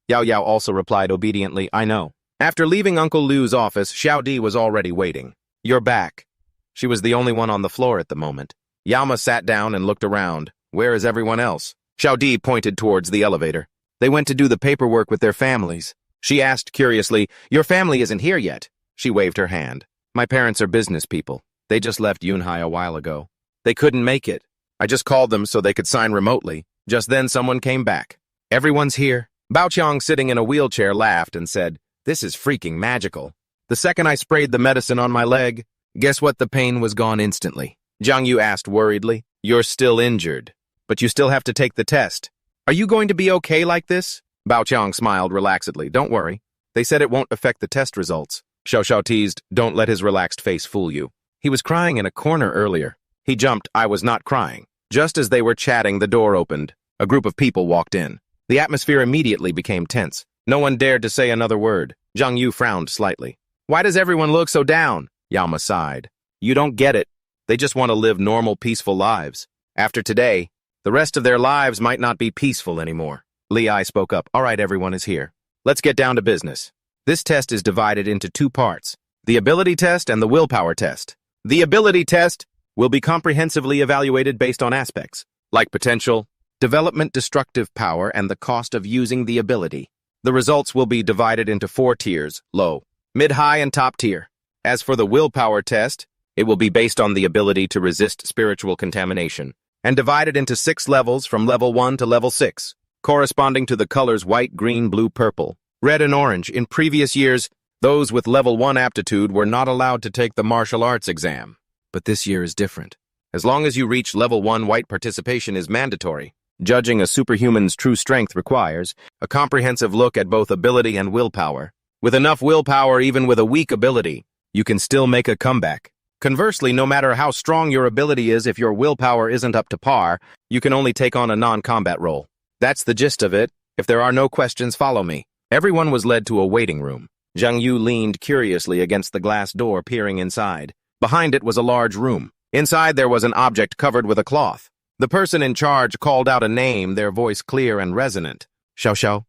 Yao Yao also replied obediently, I know. After leaving Uncle Liu's office, Xiao Di was already waiting. "You're back." She was the only one on the floor at the moment. Yama sat down and looked around. "Where is everyone else?" Xiao Di pointed towards the elevator. "They went to do the paperwork with their families." She asked curiously, "Your family isn't here yet?" She waved her hand. "My parents are business people. They just left Yunhai a while ago. They couldn't make it. I just called them so they could sign remotely. Just then someone came back. Everyone's here." Baoqiang, sitting in a wheelchair, laughed and said, "This is freaking magical. The second I sprayed the medicine on my leg, guess what? The pain was gone instantly." Jiang Yu asked worriedly, "You're still injured, but you still have to take the test. Are you going to be okay like this?" Baoqiang smiled relaxedly. "Don't worry. They said it won't affect the test results." Xiao Xiao teased, "Don't let his relaxed face fool you. He was crying in a corner earlier." He jumped. "I was not crying." Just as they were chatting, the door opened. A group of people walked in. The atmosphere immediately became tense. No one dared to say another word. Jiang Yu frowned slightly. "Why does everyone look so down?" Yama sighed. "You don't get it. They just want to live normal, peaceful lives. After today, the rest of their lives might not be peaceful anymore." Li Ai spoke up. "All right, everyone is here. Let's get down to business. This test is divided into two parts, the ability test and the willpower test. The ability test will be comprehensively evaluated based on aspects, like potential, development, destructive power, and the cost of using the ability. The results will be divided into 4 tiers, low, mid-high, and top tier. As for the willpower test, it will be based on the ability to resist spiritual contamination, and divided into 6 levels from level 1 to level 6, corresponding to the colors white, green, blue, purple, red, and orange. In previous years, those with level 1 aptitude were not allowed to take the martial arts exam. But this year is different. As long as you reach level 1, white participation is mandatory. Judging a superhuman's true strength requires a comprehensive look at both ability and willpower. With enough willpower, even with a weak ability, you can still make a comeback. Conversely, no matter how strong your ability is, if your willpower isn't up to par, you can only take on a non-combat role. That's the gist of it. If there are no questions, follow me. Everyone was led to a waiting room. Jiang Yu leaned curiously against the glass door, peering inside. Behind it was a large room. Inside there was an object covered with a cloth. The person in charge called out a name, their voice clear and resonant. "Xiao Xiao,"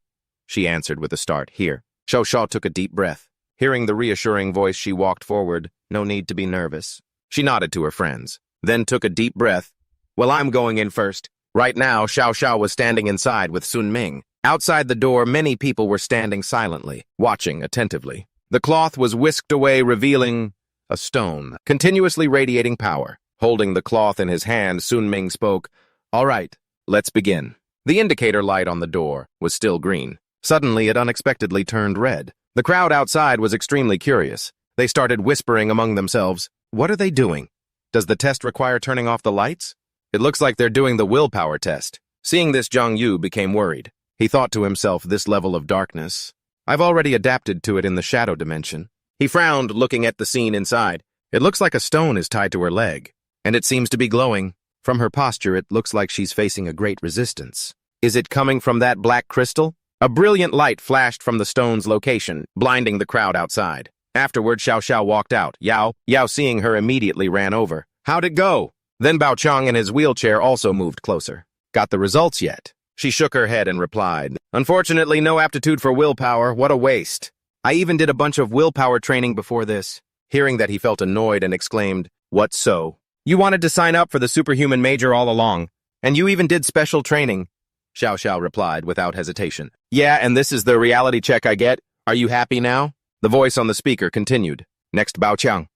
she answered with a start. "Here." Xiao Xiao took a deep breath. Hearing the reassuring voice, she walked forward. "No need to be nervous." She nodded to her friends, then took a deep breath. "Well, I'm going in first." Right now, Xiao Xiao was standing inside with Sun Ming. Outside the door, many people were standing silently, watching attentively. The cloth was whisked away, revealing a stone, continuously radiating power. Holding the cloth in his hand, Sun Ming spoke, "All right, let's begin." The indicator light on the door was still green. Suddenly, it unexpectedly turned red. The crowd outside was extremely curious. They started whispering among themselves, "What are they doing? Does the test require turning off the lights? It looks like they're doing the willpower test." Seeing this, Jiang Yu became worried. He thought to himself, "This level of darkness, I've already adapted to it in the shadow dimension." He frowned, looking at the scene inside. It looks like a stone is tied to her leg, and it seems to be glowing. From her posture, it looks like she's facing a great resistance. Is it coming from that black crystal? A brilliant light flashed from the stone's location, blinding the crowd outside. Afterward, Xiao Xiao walked out. Yao, seeing her, immediately ran over. "How'd it go?" Then Baoqiang in his wheelchair also moved closer. "Got the results yet?" She shook her head and replied, "Unfortunately, no aptitude for willpower. What a waste. I even did a bunch of willpower training before this." Hearing that, he felt annoyed and exclaimed, "What so? You wanted to sign up for the superhuman major all along, and you even did special training." Xiao Xiao replied without hesitation, "Yeah, and this is the reality check I get. Are you happy now?" The voice on the speaker continued. Next, Baoqiang.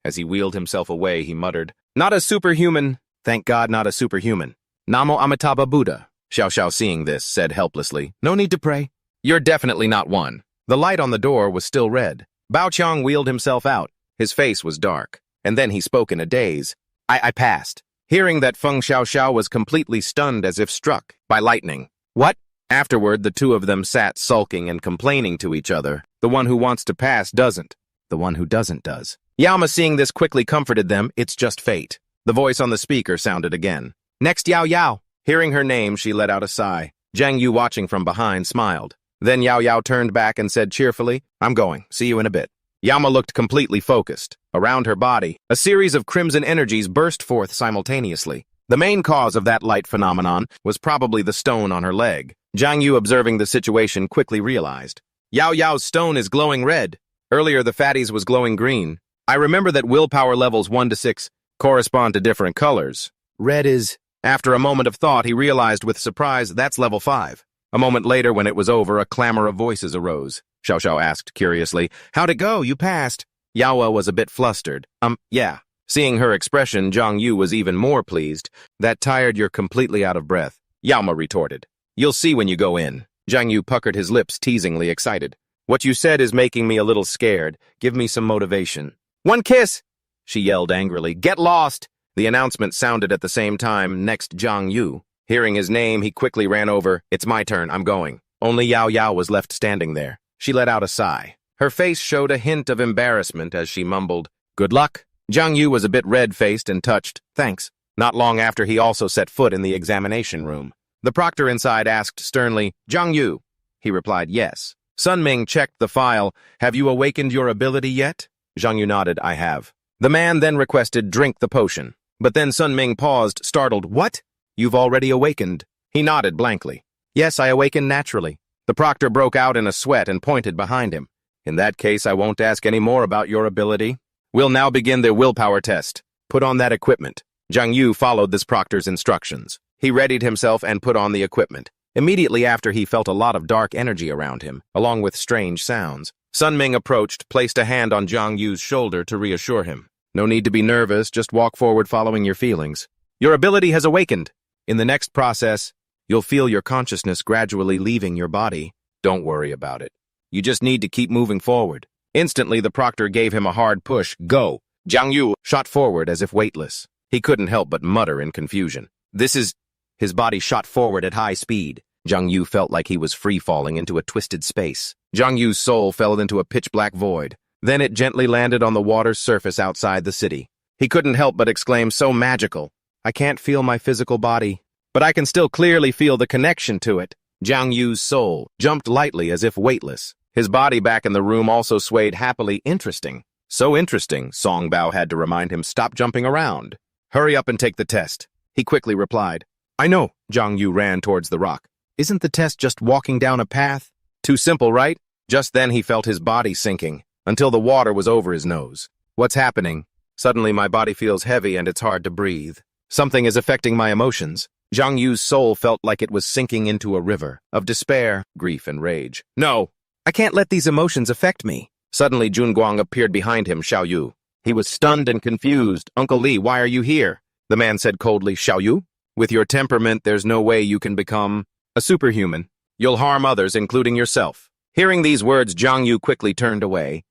As he wheeled himself away, he muttered, "Not a superhuman. Thank God, not a superhuman. Namo Amitabha Buddha." Xiao Xiao, seeing this, said helplessly, "No need to pray. You're definitely not one." The light on the door was still red. Baoqiang wheeled himself out. His face was dark, and then he spoke in a daze. I passed." Hearing that, Feng Xiao was completely stunned, as if struck by lightning. "What?" Afterward, the two of them sat sulking and complaining to each other. The one who wants to pass doesn't. The one who doesn't does. Yama, seeing this, quickly comforted them. "It's just fate." The voice on the speaker sounded again. Next, Yao. Hearing her name, she let out a sigh. Jiang Yu, watching from behind, smiled. Then Yao turned back and said cheerfully, "I'm going. See you in a bit." Yama looked completely focused. Around her body, a series of crimson energies burst forth simultaneously. The main cause of that light phenomenon was probably the stone on her leg. Jiang Yu, observing the situation, quickly realized. Yao Yao's stone is glowing red. Earlier, the fatty's was glowing green. I remember that willpower levels 1 to 6 correspond to different colors. Red is... After a moment of thought, he realized with surprise that's level 5. A moment later, when it was over, a clamor of voices arose. Xiao Xiao asked curiously, "How'd it go? You passed." Yaowa was a bit flustered. Yeah. Seeing her expression, Zhang Yu was even more pleased. "That tired you're completely out of breath," Yaoma retorted. "You'll see when you go in." Zhang Yu puckered his lips, teasingly excited. "What you said is making me a little scared. Give me some motivation." "One kiss!" she yelled angrily. "Get lost!" The announcement sounded at the same time next Zhang Yu. Hearing his name, he quickly ran over. "It's my turn, I'm going." Only Yao Yao was left standing there. She let out a sigh. Her face showed a hint of embarrassment as she mumbled, "Good luck." Zhang Yu was a bit red-faced and touched. "Thanks." Not long after, he also set foot in the examination room. The proctor inside asked sternly, "Zhang Yu?" He replied, "Yes." Sun Ming checked the file. "Have you awakened your ability yet?" Zhang Yu nodded, "I have." The man then requested, "Drink the potion." But then Sun Ming paused, startled. "What? You've already awakened?" He nodded blankly. "Yes, I awakened naturally." The proctor broke out in a sweat and pointed behind him. "In that case, I won't ask any more about your ability. We'll now begin the willpower test. Put on that equipment." Zhang Yu followed this proctor's instructions. He readied himself and put on the equipment. Immediately after, he felt a lot of dark energy around him, along with strange sounds. Sun Ming approached, placed a hand on Zhang Yu's shoulder to reassure him. "No need to be nervous, just walk forward following your feelings. Your ability has awakened. In the next process, you'll feel your consciousness gradually leaving your body. Don't worry about it. You just need to keep moving forward." Instantly, the proctor gave him a hard push. "Go!" Zhang Yu shot forward as if weightless. He couldn't help but mutter in confusion. "This is..." His body shot forward at high speed. Zhang Yu felt like he was free-falling into a twisted space. Zhang Yu's soul fell into a pitch-black void. Then it gently landed on the water's surface outside the city. He couldn't help but exclaim, "So magical. I can't feel my physical body, but I can still clearly feel the connection to it." Zhang Yu's soul jumped lightly as if weightless. His body back in the room also swayed happily. "Interesting. So interesting," Song Bao had to remind him. "Stop jumping around. Hurry up and take the test." He quickly replied. "I know." Zhang Yu ran towards the rock. "Isn't the test just walking down a path? Too simple, right?" Just then he felt his body sinking, until the water was over his nose. "What's happening? Suddenly my body feels heavy and it's hard to breathe. Something is affecting my emotions." Zhang Yu's soul felt like it was sinking into a river of despair, grief, and rage. "No, I can't let these emotions affect me." Suddenly Jun Guang appeared behind him, Xiao Yu. He was stunned and confused. "Uncle Li, why are you here?" The man said coldly. "Xiao Yu? With your temperament, there's no way you can become a superhuman. You'll harm others, including yourself." Hearing these words, Zhang Yu quickly turned away.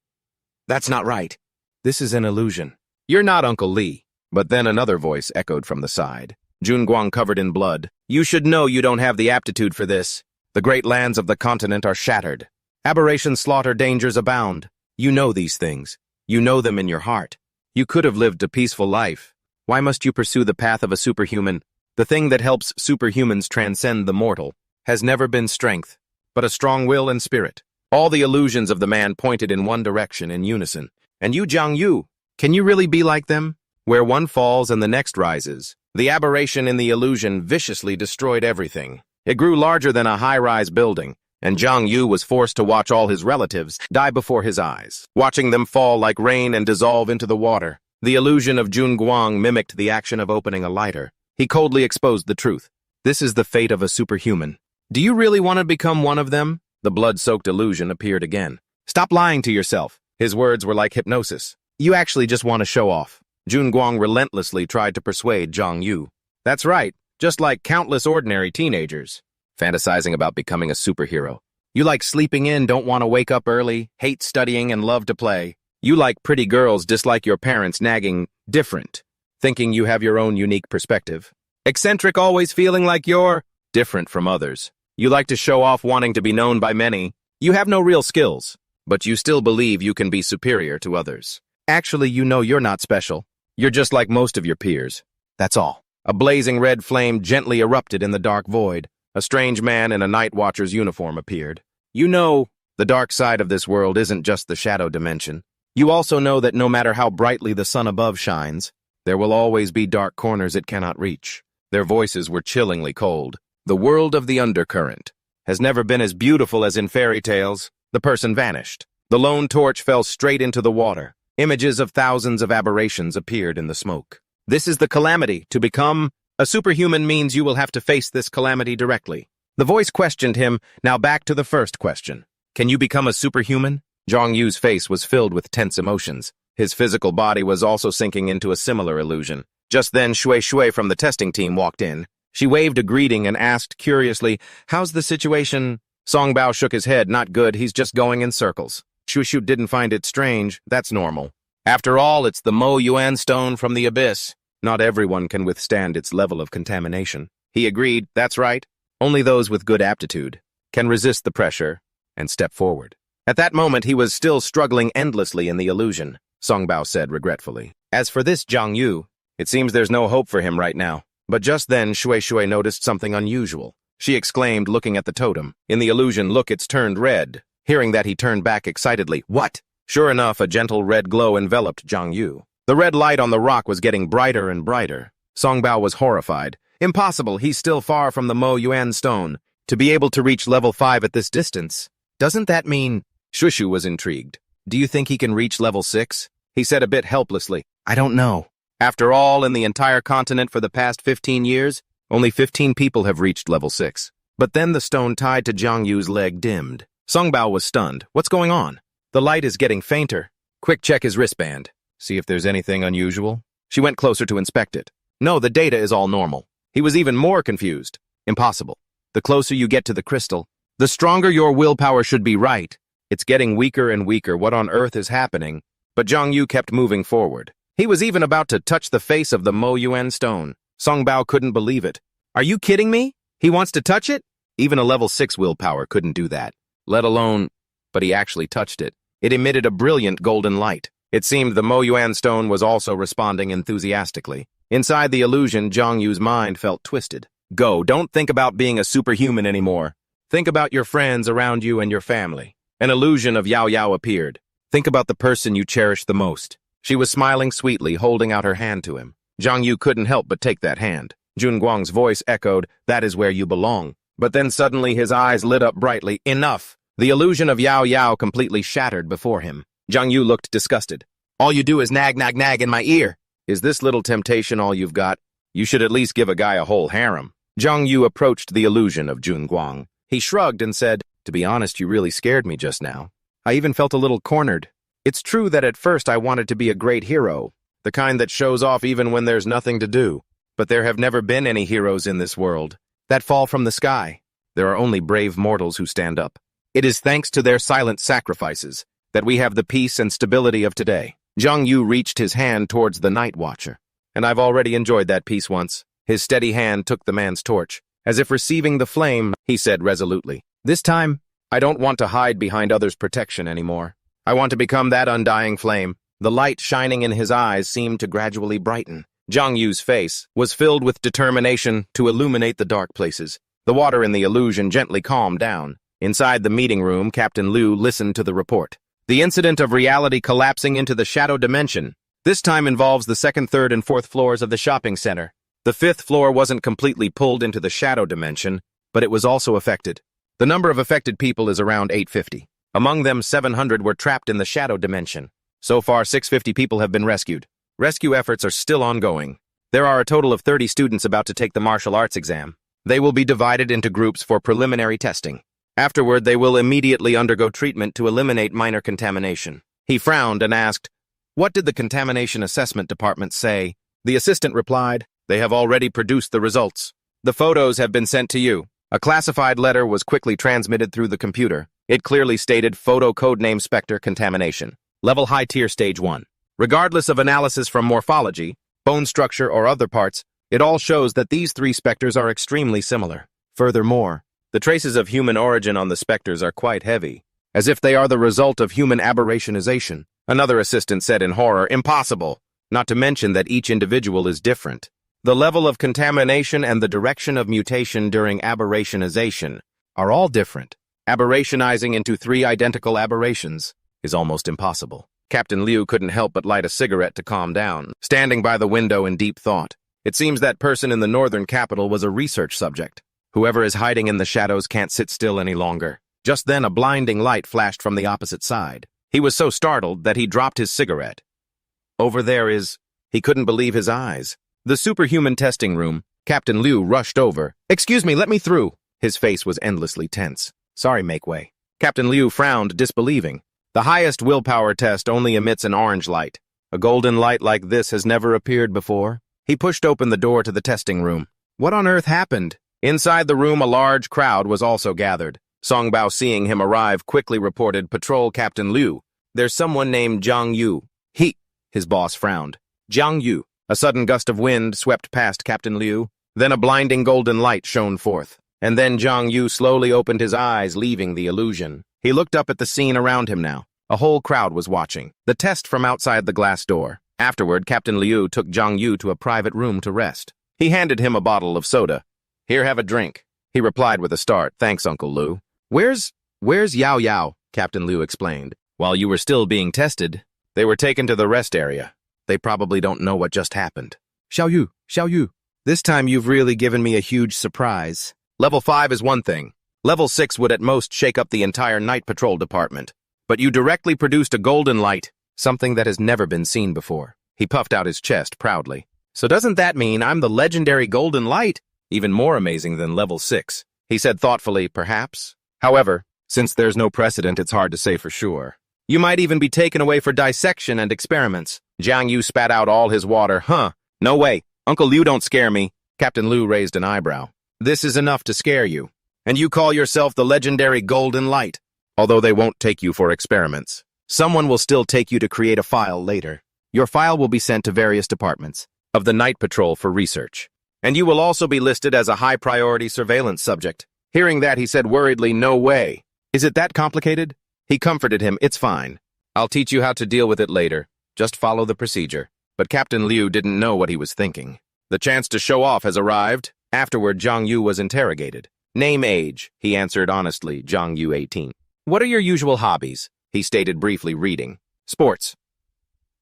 "That's not right. This is an illusion." "You're not Uncle Li." But then another voice echoed from the side. Jun Guang covered in blood. "You should know you don't have the aptitude for this. The great lands of the continent are shattered. Aberration, slaughter, dangers abound. You know these things. You know them in your heart. You could have lived a peaceful life. Why must you pursue the path of a superhuman? The thing that helps superhumans transcend the mortal has never been strength, but a strong will and spirit." All the illusions of the man pointed in one direction in unison. "And you, Zhang Yu, can you really be like them? Where one falls and the next rises." The aberration in the illusion viciously destroyed everything. It grew larger than a high-rise building, and Zhang Yu was forced to watch all his relatives die before his eyes, watching them fall like rain and dissolve into the water. The illusion of Jun Guang mimicked the action of opening a lighter. He coldly exposed the truth. "This is the fate of a superhuman. Do you really want to become one of them?" The blood-soaked illusion appeared again. "Stop lying to yourself." His words were like hypnosis. "You actually just want to show off." Jun Guang relentlessly tried to persuade Zhang Yu. "That's right, just like countless ordinary teenagers. Fantasizing about becoming a superhero. You like sleeping in, don't want to wake up early, hate studying, and love to play. You like pretty girls, dislike your parents, nagging, different, thinking you have your own unique perspective. Eccentric, always feeling like you're different from others. You like to show off, wanting to be known by many. You have no real skills, but you still believe you can be superior to others. Actually, you know you're not special. You're just like most of your peers. That's all." A blazing red flame gently erupted in the dark void. A strange man in a night watcher's uniform appeared. "You know, the dark side of this world isn't just the shadow dimension. You also know that no matter how brightly the sun above shines, there will always be dark corners it cannot reach." Their voices were chillingly cold. "The world of the undercurrent has never been as beautiful as in fairy tales. The person vanished. The lone torch fell straight into the water. Images of thousands of aberrations appeared in the smoke. This is the calamity. To become a superhuman means you will have to face this calamity directly. The voice questioned him. Now back to the first question. Can you become a superhuman? Zhang Yu's face was filled with tense emotions. His physical body was also sinking into a similar illusion. Just then, Shui Shui from the testing team walked in. She waved a greeting and asked curiously, "How's the situation?" Song Bao shook his head. "Not good, he's just going in circles." Shui Shui didn't find it strange. That's normal. After all, it's the Mo Yuan stone from the abyss. Not everyone can withstand its level of contamination. He agreed. That's right. Only those with good aptitude can resist the pressure and step forward. At that moment, he was still struggling endlessly in the illusion, Song Bao said regretfully. As for this Zhang Yu, it seems there's no hope for him right now. But just then, Shui Shui noticed something unusual. She exclaimed, looking at the totem. In the illusion, look, it's turned red. Hearing that, he turned back excitedly. What? Sure enough, a gentle red glow enveloped Zhang Yu. The red light on the rock was getting brighter and brighter. Song Bao was horrified. Impossible, he's still far from the Mo Yuan stone. To be able to reach level 5 at this distance. Doesn't that mean... Shui Shui was intrigued. Do you think he can reach level 6? He said a bit helplessly. I don't know. After all, in the entire continent for the past 15 years, only 15 people have reached level 6. But then the stone tied to Zhang Yu's leg dimmed. Song Bao was stunned. What's going on? The light is getting fainter. Quick, check his wristband. See if there's anything unusual. She went closer to inspect it. No, the data is all normal. He was even more confused. Impossible. The closer you get to the crystal, the stronger your willpower should be, right? It's getting weaker and weaker. What on earth is happening? But Zhang Yu kept moving forward. He was even about to touch the face of the Mo Yuan stone. Song Bao couldn't believe it. Are you kidding me? He wants to touch it? Even a level 6 willpower couldn't do that. Let alone... But he actually touched it. It emitted a brilliant golden light. It seemed the Mo Yuan stone was also responding enthusiastically. Inside the illusion, Zhang Yu's mind felt twisted. Go, don't think about being a superhuman anymore. Think about your friends around you and your family. An illusion of Yao Yao appeared. Think about the person you cherish the most. She was smiling sweetly, holding out her hand to him. Zhang Yu couldn't help but take that hand. Jun Guang's voice echoed, "That is where you belong." But then suddenly his eyes lit up brightly. Enough! The illusion of Yao Yao completely shattered before him. Zhang Yu looked disgusted. All you do is nag, nag, nag in my ear. Is this little temptation all you've got? You should at least give a guy a whole harem. Zhang Yu approached the illusion of Jun Guang. He shrugged and said, "To be honest, you really scared me just now. I even felt a little cornered. It's true that at first I wanted to be a great hero, the kind that shows off even when there's nothing to do. But there have never been any heroes in this world that fall from the sky. There are only brave mortals who stand up. It is thanks to their silent sacrifices that we have the peace and stability of today." Zhang Yu reached his hand towards the Night Watcher. "And I've already enjoyed that peace once." His steady hand took the man's torch. As if receiving the flame, he said resolutely, "This time, I don't want to hide behind others' protection anymore. I want to become that undying flame." The light shining in his eyes seemed to gradually brighten. Zhang Yu's face was filled with determination to illuminate the dark places. The water in the illusion gently calmed down. Inside the meeting room, Captain Liu listened to the report. The incident of reality collapsing into the shadow dimension. This time involves the 2nd, 3rd, and 4th floors of the shopping center. The 5th floor wasn't completely pulled into the shadow dimension, but it was also affected. The number of affected people is around 850. Among them, 700 were trapped in the shadow dimension. So far, 650 people have been rescued. Rescue efforts are still ongoing. There are a total of 30 students about to take the martial arts exam. They will be divided into groups for preliminary testing. Afterward, they will immediately undergo treatment to eliminate minor contamination. He frowned and asked, "What did the Contamination Assessment Department say?" The assistant replied, "They have already produced the results. The photos have been sent to you." A classified letter was quickly transmitted through the computer. It clearly stated Photo Codename Spectre Contamination. Level High Tier Stage 1. Regardless of analysis from morphology, bone structure, or other parts, it all shows that these 3 specters are extremely similar. Furthermore, the traces of human origin on the specters are quite heavy, as if they are the result of human aberrationization. Another assistant said in horror, "Impossible! Not to mention that each individual is different. The level of contamination and the direction of mutation during aberrationization are all different. Aberrationizing into 3 identical aberrations is almost impossible." Captain Liu couldn't help but light a cigarette to calm down, standing by the window in deep thought. It seems that person in the northern capital was a research subject. Whoever is hiding in the shadows can't sit still any longer. Just then a blinding light flashed from the opposite side. He was so startled that he dropped his cigarette. Over there is... He couldn't believe his eyes. The superhuman testing room. Captain Liu rushed over. "Excuse me, let me through." His face was endlessly tense. "Sorry, make way." Captain Liu frowned, disbelieving. The highest willpower test only emits an orange light. A golden light like this has never appeared before. He pushed open the door to the testing room. What on earth happened? Inside the room, a large crowd was also gathered. Songbao, seeing him arrive, quickly reported, "Patrol Captain Liu. There's someone named Zhang Yu." His boss frowned. "Zhang Yu." A sudden gust of wind swept past Captain Liu. Then a blinding golden light shone forth. And then Zhang Yu slowly opened his eyes, leaving the illusion. He looked up at the scene around him now. A whole crowd was watching. The test from outside the glass door. Afterward, Captain Liu took Zhang Yu to a private room to rest. He handed him a bottle of soda. "Here, have a drink." He replied with a start. "Thanks, Uncle Liu." Where's Yao Yao?" Captain Liu explained. "While you were still being tested, they were taken to the rest area. They probably don't know what just happened." Xiao Yu. This time you've really given me a huge surprise. Level 5 is one thing. Level 6 would at most shake up the entire night patrol department. But you directly produced a golden light, something that has never been seen before. He puffed out his chest proudly. "So doesn't that mean I'm the legendary golden light? Even more amazing than level 6. He said thoughtfully, "Perhaps. However, since there's no precedent, it's hard to say for sure. You might even be taken away for dissection and experiments." Zhang Yu spat out all his water. "Huh? No way. Uncle Liu, don't scare me." Captain Liu raised an eyebrow. "This is enough to scare you. And you call yourself the legendary golden light. Although they won't take you for experiments. Someone will still take you to create a file later. Your file will be sent to various departments of the night patrol for research. And you will also be listed as a high-priority surveillance subject." Hearing that, he said worriedly, "No way. Is it that complicated?" He comforted him. "It's fine. I'll teach you how to deal with it later. Just follow the procedure." But Captain Liu didn't know what he was thinking. The chance to show off has arrived. Afterward, Zhang Yu was interrogated. "Name, age." He answered honestly, "Zhang Yu, 18. "What are your usual hobbies?" He stated briefly, "Reading." "Sports."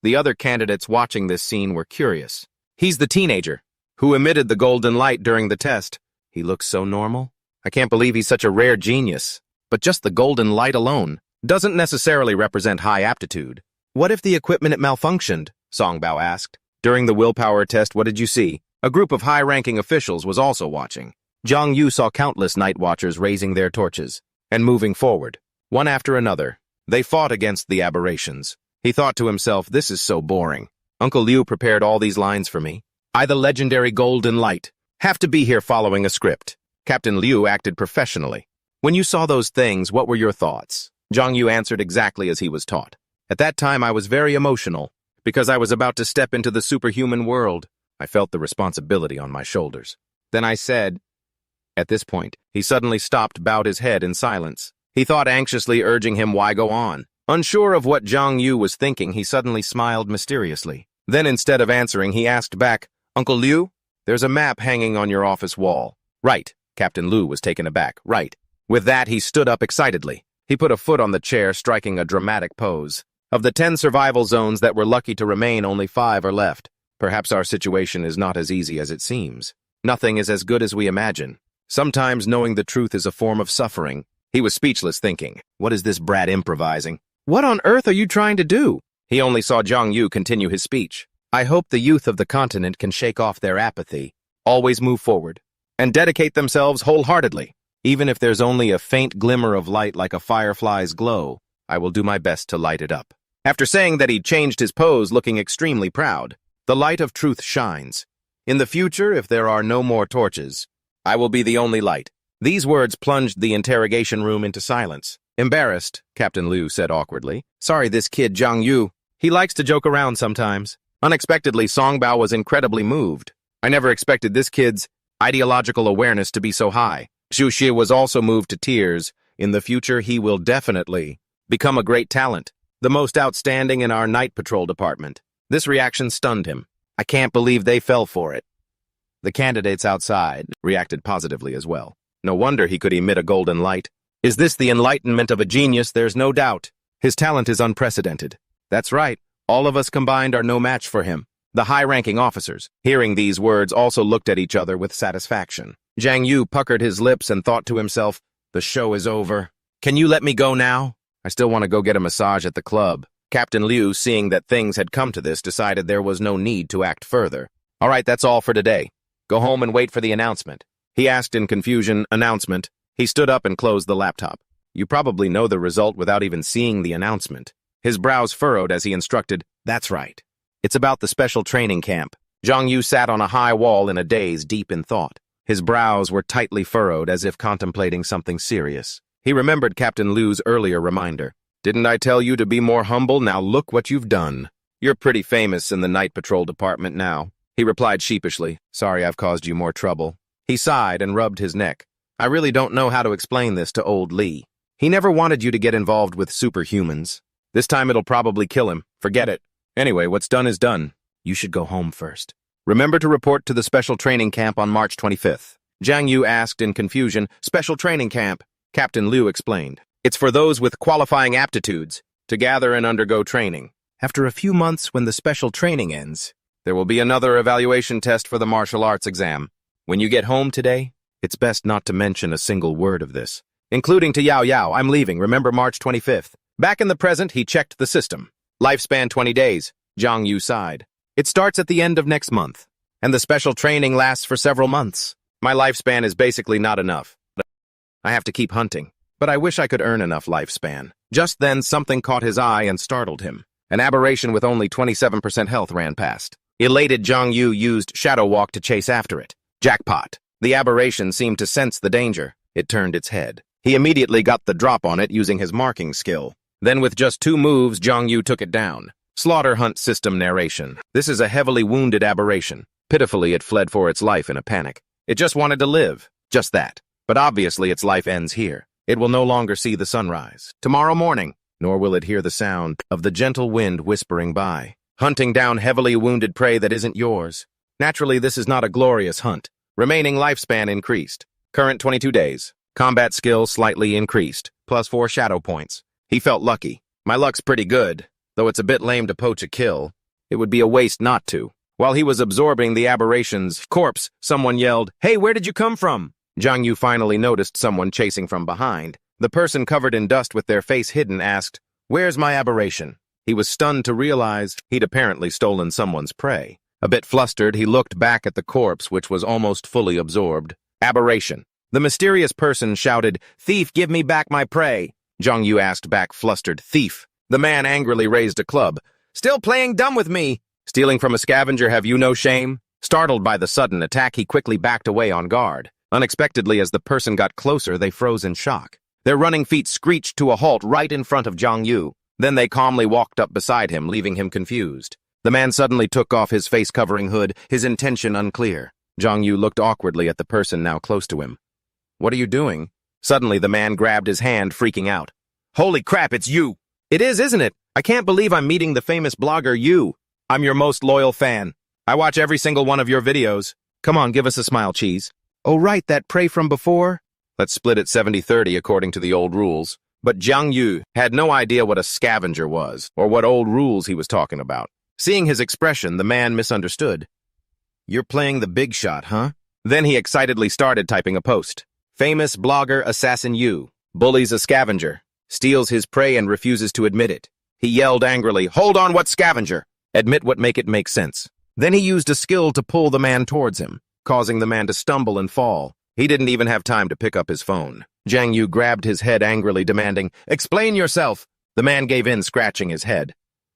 The other candidates watching this scene were curious. "He's the teenager who emitted the golden light during the test. He looks so normal. I can't believe he's such a rare genius. But just the golden light alone doesn't necessarily represent high aptitude. What if the equipment malfunctioned?" Songbao asked. "During the willpower test, what did you see?" A group of high-ranking officials was also watching. Zhang Yu saw countless night watchers raising their torches and moving forward, one after another. They fought against the aberrations. He thought to himself, "This is so boring. Uncle Liu prepared all these lines for me. I, the legendary golden light, have to be here following a script." Captain Liu acted professionally. "When you saw those things, what were your thoughts?" Zhang Yu answered exactly as he was taught. "At that time, I was very emotional, because I was about to step into the superhuman world. I felt the responsibility on my shoulders. Then I said..." At this point, he suddenly stopped, bowed his head in silence. He thought anxiously, urging him, "Why go on?" Unsure of what Zhang Yu was thinking, he suddenly smiled mysteriously. Then instead of answering, he asked back, "Uncle Liu, there's a map hanging on your office wall." "Right." Captain Liu was taken aback. "Right." With that, he stood up excitedly. He put a foot on the chair, striking a dramatic pose. "Of the 10 survival zones that were lucky to remain, only 5 are left. Perhaps our situation is not as easy as it seems. Nothing is as good as we imagine. Sometimes knowing the truth is a form of suffering." He was speechless, thinking, "What is this brat improvising? What on earth are you trying to do?" He only saw Zhang Yu continue his speech. "I hope the youth of the continent can shake off their apathy, always move forward, and dedicate themselves wholeheartedly. Even if there's only a faint glimmer of light like a firefly's glow, I will do my best to light it up." After saying that, he changed his pose, looking extremely proud. "The light of truth shines. In the future, if there are no more torches, I will be the only light." These words plunged the interrogation room into silence. Embarrassed, Captain Liu said awkwardly, "Sorry, this kid Zhang Yu. He likes to joke around sometimes." Unexpectedly, Songbao was incredibly moved. "I never expected this kid's ideological awareness to be so high." Xu Xi was also moved to tears. "In the future, he will definitely become a great talent, the most outstanding in our night patrol department." This reaction stunned him. "I can't believe they fell for it." The candidates outside reacted positively as well. No wonder he could emit a golden light. Is this the enlightenment of a genius? There's no doubt. His talent is unprecedented. That's right. All of us combined are no match for him. The high-ranking officers, hearing these words, also looked at each other with satisfaction. Zhang Yu puckered his lips and thought to himself, "The show is over." Can you let me go now? I still want to go get a massage at the club. Captain Liu, seeing that things had come to this, decided there was no need to act further. All right, that's all for today. Go home and wait for the announcement. He asked in confusion, announcement. He stood up and closed the laptop. You probably know the result without even seeing the announcement. His brows furrowed as he instructed, that's right. It's about the special training camp. Zhang Yu sat on a high wall in a daze, deep in thought. His brows were tightly furrowed as if contemplating something serious. He remembered Captain Liu's earlier reminder. Didn't I tell you to be more humble? Now look what you've done. You're pretty famous in the night patrol department now. He replied sheepishly, sorry I've caused you more trouble. He sighed and rubbed his neck. I really don't know how to explain this to old Li. He never wanted you to get involved with superhumans. This time it'll probably kill him. Forget it. Anyway, what's done is done. You should go home first. Remember to report to the special training camp on March 25th. Zhang Yu asked in confusion, special training camp. Captain Liu explained. It's for those with qualifying aptitudes to gather and undergo training. After a few months, when the special training ends, there will be another evaluation test for the martial arts exam. When you get home today, it's best not to mention a single word of this. Including to Yao Yao, I'm leaving, remember March 25th. Back in the present, he checked the system. Lifespan 20 days, Zhang Yu sighed. It starts at the end of next month, and the special training lasts for several months. My lifespan is basically not enough. I have to keep hunting, but I wish I could earn enough lifespan. Just then, something caught his eye and startled him. An aberration with only 27% health ran past. Elated, Zhang Yu used Shadow Walk to chase after it. Jackpot. The aberration seemed to sense the danger. It turned its head. He immediately got the drop on it using his marking skill. Then with just 2 moves, Zhang Yu took it down. Slaughter Hunt System narration. This is a heavily wounded aberration. Pitifully, it fled for its life in a panic. It just wanted to live. Just that. But obviously its life ends here. It will no longer see the sunrise tomorrow morning, nor will it hear the sound of the gentle wind whispering by, hunting down heavily wounded prey that isn't yours. Naturally, this is not a glorious hunt. Remaining lifespan increased. Current 22 days. Combat skill slightly increased, +4 shadow points. He felt lucky. My luck's pretty good, though it's a bit lame to poach a kill. It would be a waste not to. While he was absorbing the aberration's corpse, someone yelled, "Hey, where did you come from?" Zhang Yu finally noticed someone chasing from behind. The person covered in dust with their face hidden asked, "Where's my aberration?" He was stunned to realize he'd apparently stolen someone's prey. A bit flustered, he looked back at the corpse, which was almost fully absorbed. Aberration. The mysterious person shouted, "Thief, give me back my prey." Zhang Yu asked back, flustered, "Thief." The man angrily raised a club. "Still playing dumb with me? Stealing from a scavenger, have you no shame?" Startled by the sudden attack, he quickly backed away on guard. Unexpectedly, as the person got closer, they froze in shock. Their running feet screeched to a halt right in front of Zhang Yu. Then they calmly walked up beside him, leaving him confused. The man suddenly took off his face-covering hood, his intention unclear. Zhang Yu looked awkwardly at the person now close to him. "What are you doing?" Suddenly, the man grabbed his hand, freaking out. "Holy crap, it's you!" "It is, isn't it? I can't believe I'm meeting the famous blogger, you. I'm your most loyal fan. I watch every single one of your videos. Come on, give us a smile, cheese." "Oh, right, that prey from before?" Let's split it 70-30 according to the old rules. But Zhang Yu had no idea what a scavenger was, or what old rules he was talking about. Seeing his expression, the man misunderstood. "You're playing the big shot, huh?" Then he excitedly started typing a post. Famous blogger assassin Yu bullies a scavenger, steals his prey and refuses to admit it. He yelled angrily, "Hold on, what scavenger? Admit what make it make sense." Then he used a skill to pull the man towards him, causing the man to stumble and fall. He didn't even have time to pick up his phone. Zhang Yu grabbed his head angrily, demanding, "Explain yourself." The man gave in, scratching his head.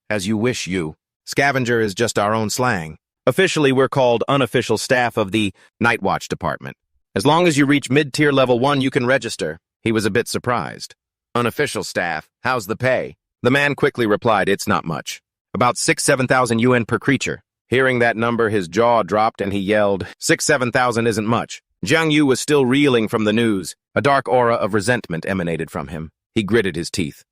"As you wish, Yu. Scavenger is just our own slang. Officially, we're called unofficial staff of the Night Watch Department. As long as you reach mid-tier level 1, you can register." He was a bit surprised. "Unofficial staff? How's the pay?" The man quickly replied, "It's not much. About 6,000-7,000 UN per creature." Hearing that number, his jaw dropped and he yelled, 6,000-7,000 isn't much." Zhang Yu was still reeling from the news. A dark aura of resentment emanated from him. He gritted his teeth.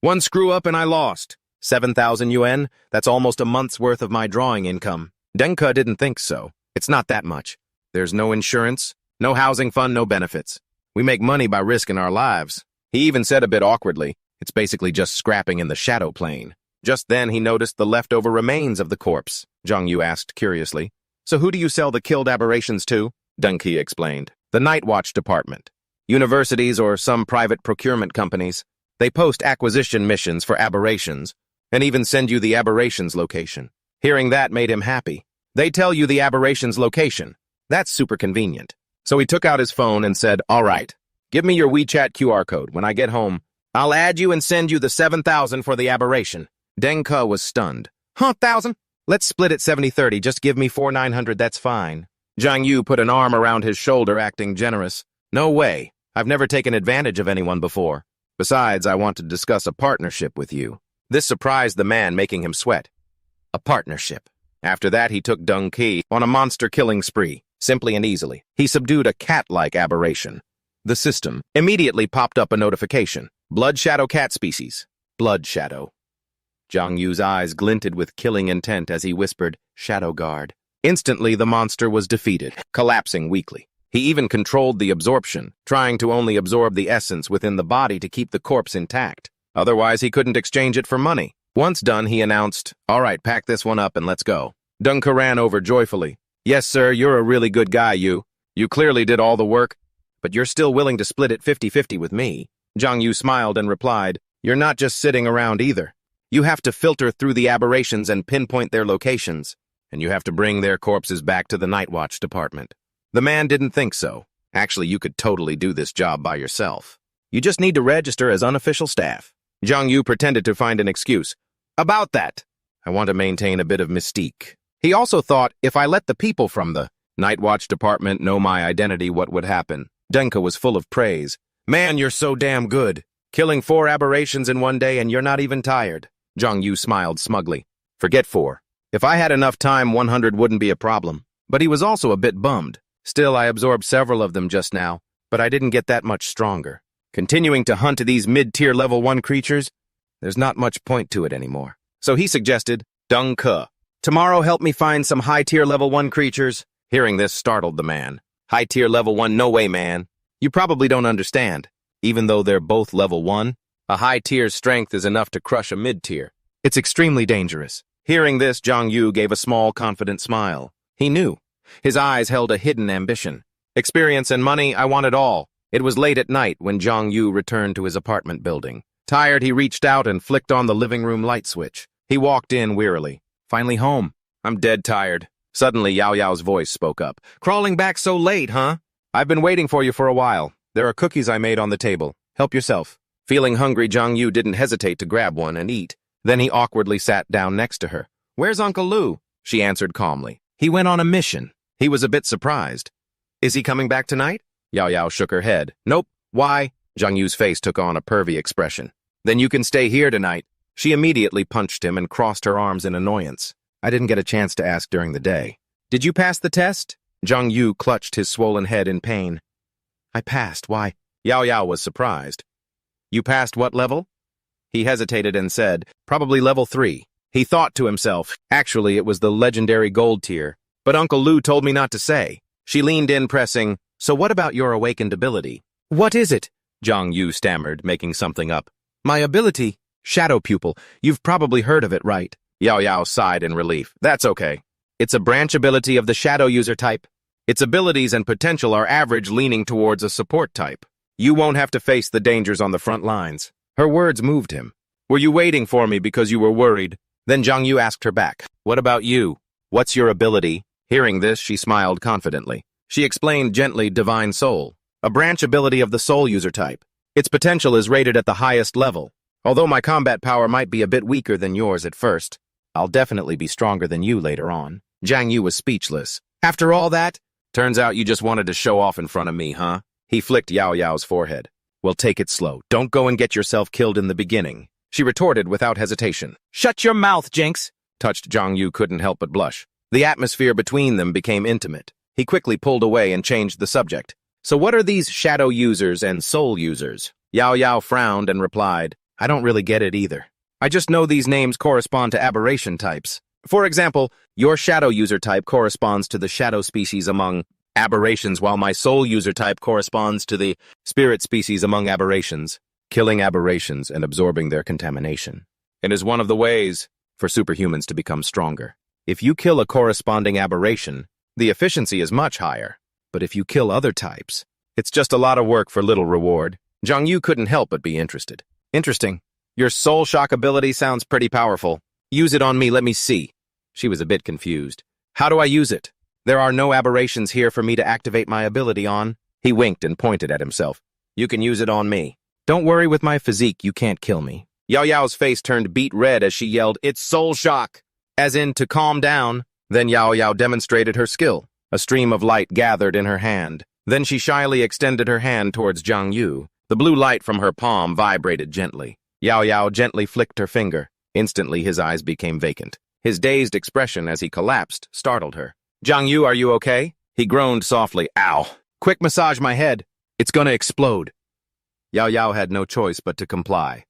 "One screw-up and I lost. 7,000 UN? That's almost a month's worth of my drawing income." Denka didn't think so. "It's not that much. There's no insurance, no housing fund, no benefits. We make money by risking our lives." He even said a bit awkwardly, "It's basically just scrapping in the shadow plane." Just then he noticed the leftover remains of the corpse. Zhang Yu asked curiously, "So who do you sell the killed aberrations to?" Dunki explained. "The Night Watch Department. Universities or some private procurement companies. They post acquisition missions for aberrations, and even send you the aberration's location. Hearing that made him happy. They tell you the aberration's location. That's super convenient. So he took out his phone and said, "All right, give me your WeChat QR code. When I get home, I'll add you and send you the 7,000 for the aberration." Deng Ke was stunned. "Huh, 1,000? Let's split it 70-30. Just give me 4,900, that's fine." Zhang Yu put an arm around his shoulder, acting generous. "No way. I've never taken advantage of anyone before. Besides, I want to discuss a partnership with you." This surprised the man, making him sweat. A partnership. After that, he took Deng Ke on a monster-killing spree, simply and easily. He subdued a cat-like aberration. The system immediately popped up a notification. Blood Shadow Cat Species. Blood Shadow. Zhang Yu's eyes glinted with killing intent as he whispered, "Shadow Guard." Instantly, the monster was defeated, collapsing weakly. He even controlled the absorption, trying to only absorb the essence within the body to keep the corpse intact. Otherwise, he couldn't exchange it for money. Once done, he announced, "All right, pack this one up and let's go." Deng Ke ran over joyfully. "Yes, sir, you're a really good guy, you. You clearly did all the work, but you're still willing to split it 50-50 with me." Zhang Yu smiled and replied, "You're not just sitting around either. You have to filter through the aberrations and pinpoint their locations, and you have to bring their corpses back to the Night Watch department." The man didn't think so. "Actually, you could totally do this job by yourself. You just need to register as unofficial staff." Zhang Yu pretended to find an excuse. "About that, I want to maintain a bit of mystique." He also thought, if I let the people from the Night Watch department know my identity, what would happen? Deng Ke was full of praise. "Man, you're so damn good. Killing 4 aberrations in one day and you're not even tired." Zhang Yu smiled smugly. "Forget 4. If I had enough time, 100 wouldn't be a problem." But he was also a bit bummed. "Still, I absorbed several of them just now, but I didn't get that much stronger. Continuing to hunt these mid-tier level 1 creatures, there's not much point to it anymore." So he suggested, "Deng Ke, tomorrow help me find some high-tier level 1 creatures." Hearing this startled the man. "High-tier level 1, no way, man. You probably don't understand. Even though they're both level 1, a high-tier's strength is enough to crush a mid-tier. It's extremely dangerous." Hearing this, Zhang Yu gave a small, confident smile. He knew. His eyes held a hidden ambition. Experience and money, I want it all. It was late at night when Zhang Yu returned to his apartment building. Tired, he reached out and flicked on the living room light switch. He walked in wearily. "Finally home. I'm dead tired." Suddenly, Yao Yao's voice spoke up. "Crawling back so late, huh? I've been waiting for you for a while. There are cookies I made on the table. Help yourself." Feeling hungry, Zhang Yu didn't hesitate to grab one and eat. Then he awkwardly sat down next to her. "Where's Uncle Lu?" She answered calmly. "He went on a mission." He was a bit surprised. "Is he coming back tonight?" Yao Yao shook her head. "Nope. Why?" Zhang Yu's face took on a pervy expression. "Then you can stay here tonight." She immediately punched him and crossed her arms in annoyance. "I didn't get a chance to ask during the day." "Did you pass the test?" Zhang Yu clutched his swollen head in pain. "I passed. Why?" Yao Yao was surprised. "You passed what level?" He hesitated and said, "Probably level 3. He thought to himself, actually it was the legendary gold tier. "But Uncle Lu told me not to say." She leaned in, pressing, "So what about your awakened ability?" "What is it?" Zhang Yu stammered, making something up. "My ability? Shadow Pupil. You've probably heard of it, right?" Yao Yao sighed in relief. "That's okay. It's a branch ability of the Shadow user type. Its abilities and potential are average, leaning towards a support type. You won't have to face the dangers on the front lines." Her words moved him. "Were you waiting for me because you were worried?" Then Zhang Yu asked her back, "What about you? What's your ability?" Hearing this, she smiled confidently. She explained gently, Divine Soul, a branch ability of the Soul user type. Its potential is rated at the highest level. Although my combat power might be a bit weaker than yours at first, I'll definitely be stronger than you later on. Zhang Yu was speechless. "After all that? Turns out you just wanted to show off in front of me, huh?" He flicked Yao Yao's forehead. "Well, take it slow. Don't go and get yourself killed in the beginning." She retorted without hesitation. "Shut your mouth, Jinx!" Touched Zhang Yu couldn't help but blush. The atmosphere between them became intimate. He quickly pulled away and changed the subject. "So what are these shadow users and soul users?" Yao Yao frowned and replied, "I don't really get it either. I just know these names correspond to aberration types. For example, your shadow user type corresponds to the shadow species among aberrations, while my soul user type corresponds to the spirit species among aberrations. Killing aberrations and absorbing their contamination. It is one of the ways for superhumans to become stronger. If you kill a corresponding aberration, the efficiency is much higher. But if you kill other types, It's just a lot of work for little reward. Zhang Yu couldn't help but be interested. Interesting. Your soul shock ability sounds pretty powerful. Use it on me, let me see. She was a bit confused. How do I use it? There are no aberrations here for me to activate my ability on. He winked and pointed at himself. You can use it on me. Don't worry, with my physique, you can't kill me. Yao Yao's face turned beet red as she yelled, "It's soul shock!" As in, to calm down. Then Yao Yao demonstrated her skill. A stream of light gathered in her hand. Then she shyly extended her hand towards Zhang Yu. The blue light from her palm vibrated gently. Yao Yao gently flicked her finger. Instantly, his eyes became vacant. His dazed expression as he collapsed startled her. Zhang Yu, are you okay? He groaned softly. Ow. Quick, massage my head. It's gonna explode. Yao Yao had no choice but to comply.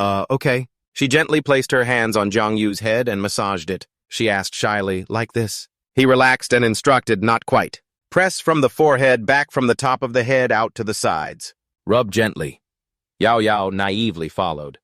Okay. She gently placed her hands on Zhang Yu's head and massaged it. She asked shyly, like this. He relaxed and instructed, not quite. Press from the forehead, back from the top of the head, out to the sides. Rub gently. Yao Yao naively followed.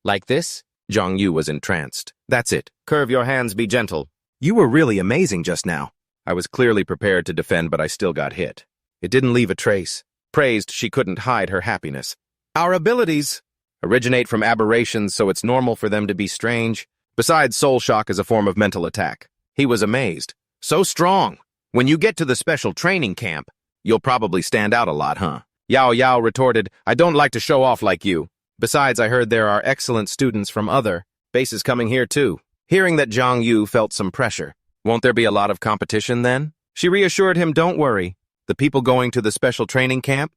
Like this? Zhang Yu was entranced. That's it. Curve your hands, be gentle. You were really amazing just now. I was clearly prepared to defend, but I still got hit. It didn't leave a trace. Praised, she couldn't hide her happiness. Our abilities originate from aberrations, so it's normal for them to be strange. Besides, soul shock is a form of mental attack. He was amazed. So strong. When you get to the special training camp, you'll probably stand out a lot, huh? Yao Yao retorted, I don't like to show off like you. Besides, I heard there are excellent students from other bases coming here too. Hearing that, Zhang Yu felt some pressure. Won't there be a lot of competition then? She reassured him, don't worry. The people going to the special training camp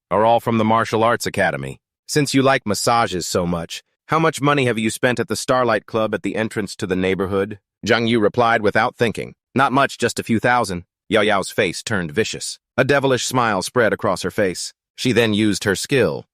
are all from the martial arts academy. Since you like massages so much, how much money have you spent at the Starlight Club at the entrance to the neighborhood? Zhang Yu replied without thinking. Not much, just a few thousand. Yao Yao's face turned vicious. A devilish smile spread across her face. She then used her skill.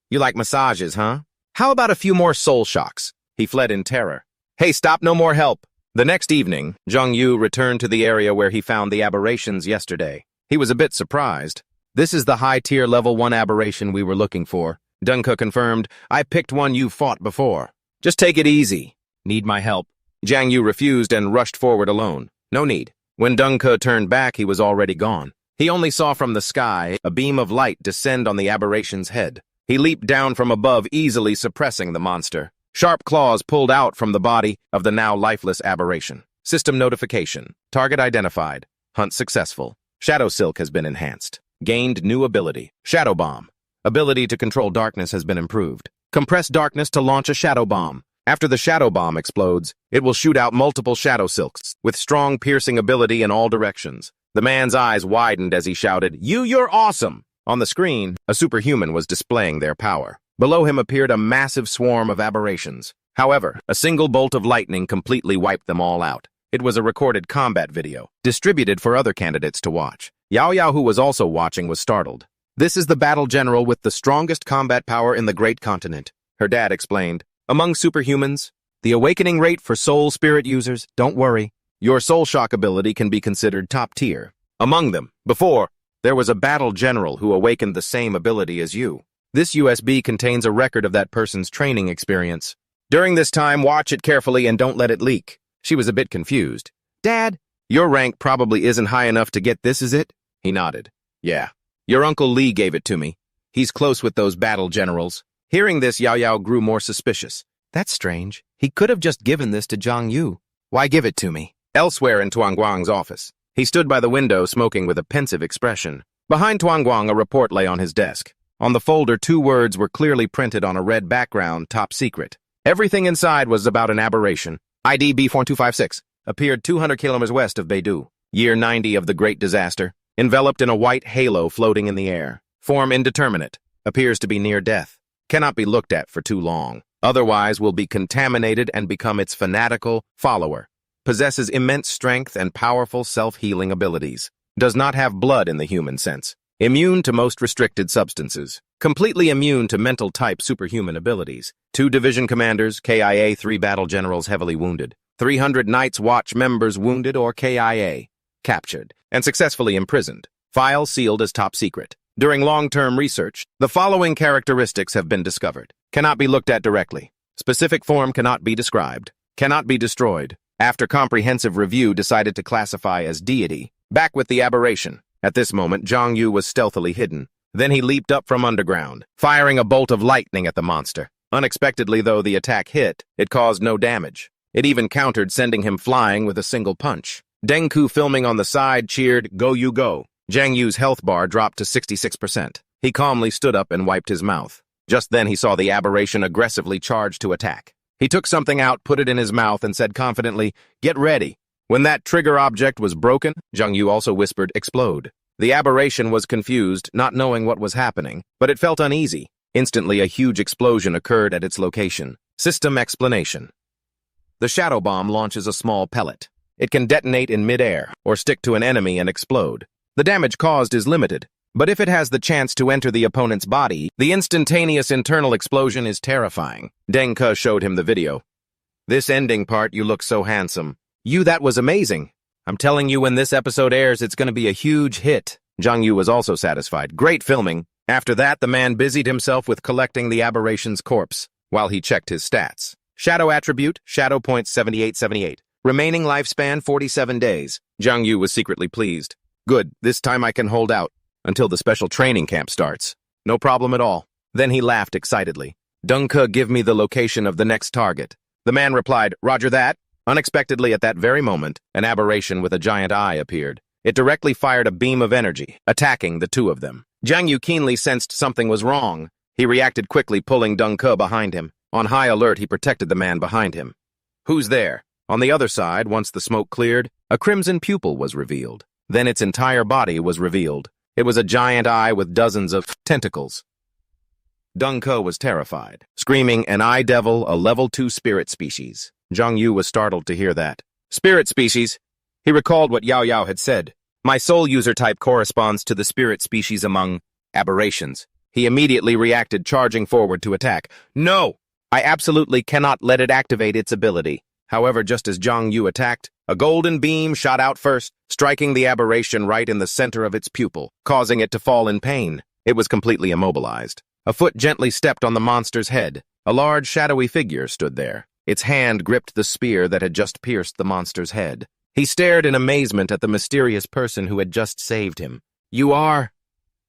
You like massages, huh? How about a few more soul shocks? He fled in terror. Hey, stop, no more help. The next evening, Zhang Yu returned to the area where he found the aberrations yesterday. He was a bit surprised. This is the high-tier level 1 aberration we were looking for. Dunke confirmed, I picked one you fought before. Just take it easy. Need my help? Zhang Yu refused and rushed forward alone. No need. When Dunke turned back, he was already gone. He only saw from the sky a beam of light descend on the aberration's head. He leaped down from above, easily suppressing the monster. Sharp claws pulled out from the body of the now lifeless aberration. System notification. Target identified. Hunt successful. Shadow Silk has been enhanced. Gained new ability. Shadow Bomb. Ability to control darkness has been improved. Compress darkness to launch a Shadow Bomb. After the Shadow Bomb explodes, it will shoot out multiple Shadow Silks, with strong piercing ability in all directions. The man's eyes widened as he shouted, You're awesome! On the screen, a superhuman was displaying their power. Below him appeared a massive swarm of aberrations. However, a single bolt of lightning completely wiped them all out. It was a recorded combat video, distributed for other candidates to watch. Yao Yao, who was also watching, was startled. This is the battle general with the strongest combat power in the great continent, her dad explained. Among superhumans, the awakening rate for soul spirit users, don't worry, your soul shock ability can be considered top tier. Among them, before, there was a battle general who awakened the same ability as you. This USB contains a record of that person's training experience. During this time, watch it carefully and don't let it leak. She was a bit confused. Dad, your rank probably isn't high enough to get this, is it? He nodded. Yeah. Your Uncle Lee gave it to me. He's close with those battle generals. Hearing this, Yao Yao grew more suspicious. That's strange. He could have just given this to Zhang Yu. Why give it to me? Elsewhere in Tuan Guang's office, he stood by the window smoking with a pensive expression. Behind Tuan Guang, a report lay on his desk. On the folder, 2 words were clearly printed on a red background, top secret. Everything inside was about an aberration. ID B4256, appeared 200 kilometers west of Beidou. Year 90 of the Great Disaster. Enveloped in a white halo floating in the air. Form indeterminate. Appears to be near death. Cannot be looked at for too long. Otherwise will be contaminated and become its fanatical follower. Possesses immense strength and powerful self-healing abilities. Does not have blood in the human sense. Immune to most restricted substances. Completely immune to mental-type superhuman abilities. 2 division commanders, KIA, 3 battle generals heavily wounded. 300 Night's Watch members wounded or KIA. Captured and successfully imprisoned. File sealed as top secret. During long-term research, the following characteristics have been discovered. Cannot be looked at directly. Specific form cannot be described. Cannot be destroyed. After comprehensive review, decided to classify as deity. Back with the aberration. At this moment, Zhang Yu was stealthily hidden. Then he leaped up from underground, firing a bolt of lightning at the monster. Unexpectedly, though the attack hit, it caused no damage. It even countered, sending him flying with a single punch. Dengku, filming on the side, cheered, "Go you go." Zhang Yu's health bar dropped to 66%. He calmly stood up and wiped his mouth. Just then he saw the aberration aggressively charge to attack. He took something out, put it in his mouth, and said confidently, "Get ready." When that trigger object was broken, Zhang Yu also whispered, "Explode." The aberration was confused, not knowing what was happening, but it felt uneasy. Instantly, a huge explosion occurred at its location. System explanation. The shadow bomb launches a small pellet. It can detonate in midair or stick to an enemy and explode. The damage caused is limited, but if it has the chance to enter the opponent's body, the instantaneous internal explosion is terrifying. Deng Ke showed him the video. "This ending part, you look so handsome. That was amazing. I'm telling you, when this episode airs, it's going to be a huge hit." Zhang Yu was also satisfied. "Great filming." After that, the man busied himself with collecting the aberration's corpse, while he checked his stats. Shadow attribute, shadow points 7878. Remaining lifespan 47 days. Zhang Yu was secretly pleased. "Good, this time I can hold out until the special training camp starts. No problem at all." Then he laughed excitedly. "Deng Ke, give me the location of the next target." The man replied, "Roger that." Unexpectedly, at that very moment, an aberration with a giant eye appeared. It directly fired a beam of energy, attacking the two of them. Zhang Yu keenly sensed something was wrong. He reacted quickly, pulling Deng Ke behind him. On high alert, he protected the man behind him. "Who's there?" On the other side, once the smoke cleared, a crimson pupil was revealed. Then its entire body was revealed. It was a giant eye with dozens of tentacles. Deng Ke was terrified, screaming, "An eye devil, a level 2 spirit species." Zhang Yu was startled to hear that. Spirit species? He recalled what Yao Yao had said. "My soul user type corresponds to the spirit species among aberrations." He immediately reacted, charging forward to attack. "No! I absolutely cannot let it activate its ability." However, just as Zhang Yu attacked, a golden beam shot out first, striking the aberration right in the center of its pupil, causing it to fall in pain. It was completely immobilized. A foot gently stepped on the monster's head. A large, shadowy figure stood there. Its hand gripped the spear that had just pierced the monster's head. He stared in amazement at the mysterious person who had just saved him. "You are—"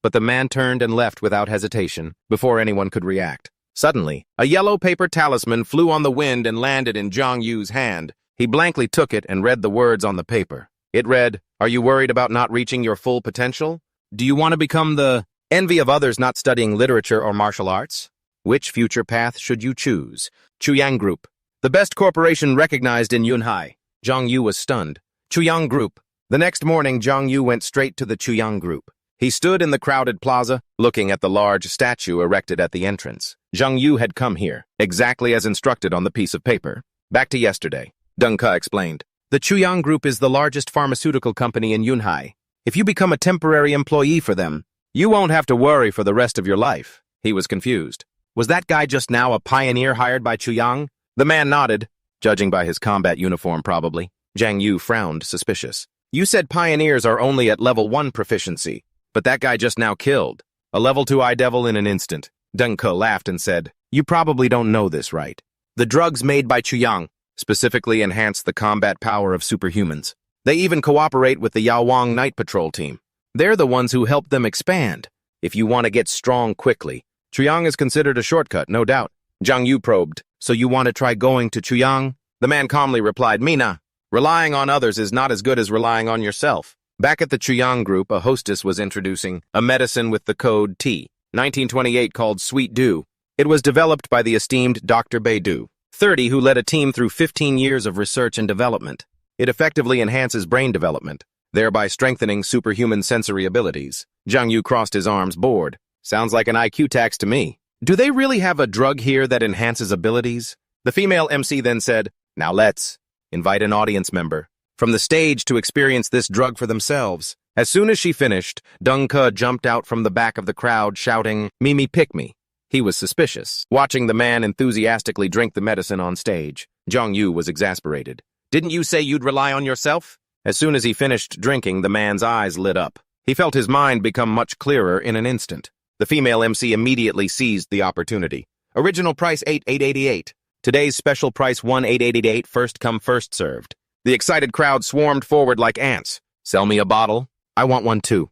But the man turned and left without hesitation, before anyone could react. Suddenly, a yellow paper talisman flew on the wind and landed in Zhang Yu's hand. He blankly took it and read the words on the paper. It read, "Are you worried about not reaching your full potential? Do you want to become the envy of others not studying literature or martial arts? Which future path should you choose? Chuyang Group, the best corporation recognized in Yunhai." Zhang Yu was stunned. Chuyang Group. The next morning, Zhang Yu went straight to the Chuyang Group. He stood in the crowded plaza, looking at the large statue erected at the entrance. Zhang Yu had come here, exactly as instructed on the piece of paper. "Back to yesterday," Deng Ke explained. "The Chuyang Group is the largest pharmaceutical company in Yunhai. If you become a temporary employee for them, you won't have to worry for the rest of your life." He was confused. Was that guy just now a pioneer hired by Chuyang? The man nodded, judging by his combat uniform probably. Zhang Yu frowned, suspicious. "You said pioneers are only at level 1 proficiency, but that guy just now killed a level 2 eye devil in an instant." Deng Ke laughed and said, "You probably don't know this, right? The drugs made by Chuyang specifically enhance the combat power of superhumans. They even cooperate with the Yaowang Night Patrol team. They're the ones who help them expand. If you want to get strong quickly, Chuyang is considered a shortcut, no doubt." Zhang Yu probed, "So you want to try going to Chuyang?" The man calmly replied, "Mina, relying on others is not as good as relying on yourself." Back at the Chuyang Group, a hostess was introducing a medicine with the code T1928 called Sweet Dew. It was developed by the esteemed Dr. Beidou, 30, who led a team through 15 years of research and development. It effectively enhances brain development, thereby strengthening superhuman sensory abilities. Zhang Yu crossed his arms, bored. "Sounds like an IQ tax to me. Do they really have a drug here that enhances abilities?" The female MC then said, "Now let's invite an audience member from the stage to experience this drug for themselves." As soon as she finished, Deng Ke jumped out from the back of the crowd, shouting, "Mimi, pick me." He was suspicious, watching the man enthusiastically drink the medicine on stage. Zhang Yu was exasperated. "Didn't you say you'd rely on yourself?" As soon as he finished drinking, the man's eyes lit up. He felt his mind become much clearer in an instant. The female MC immediately seized the opportunity. "Original price 8,888. Today's special price 1,888, first come, first served." The excited crowd swarmed forward like ants. "Sell me a bottle. I want one too."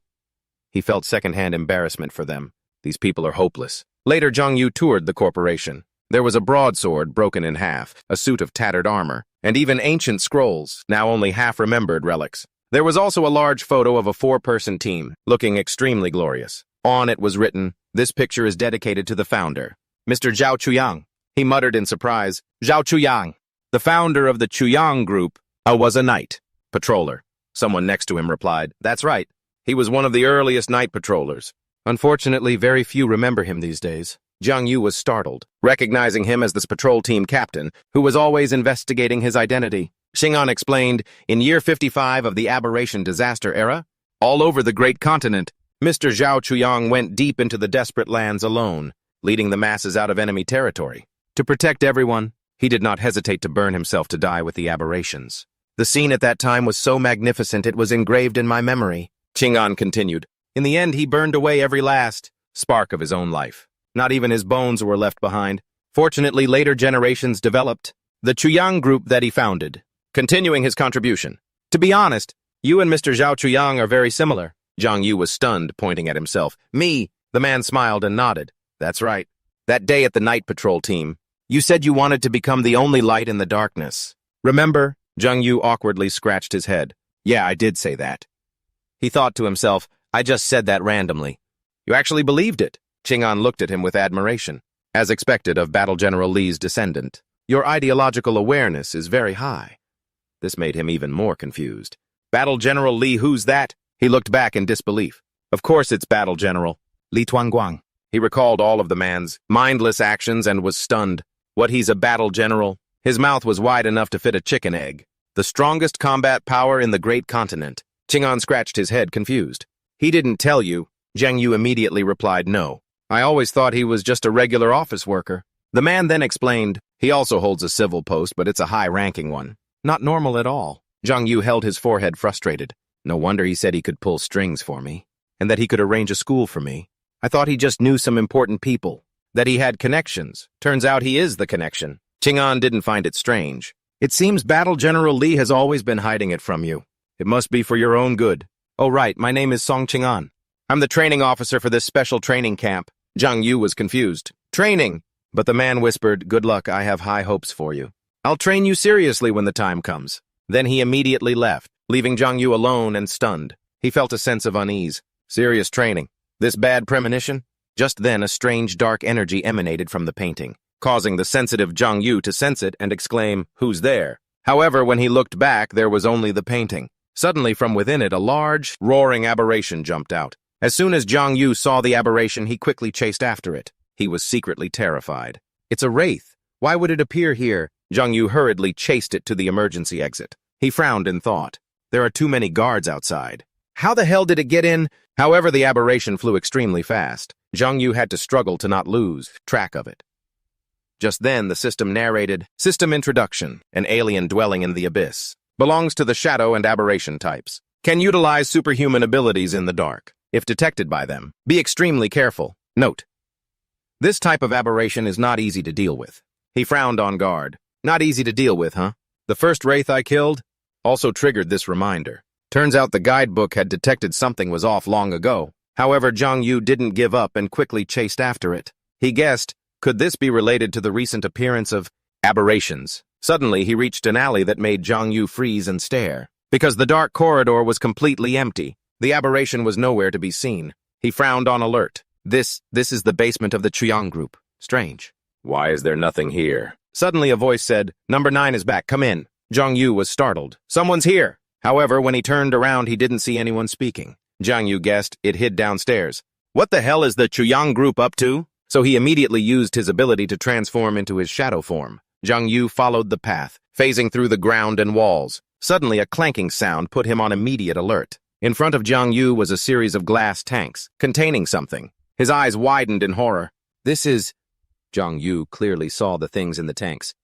He felt secondhand embarrassment for them. These people are hopeless. Later, Zhang Yu toured the corporation. There was a broadsword broken in half, a suit of tattered armor, and even ancient scrolls, now only half-remembered relics. There was also a large photo of a 4-person team, looking extremely glorious. On it was written, "This picture is dedicated to the founder, Mr. Zhao Chuyang." He muttered in surprise, "Zhao Chuyang." The founder of the Chuyang group was a night patroller. Someone next to him replied, "That's right. He was one of the earliest night patrollers. Unfortunately, very few remember him these days." Zhang Yu was startled, recognizing him as the patrol team captain, who was always investigating his identity. Xing'an explained, "In year 55 of the aberration disaster era, all over the great continent, Mr. Zhao Chuyang went deep into the desperate lands alone, leading the masses out of enemy territory. To protect everyone, he did not hesitate to burn himself to die with the aberrations. The scene at that time was so magnificent it was engraved in my memory." Xing'an continued, "In the end, he burned away every last spark of his own life. Not even his bones were left behind. Fortunately, later generations developed the Chuyang group that he founded, continuing his contribution. To be honest, you and Mr. Zhao Chuyang are very similar." Zhang Yu was stunned, pointing at himself. "Me?" The man smiled and nodded. "That's right. That day at the night patrol team, you said you wanted to become the only light in the darkness. Remember?" Zhang Yu awkwardly scratched his head. "Yeah, I did say that." He thought to himself, "I just said that randomly." "You actually believed it?" Xing'an looked at him with admiration. As expected of Battle General Li's descendant, "Your ideological awareness is very high." This made him even more confused. "Battle General Li, who's that?" He looked back in disbelief. "Of course it's Battle General Li Tuanguang." He recalled all of the man's mindless actions and was stunned. What, he's a battle general? His mouth was wide enough to fit a chicken egg. The strongest combat power in the great continent. Xing'an scratched his head, confused. "He didn't tell you?" Zhang Yu immediately replied, "No. I always thought he was just a regular office worker." The man then explained, "He also holds a civil post, but it's a high-ranking one. Not normal at all." Zhang Yu held his forehead, frustrated. No wonder he said he could pull strings for me, and that he could arrange a school for me. I thought he just knew some important people, that he had connections. Turns out he is the connection. Xing'an didn't find it strange. "It seems Battle General Li has always been hiding it from you. It must be for your own good." "Oh right, my name is Song Xing'an. I'm the training officer for this special training camp." Zhang Yu was confused. "Training?" But the man whispered, "Good luck, I have high hopes for you. I'll train you seriously when the time comes." Then he immediately left, leaving Zhang Yu alone and stunned. He felt a sense of unease. Serious training? This bad premonition? Just then, a strange dark energy emanated from the painting, causing the sensitive Zhang Yu to sense it and exclaim, "Who's there?" However, when he looked back, there was only the painting. Suddenly, from within it, a large, roaring aberration jumped out. As soon as Zhang Yu saw the aberration, he quickly chased after it. He was secretly terrified. "It's a wraith. Why would it appear here?" Zhang Yu hurriedly chased it to the emergency exit. He frowned in thought. There are too many guards outside. How the hell did it get in? However, the aberration flew extremely fast. Zhang Yu had to struggle to not lose track of it. Just then, the system narrated, "System introduction, an alien dwelling in the abyss. Belongs to the shadow and aberration types. Can utilize superhuman abilities in the dark. If detected by them, be extremely careful. Note: this type of aberration is not easy to deal with." He frowned on guard. "Not easy to deal with, huh? The first wraith I killed also triggered this reminder." Turns out the guidebook had detected something was off long ago. However, Zhang Yu didn't give up and quickly chased after it. He guessed, could this be related to the recent appearance of aberrations? Suddenly, he reached an alley that made Zhang Yu freeze and stare. Because the dark corridor was completely empty, the aberration was nowhere to be seen. He frowned on alert. This is the basement of the Chuyang group. Strange. Why is there nothing here? Suddenly a voice said, "Number 9 is back, come in." Zhang Yu was startled. "Someone's here." However, when he turned around, he didn't see anyone speaking. Zhang Yu guessed it hid downstairs. What the hell is the Chuyang group up to? So he immediately used his ability to transform into his shadow form. Zhang Yu followed the path, phasing through the ground and walls. Suddenly, a clanking sound put him on immediate alert. In front of Zhang Yu was a series of glass tanks, containing something. His eyes widened in horror. This is... Zhang Yu clearly saw the things in the tanks.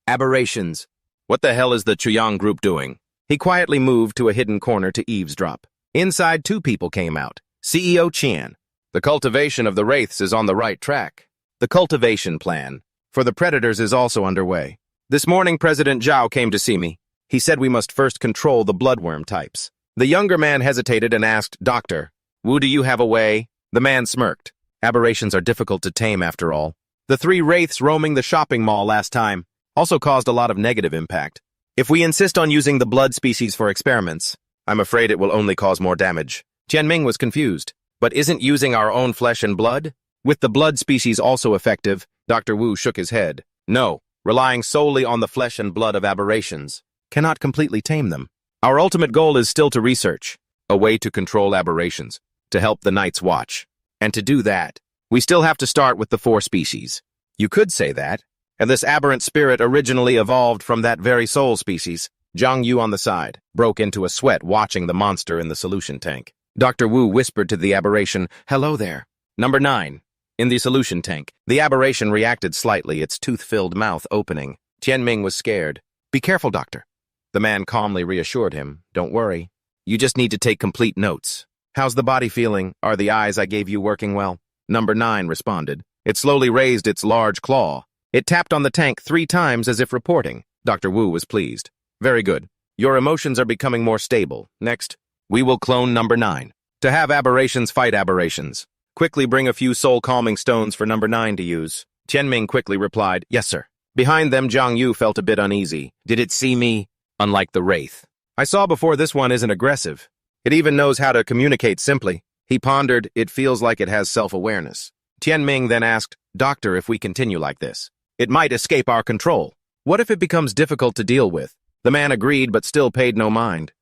Aberrations. What the hell is the Chuyang group doing? He quietly moved to a hidden corner to eavesdrop. Inside, 2 people came out. CEO Qian. The cultivation of the wraiths is on the right track. The cultivation plan for the predators is also underway. This morning, President Zhao came to see me. He said we must first control the bloodworm types. The younger man hesitated and asked, "Doctor, Wu, do you have a way? The man smirked. Aberrations are difficult to tame after all. The 3 wraiths roaming the shopping mall last time also caused a lot of negative impact. If we insist on using the blood species for experiments, I'm afraid it will only cause more damage. Tianming was confused. But isn't using our own flesh and blood? With the blood species also effective, Dr. Wu shook his head. No, relying solely on the flesh and blood of aberrations cannot completely tame them. Our ultimate goal is still to research a way to control aberrations, to help the Night's Watch. And to do that, we still have to start with the 4 species. You could say that, and this aberrant spirit originally evolved from that very soul species. Zhang Yu on the side broke into a sweat watching the monster in the solution tank. Dr. Wu whispered to the aberration, "Hello there." Number 9. In the solution tank, the aberration reacted slightly, its tooth-filled mouth opening. Tianming was scared. "Be careful, doctor." The man calmly reassured him, "Don't worry. You just need to take complete notes. How's the body feeling? Are the eyes I gave you working well?" Number 9 responded. It slowly raised its large claw. It tapped on the tank 3 times as if reporting. Dr. Wu was pleased. "Very good. Your emotions are becoming more stable. Next, we will clone number 9. To have aberrations fight aberrations. Quickly bring a few soul-calming stones for number 9 to use." Tianming quickly replied, "Yes, sir." Behind them, Zhang Yu felt a bit uneasy. Did it see me? Unlike the wraith I saw before, this one isn't aggressive. It even knows how to communicate simply. He pondered, it feels like it has self-awareness. Tianming then asked, "Doctor, if we continue like this, it might escape our control. What if it becomes difficult to deal with?" The man agreed but still paid no mind.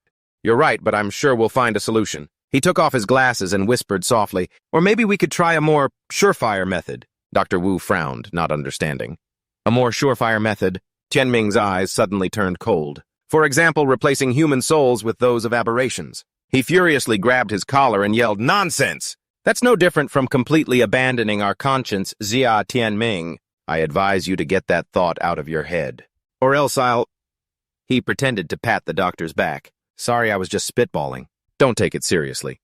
"You're right, but I'm sure we'll find a solution." He took off his glasses and whispered softly, "Or maybe we could try a more surefire method." Dr. Wu frowned, not understanding. A more surefire method? Tianming's eyes suddenly turned cold. For example, replacing human souls with those of aberrations. He furiously grabbed his collar and yelled, "Nonsense! That's no different from completely abandoning our conscience, Xia Tianming. I advise you to get that thought out of your head. Or else I'll—" He pretended to pat the doctor's back. "Sorry, I was just spitballing. Don't take it seriously."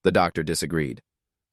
The doctor disagreed.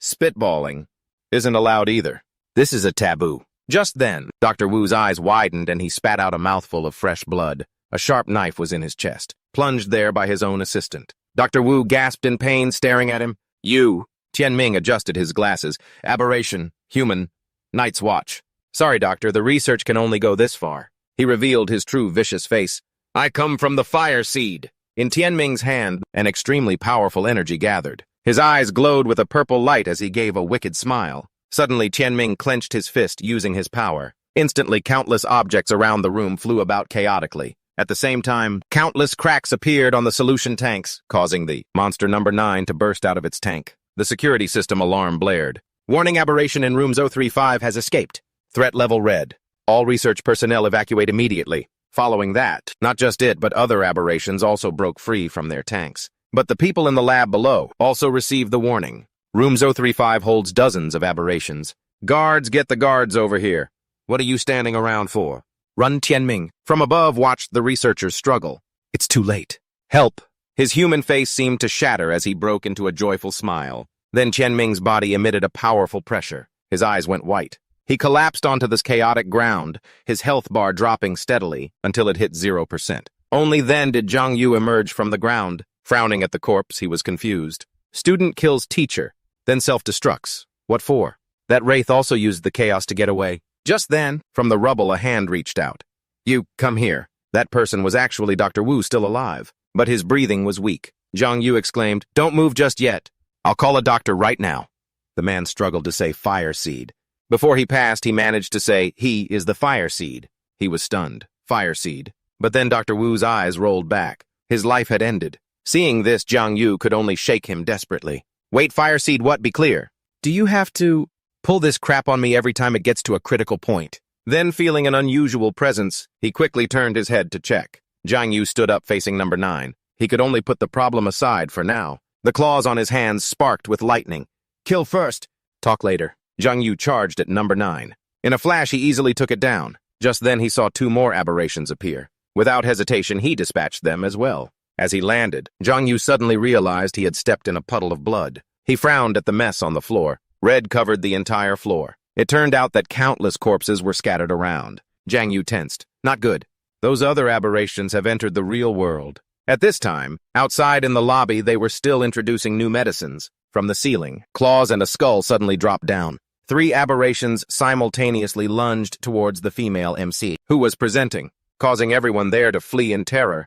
"Spitballing isn't allowed either. This is a taboo." Just then, Dr. Wu's eyes widened and he spat out a mouthful of fresh blood. A sharp knife was in his chest, plunged there by his own assistant. Dr. Wu gasped in pain, staring at him. "You." Tianming adjusted his glasses. "Aberration, human, Night's Watch." "Sorry, doctor, the research can only go this far." He revealed his true vicious face. "I come from the fire seed." In Tianming's hand, an extremely powerful energy gathered. His eyes glowed with a purple light as he gave a wicked smile. Suddenly, Tianming clenched his fist, using his power. Instantly, countless objects around the room flew about chaotically. At the same time, countless cracks appeared on the solution tanks, causing the monster number 9 to burst out of its tank. The security system alarm blared. "Warning, aberration in room 035 has escaped. Threat level red. All research personnel evacuate immediately." Following that, not just it, but other aberrations also broke free from their tanks. But the people in the lab below also received the warning. Room 035 holds dozens of aberrations. "Guards, get the guards over here. What are you standing around for?" Run. Tianming, from above, watched the researchers struggle. "It's too late. Help." His human face seemed to shatter as he broke into a joyful smile. Then Tianming's body emitted a powerful pressure. His eyes went white. He collapsed onto this chaotic ground, his health bar dropping steadily until it hit 0%. Only then did Zhang Yu emerge from the ground. Frowning at the corpse, he was confused. Student kills teacher, then self-destructs. What for? That wraith also used the chaos to get away. Just then, from the rubble, a hand reached out. "You, come here." That person was actually Dr. Wu, still alive, but his breathing was weak. Zhang Yu exclaimed, "Don't move just yet. I'll call a doctor right now." The man struggled to say fire seed. Before he passed, he managed to say, "He is the fire seed." He was stunned. Fire seed. But then Dr. Wu's eyes rolled back. His life had ended. Seeing this, Zhang Yu could only shake him desperately. "Wait, fire seed, what? Be clear. Do you have to pull this crap on me every time it gets to a critical point?" Then, feeling an unusual presence, he quickly turned his head to check. Zhang Yu stood up facing number 9. He could only put the problem aside for now. The claws on his hands sparked with lightning. "Kill first. Talk later." Zhang Yu charged at number 9. In a flash, he easily took it down. Just then, he saw 2 more aberrations appear. Without hesitation, he dispatched them as well. As he landed, Zhang Yu suddenly realized he had stepped in a puddle of blood. He frowned at the mess on the floor. Red covered the entire floor. It turned out that countless corpses were scattered around. Zhang Yu tensed. Not good. Those other aberrations have entered the real world. At this time, outside in the lobby, they were still introducing new medicines. From the ceiling, claws and a skull suddenly dropped down. 3 aberrations simultaneously lunged towards the female MC, who was presenting, causing everyone there to flee in terror.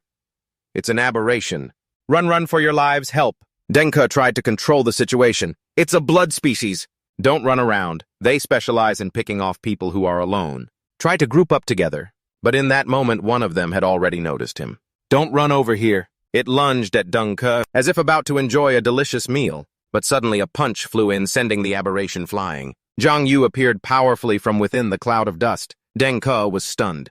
It's an aberration. Run for your lives, help. Denka tried to control the situation. It's a blood species. Don't run around. They specialize in picking off people who are alone. Try to group up together. But in that moment, one of them had already noticed him. Don't run over here. It lunged at Denka, as if about to enjoy a delicious meal. But suddenly a punch flew in, sending the aberration flying. Zhang Yu appeared powerfully from within the cloud of dust. Denka was stunned.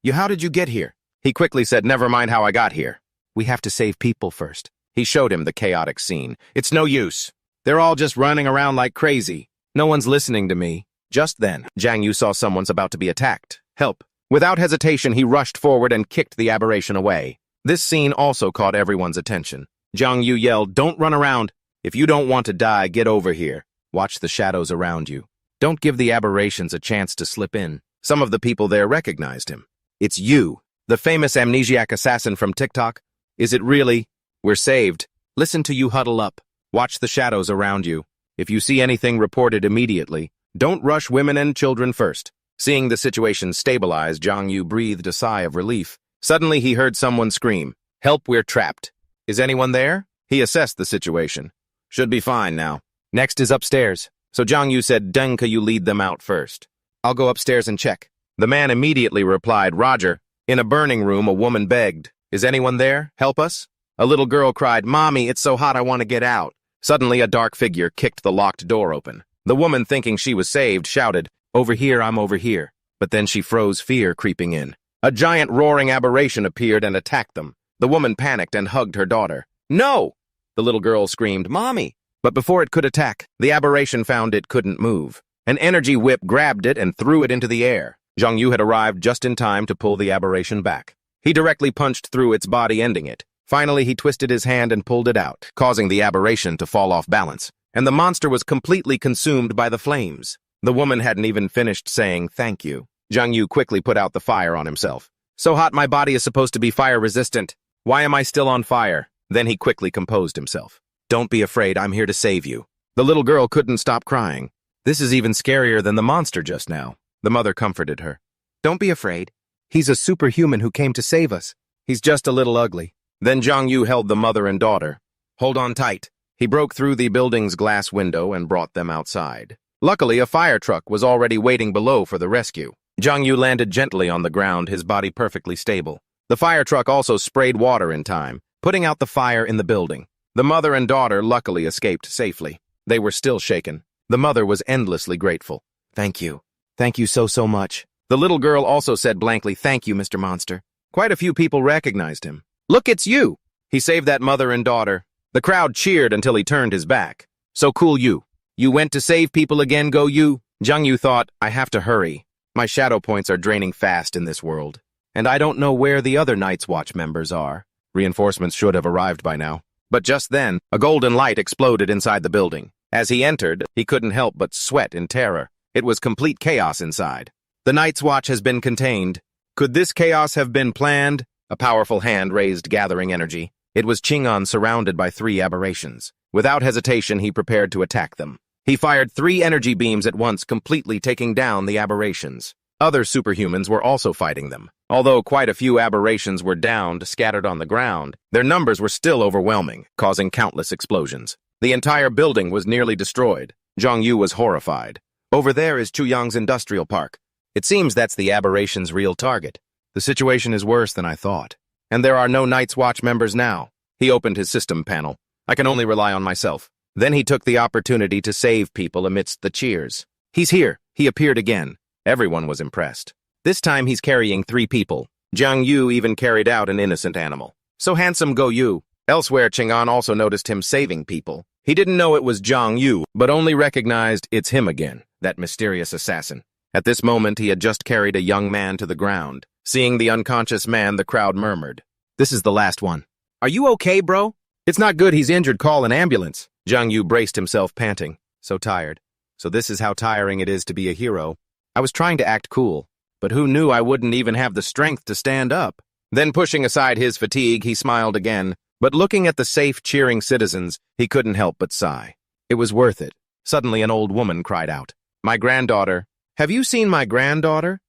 How did you get here? He quickly said, never mind how I got here. We have to save people first. He showed him the chaotic scene. It's no use. They're all just running around like crazy. No one's listening to me. Just then, Zhang Yu saw someone's about to be attacked. Help. Without hesitation, he rushed forward and kicked the aberration away. This scene also caught everyone's attention. Zhang Yu yelled, don't run around. If you don't want to die, get over here. Watch the shadows around you. Don't give the aberrations a chance to slip in. Some of the people there recognized him. It's you, the famous amnesiac assassin from TikTok. Is it really? We're saved. Listen to you huddle up. Watch the shadows around you. If you see anything, report it immediately. Don't rush women and children first. Seeing the situation stabilize, Zhang Yu breathed a sigh of relief. Suddenly he heard someone scream, help, we're trapped. Is anyone there? He assessed the situation. Should be fine now. Next is upstairs. So Zhang Yu said, Denka, you lead them out first. I'll go upstairs and check. The man immediately replied, Roger. In a burning room, a woman begged, is anyone there? Help us? A little girl cried, Mommy, it's so hot I want to get out. Suddenly a dark figure kicked the locked door open. The woman, thinking she was saved, shouted, over here, I'm over here. But then she froze, fear creeping in. A giant roaring aberration appeared and attacked them. The woman panicked and hugged her daughter. No! The little girl screamed, Mommy! But before it could attack, the aberration found it couldn't move. An energy whip grabbed it and threw it into the air. Zhang Yu had arrived just in time to pull the aberration back. He directly punched through its body, ending it. Finally, he twisted his hand and pulled it out, causing the aberration to fall off balance. And the monster was completely consumed by the flames. The woman hadn't even finished saying thank you. Zhang Yu quickly put out the fire on himself. So hot my body is supposed to be fire-resistant. Why am I still on fire? Then he quickly composed himself. Don't be afraid, I'm here to save you. The little girl couldn't stop crying. This is even scarier than the monster just now. The mother comforted her. Don't be afraid. He's a superhuman who came to save us. He's just a little ugly. Then Zhang Yu held the mother and daughter. Hold on tight. He broke through the building's glass window and brought them outside. Luckily, a fire truck was already waiting below for the rescue. Zhang Yu landed gently on the ground, his body perfectly stable. The fire truck also sprayed water in time, putting out the fire in the building. The mother and daughter luckily escaped safely. They were still shaken. The mother was endlessly grateful. Thank you. Thank you so much. The little girl also said blankly, thank you, Mr. Monster. Quite a few people recognized him. Look, it's you! He saved that mother and daughter. The crowd cheered until he turned his back. So cool, you. You went to save people again, go you? Zhang Yu thought, I have to hurry. My shadow points are draining fast in this world. And I don't know where the other Night's Watch members are. Reinforcements should have arrived by now. But just then, a golden light exploded inside the building. As he entered, he couldn't help but sweat in terror. It was complete chaos inside. The Night's Watch has been contained. Could this chaos have been planned? A powerful hand raised gathering energy. It was Qing'an surrounded by 3 aberrations. Without hesitation, he prepared to attack them. He fired 3 energy beams at once, completely taking down the aberrations. Other superhumans were also fighting them. Although quite a few aberrations were downed, scattered on the ground, their numbers were still overwhelming, causing countless explosions. The entire building was nearly destroyed. Zhang Yu was horrified. Over there is Chuyang's industrial park. It seems that's the aberration's real target. The situation is worse than I thought. And there are no Night's Watch members now. He opened his system panel. I can only rely on myself. Then he took the opportunity to save people amidst the cheers. He's here. He appeared again. Everyone was impressed. This time he's carrying 3 people. Zhang Yu even carried out an innocent animal. So handsome go you. Elsewhere, Qing'an also noticed him saving people. He didn't know it was Zhang Yu, but only recognized it's him again, that mysterious assassin. At this moment, he had just carried a young man to the ground. Seeing the unconscious man, the crowd murmured. This is the last one. Are you okay, bro? It's not good, he's injured, call an ambulance. Zhang Yu braced himself, panting. So tired. So this is how tiring it is to be a hero. I was trying to act cool, but who knew I wouldn't even have the strength to stand up? Then pushing aside his fatigue, he smiled again, but looking at the safe, cheering citizens, he couldn't help but sigh. It was worth it. Suddenly an old woman cried out, "My granddaughter! Have you seen my granddaughter?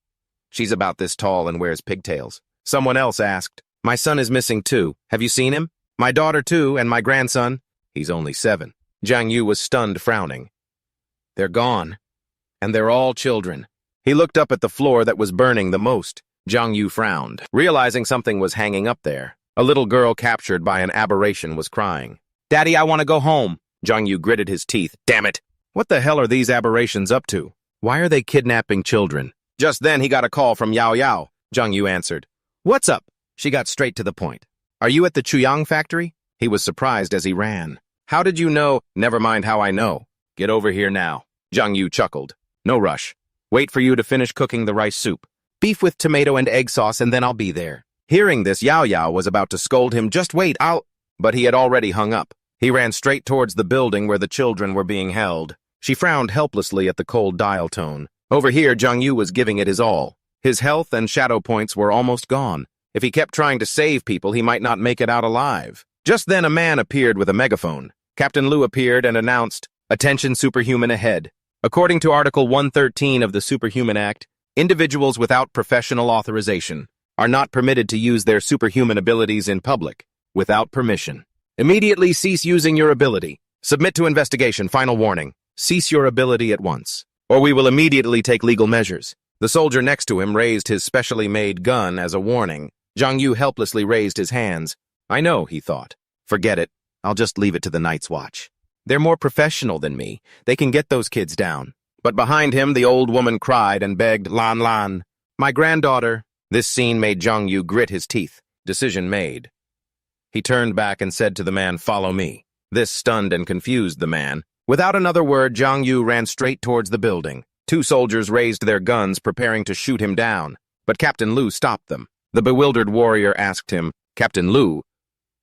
She's about this tall and wears pigtails." Someone else asked, "My son is missing too. Have you seen him? My daughter too, and my grandson? He's only 7. Jiang Yu was stunned, frowning. "They're gone. And they're all children." He looked up at the floor that was burning the most. Jiang Yu frowned, realizing something was hanging up there. A little girl captured by an aberration was crying. "Daddy, I want to go home." Jiang Yu gritted his teeth. "Damn it! What the hell are these aberrations up to? Why are they kidnapping children?" Just then he got a call from Yao Yao. Jiang Yu answered. "What's up?" She got straight to the point. "Are you at the Chuyang factory?" He was surprised as he ran. "How did you know?" "Never mind how I know. Get over here now." Jiang Yu chuckled. "No rush. Wait for you to finish cooking the rice soup. Beef with tomato and egg sauce, and then I'll be there." Hearing this, Yao Yao was about to scold him. "Just wait, I'll—" But he had already hung up. He ran straight towards the building where the children were being held. She frowned helplessly at the cold dial tone. Over here, Jiang Yu was giving it his all. His health and shadow points were almost gone. If he kept trying to save people, he might not make it out alive. Just then a man appeared with a megaphone. Captain Lu appeared and announced, "Attention, superhuman ahead. According to Article 113 of the Superhuman Act, individuals without professional authorization are not permitted to use their superhuman abilities in public without permission. Immediately cease using your ability. Submit to investigation. Final warning. Cease your ability at once, or we will immediately take legal measures." The soldier next to him raised his specially made gun as a warning. Jiang Yu helplessly raised his hands. "I know," he thought. "Forget it. I'll just leave it to the Night's Watch. They're more professional than me. They can get those kids down." But behind him, the old woman cried and begged, "Lan Lan, my granddaughter." This scene made Jiang Yu grit his teeth. Decision made. He turned back and said to the man, "Follow me." This stunned and confused the man. Without another word, Jiang Yu ran straight towards the building. 2 soldiers raised their guns, preparing to shoot him down. But Captain Lu stopped them. The bewildered warrior asked him, "Captain Lu?"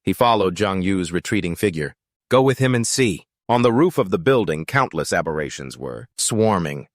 He followed Jiang Yu's retreating figure. "Go with him and see." On the roof of the building, countless aberrations were swarming.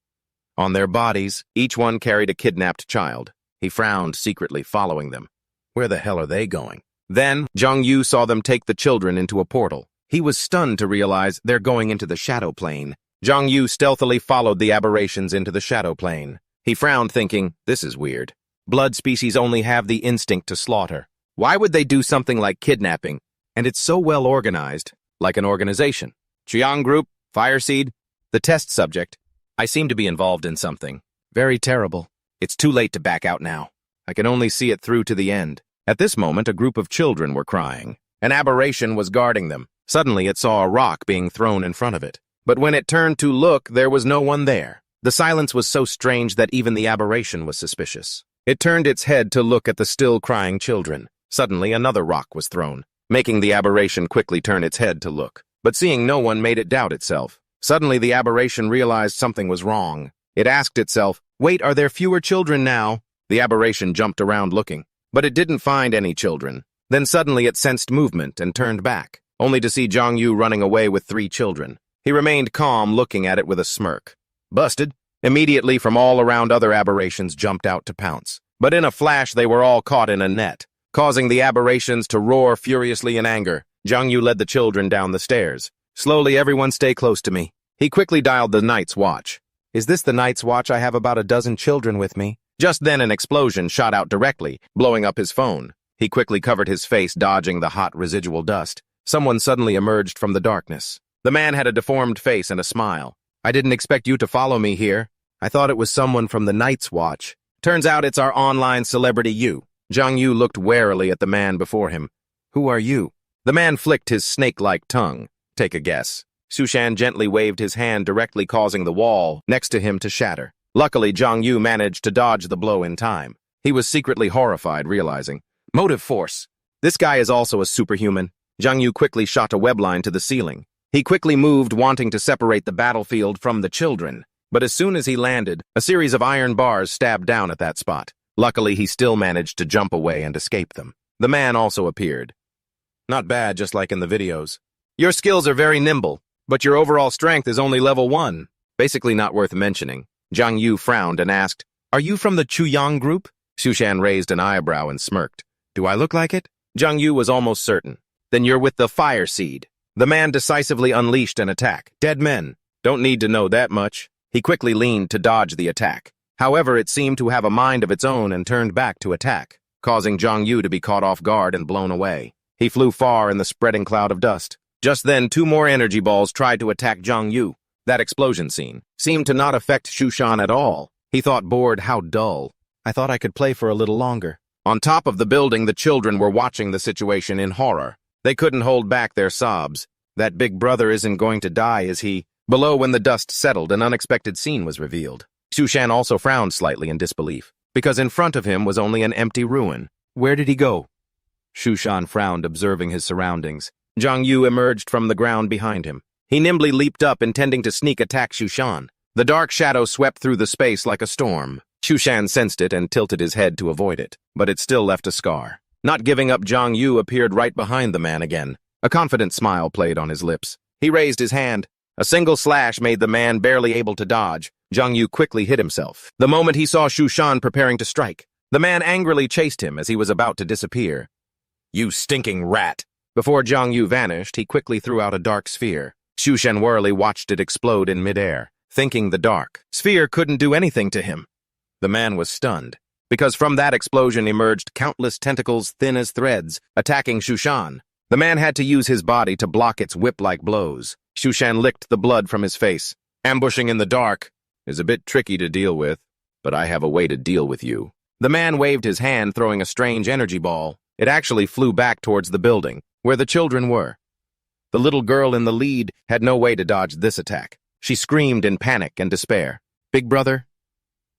On their bodies, each one carried a kidnapped child. He frowned, secretly following them. Where the hell are they going? Then, Jiang Yu saw them take the children into a portal. He was stunned to realize they're going into the shadow plane. Jiang Yu stealthily followed the aberrations into the shadow plane. He frowned, thinking, this is weird. Blood species only have the instinct to slaughter. Why would they do something like kidnapping? And it's so well organized, like an organization. Chiang Group, Fireseed, the test subject. I seem to be involved in something. Very terrible. It's too late to back out now. I can only see it through to the end. At this moment, a group of children were crying. An aberration was guarding them. Suddenly, it saw a rock being thrown in front of it. But when it turned to look, there was no one there. The silence was so strange that even the aberration was suspicious. It turned its head to look at the still crying children. Suddenly, another rock was thrown, making the aberration quickly turn its head to look. But seeing no one made it doubt itself. Suddenly, the aberration realized something was wrong. It asked itself, wait, are there fewer children now? The aberration jumped around looking, but it didn't find any children. Then suddenly it sensed movement and turned back, only to see Jiang Yu running away with 3 children. He remained calm, looking at it with a smirk. Busted. Immediately from all around, other aberrations jumped out to pounce. But in a flash, they were all caught in a net, causing the aberrations to roar furiously in anger. Jiang Yu led the children down the stairs. Slowly, everyone stay close to me. He quickly dialed the Night's Watch. Is this the Night's Watch? I have about a dozen children with me. Just then an explosion shot out directly, blowing up his phone. He quickly covered his face, dodging the hot residual dust. Someone suddenly emerged from the darkness. The man had a deformed face and a smile. I didn't expect you to follow me here. I thought it was someone from the Night's Watch. Turns out it's our online celebrity you. Jiang Yu looked warily at the man before him. Who are you? The man flicked his snake-like tongue. Take a guess. Sushan gently waved his hand, directly causing the wall next to him to shatter. Luckily, Jiang Yu managed to dodge the blow in time. He was secretly horrified, realizing, motive force. This guy is also a superhuman. Jiang Yu quickly shot a web line to the ceiling. He quickly moved, wanting to separate the battlefield from the children. But as soon as he landed, a series of iron bars stabbed down at that spot. Luckily, he still managed to jump away and escape them. The man also appeared. Not bad, just like in the videos. Your skills are very nimble, but your overall strength is only level 1. Basically not worth mentioning. Jiang Yu frowned and asked, are you from the Chuyang group? Sushan raised an eyebrow and smirked. Do I look like it? Jiang Yu was almost certain. Then you're with the Fireseed. The man decisively unleashed an attack. Dead men. Don't need to know that much. He quickly leaned to dodge the attack. However, it seemed to have a mind of its own and turned back to attack, causing Zhang Yu to be caught off guard and blown away. He flew far in the spreading cloud of dust. Just then, 2 more energy balls tried to attack Zhang Yu. That explosion scene seemed to not affect Shushan at all. He thought, bored, how dull. I thought I could play for a little longer. On top of the building, the children were watching the situation in horror. They couldn't hold back their sobs. That big brother isn't going to die, is he? Below, when the dust settled, an unexpected scene was revealed. Shushan also frowned slightly in disbelief, because in front of him was only an empty ruin. Where did he go? Shushan frowned, observing his surroundings. Zhang Yu emerged from the ground behind him. He nimbly leaped up, intending to sneak attack Shushan. The dark shadow swept through the space like a storm. Shushan sensed it and tilted his head to avoid it, but it still left a scar. Not giving up, Zhang Yu appeared right behind the man again. A confident smile played on his lips. He raised his hand. A single slash made the man barely able to dodge. Zhang Yu quickly hit himself. The moment he saw Shushan preparing to strike, the man angrily chased him as he was about to disappear. You stinking rat! Before Zhang Yu vanished, he quickly threw out a dark sphere. Shushan warily watched it explode in midair, thinking the dark sphere couldn't do anything to him. The man was stunned, because from that explosion emerged countless tentacles thin as threads, attacking Shushan. The man had to use his body to block its whip-like blows. Shushan licked the blood from his face. Ambushing in the dark is a bit tricky to deal with, but I have a way to deal with you. The man waved his hand, throwing a strange energy ball. It actually flew back towards the building, where the children were. The little girl in the lead had no way to dodge this attack. She screamed in panic and despair. Big brother?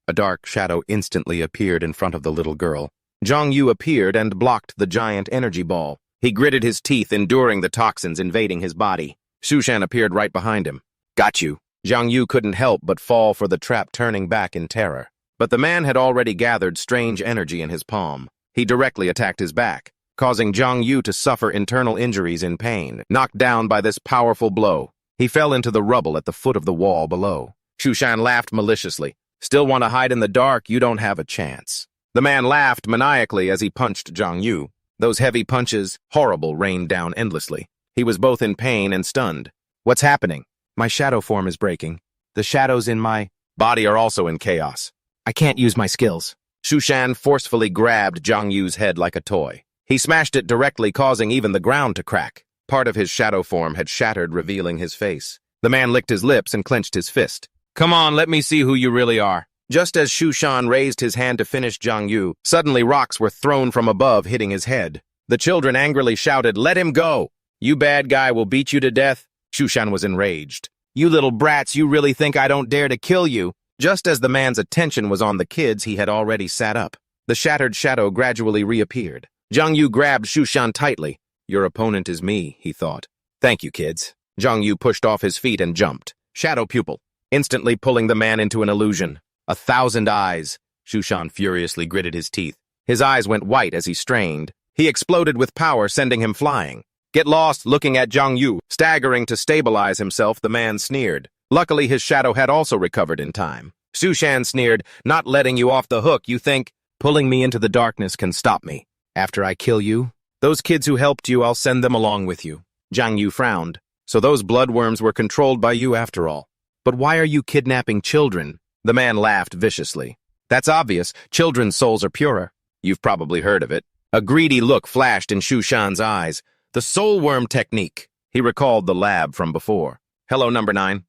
A dark shadow instantly appeared in front of the little girl. Zhang Yu appeared and blocked the giant energy ball. He gritted his teeth, enduring the toxins invading his body. Shushan appeared right behind him. Got you. Zhang Yu couldn't help but fall for the trap, turning back in terror. But the man had already gathered strange energy in his palm. He directly attacked his back, causing Zhang Yu to suffer internal injuries in pain. Knocked down by this powerful blow, he fell into the rubble at the foot of the wall below. Shushan laughed maliciously. Still want to hide in the dark? You don't have a chance. The man laughed maniacally as he punched Zhang Yu. Those heavy punches, horrible, rained down endlessly. He was both in pain and stunned. What's happening? My shadow form is breaking. The shadows in my body are also in chaos. I can't use my skills. Shushan forcefully grabbed Zhang Yu's head like a toy. He smashed it directly, causing even the ground to crack. Part of his shadow form had shattered, revealing his face. The man licked his lips and clenched his fist. Come on, let me see who you really are. Just as Shushan raised his hand to finish Zhang Yu, suddenly rocks were thrown from above, hitting his head. The children angrily shouted, "Let him go! You bad guy will beat you to death." Shushan was enraged. You little brats, you really think I don't dare to kill you? Just as the man's attention was on the kids, he had already sat up. The shattered shadow gradually reappeared. Zhang Yu grabbed Shushan tightly. Your opponent is me, he thought. Thank you, kids. Zhang Yu pushed off his feet and jumped. Shadow pupil, instantly pulling the man into an illusion. 1,000 eyes. Shushan furiously gritted his teeth. His eyes went white as he strained. He exploded with power, sending him flying. Get lost, looking at Zhang Yu. Staggering to stabilize himself, the man sneered. Luckily, his shadow had also recovered in time. Shushan sneered, not letting you off the hook, you think? Pulling me into the darkness can stop me. After I kill you, those kids who helped you, I'll send them along with you. Zhang Yu frowned. So those bloodworms were controlled by you after all. But why are you kidnapping children? The man laughed viciously. That's obvious. Children's souls are purer. You've probably heard of it. A greedy look flashed in Shushan's eyes. The soul worm technique. He recalled the lab from before. Hello, number 9.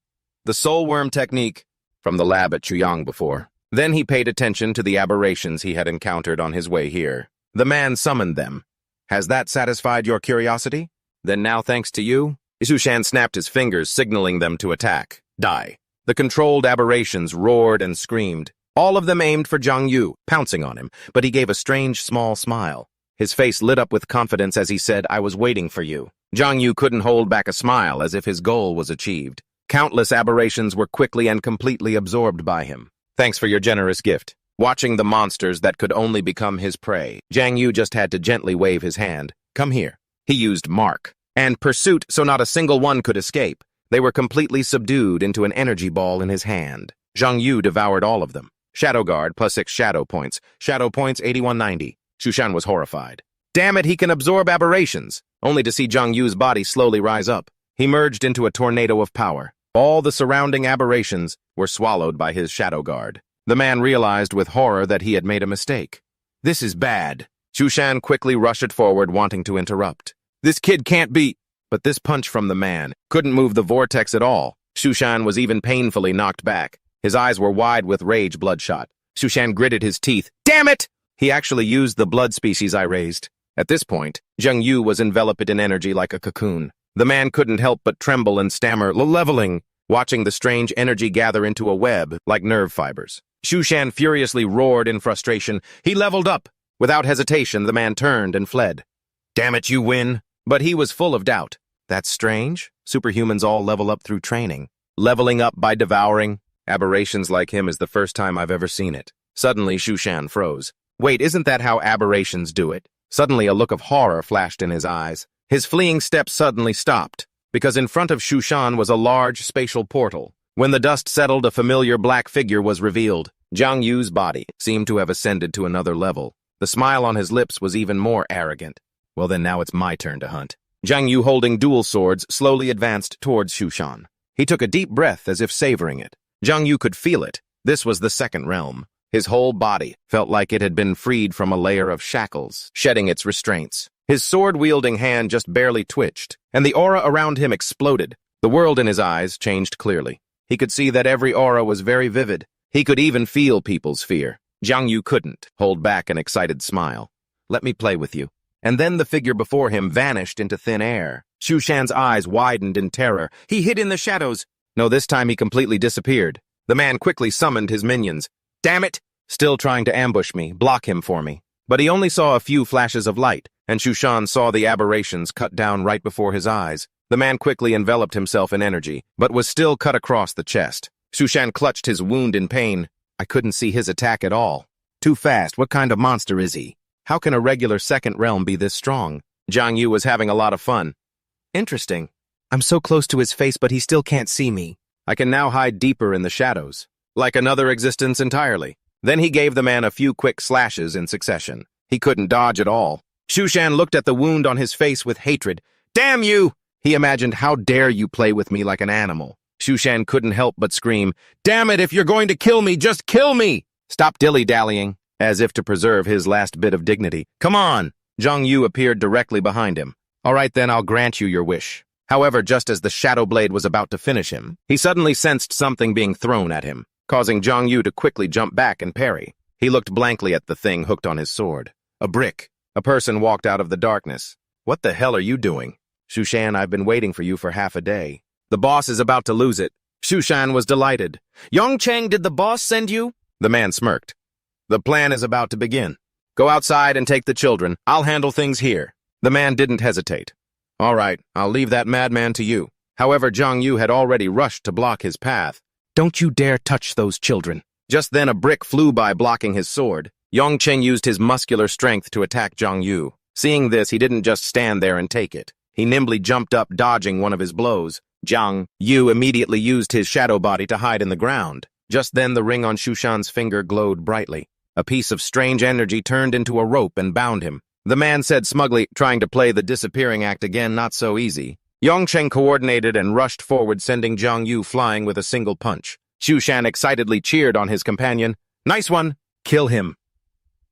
The soul worm technique from the lab at Chuyang before. Then he paid attention to the aberrations he had encountered on his way here. The man summoned them. Has that satisfied your curiosity? Then now, thanks to you, Shushan snapped his fingers, signaling them to attack. Die. The controlled aberrations roared and screamed. All of them aimed for Zhang Yu, pouncing on him, but he gave a strange small smile. His face lit up with confidence as he said, I was waiting for you. Zhang Yu couldn't hold back a smile, as if his goal was achieved. Countless aberrations were quickly and completely absorbed by him. Thanks for your generous gift. Watching the monsters that could only become his prey, Zhang Yu just had to gently wave his hand. Come here. He used mark and pursuit so not a single one could escape. They were completely subdued into an energy ball in his hand. Zhang Yu devoured all of them. Shadow Guard, +6 shadow points. Shadow points, 8190. Shushan was horrified. Damn it, he can absorb aberrations, only to see Zhang Yu's body slowly rise up. he merged into a tornado of power. All the surrounding aberrations were swallowed by his shadow guard. The man realized with horror that he had made a mistake. This is bad. Shushan quickly rushed forward, wanting to interrupt. This kid can't be... But this punch from the man couldn't move the vortex at all. Shushan was even painfully knocked back. His eyes were wide with rage bloodshot. Shushan gritted his teeth. Damn it! He actually used the blood species I raised. At this point, Zheng Yu was enveloped in energy like a cocoon. The man couldn't help but tremble and stammer, leveling, watching the strange energy gather into a web like nerve fibers. Shushan furiously roared in frustration. He leveled up. Without hesitation, the man turned and fled. Damn it, you win! But he was full of doubt. That's strange. Superhumans all level up through training. Leveling up by devouring aberrations like him is the first time I've ever seen it. Suddenly, Shushan froze. Wait, isn't that how aberrations do it? Suddenly, a look of horror flashed in his eyes. His fleeing steps suddenly stopped, because in front of Shushan was a large spatial portal. When the dust settled, a familiar black figure was revealed. Zhang Yu's body seemed to have ascended to another level. The smile on his lips was even more arrogant. Well then, now it's my turn to hunt. Zhang Yu, holding dual swords, slowly advanced towards Shushan. He took a deep breath as if savoring it. Zhang Yu could feel it. This was the second realm. His whole body felt like it had been freed from a layer of shackles, shedding its restraints. His sword-wielding hand just barely twitched, and the aura around him exploded. The world in his eyes changed clearly. He could see that every aura was very vivid. He could even feel people's fear. Zhang Yu couldn't hold back an excited smile. Let me play with you. And then the figure before him vanished into thin air. Shushan's eyes widened in terror. He hid in the shadows. No, this time he completely disappeared. The man quickly summoned his minions. Damn it! Still trying to ambush me, block him for me. But he only saw a few flashes of light, and Shushan saw the aberrations cut down right before his eyes. The man quickly enveloped himself in energy, but was still cut across the chest. Shushan clutched his wound in pain. I couldn't see his attack at all. Too fast. What kind of monster is he? How can a regular second realm be this strong? Zhang Yu was having a lot of fun. Interesting. I'm so close to his face, but he still can't see me. I can now hide deeper in the shadows, like another existence entirely. Then he gave the man a few quick slashes in succession. He couldn't dodge at all. Shushan looked at the wound on his face with hatred. Damn you! He imagined, how dare you play with me like an animal. Shushan couldn't help but scream, Damn it, if you're going to kill me, just kill me! Stop dilly-dallying, as if to preserve his last bit of dignity. Come on! Zhang Yu appeared directly behind him. All right then, I'll grant you your wish. However, just as the shadow blade was about to finish him, he suddenly sensed something being thrown at him, causing Zhang Yu to quickly jump back and parry. He looked blankly at the thing hooked on his sword. A brick. A person walked out of the darkness. What the hell are you doing? Shushan, I've been waiting for you for half a day. The boss is about to lose it. Shushan was delighted. Yongcheng, did the boss send you? The man smirked. The plan is about to begin. Go outside and take the children. I'll handle things here. The man didn't hesitate. All right, I'll leave that madman to you. However, Zhang Yu had already rushed to block his path. Don't you dare touch those children. Just then a brick flew by, blocking his sword. Yongcheng used his muscular strength to attack Zhang Yu. Seeing this, he didn't just stand there and take it. He nimbly jumped up, dodging one of his blows. Zhang Yu immediately used his shadow body to hide in the ground. Just then the ring on Shushan's finger glowed brightly. A piece of strange energy turned into a rope and bound him. The man said smugly, trying to play the disappearing act again, not so easy. Yongcheng coordinated and rushed forward, sending Zhang Yu flying with a single punch. Shushan excitedly cheered on his companion. Nice one! Kill him!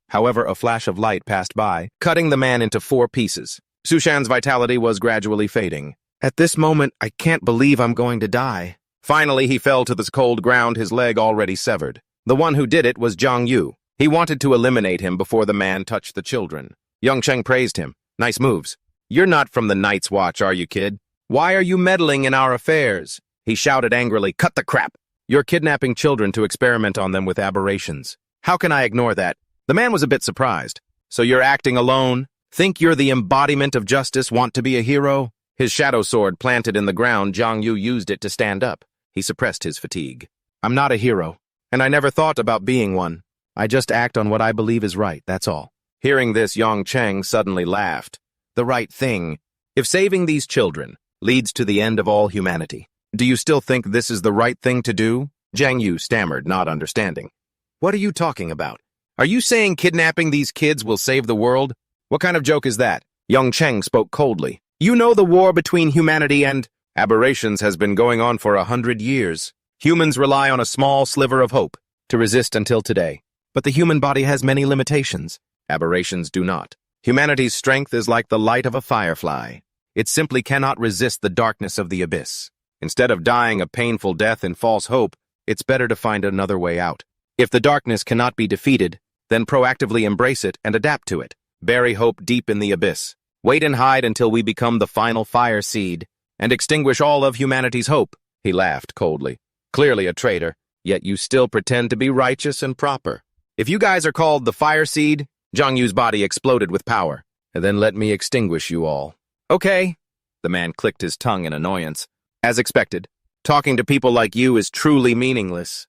However, a flash of light passed by, cutting the man into 4 pieces. Shushan's vitality was gradually fading. At this moment, I can't believe I'm going to die. Finally, he fell to the cold ground, his leg already severed. The one who did it was Zhang Yu. He wanted to eliminate him before the man touched the children. Yongcheng praised him. Nice moves. You're not from the Night's Watch, are you, kid? Why are you meddling in our affairs? He shouted angrily. Cut the crap! You're kidnapping children to experiment on them with aberrations. How can I ignore that? The man was a bit surprised. So you're acting alone? Think you're the embodiment of justice, want to be a hero? His shadow sword planted in the ground, Zhang Yu used it to stand up. He suppressed his fatigue. I'm not a hero, and I never thought about being one. I just act on what I believe is right, that's all. Hearing this, Yongcheng suddenly laughed. The right thing. If saving these children leads to the end of all humanity, do you still think this is the right thing to do? Zhang Yu stammered, not understanding. What are you talking about? Are you saying kidnapping these kids will save the world? What kind of joke is that? Yongcheng spoke coldly. You know the war between humanity and Aberrations has been going on for 100 years. Humans rely on a small sliver of hope to resist until today. But the human body has many limitations. Aberrations do not. Humanity's strength is like the light of a firefly. It simply cannot resist the darkness of the abyss. Instead of dying a painful death in false hope, it's better to find another way out. If the darkness cannot be defeated, then proactively embrace it and adapt to it. Bury hope deep in the abyss. Wait and hide until we become the final fire seed and extinguish all of humanity's hope. He laughed coldly. Clearly a traitor, yet you still pretend to be righteous and proper. If you guys are called the fire seed, Zhang Yu's body exploded with power. And then let me extinguish you all. Okay. The man clicked his tongue in annoyance. As expected, talking to people like you is truly meaningless.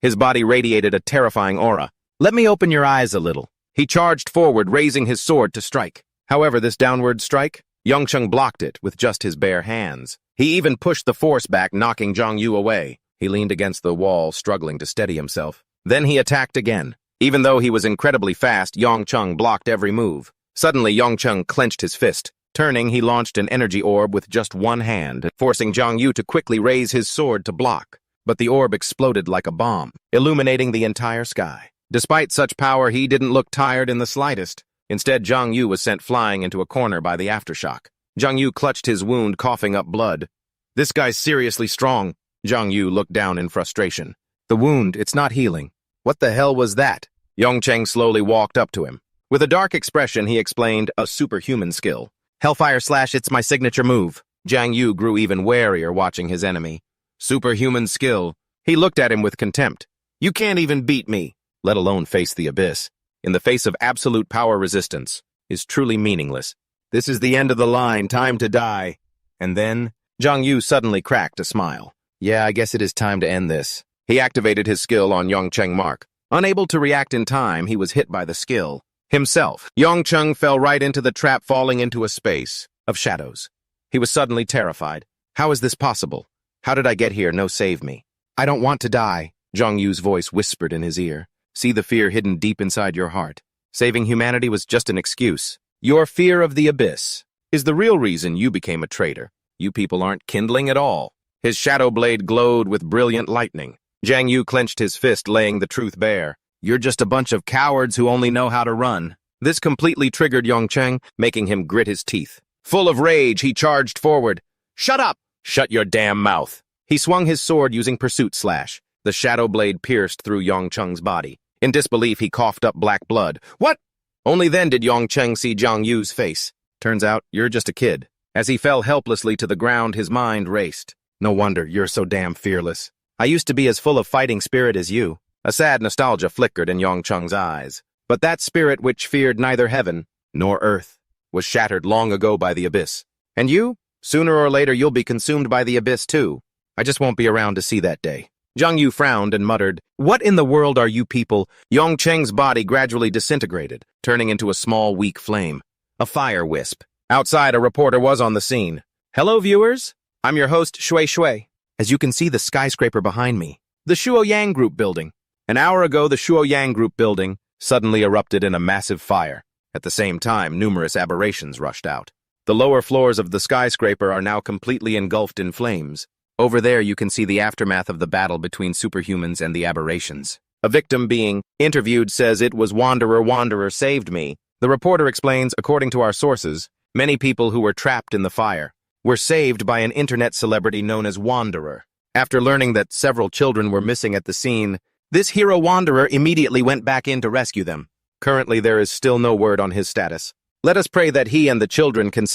His body radiated a terrifying aura. Let me open your eyes a little. He charged forward, raising his sword to strike. However, this downward strike, Yongcheng blocked it with just his bare hands. He even pushed the force back, knocking Zhang Yu away. He leaned against the wall, struggling to steady himself. Then he attacked again. Even though he was incredibly fast, Yongcheng blocked every move. Suddenly, Yongcheng clenched his fist. Turning, he launched an energy orb with just one hand, forcing Zhang Yu to quickly raise his sword to block. But the orb exploded like a bomb, illuminating the entire sky. Despite such power, he didn't look tired in the slightest. Instead, Zhang Yu was sent flying into a corner by the aftershock. Zhang Yu clutched his wound, coughing up blood. This guy's seriously strong. Zhang Yu looked down in frustration. The wound, it's not healing. What the hell was that? Yongcheng slowly walked up to him. With a dark expression, he explained, a superhuman skill. Hellfire Slash, it's my signature move. Zhang Yu grew even warier watching his enemy. Superhuman skill. He looked at him with contempt. You can't even beat me, let alone face the abyss. In the face of absolute power, resistance is truly meaningless. This is the end of the line, time to die. And then, Zhang Yu suddenly cracked a smile. Yeah, I guess it is time to end this. He activated his skill on Yongcheng Mark. Unable to react in time, he was hit by the skill. Himself, Yongcheng fell right into the trap, falling into a space of shadows. He was suddenly terrified. How is this possible? How did I get here? No, save me. I don't want to die, Zhang Yu's voice whispered in his ear. See the fear hidden deep inside your heart. Saving humanity was just an excuse. Your fear of the abyss is the real reason you became a traitor. You people aren't kindling at all. His shadow blade glowed with brilliant lightning. Zhang Yu clenched his fist, laying the truth bare. You're just a bunch of cowards who only know how to run. This completely triggered Yongcheng, making him grit his teeth. Full of rage, he charged forward. Shut up! Shut your damn mouth! He swung his sword using Pursuit Slash. The shadow blade pierced through Yongcheng's body. In disbelief, he coughed up black blood. What? Only then did Yongcheng see Zhang Yu's face. Turns out, you're just a kid. As he fell helplessly to the ground, his mind raced. No wonder you're so damn fearless. I used to be as full of fighting spirit as you. A sad nostalgia flickered in Yongcheng's eyes. But that spirit which feared neither heaven nor earth was shattered long ago by the abyss. And you? Sooner or later you'll be consumed by the abyss too. I just won't be around to see that day. Zhang Yu frowned and muttered, What in the world are you people? Yongcheng's body gradually disintegrated, turning into a small, weak flame. A fire wisp. Outside, a reporter was on the scene. Hello, viewers. I'm your host, Shui Shui. As you can see the skyscraper behind me, the Shuoyang Group building. An hour ago, the Shuoyang Group building suddenly erupted in a massive fire. At the same time, numerous aberrations rushed out. The lower floors of the skyscraper are now completely engulfed in flames. Over there, you can see the aftermath of the battle between superhumans and the aberrations. A victim being interviewed says it was Wanderer saved me. The reporter explains, according to our sources, many people who were trapped in the fire were saved by an internet celebrity known as Wanderer. After learning that several children were missing at the scene, this hero Wanderer immediately went back in to rescue them. Currently, there is still no word on his status. Let us pray that he and the children can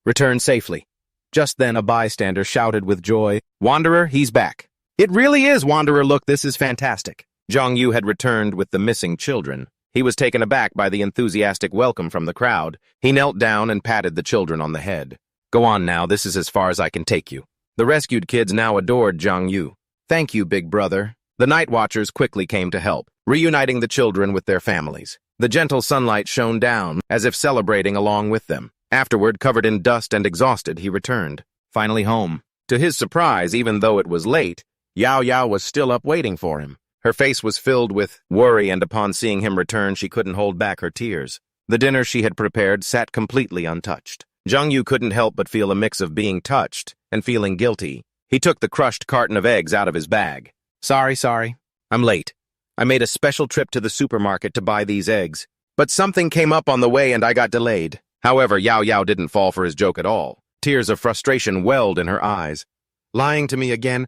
return safely. Just then, a bystander shouted with joy, Wanderer, he's back. It really is, Wanderer, look, this is fantastic. Zhang Yu had returned with the missing children. He was taken aback by the enthusiastic welcome from the crowd. He knelt down and patted the children on the head. Go on now, this is as far as I can take you. The rescued kids now adored Zhang Yu. Thank you, big brother. The night watchers quickly came to help, reuniting the children with their families. The gentle sunlight shone down, as if celebrating along with them. Afterward, covered in dust and exhausted, he returned, finally home. To his surprise, even though it was late, Yao Yao was still up waiting for him. Her face was filled with worry, and upon seeing him return, she couldn't hold back her tears. The dinner she had prepared sat completely untouched. Zhang Yu couldn't help but feel a mix of being touched and feeling guilty. He took the crushed carton of eggs out of his bag. Sorry. I'm late. I made a special trip to the supermarket to buy these eggs, but something came up on the way and I got delayed. However, Yao Yao didn't fall for his joke at all. Tears of frustration welled in her eyes. Lying to me again?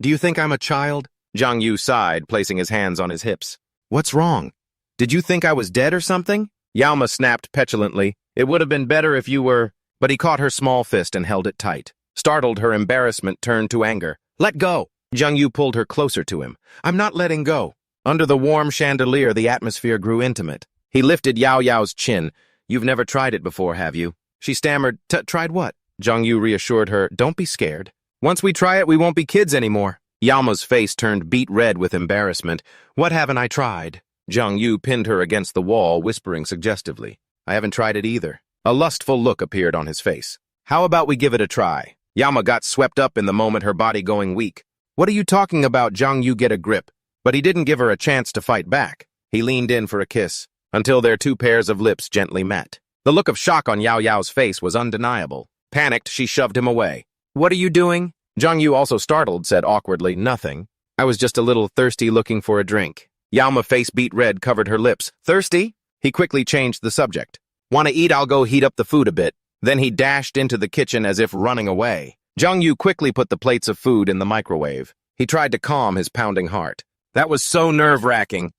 Do you think I'm a child? Zhang Yu sighed, placing his hands on his hips. What's wrong? Did you think I was dead or something? Yao Ma snapped petulantly. It would have been better if you were... But he caught her small fist and held it tight. Startled, her embarrassment turned to anger. Let go! Zhang Yu pulled her closer to him. I'm not letting go. Under the warm chandelier, the atmosphere grew intimate. He lifted Yao Yao's chin. You've never tried it before, have you? She stammered. Tried what? Zhang Yu reassured her. Don't be scared. Once we try it, we won't be kids anymore. Yao Ma's face turned beet red with embarrassment. What haven't I tried? Zhang Yu pinned her against the wall, whispering suggestively. I haven't tried it either. A lustful look appeared on his face. How about we give it a try? Yao Ma got swept up in the moment, her body going weak. What are you talking about? Zhang Yu get a grip. But he didn't give her a chance to fight back. He leaned in for a kiss, until their two pairs of lips gently met. The look of shock on Yao Yao's face was undeniable. Panicked, she shoved him away. What are you doing? Zhang Yu, also startled, said awkwardly, Nothing. I was just a little thirsty looking for a drink. Yao Ma, face beet red, covered her lips. Thirsty? He quickly changed the subject. Want to eat? I'll go heat up the food a bit. Then he dashed into the kitchen as if running away. Zhang Yu quickly put the plates of food in the microwave. He tried to calm his pounding heart. That was so nerve-wracking.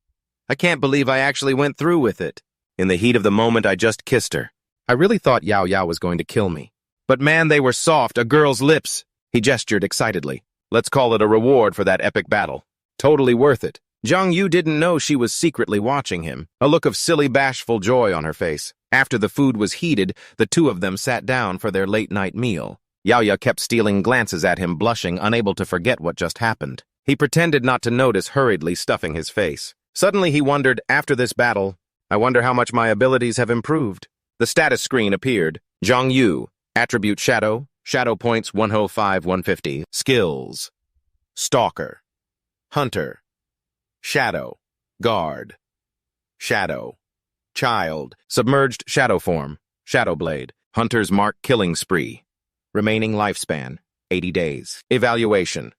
I can't believe I actually went through with it. In the heat of the moment, I just kissed her. I really thought Yao Yao was going to kill me. But man, they were soft, a girl's lips. He gestured excitedly. Let's call it a reward for that epic battle. Totally worth it. Zhang Yu didn't know she was secretly watching him, a look of silly, bashful joy on her face. After the food was heated, the two of them sat down for their late-night meal. Yao Yao kept stealing glances at him, blushing, unable to forget what just happened. He pretended not to notice, hurriedly stuffing his face. Suddenly he wondered, after this battle, I wonder how much my abilities have improved. The status screen appeared. Zhang Yu, attribute shadow, shadow points 105, 150, skills, stalker, hunter, shadow, guard, shadow, child, submerged shadow form, shadow blade, hunter's mark, killing spree, remaining lifespan, 80 days, evaluation.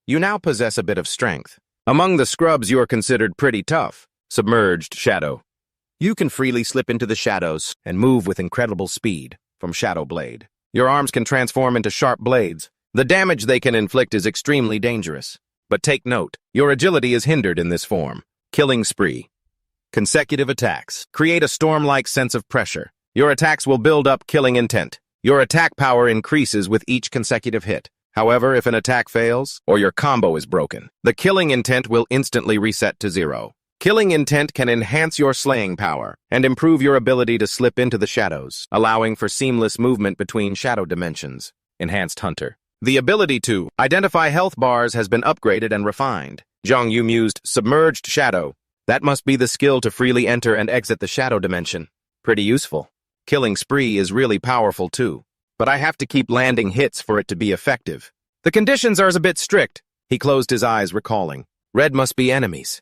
You now possess a bit of strength. Among the scrubs, you are considered pretty tough. Submerged shadow. You can freely slip into the shadows and move with incredible speed from Shadow Blade. Your arms can transform into sharp blades. The damage they can inflict is extremely dangerous. But take note, your agility is hindered in this form. Killing spree. Consecutive attacks. Create a storm-like sense of pressure. Your attacks will build up killing intent. Your attack power increases with each consecutive hit. However, if an attack fails, or your combo is broken, the killing intent will instantly reset to 0. Killing intent can enhance your slaying power and improve your ability to slip into the shadows, allowing for seamless movement between shadow dimensions. Enhanced Hunter. The ability to identify health bars has been upgraded and refined. Zhang Yu mused, Submerged Shadow. That must be the skill to freely enter and exit the shadow dimension. Pretty useful. Killing Spree is really powerful too. But I have to keep landing hits for it to be effective. The conditions are a bit strict. He closed his eyes, recalling. Red must be enemies.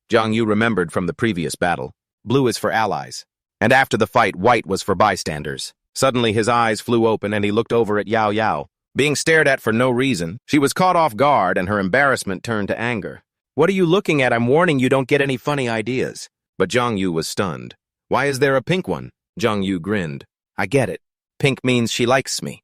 Zhang Yu remembered from the previous battle. Blue is for allies. And after the fight, white was for bystanders. Suddenly his eyes flew open and he looked over at Yao Yao. Being stared at for no reason, she was caught off guard and her embarrassment turned to anger. What are you looking at? I'm warning you, don't get any funny ideas. But Zhang Yu was stunned. Why is there a pink one? Zhang Yu grinned. I get it. Pink means she likes me.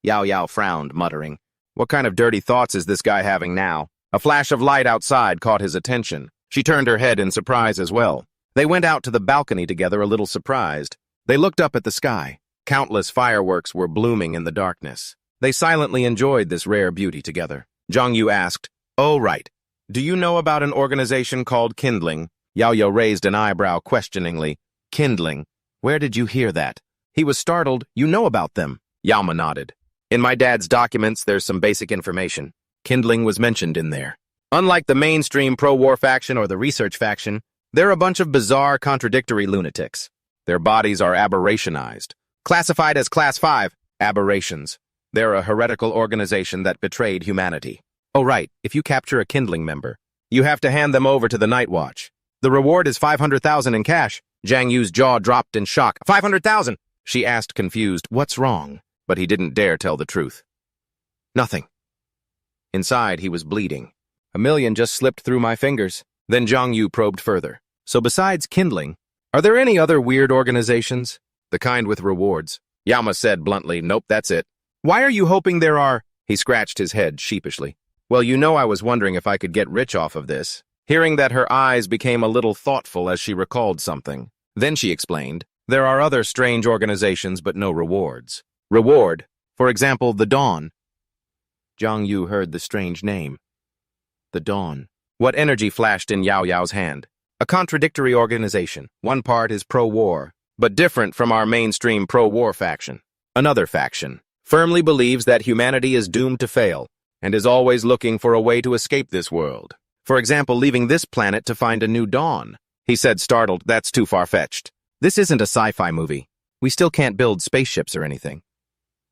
Yao Yao frowned, muttering. What kind of dirty thoughts is this guy having now? A flash of light outside caught his attention. She turned her head in surprise as well. They went out to the balcony together, a little surprised. They looked up at the sky. Countless fireworks were blooming in the darkness. They silently enjoyed this rare beauty together. Zhang Yu asked, Oh, right. Do you know about an organization called Kindling? Yao Yao raised an eyebrow questioningly. Kindling? Where did you hear that? He was startled. You know about them? Yao Ma nodded. In my dad's documents, there's some basic information. Kindling was mentioned in there. Unlike the mainstream pro-war faction or the research faction, they're a bunch of bizarre, contradictory lunatics. Their bodies are aberrationized. Classified as Class 5, aberrations. They're a heretical organization that betrayed humanity. Oh right, if you capture a Kindling member, you have to hand them over to the Night Watch. The reward is 500,000 in cash. Zhang Yu's jaw dropped in shock. 500,000! She asked confused, "What's wrong?" But he didn't dare tell the truth. "Nothing." Inside, he was bleeding. "A million just slipped through my fingers." Then Zhang Yu probed further. "So besides kindling, are there any other weird organizations? The kind with rewards?" Yama said bluntly, "Nope, that's it." "Why are you hoping there are?" He scratched his head sheepishly. "Well, you know, I was wondering if I could get rich off of this." Hearing that, her eyes became a little thoughtful as she recalled something. Then she explained, "There are other strange organizations, but no rewards." "Reward? For example, the Dawn." Zhang Yu heard the strange name. The Dawn. What energy flashed in Yao Yao's hand? "A contradictory organization. One part is pro-war, but different from our mainstream pro-war faction. Another faction firmly believes that humanity is doomed to fail and is always looking for a way to escape this world. For example, leaving this planet to find a new dawn." He said, startled, "That's too far-fetched. This isn't a sci-fi movie. We still can't build spaceships or anything."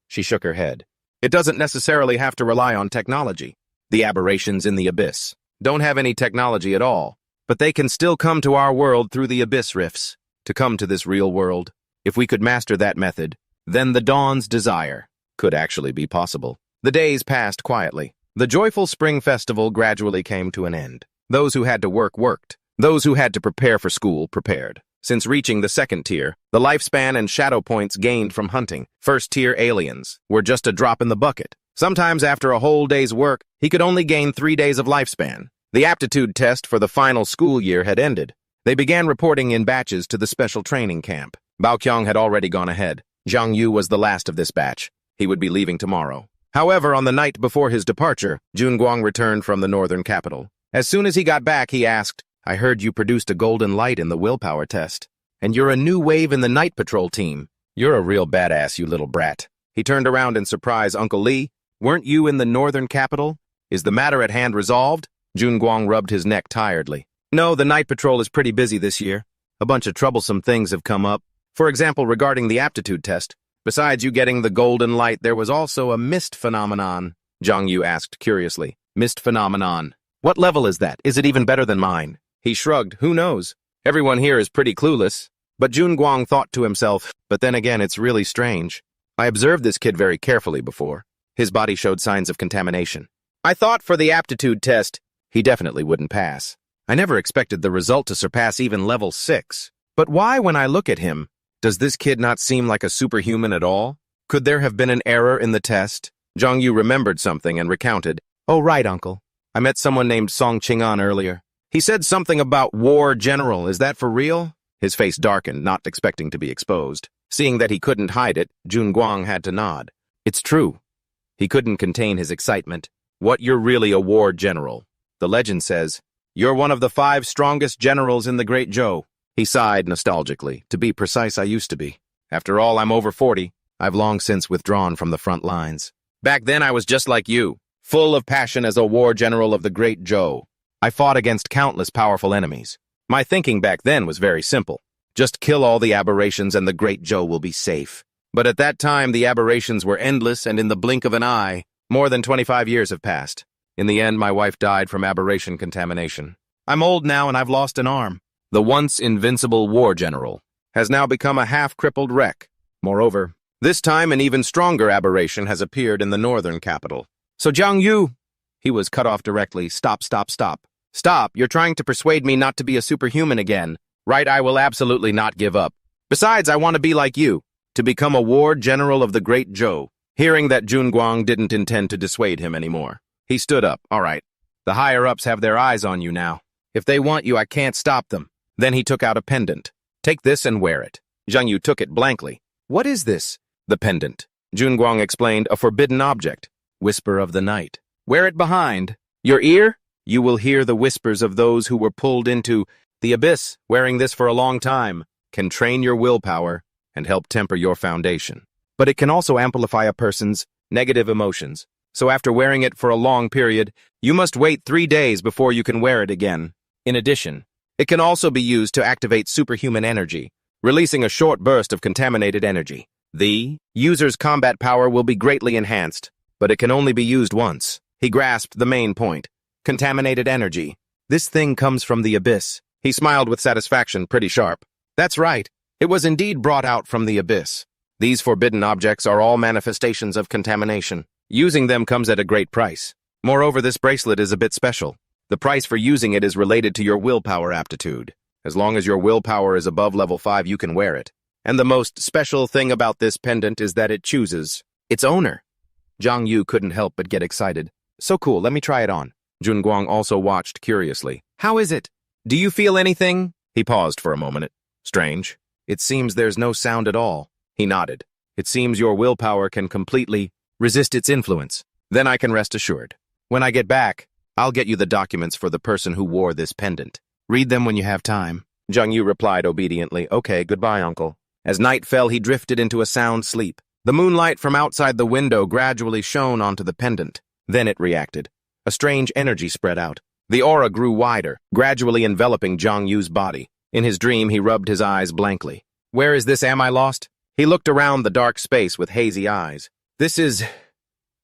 She shook her head. "It doesn't necessarily have to rely on technology. The aberrations in the abyss don't have any technology at all, but they can still come to our world through the abyss rifts, to come to this real world. If we could master that method, then the Dawn's desire could actually be possible." The days passed quietly. The joyful spring festival gradually came to an end. Those who had to work worked. Those who had to prepare for school prepared. Since reaching the second tier, the lifespan and shadow points gained from hunting first-tier aliens were just a drop in the bucket. Sometimes after a whole day's work, he could only gain 3 days of lifespan. The aptitude test for the final school year had ended. They began reporting in batches to the special training camp. Baoqiang had already gone ahead. Zhang Yu was the last of this batch. He would be leaving tomorrow. However, on the night before his departure, Junguang returned from the northern capital. As soon as he got back, he asked, "I heard you produced a golden light in the willpower test, and you're a new wave in the night patrol team. You're a real badass, you little brat." He turned around in surprise. "Uncle Lee, weren't you in the northern capital? Is the matter at hand resolved?" Junguang rubbed his neck tiredly. "No, the night patrol is pretty busy this year. A bunch of troublesome things have come up. For example, regarding the aptitude test. Besides you getting the golden light, there was also a mist phenomenon." Zhang Yu asked curiously. "Mist phenomenon? What level is that? Is it even better than mine?" He shrugged. "Who knows? Everyone here is pretty clueless." But Junguang thought to himself, "But then again, it's really strange. I observed this kid very carefully before. His body showed signs of contamination. I thought for the aptitude test, he definitely wouldn't pass. I never expected the result to surpass even level 6. But why, when I look at him, does this kid not seem like a superhuman at all? Could there have been an error in the test?" Zhang Yu remembered something and recounted. "Oh, right, uncle. I met someone named Song Qing'an earlier. He said something about war general. Is that for real?" His face darkened, not expecting to be exposed. Seeing that he couldn't hide it, Junguang had to nod. "It's true." He couldn't contain his excitement. "What, you're really a war general? The legend says, you're one of the 5 strongest generals in the Great Zhou." He sighed nostalgically. "To be precise, I used to be. After all, I'm over 40. I've long since withdrawn from the front lines. Back then, I was just like you, full of passion as a war general of the Great Zhou. I fought against countless powerful enemies. My thinking back then was very simple. Just kill all the aberrations and the Great Zhou will be safe. But at that time, the aberrations were endless, and in the blink of an eye, more than 25 years have passed. In the end, my wife died from aberration contamination. I'm old now, and I've lost an arm. The once invincible war general has now become a half-crippled wreck. Moreover, this time an even stronger aberration has appeared in the northern capital. So Zhang Yu," he was cut off directly. Stop. Stop, you're trying to persuade me not to be a superhuman again. Right, I will absolutely not give up. Besides, I want to be like you, to become a war general of the Great Zhou." Hearing that Junguang didn't intend to dissuade him anymore, he stood up. "All right, the higher-ups have their eyes on you now. If they want you, I can't stop them." Then he took out a pendant. "Take this and wear it." Zhang Yu took it blankly. "What is this?" "The pendant." Junguang explained, "A forbidden object. Whisper of the night. Wear it behind your ear. You will hear the whispers of those who were pulled into the abyss. Wearing this for a long time can train your willpower and help temper your foundation. But it can also amplify a person's negative emotions. So after wearing it for a long period, you must wait 3 days before you can wear it again. In addition, it can also be used to activate superhuman energy, releasing a short burst of contaminated energy. The user's combat power will be greatly enhanced, but it can only be used once." He grasped the main point. Contaminated energy. This thing comes from the abyss. He smiled with satisfaction, pretty sharp. "That's right. It was indeed brought out from the abyss. These forbidden objects are all manifestations of contamination. Using them comes at a great price. Moreover, this bracelet is a bit special. The price for using it is related to your willpower aptitude. As long as your willpower is above level 5, you can wear it. And the most special thing about this pendant is that it chooses its owner. Zhang Yu couldn't help but get excited. So cool, let me try it on. Jun Guang also watched curiously. How is it? Do you feel anything? He paused for a moment. Strange. It seems there's no sound at all. He nodded. It seems your willpower can completely resist its influence. Then I can rest assured. When I get back, I'll get you the documents for the person who wore this pendant. Read them when you have time. Zhang Yu replied obediently. Okay, goodbye, uncle. As night fell, he drifted into a sound sleep. The moonlight from outside the window gradually shone onto the pendant. Then it reacted. A strange energy spread out. The aura grew wider, gradually enveloping Zhang Yu's body. In his dream, he rubbed his eyes blankly. Where is this? Am I lost? He looked around the dark space with hazy eyes. This is...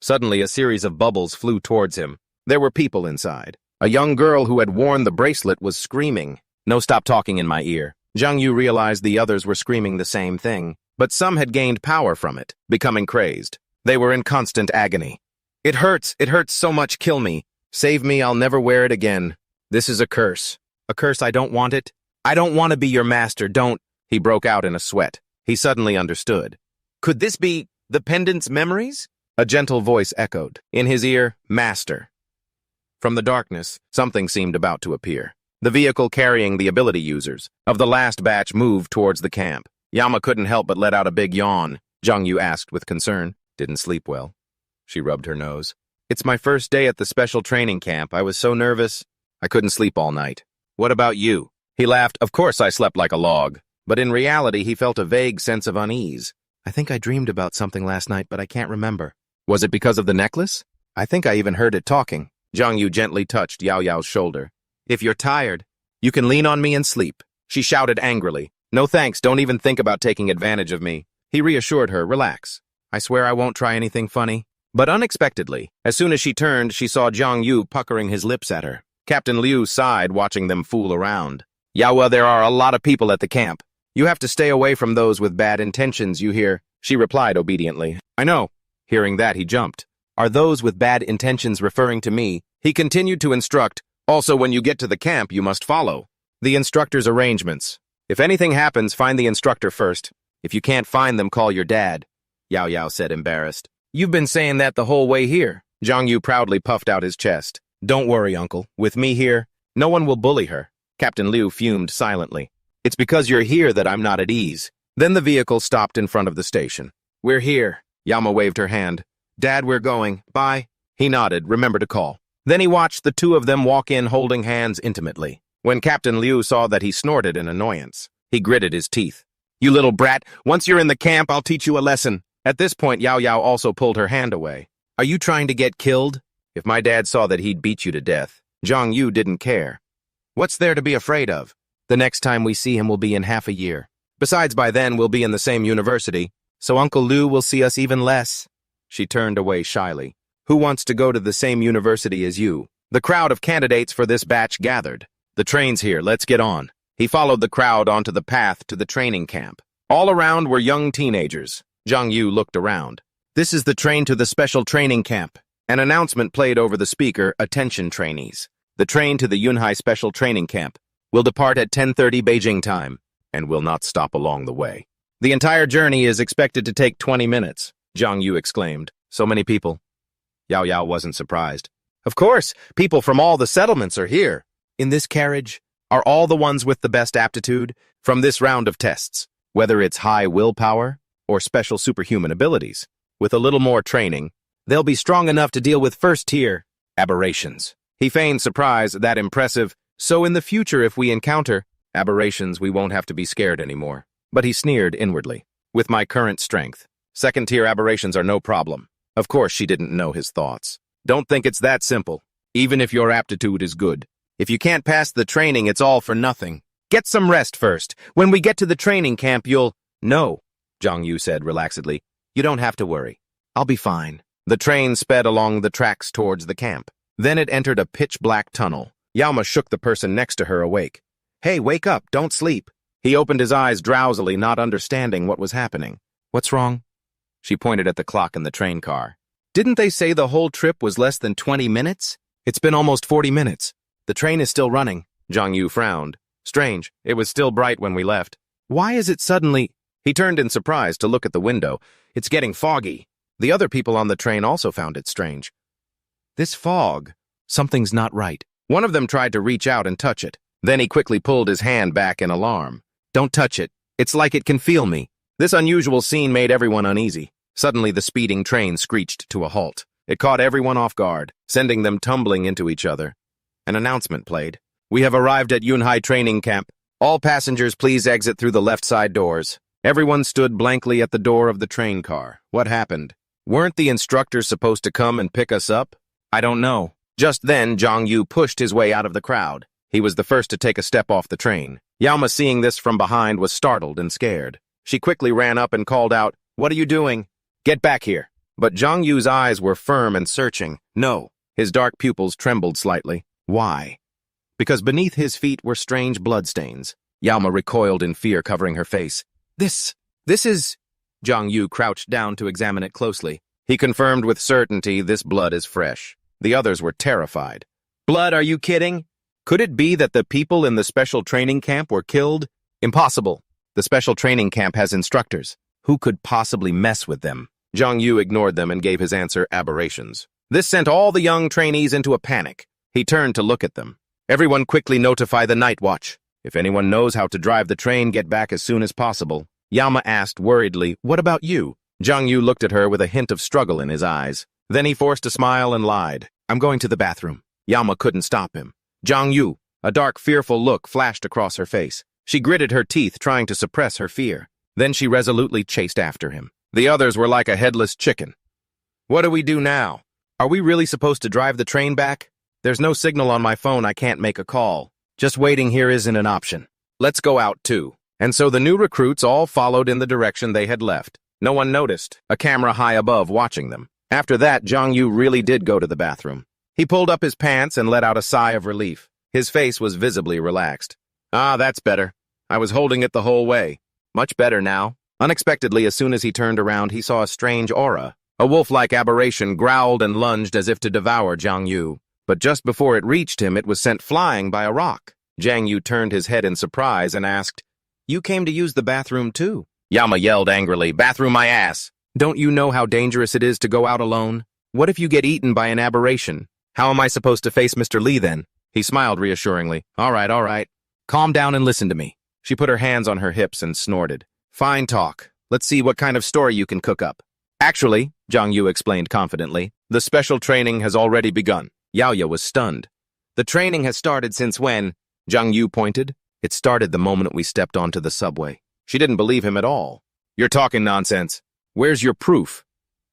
Suddenly, a series of bubbles flew towards him. There were people inside. A young girl who had worn the bracelet was screaming. No, stop talking in my ear. Zhang Yu realized the others were screaming the same thing, but some had gained power from it, becoming crazed. They were in constant agony. It hurts so much, kill me. Save me, I'll never wear it again. This is a curse. A curse, I don't want it. I don't want to be your master, don't. He broke out in a sweat. He suddenly understood. Could this be the pendant's memories? A gentle voice echoed. In his ear, Master. From the darkness, something seemed about to appear. The vehicle carrying the ability users of the last batch moved towards the camp. Yama couldn't help but let out a big yawn. Zhang Yu asked with concern. Didn't sleep well. She rubbed her nose. It's my first day at the special training camp. I was so nervous. I couldn't sleep all night. What about you? He laughed. Of course I slept like a log. But in reality, he felt a vague sense of unease. I think I dreamed about something last night, but I can't remember. Was it because of the necklace? I think I even heard it talking. Zhang Yu gently touched Yao Yao's shoulder. If you're tired, you can lean on me and sleep. She shouted angrily. No thanks, don't even think about taking advantage of me. He reassured her, relax. I swear I won't try anything funny. But unexpectedly, as soon as she turned, she saw Zhang Yu puckering his lips at her. Captain Liu sighed, watching them fool around. Yawa, there are a lot of people at the camp. You have to stay away from those with bad intentions, you hear? She replied obediently. I know. Hearing that, he jumped. Are those with bad intentions referring to me? He continued to instruct. Also, when you get to the camp, you must follow the instructor's arrangements. If anything happens, find the instructor first. If you can't find them, call your dad. Yao Yao said, embarrassed. You've been saying that the whole way here. Zhang Yu proudly puffed out his chest. Don't worry, uncle. With me here, no one will bully her. Captain Liu fumed silently. It's because you're here that I'm not at ease. Then the vehicle stopped in front of the station. We're here. Yama waved her hand. Dad, we're going. Bye. He nodded. Remember to call. Then he watched the two of them walk in holding hands intimately. When Captain Liu saw that, he snorted in annoyance. He gritted his teeth. You little brat, once you're in the camp, I'll teach you a lesson. At this point, Yao Yao also pulled her hand away. Are you trying to get killed? If my dad saw that, he'd beat you to death. Zhang Yu didn't care. What's there to be afraid of? The next time we see him will be in half a year. Besides, by then, we'll be in the same university, so Uncle Liu will see us even less. She turned away shyly. Who wants to go to the same university as you? The crowd of candidates for this batch gathered. The train's here, let's get on. He followed the crowd onto the path to the training camp. All around were young teenagers. Zhang Yu looked around. This is the train to the special training camp. An announcement played over the speaker, attention trainees. The train to the Yunhai special training camp will depart at 10:30 Beijing time and will not stop along the way. The entire journey is expected to take 20 minutes, Zhang Yu exclaimed. So many people. Yao Yao wasn't surprised. Of course, people from all the settlements are here. In this carriage are all the ones with the best aptitude from this round of tests, whether it's high willpower or special superhuman abilities. With a little more training, they'll be strong enough to deal with first-tier aberrations. He feigned surprise, that impressive. So in the future, if we encounter aberrations, we won't have to be scared anymore. But he sneered inwardly. With my current strength, second-tier aberrations are no problem. Of course, she didn't know his thoughts. Don't think it's that simple, even if your aptitude is good. If you can't pass the training, it's all for nothing. Get some rest first. When we get to the training camp, you'll... No, Zhang Yu said relaxedly. You don't have to worry. I'll be fine. The train sped along the tracks towards the camp. Then it entered a pitch-black tunnel. Yama shook the person next to her awake. Hey, wake up, don't sleep. He opened his eyes drowsily, not understanding what was happening. What's wrong? She pointed at the clock in the train car. Didn't they say the whole trip was less than 20 minutes? It's been almost 40 minutes. The train is still running. Zhang Yu frowned. Strange, it was still bright when we left. Why is it suddenly... He turned in surprise to look at the window. It's getting foggy. The other people on the train also found it strange. This fog, something's not right. One of them tried to reach out and touch it. Then he quickly pulled his hand back in alarm. Don't touch it. It's like it can feel me. This unusual scene made everyone uneasy. Suddenly the speeding train screeched to a halt. It caught everyone off guard, sending them tumbling into each other. An announcement played. We have arrived at Yunhai training camp. All passengers please exit through the left side doors. Everyone stood blankly at the door of the train car. What happened? Weren't the instructors supposed to come and pick us up? I don't know. Just then, Zhang Yu pushed his way out of the crowd. He was the first to take a step off the train. Yaoma, seeing this from behind, was startled and scared. She quickly ran up and called out, "What are you doing? Get back here." But Zhang Yu's eyes were firm and searching. No. His dark pupils trembled slightly. Why? Because beneath his feet were strange bloodstains. Yaoma recoiled in fear, covering her face. This is... Zhang Yu crouched down to examine it closely. He confirmed with certainty this blood is fresh. The others were terrified. Blood, are you kidding? Could it be that the people in the special training camp were killed? Impossible. The special training camp has instructors. Who could possibly mess with them? Zhang Yu ignored them and gave his answer, aberrations. This sent all the young trainees into a panic. He turned to look at them. Everyone quickly notify the night watch. If anyone knows how to drive the train, get back as soon as possible. Yaoma asked worriedly, what about you? Zhang Yu looked at her with a hint of struggle in his eyes. Then he forced a smile and lied. I'm going to the bathroom. Yaoma couldn't stop him. Zhang Yu, a dark, fearful look flashed across her face. She gritted her teeth, trying to suppress her fear. Then she resolutely chased after him. The others were like a headless chicken. What do we do now? Are we really supposed to drive the train back? There's no signal on my phone, I can't make a call. Just waiting here isn't an option. Let's go out too. And so the new recruits all followed in the direction they had left. No one noticed, a camera high above watching them. After that, Zhang Yu really did go to the bathroom. He pulled up his pants and let out a sigh of relief. His face was visibly relaxed. Ah, that's better. I was holding it the whole way. Much better now. Unexpectedly, as soon as he turned around, he saw a strange aura. A wolf-like aberration growled and lunged as if to devour Zhang Yu. But just before it reached him, it was sent flying by a rock. Zhang Yu turned his head in surprise and asked, You came to use the bathroom too? Yaoma yelled angrily, Bathroom my ass! Don't you know how dangerous it is to go out alone? What if you get eaten by an aberration? How am I supposed to face Mr. Li then? He smiled reassuringly. All right. Calm down and listen to me. She put her hands on her hips and snorted. Fine talk. Let's see what kind of story you can cook up. Actually, Zhang Yu explained confidently, the special training has already begun. Yaoya was stunned. The training has started since when? Zhang Yu pointed. It started the moment we stepped onto the subway. She didn't believe him at all. You're talking nonsense. Where's your proof?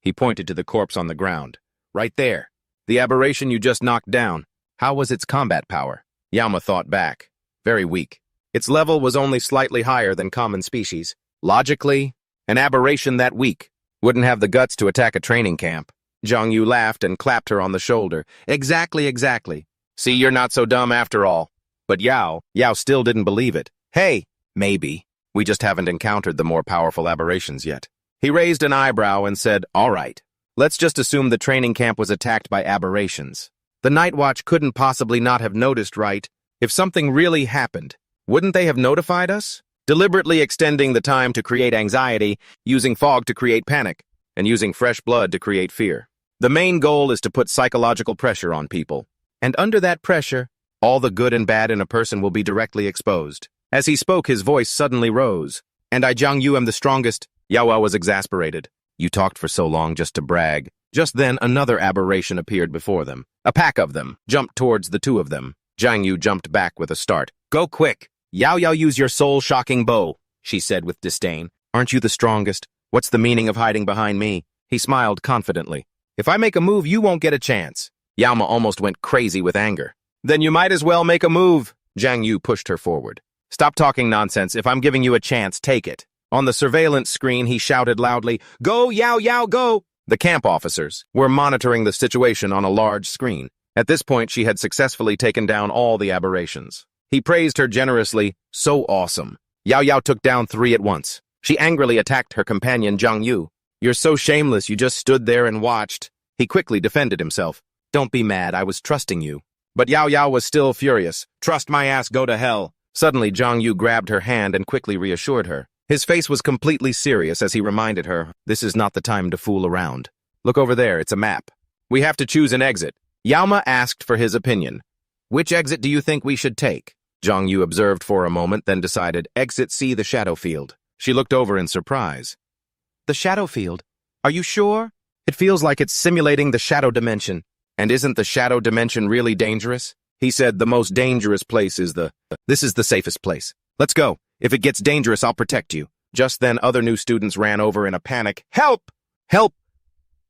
He pointed to the corpse on the ground. Right there. The aberration you just knocked down. How was its combat power? Yaoma thought back. Very weak. Its level was only slightly higher than common species. Logically, an aberration that weak wouldn't have the guts to attack a training camp. Zhang Yu laughed and clapped her on the shoulder. Exactly. See, you're not so dumb after all. But Yao still didn't believe it. Hey, maybe. We just haven't encountered the more powerful aberrations yet. He raised an eyebrow and said, All right. Let's just assume the training camp was attacked by aberrations. The Night Watch couldn't possibly not have noticed, right? If something really happened, wouldn't they have notified us? Deliberately extending the time to create anxiety, using fog to create panic, and using fresh blood to create fear. The main goal is to put psychological pressure on people. And under that pressure, all the good and bad in a person will be directly exposed. As he spoke, his voice suddenly rose. And I, Zhang Yu, am the strongest. Yaoya was exasperated. You talked for so long just to brag. Just then, another aberration appeared before them. A pack of them jumped towards the two of them. Zhang Yu jumped back with a start. Go quick! Yaoya, use your soul-shocking bow, she said with disdain. Aren't you the strongest? What's the meaning of hiding behind me? He smiled confidently. If I make a move, you won't get a chance. Yaoma almost went crazy with anger. Then you might as well make a move. Zhang Yu pushed her forward. Stop talking nonsense. If I'm giving you a chance, take it. On the surveillance screen, he shouted loudly, Go, Yao, go! The camp officers were monitoring the situation on a large screen. At this point, she had successfully taken down all the aberrations. He praised her generously. So awesome. Yao took down 3 at once. She angrily attacked her companion Zhang Yu. "You're so shameless, you just stood there and watched." He quickly defended himself. "Don't be mad, I was trusting you." But Yao Yao was still furious. "Trust my ass, go to hell." Suddenly, Zhang Yu grabbed her hand and quickly reassured her. His face was completely serious as he reminded her, "This is not the time to fool around. Look over there, it's a map. We have to choose an exit." Yaoma asked for his opinion. "Which exit do you think we should take?" Zhang Yu observed for a moment, then decided, "Exit C, the shadow field." She looked over in surprise. "The shadow field? Are you sure? It feels like it's simulating the shadow dimension." "And isn't the shadow dimension really dangerous?" He said, "The most dangerous place is This is the safest place. Let's go. If it gets dangerous, I'll protect you." Just then, other new students ran over in a panic. "Help! Help!"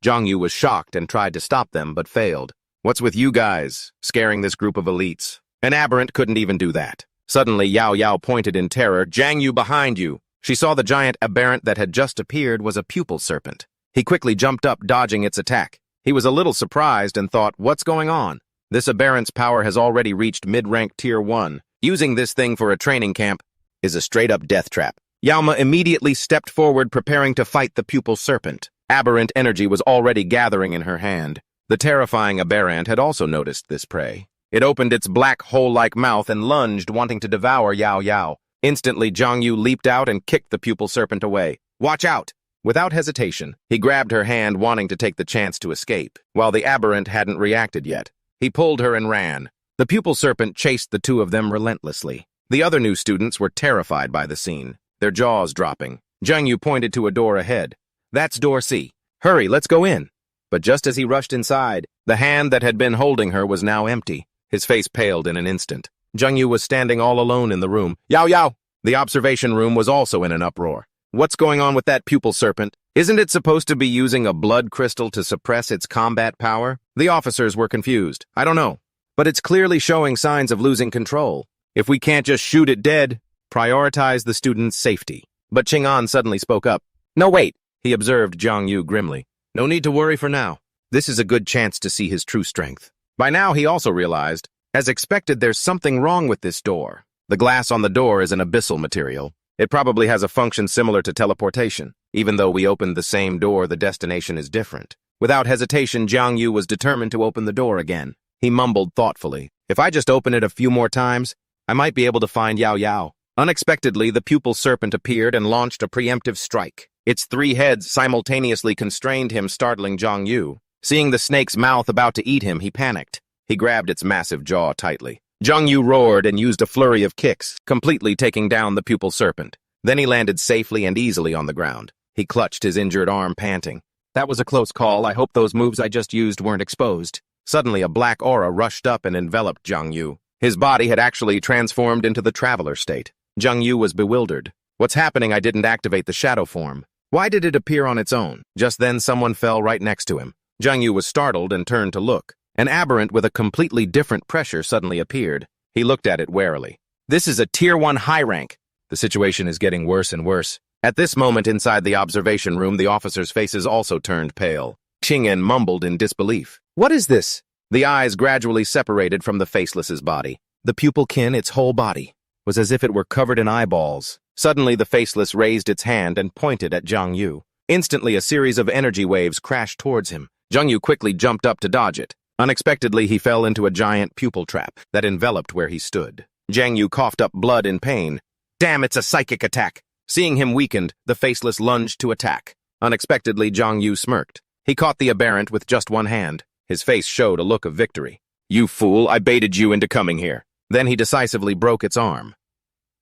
Zhang Yu was shocked and tried to stop them, but failed. "What's with you guys, scaring this group of elites?" An aberrant couldn't even do that. Suddenly, Yao Yao pointed in terror. "Zhang Yu, behind you!" She saw the giant aberrant that had just appeared was a pupil serpent. He quickly jumped up, dodging its attack. He was a little surprised and thought, "What's going on? This aberrant's power has already reached mid-rank tier 1. Using this thing for a training camp is a straight-up death trap." Yaoma immediately stepped forward, preparing to fight the pupil serpent. Aberrant energy was already gathering in her hand. The terrifying aberrant had also noticed this prey. It opened its black hole-like mouth and lunged, wanting to devour Yao Yao. Instantly, Zhang Yu leaped out and kicked the pupil serpent away. "Watch out!" Without hesitation, he grabbed her hand, wanting to take the chance to escape, while the aberrant hadn't reacted yet. He pulled her and ran. The pupil serpent chased the two of them relentlessly. The other new students were terrified by the scene, their jaws dropping. Zhang Yu pointed to a door ahead. "That's door C. Hurry, let's go in." But just as he rushed inside, the hand that had been holding her was now empty. His face paled in an instant. Zhang Yu was standing all alone in the room. "Yao Yao!" The observation room was also in an uproar. "What's going on with that pupil serpent? Isn't it supposed to be using a blood crystal to suppress its combat power?" The officers were confused. "I don't know. But it's clearly showing signs of losing control. If we can't just shoot it dead, prioritize the student's safety." But Chang'an suddenly spoke up. "No, wait," he observed Zhang Yu grimly. "No need to worry for now. This is a good chance to see his true strength." By now, he also realized, as expected, there's something wrong with this door. The glass on the door is an abyssal material. It probably has a function similar to teleportation. Even though we opened the same door, the destination is different. Without hesitation, Zhang Yu was determined to open the door again. He mumbled thoughtfully, "If I just open it a few more times, I might be able to find Yao Yao." Unexpectedly, the pupil serpent appeared and launched a preemptive strike. Its 3 heads simultaneously constrained him, startling Zhang Yu. Seeing the snake's mouth about to eat him, he panicked. He grabbed its massive jaw tightly. Zhang Yu roared and used a flurry of kicks, completely taking down the pupil serpent. Then he landed safely and easily on the ground. He clutched his injured arm, panting. "That was a close call. I hope those moves I just used weren't exposed." Suddenly, a black aura rushed up and enveloped Zhang Yu. His body had actually transformed into the traveler state. Zhang Yu was bewildered. "What's happening? I didn't activate the shadow form. Why did it appear on its own?" Just then, someone fell right next to him. Zhang Yu was startled and turned to look. An aberrant with a completely different pressure suddenly appeared. He looked at it warily. "This is a Tier 1 high rank." The situation is getting worse and worse. At this moment inside the observation room, the officers' faces also turned pale. Qing'an mumbled in disbelief. "What is this?" The eyes gradually separated from the faceless's body. The pupil kin, its whole body, was as if it were covered in eyeballs. Suddenly, the faceless raised its hand and pointed at Zhang Yu. Instantly, a series of energy waves crashed towards him. Zhang Yu quickly jumped up to dodge it. Unexpectedly, he fell into a giant pupil trap that enveloped where he stood. Zhang Yu coughed up blood in pain. "Damn, it's a psychic attack." Seeing him weakened, the faceless lunged to attack. Unexpectedly, Zhang Yu smirked. He caught the aberrant with just one hand. His face showed a look of victory. "You fool, I baited you into coming here." Then he decisively broke its arm.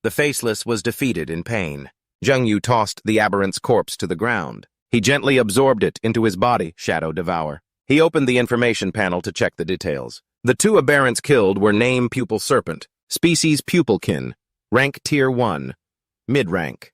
The faceless was defeated in pain. Zhang Yu tossed the aberrant's corpse to the ground. He gently absorbed it into his body, Shadow Devour. He opened the information panel to check the details. The 2 aberrants killed were name Pupil Serpent, species Pupilkin, rank Tier 1, mid-rank.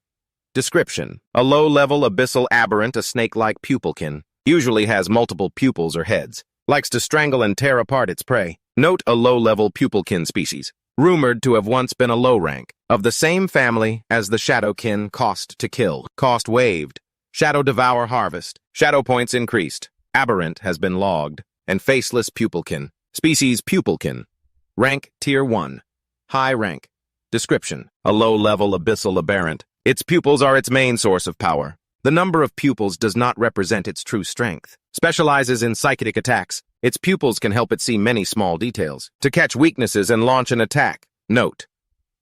Description: a low-level abyssal aberrant, a snake-like pupilkin, usually has multiple pupils or heads, likes to strangle and tear apart its prey. Note a low-level pupilkin species, rumored to have once been a low rank, of the same family as the Shadowkin. Cost to kill, cost waived. Shadow Devour harvest, shadow points increased. Aberrant has been logged, and faceless pupilkin, species pupilkin, rank Tier 1, high rank. Description: a low-level abyssal aberrant, Its pupils are its main source of power. The number of pupils does not represent its true strength. Specializes in psychic attacks, its pupils can help it see many small details, to catch weaknesses and launch an attack. Note: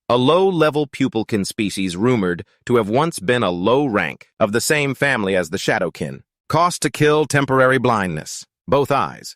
a low-level pupilkin species rumored to have once been a low rank of the same family as the shadowkin. Cost to kill: temporary blindness, both eyes.